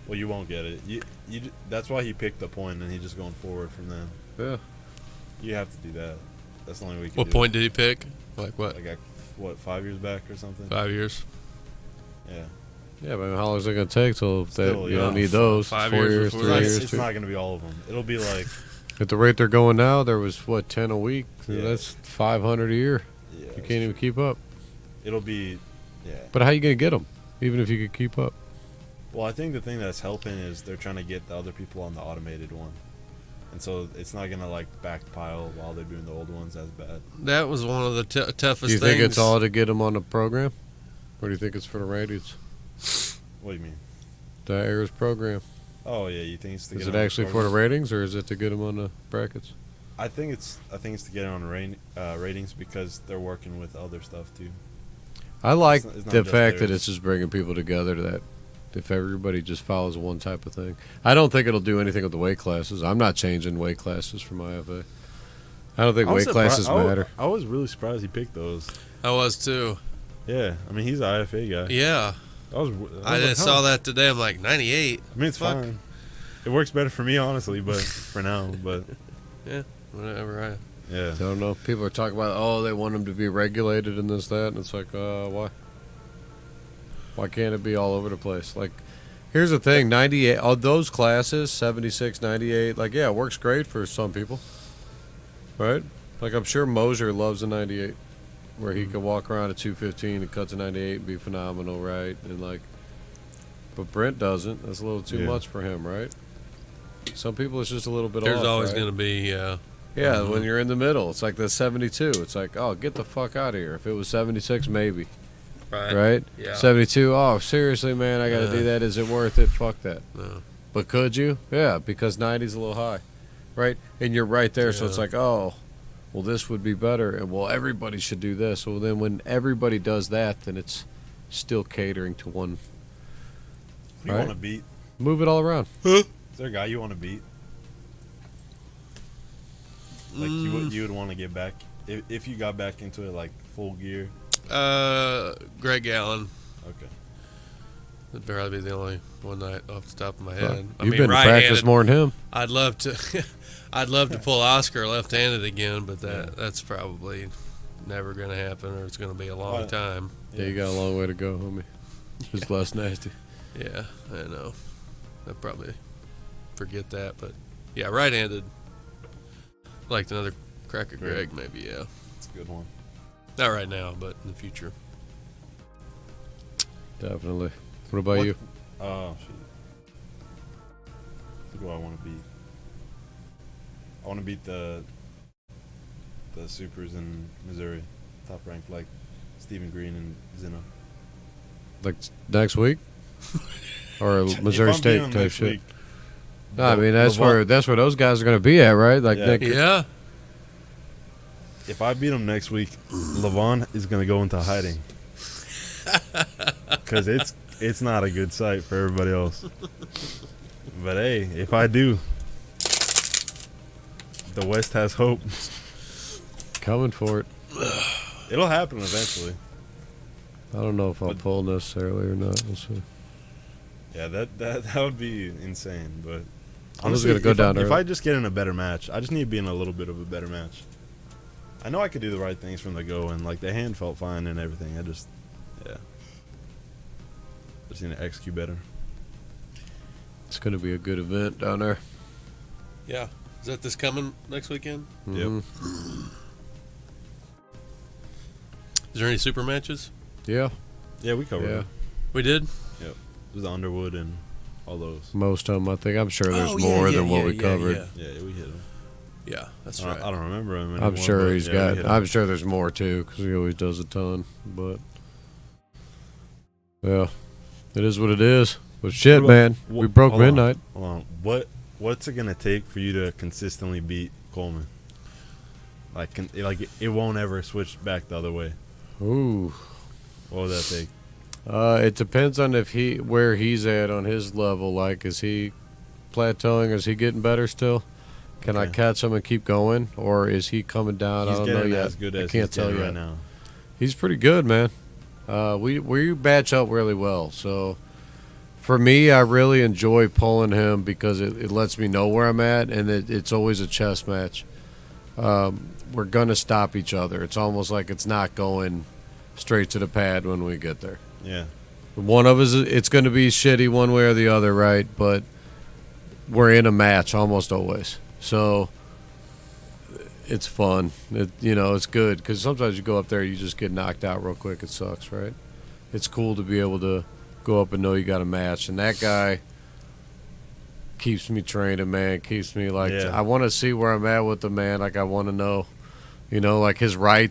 Well, you won't get it. That's why he picked the point, and he's just going forward from them. Yeah. You have to do that. That's the only way we can What point did he pick? Like what? Like 5 years back or something? 5 years. Yeah. Yeah, but how long is it going to take till Still, you don't need those? 5 4 years, years, 3 years. It's not going to be all of them. It'll be like... At the rate they're going now, there was, 10 a week? Yeah. That's 500 a year. Yeah, You can't even keep up. It'll be... Yeah. But how you going to get them, even if you could keep up? Well, I think the thing that's helping is they're trying to get the other people on the automated one. And so it's not going to, like, backpile while they're doing the old ones as bad. That was one of the toughest things. Do you think it's all to get them on the program? Or do you think it's for the ratings? What do you mean? The AERS program. Oh, yeah, you think it's to get Is it on the actually for the program? ratings, or is it to get them on the brackets? I think it's to get it on the ratings because they're working with other stuff, too. I like It's not the just fact that theirs. it's just bringing people together to that. If everybody just follows one type of thing, I don't think it'll do anything with the weight classes. I'm not changing weight classes for my IFA. I don't think weight classes matter. I was really surprised he picked those. I was too. Yeah, I mean he's an IFA guy. Yeah. I just saw that today. I'm like 98. I mean it's Fuck. fine. It works better for me honestly, but for now. But Yeah. Whatever. yeah, I don't know. People are talking about, they want them to be regulated and this, that, and it's like, why? Why can't it be all over the place? Like, here's the thing, 98, all those classes, 76, 98, like, yeah, it works great for some people, right? Like, I'm sure Mosier loves a 98, where he can walk around at 215 and cut to 98 and be phenomenal, right? And, like, but Brent doesn't. That's a little too much for him, right? Some people, it's just a little bit There's off, always right? going to be, Yeah, when you're in the middle. It's like the 72. It's like, get the fuck out of here. If it was 76, maybe. Right? Yeah. 72, seriously, man, I got to do that. Is it worth it? Fuck that. No. But could you? Yeah, because 90's a little high. Right? And you're right there, so it's like, well, this would be better. And, well, everybody should do this. Well, then when everybody does that, then it's still catering to one. who you want to beat? Move it all around. Is there a guy you want to beat? Like you would want to get back if you got back into it like full gear. Greg Allen. Okay. That'd probably be the only one night off the top of my head. You've been to practice more than him. I'd love to. I'd love to pull Oscar left-handed again, but that's probably never going to happen, or it's going to be a long time. Yeah, you got a long way to go, homie. It's less nasty. Yeah, I know. I'd probably forget that, but yeah, right-handed. Like another crack at Greg, maybe. Yeah, It's a good one. not right now, but in the future. Definitely. What about you? Oh shit. Who do I want to beat? I want to beat the supers in Missouri, top ranked, like Stephen Green and Zeno. Like next week? Or Missouri If I'm beating State them type next shit? week, No, I mean that's where those guys are going to be at, right? Like Yeah. Nick. Yeah. if I beat him next week, Levon is going to go into hiding because it's not a good sight for everybody else. But hey, if I do, the West has hope. Coming for it. It'll happen eventually. I don't know if I'll pull necessarily or not. We'll see. Yeah, that would be insane. But I'm just gonna go down there. If I just get in a better match, I just need to be in a little bit of a better match. I know I could do the right things from the go, and like the hand felt fine and everything. I just need to execute better. It's going to be a good event down there. Yeah. Is that this coming next weekend? Mhm. Is there any super matches? Yeah. Yeah, we covered Yeah. it. We did? Yep. There's the Underwood and all those. Most of them, I think. I'm sure there's more than what we covered. Yeah, we hit them. Yeah, that's I right. don't remember them anymore. I'm sure but he's yeah, got. we hit 'em. I'm sure there's more too, because he always does a ton. But yeah, it is what it is. But shit, What man, about- we broke hold on, midnight. Hold on. What's it gonna take for you to consistently beat Coleman? Like, it won't ever switch back the other way. Ooh. What would that take? It depends on where he's at on his level. Like, is he plateauing? Is he getting better still? Can I Okay. catch him and keep going, or is he coming down? He's I don't know getting yet. as good I as can't he's tell getting you right now. He's pretty good, man. We batch up really well. So For me, I really enjoy pulling him because it lets me know where I'm at, and it's always a chess match. We're going to stop each other. It's almost like it's not going straight to the pad when we get there. Yeah. One of us, it's going to be shitty one way or the other, right? But we're in a match almost always. So it's fun. It's good because sometimes you go up there, you just get knocked out real quick. It sucks, right? It's cool to be able to go up and know you got a match. And that guy keeps me training, man. Keeps me like, I want to see where I'm at with the man. Like, I want to know, like his right,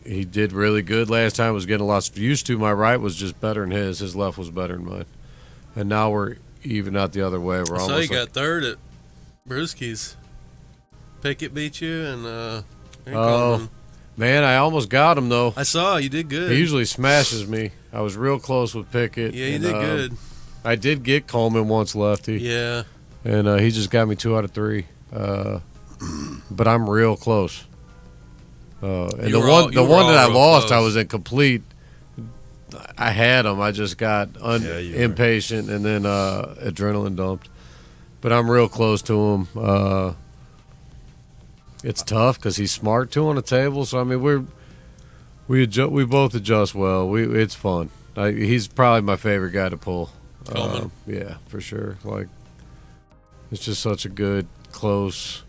he did really good last time. Was getting a lot used to. My right was just better than his. His left was better than mine. And now we're even out the other way. We're almost. So you got third at Brewski's. Pickett beat you, and man, I almost got him though. I saw you did good. He usually smashes me. I was real close with Pickett. Yeah, you did good. I did get Coleman once lefty. Yeah, and he just got me 2 out of 3. But I'm real close. And the one that I lost, close. I was incomplete. I had him. I just got impatient and then adrenaline dumped. But I'm real close to him. It's tough because he's smart too on the table. So I mean, we both adjust well. It's fun. He's probably my favorite guy to pull. Yeah, for sure. Like, it's just such a good, close,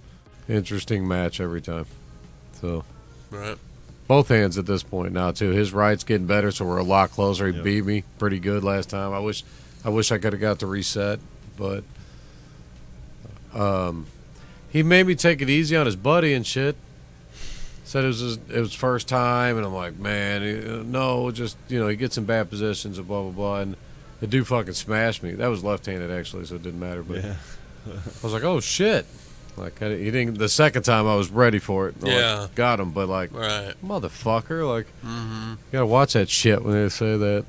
interesting match every time. So, right. Both hands at this point now too. His right's getting better, so we're a lot closer. He beat me pretty good last time. I wish I could have got the reset, but he made me take it easy on his buddy and shit. Said it was first time, and I'm like, man, no, just he gets in bad positions and blah blah blah, and the dude fucking smashed me. That was left-handed actually, so it didn't matter. But I was like, oh shit. Like, he didn't. The second time I was ready for it. Like, got him, but like, right, motherfucker, like, you gotta watch that shit when they say that,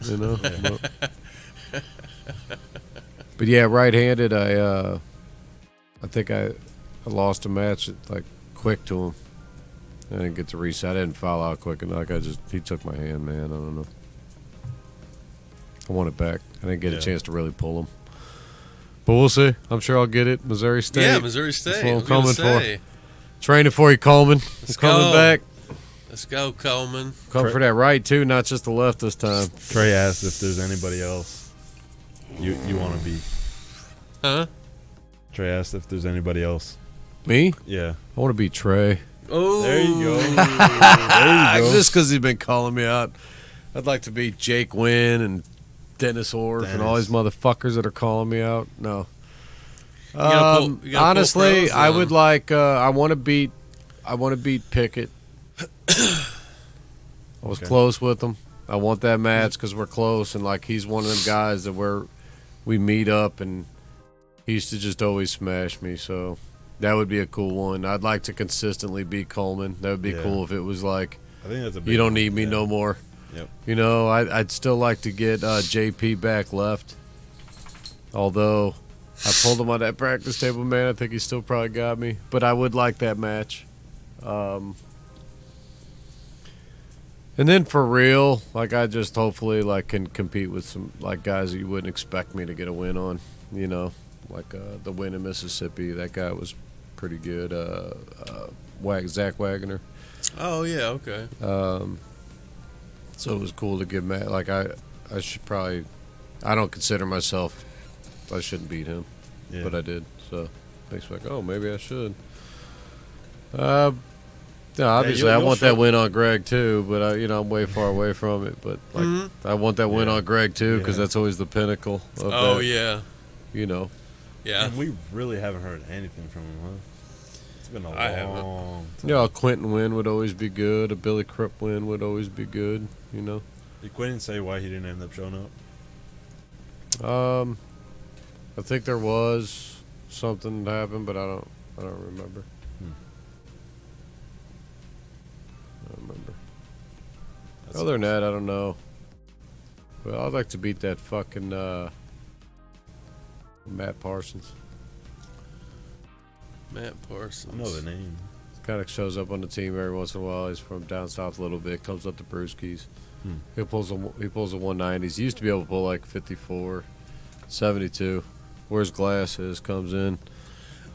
But yeah, right-handed. I think I lost a match like quick to him. I didn't get to reset. I didn't foul out quick enough. He took my hand, man. I don't know. I want it back. I didn't get a chance to really pull him. But we'll see. I'm sure I'll get it. Missouri State. Yeah, Missouri State. That's what I'm coming for. Training for you, Coleman. Let's coming go. back. Let's go, Coleman. Come for that right, too, not just the left this time. Trey asked if there's anybody else you want to beat. Huh? Trey asked if there's anybody else. Me? Yeah. I want to beat Trey. Oh. There you go. There you go. Just because he's been calling me out. I'd like to beat Jake Wynn and Dennis Orff and all these motherfuckers that are calling me out. No. Honestly, I would like. I want to beat Pickett. I was close with him. I want that match because we're close, and like he's one of them guys that we meet up, and he used to just always smash me. So that would be a cool one. I'd like to consistently beat Coleman. That would be cool if it was like, I think that's a big you don't need me no more. Yep. I'd still like to get JP back left. Although I pulled him on that practice table, man. I think he still probably got me. But I would like that match. And then for real, like I just hopefully like can compete with some like guys that you wouldn't expect me to get a win on. Like the win in Mississippi. That guy was pretty good. Zach Wagner. Oh yeah, okay. So it was cool to get mad. Like I should probably. I don't consider myself. I shouldn't beat him, but I did. So makes me like, oh, maybe I should. Obviously, I want that win on Greg too, but I'm way far away from it. But like, I want that win on Greg too because that's always the pinnacle. Of that, yeah. Yeah. And we really haven't heard anything from him, huh? It's been a long time. A Quentin win would always be good. A Billy Kripp win would always be good. Did Quentin say why he didn't end up showing up? I think there was something that happened, but I don't remember. I don't remember. Other than that, I don't know. Well, I'd like to beat that fucking Matt Parsons. Matt Parsons. I know the name. Kind of shows up on the team every once in a while. He's from down south a little bit. Comes up to Brewski's. He pulls the 190s. He used to be able to pull like 54. 72. Where's Glasses comes in.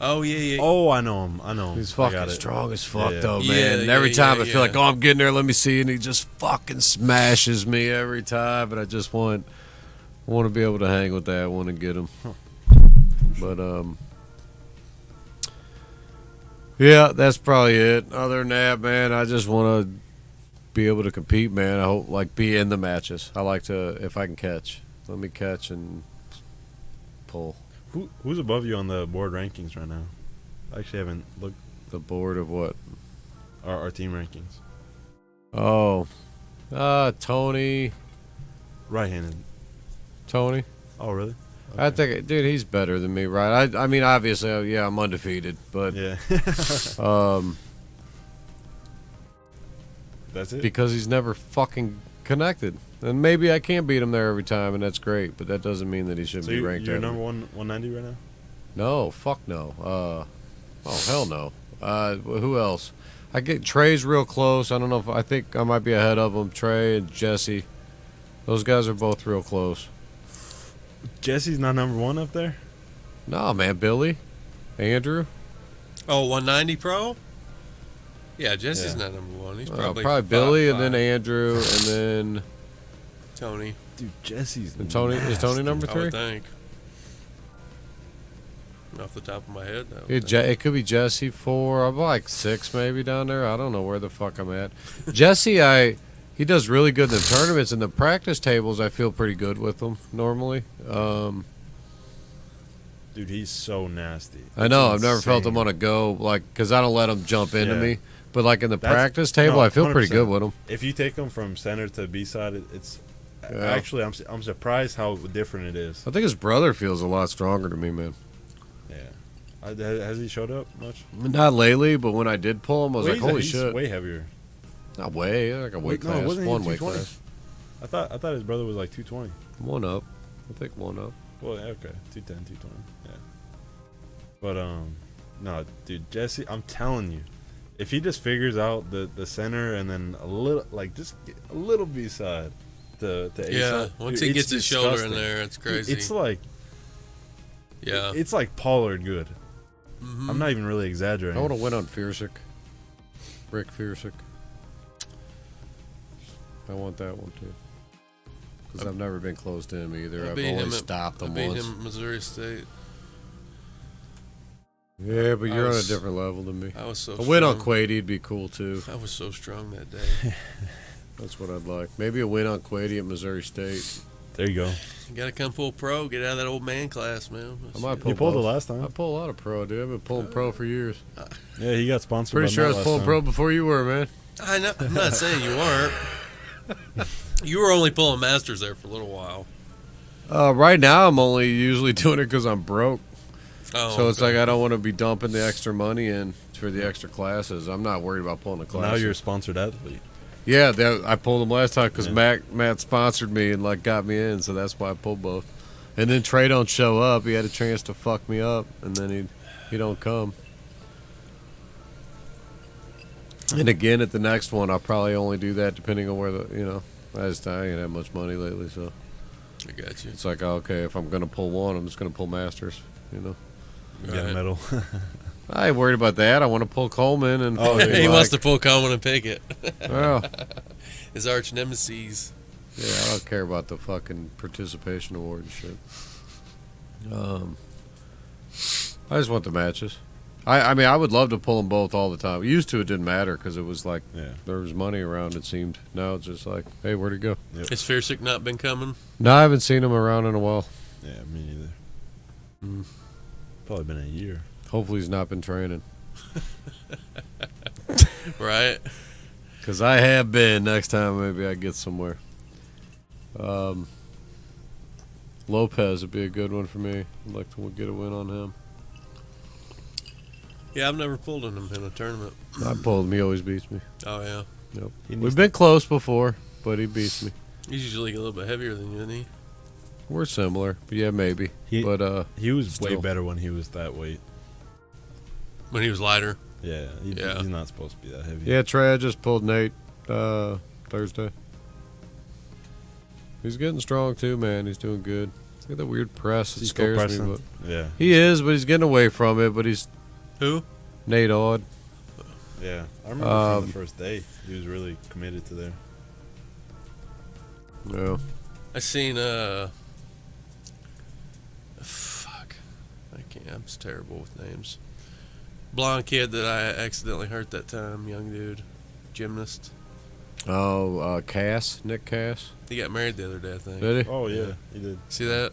Oh, yeah. Oh, I know him. He's fucking strong as fuck, though, Yeah, man. And every time I feel like, yeah. oh, I'm getting there, let me see. And he just fucking smashes me every time. And I just want to be able to hang with that one and get him. But, yeah, that's probably it. Other than that, man, I just want to be able to compete, man. I hope, like, be in the matches. I like to, if I can catch. Let me catch and pull. Who's above you on the board rankings right now? I actually haven't looked. The board of what? Our team rankings. Oh. Tony. Right-handed. Tony. Oh, really? Okay. I think, dude, he's better than me, right? I mean, obviously, yeah, I'm undefeated, but Yeah. That's it. because he's never fucking connected, and maybe I can beat him there every time, and that's great. But that doesn't mean that he shouldn't be ranked. You're number 190 right now? No, fuck no. Oh hell no. Who else? I get Trey's real close. I don't know if I think I might be ahead of him. Trey and Jesse, those guys are both real close. Jesse's not number 1 up there? No, man, Billy, Andrew. Oh, 190 Pro? Yeah, Jesse's not number 1. He's probably Billy, five. and then Andrew, and then Tony. Dude, Jesse's and Tony. Is Tony number I 3? would think. Off the top of my head, though. It could be Jesse 4. I'm like 6 maybe down there. I don't know where the fuck I'm at. Jesse, he does really good in the tournaments. And the practice tables, I feel pretty good with him normally. Dude, he's so nasty. I know. I've It's never felt insane. him on a go, like, because I don't let him jump into Yeah. me. But like in the That's- practice table, no, I feel pretty 100%. good with him. If you take him from center to B side, it's Yeah. actually I'm surprised how different it is. I think his brother feels a lot stronger to me, man. Yeah, has he showed up much? Not lately, but when I did pull him, I was like, holy he's shit. way heavier. Not way, like a weight class. wasn't he One weight 220? class. I thought his brother was like 220. One up. I think one up. Well, yeah, okay, 210, 220. Yeah. But no, dude, Jesse, I'm telling you, if he just figures out the center and then a little, like just a little B side to A Yeah, side, once dude, he it's gets his shoulder in disgusting. there, it's Dude, crazy. it's like yeah. it's like Pollard good. Mm-hmm. I'm not even really exaggerating. I want to win on Fiersick. Rick Fiersick. I want that one too. Because I've never been close to him either. I I've beat him always at- stopped I him beat once. him at Missouri State. Yeah, but I you're on a was- different level than me. I was so A win on strong. Quadey'd be cool too. I was so strong that day. That's what I'd like. Maybe a win on Quadey at Missouri State. There you go. You gotta come full pro. Get out of that old man class, man. I might You pull pulled it both. last I time. pull a lot of pro, dude. I've been pulling pro for years. Yeah, he got sponsored. Pretty by sure I Matt was pulling last pro time. before you were, man. I know. I'm not saying you weren't. You were only pulling masters there for a little while. Right now, I'm only usually doing it because I'm broke. Oh, So it's okay. like I don't want to be dumping the extra money in for the extra classes. I'm not worried about pulling the Now classes. you're a sponsored athlete. Yeah, I pulled them last time because Yeah. Matt sponsored me and like got me in, so that's why I pulled both. And then Trey don't show up. He had a chance to fuck me up, and then he don't come. And again, at the next one, I'll probably only do that depending on where I ain't had much money lately, so I got you. it's like, okay, if I'm gonna pull one, I'm just gonna pull Masters, You got a Right. medal. I ain't worried about that. I want to pull Coleman and Oh, fucking, He like, wants to pull Coleman and Pickett. well, His arch nemesis. yeah, I don't care about the fucking participation award and shit. I just want the matches. I mean, I would love to pull them both all the time. Used to, it didn't matter because it was like Yeah. there was money around. It seemed. Now it's just like, hey, where'd he go? Has Fiersick not been coming? No, I haven't seen him around in a while. Yeah, me neither. Mm. Probably been a year. Hopefully, he's not been training. Right? Because I have been. Next time, maybe I get somewhere. Lopez would be a good one for me. I'd like to get a win on him. Yeah, I've never pulled on him in a tournament. I pulled him. He always beats me. Oh, yeah. Yep. He needs We've been close before, but he beats me. He's usually a little bit heavier than you, isn't he? We're similar. Yeah, maybe. He- But He was way Still. better when he was that weight. When he was lighter. Yeah, Yeah. he's not supposed to be that heavy. yeah, Trey, I just pulled Nate Thursday. He's getting strong too, man. He's doing good. Look at the weird press. It He's still scares me. pressing. But Yeah. he is, but he's getting away from it. But he's Who? Nate Odd. Yeah. I remember from the first day, he was really committed to there. Yeah. I seen fuck. I can't. I'm just terrible with names. Blonde kid that I accidentally hurt that time. Young dude, gymnast. Oh, Nick Cass. He got married the other day, I think. Did he? Oh, yeah, he did. See that?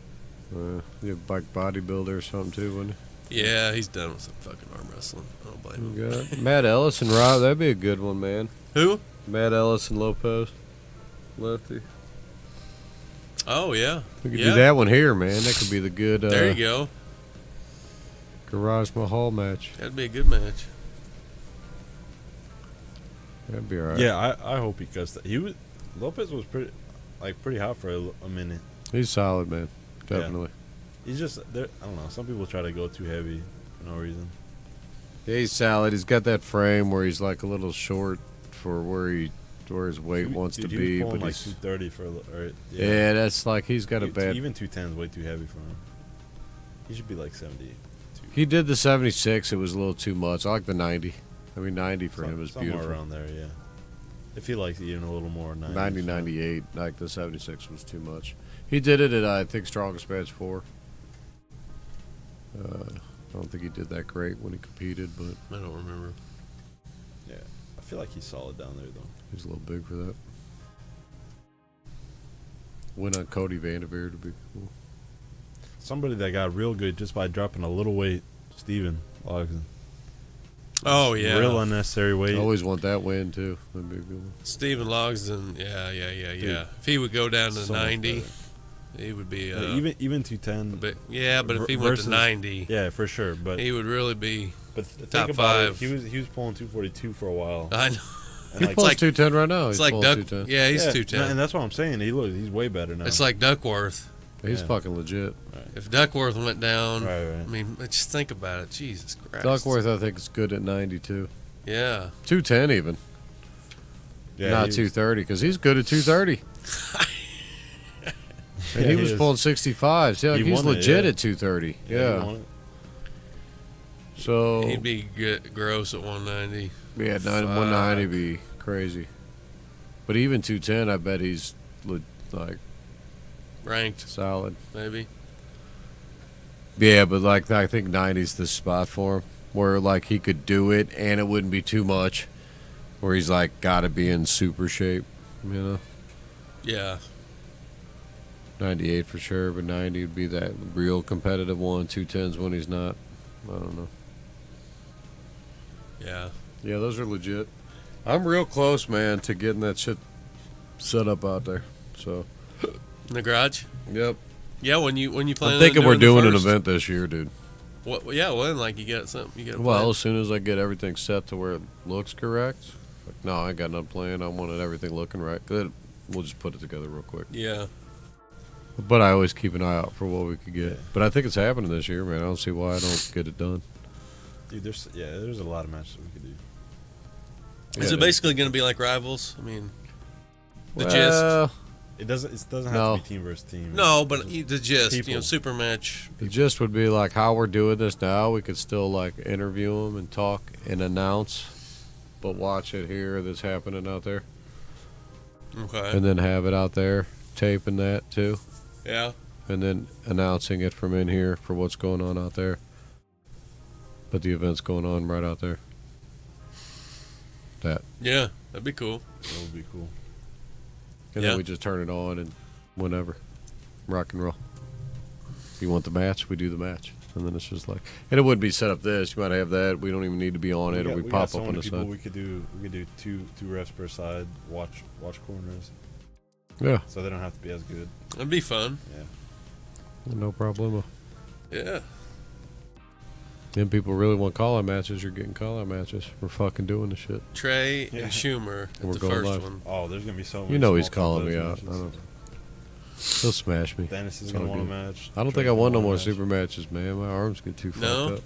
He a bike bodybuilder or something too, wasn't Yeah, he's done with some fucking arm wrestling. I don't blame him. he? Matt Ellis and Rob, that'd be a good one, man. Who? Matt Ellis and Lopez. Lefty. Oh, yeah. We could do that one here, man. That could be the good There you go. Garage Mahal match. That'd be a good match. That'd be alright. Yeah, I hope he cuts that. Lopez was pretty hot for a minute. He's solid, man. Definitely. He's just there. I don't know. Some people try to go too heavy for no reason. Yeah, he's solid. He's got that frame where he's like a little short for where his weight wants to be, but he's 230 for yeah, that's like he's got a bad. Even 210 is way too heavy for him. He should be like 70. He did the 76. It was a little too much. I like the 90. I mean, 90 for him is beautiful. Somewhere around there, yeah. If he likes even a little more, 90, 98. Like the 76 was too much. He did it at I think Strongest Match 4. I don't think he did that great when he competed, but I don't remember. Yeah, I feel like he's solid down there though. he's a little big for that. Win on Cody Vanderveer to be cool. Somebody that got real good just by dropping a little weight, Steven Logsdon. Oh, yeah. Real unnecessary weight. I always want that win too. That'd be a good one. Steven Logsdon, yeah. If he would go down to So much 90, better. he would be even 210. but if he went to 90, yeah, for sure. But he would really be think top about it, 5. he was pulling 242 for a while. I know. He like, pulls like- 210 right now. It's He's like pulling Duck. 210. Yeah, he's yeah, 210. and that's what I'm saying. He's way better now. It's like Duckworth. He's Yeah. fucking legit. If Duckworth went down, Right. I mean, just think about it. Jesus Christ. Duckworth, I think, is good at 92. Yeah. 210 even. Yeah, Not he was- 230, because he's good at 230. And Yeah, he he was is. pulling 65. See, like, He he's won it, legit yeah. at 230. he Yeah. won it. So, He'd be gross at 190. yeah, 190 be crazy. But even 210, I bet he's like Ranked, solid. maybe. Yeah, but like I think 90's the spot for him, where like he could do it and it wouldn't be too much. Where he's like got to be in super shape, you know. Yeah. 98 for sure, but 90 would be that real competitive one. 210's when he's not. I don't know. Yeah. Yeah, those are legit. I'm real close, man, to getting that shit set up out there. So. In the garage? Yep. Yeah, when you plan I'm thinking on we're doing the an first? event this year, dude. What? Yeah, when like you get something, you get a Well, plan? as soon as I get everything set to where it looks correct. Like, no, I ain't got nothing planned. I wanted everything looking right. Good. We'll just put it together real quick. Yeah. But I always keep an eye out for what we could get. Yeah. But I think it's happening this year, man. I don't see why I don't get it done. Dude, there's a lot of matches we could do. Is Yeah, it basically going to be like Rivals? I mean, the well, It doesn't have No. to be team versus team. gist. No, but the gist, People. super match. the gist would be like how we're doing this now. We could still like interview them and talk and announce, but watch it here that's happening out there, Okay. and then have it out there, taping that too, Yeah. and then announcing it from in here for what's going on out there. But the event's going on right out there. That. Yeah, that'd be cool. That would be cool. And Yeah. then we just turn it on and whenever. Rock and roll. If you want the match, we do the match. And then it's just like, and it wouldn't be set up this. You might have that. We don't even need to be on it, or we got pop so up on many the people. side. We could do two refs per side. Watch corners, Yeah, so they don't have to be as good. That'd be fun. no problem. Yeah. Then people really want call-out matches. You're getting call-out matches. We're fucking doing the shit. Trey Yeah. and Schumer at We're the going first live. one. Oh, there's gonna be so many. You know he's small calling me out. competitive I matches. He'll smash me. Dennis is It's gonna all want a good. match. I don't Trey's think I want no gonna more want a match. super matches, man. My arms get too No? fucked up.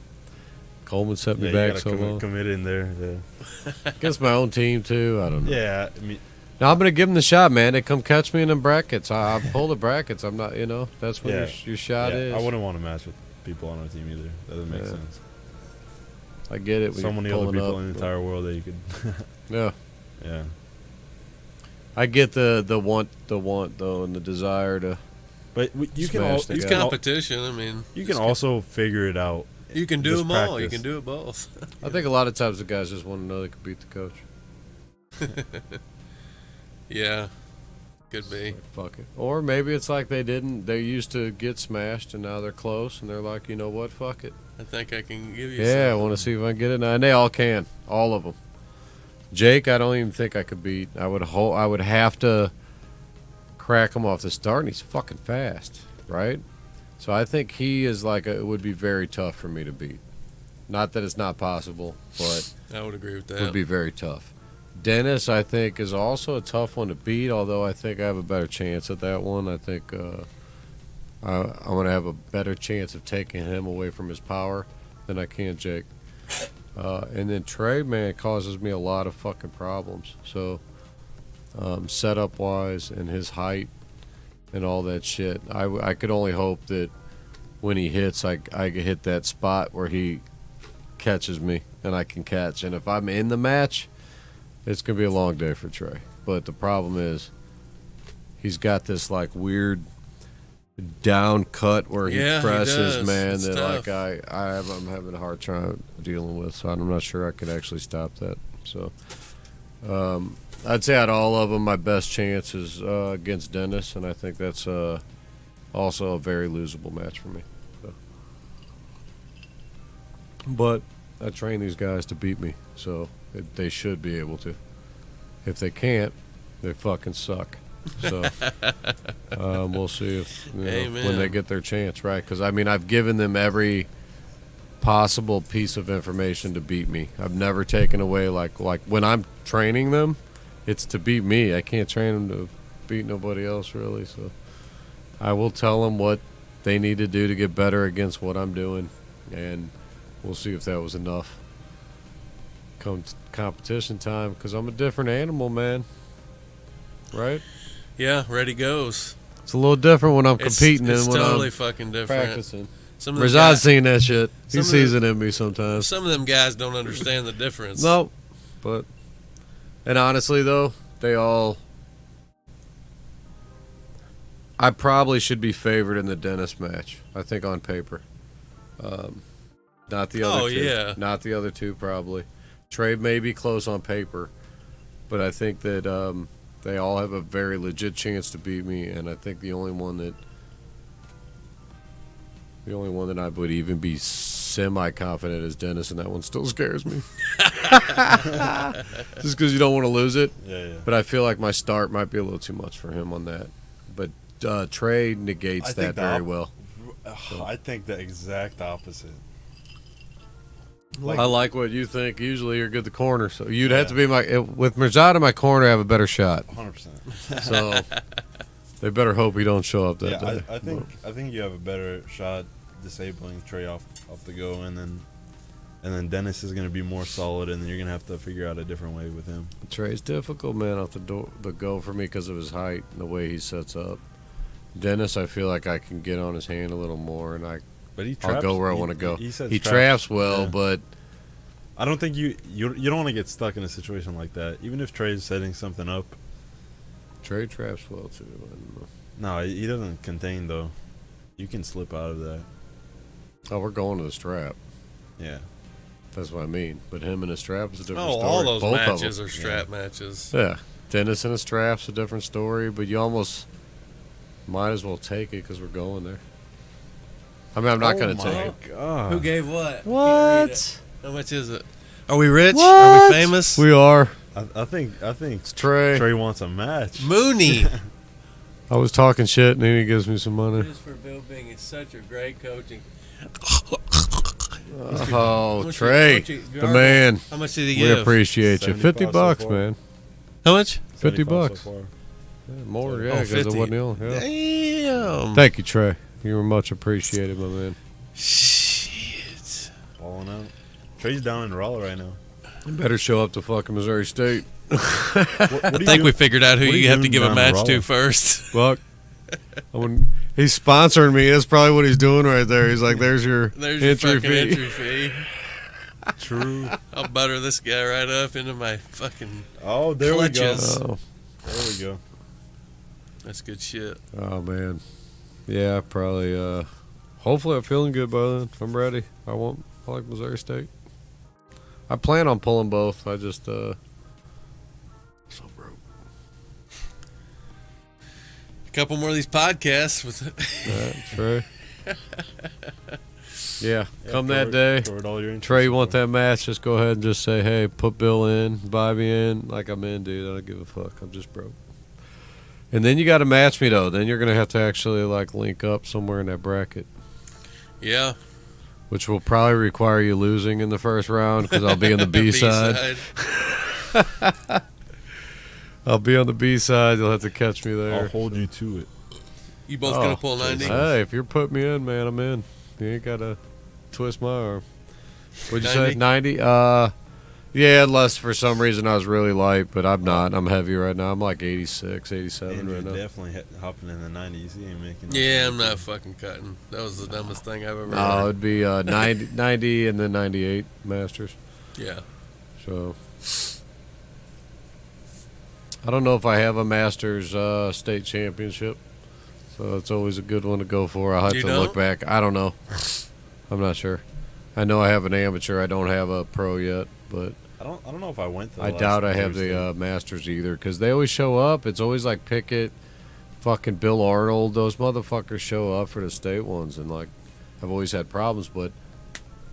Coleman set me Yeah, back you so gotta long. commit in there. Yeah. Against my own team too. I don't know. Yeah, I mean, No, I'm going to give them the shot, man. They come catch me in them brackets. I pull the brackets. I'm not, that's what your shot is. I wouldn't want to match with people on our team either. That doesn't make sense. I get it. So many other people in the entire world that you could. Yeah. Yeah. I get the want though, and the desire to. But you can also. It's competition. I mean, you can also figure it out. You can do them all. You can do it both. I think a lot of times the guys just want to know they can beat the coach. Yeah, could be. Like, fuck it. Or maybe it's like they used to get smashed and now they're close and they're like, you know what, fuck it. I think I can give you I want to see if I can get it now. And they all can. All of them. Jake, I don't even think I could beat. I would have to crack him off the start, and he's fucking fast, right? So I think he is it would be very tough for me to beat. Not that it's not possible, but I would agree with that. It would be very tough. Dennis, I think, is also a tough one to beat, although I think I have a better chance at that one. I think I'm going to have a better chance of taking him away from his power than I can Jake. And then Trey, man, causes me a lot of fucking problems. So setup-wise and his height and all that shit, I could only hope that when he hits, I can hit that spot where he catches me and I can catch. And if I'm in the match, it's going to be a long day for Trey. But the problem is he's got this, weird down cut where he presses, man, it's that, tough. I'm having a hard time dealing with. So I'm not sure I could actually stop that. So I'd say out of all of them, my best chance is against Dennis, and I think that's also a very losable match for me. So. But I train these guys to beat me, so they should be able to. If they can't, they fucking suck. So we'll see if when they get their chance, right? Because I've given them every possible piece of information to beat me. I've never taken away like when I'm training them, it's to beat me. I can't train them to beat nobody else really. So I will tell them what they need to do to get better against what I'm doing, and we'll see if that was enough. Come competition time, because I'm a different animal, man. Right? Yeah, ready goes. It's a little different when I'm competing it's than when totally I'm fucking different. Practicing. Razad's seen that shit. He sees it in me sometimes. Some of them guys don't understand the difference. No, and honestly though, they all. I probably should be favored in the Dennis match. I think on paper, not the other two. Yeah. Not the other two probably. Trey may be close on paper, but I think that they all have a very legit chance to beat me, and I think the only one that I would even be semi-confident is Dennis, and that one still scares me. Just because you don't want to lose it. Yeah. But I feel like my start might be a little too much for him on that. But Trey negates that very well. I think the exact opposite. I like what you think. Usually you're good at the corner, so you'd have to be with Mirzad in my corner, I have a better shot. 100%. So they better hope he don't show up that day. I think you have a better shot disabling Trey off the go, and then Dennis is going to be more solid, and then you're going to have to figure out a different way with him. Trey's difficult, man, off the go for me because of his height and the way he sets up. Dennis, I feel like I can get on his hand a little more, and I'll go where I want to go. He traps well, but I don't think you don't want to get stuck in a situation like that. Even if Trey's setting something up. Trey traps well too. I don't know. No, he doesn't contain though. You can slip out of that. Oh, we're going to the strap. Yeah, that's what I mean. But him and his strap is a different story. All those Both matches are strap matches. Yeah, Dennis and his strap's a different story. But you almost might as well take it because we're going there. I'm not going to take it. God. Who gave what? What? How much is it? Are we rich? What? Are we famous? We are. I think It's Trey. Trey wants a match. Mooney. I was talking shit, and then he gives me some money. Just for Bill being such a great coaching. Oh, Trey, the man. How much did he give? We appreciate you. $50, so man. How much? $50. So Yeah, more, because it wasn't ill. Yeah. Damn. Thank you, Trey. You were much appreciated, my man. Shit. Falling out. Trey's down in Raleigh right now. You better show up to fucking Missouri State. I think we figured out who you have to give a match to first. Fuck. He's sponsoring me. That's probably what he's doing right there. He's like, there's your entry fee. True. I'll butter this guy right up into my fucking there clutches. we go. There we go. That's good shit. Oh, man. Yeah, probably. Hopefully I'm feeling good by then. I'm ready. I like Missouri State. I plan on pulling both. I just, so broke. A couple more of these podcasts with Trey. Yeah, come that day. Trey, you want that match? Just go ahead and just say, hey, put Bill in, buy me in. Like I'm in, dude. I don't give a fuck. I'm just broke. And then you got to match me, though. Then you're going to have to actually, like, link up somewhere in that bracket. Yeah. Which will probably require you losing in the first round because I'll be on the B side. I'll be on the B side. You'll have to catch me there. I'll hold you to it. You both going to pull 90? Hey, if you're putting me in, man, I'm in. You ain't got to twist my arm. What'd you say? 90? Yeah, unless for some reason I was really light, but I'm not. I'm heavy right now. I'm like 86, 87 and right now. Definitely hopping in the 90s. He ain't making I'm not fucking cutting. That was the dumbest thing I've ever heard. No, it'd be 90 and then 98 Masters. Yeah. So I don't know if I have a Masters state championship. So it's always a good one to go for. I'll have to look back. I don't know. I'm not sure. I know I have an amateur. I don't have a pro yet, but I don't know if I went to I doubt I have the Masters either because they always show up. It's always like Pickett, fucking Bill Arnold. Those motherfuckers show up for the state ones, and like I've always had problems, but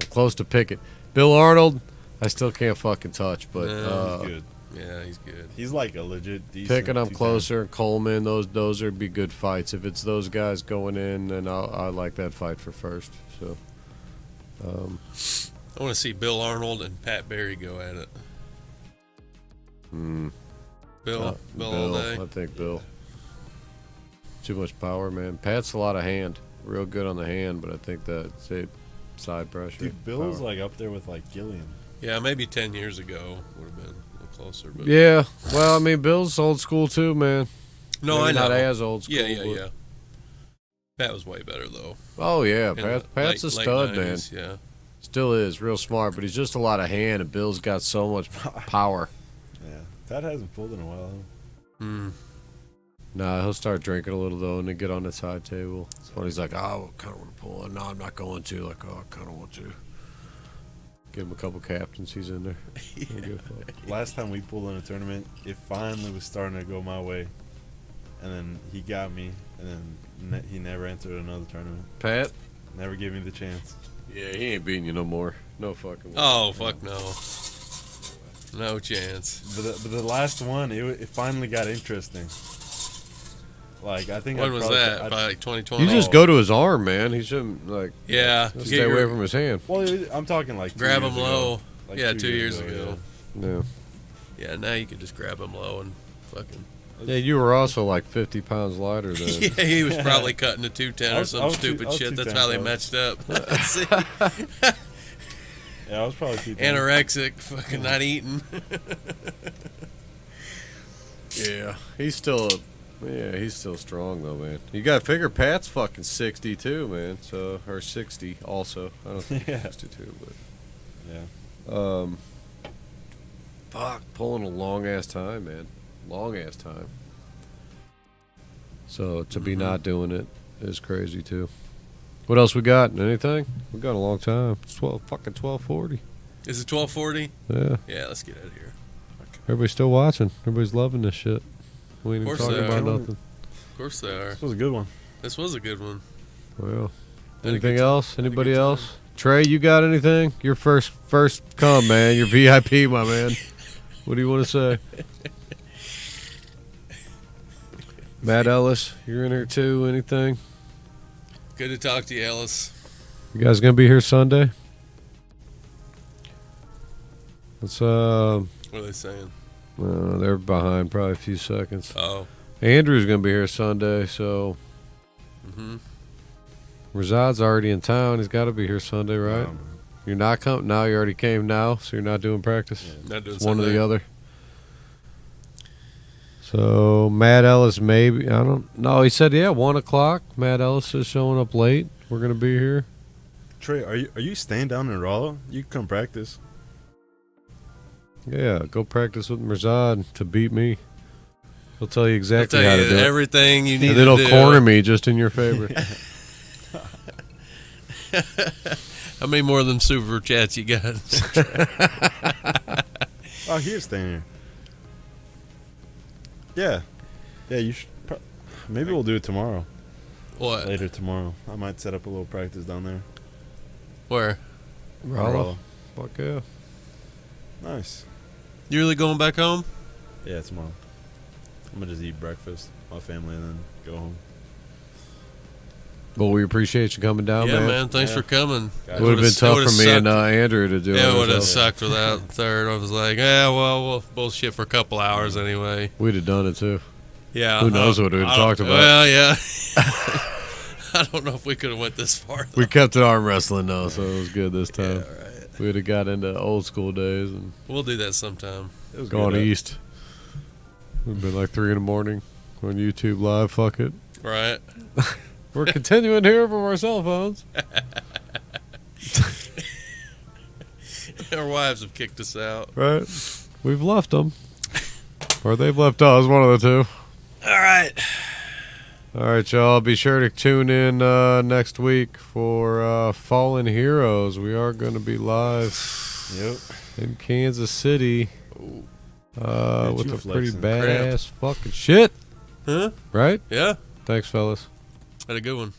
I'm close to Pickett. Bill Arnold, I still can't fucking touch, but he's good. Yeah, he's good. He's like a legit decent. Pickett, I'm closer, and Coleman. Those would be good fights. If it's those guys going in, then I like that fight for first. So. I want to see Bill Arnold and Pat Barry go at it. Bill all day. I think Bill. Too much power, man. Pat's a lot of hand. Real good on the hand, but I think that's it. Side pressure. Dude, Bill's like up there with like Gilliam. Yeah, maybe 10 years ago would have been a little closer. But yeah, well, I mean, Bill's old school too, man. No, maybe I know. Not as old school. Yeah. Pat was way better though. Oh yeah, Pat's a stud, 90s, man. Yeah. Still is real smart, but he's just a lot of hand, and Bill's got so much power. Yeah, Pat hasn't pulled in a while. Nah, he'll start drinking a little though, and then get on the side table. It's funny. He's like, "Oh, I kind of want to pull it. No, I'm not going to." Like, "Oh, I kind of want to." Give him a couple captains. He's in there. Last time we pulled in a tournament, it finally was starting to go my way, and then he got me, and then he never entered another tournament. Pat never gave me the chance. Yeah, he ain't beating you no more. No fucking way. Oh, fuck no. No chance. But the last one, it finally got interesting. Like, I think when was that? Probably like 2020. You just go to his arm, man. He shouldn't stay away from his hand. Well, I'm talking like grab him low. Like yeah, 2 years ago. Yeah. Yeah, now you can just grab him low and fucking. Yeah, you were also like 50 pounds lighter than. Yeah, he was probably cutting to 210 or some stupid shit. That's how they matched up. Yeah, I was probably 210. Anorexic, fucking not eating. Yeah, he's still strong though, man. You got to figure Pat's fucking 62, man. So or 60 also. I don't think he's 62, but yeah. Fuck, pulling a long ass time, man. Long ass time. So to be not doing it is crazy too. What else we got? Anything? We got a long time. It's 12:40. Is it 12:40? Yeah. Yeah, let's get out of here. Everybody's still watching. Everybody's loving this shit. We ain't even talking about nothing. Of course they are. This was a good one. This was a good one. Well, anything else? Anybody else? Trey, you got anything? You're first come, man. You're VIP, my man. What do you want to say? Matt Ellis, you're in here too. Anything? Good to talk to you, Ellis. You guys gonna be here Sunday? Let's What are they saying? they're behind probably a few seconds. Oh. Andrew's gonna be here Sunday, so. Razad's already in town. He's got to be here Sunday, right? You're not coming now. You already came now, so you're not doing practice. Yeah, not doing one or Sunday. the other. So Matt Ellis, maybe I don't know. He said 1 o'clock. Matt Ellis is showing up late. We're gonna be here. Trey, are you staying down in Rolla? You can come practice. Yeah, go practice with Mirzad to beat me. He'll tell you exactly how to do everything you need it. And then to he'll do. corner me just in your favor. How many more of them super chats you got? Oh, he's staying here. Yeah. Yeah, you should. Maybe we'll do it tomorrow. What? Later tomorrow. I might set up a little practice down there. Where? Rolla. Fuck yeah. Nice. You really going back home? Yeah, tomorrow. I'm going to just eat breakfast with my family and then go home. Well, we appreciate you coming down, Yeah, man. man. Thanks for coming. It would have been tough for me and Andrew to do it. Yeah, it would have sucked without third. I was like, we'll bullshit for a couple hours anyway. We'd have done it too. Yeah. Who knows what we'd have talked about? Well, yeah. I don't know if we could have went this far, though. We kept it arm wrestling, though, so it was good this time. Yeah, right. We'd have got into old school days. And we'll do that sometime. It was gone good, east. We've been like 3 in the morning on YouTube Live. Fuck it. Right. We're continuing here from our cell phones. Our wives have kicked us out. Right. We've left them. Or they've left us, one of the two. All right. All right, y'all. Be sure to tune in next week for Fallen Heroes. We are going to be live in Kansas City with a pretty badass fucking shit. Huh? Right? Yeah. Thanks, fellas. Had a good one.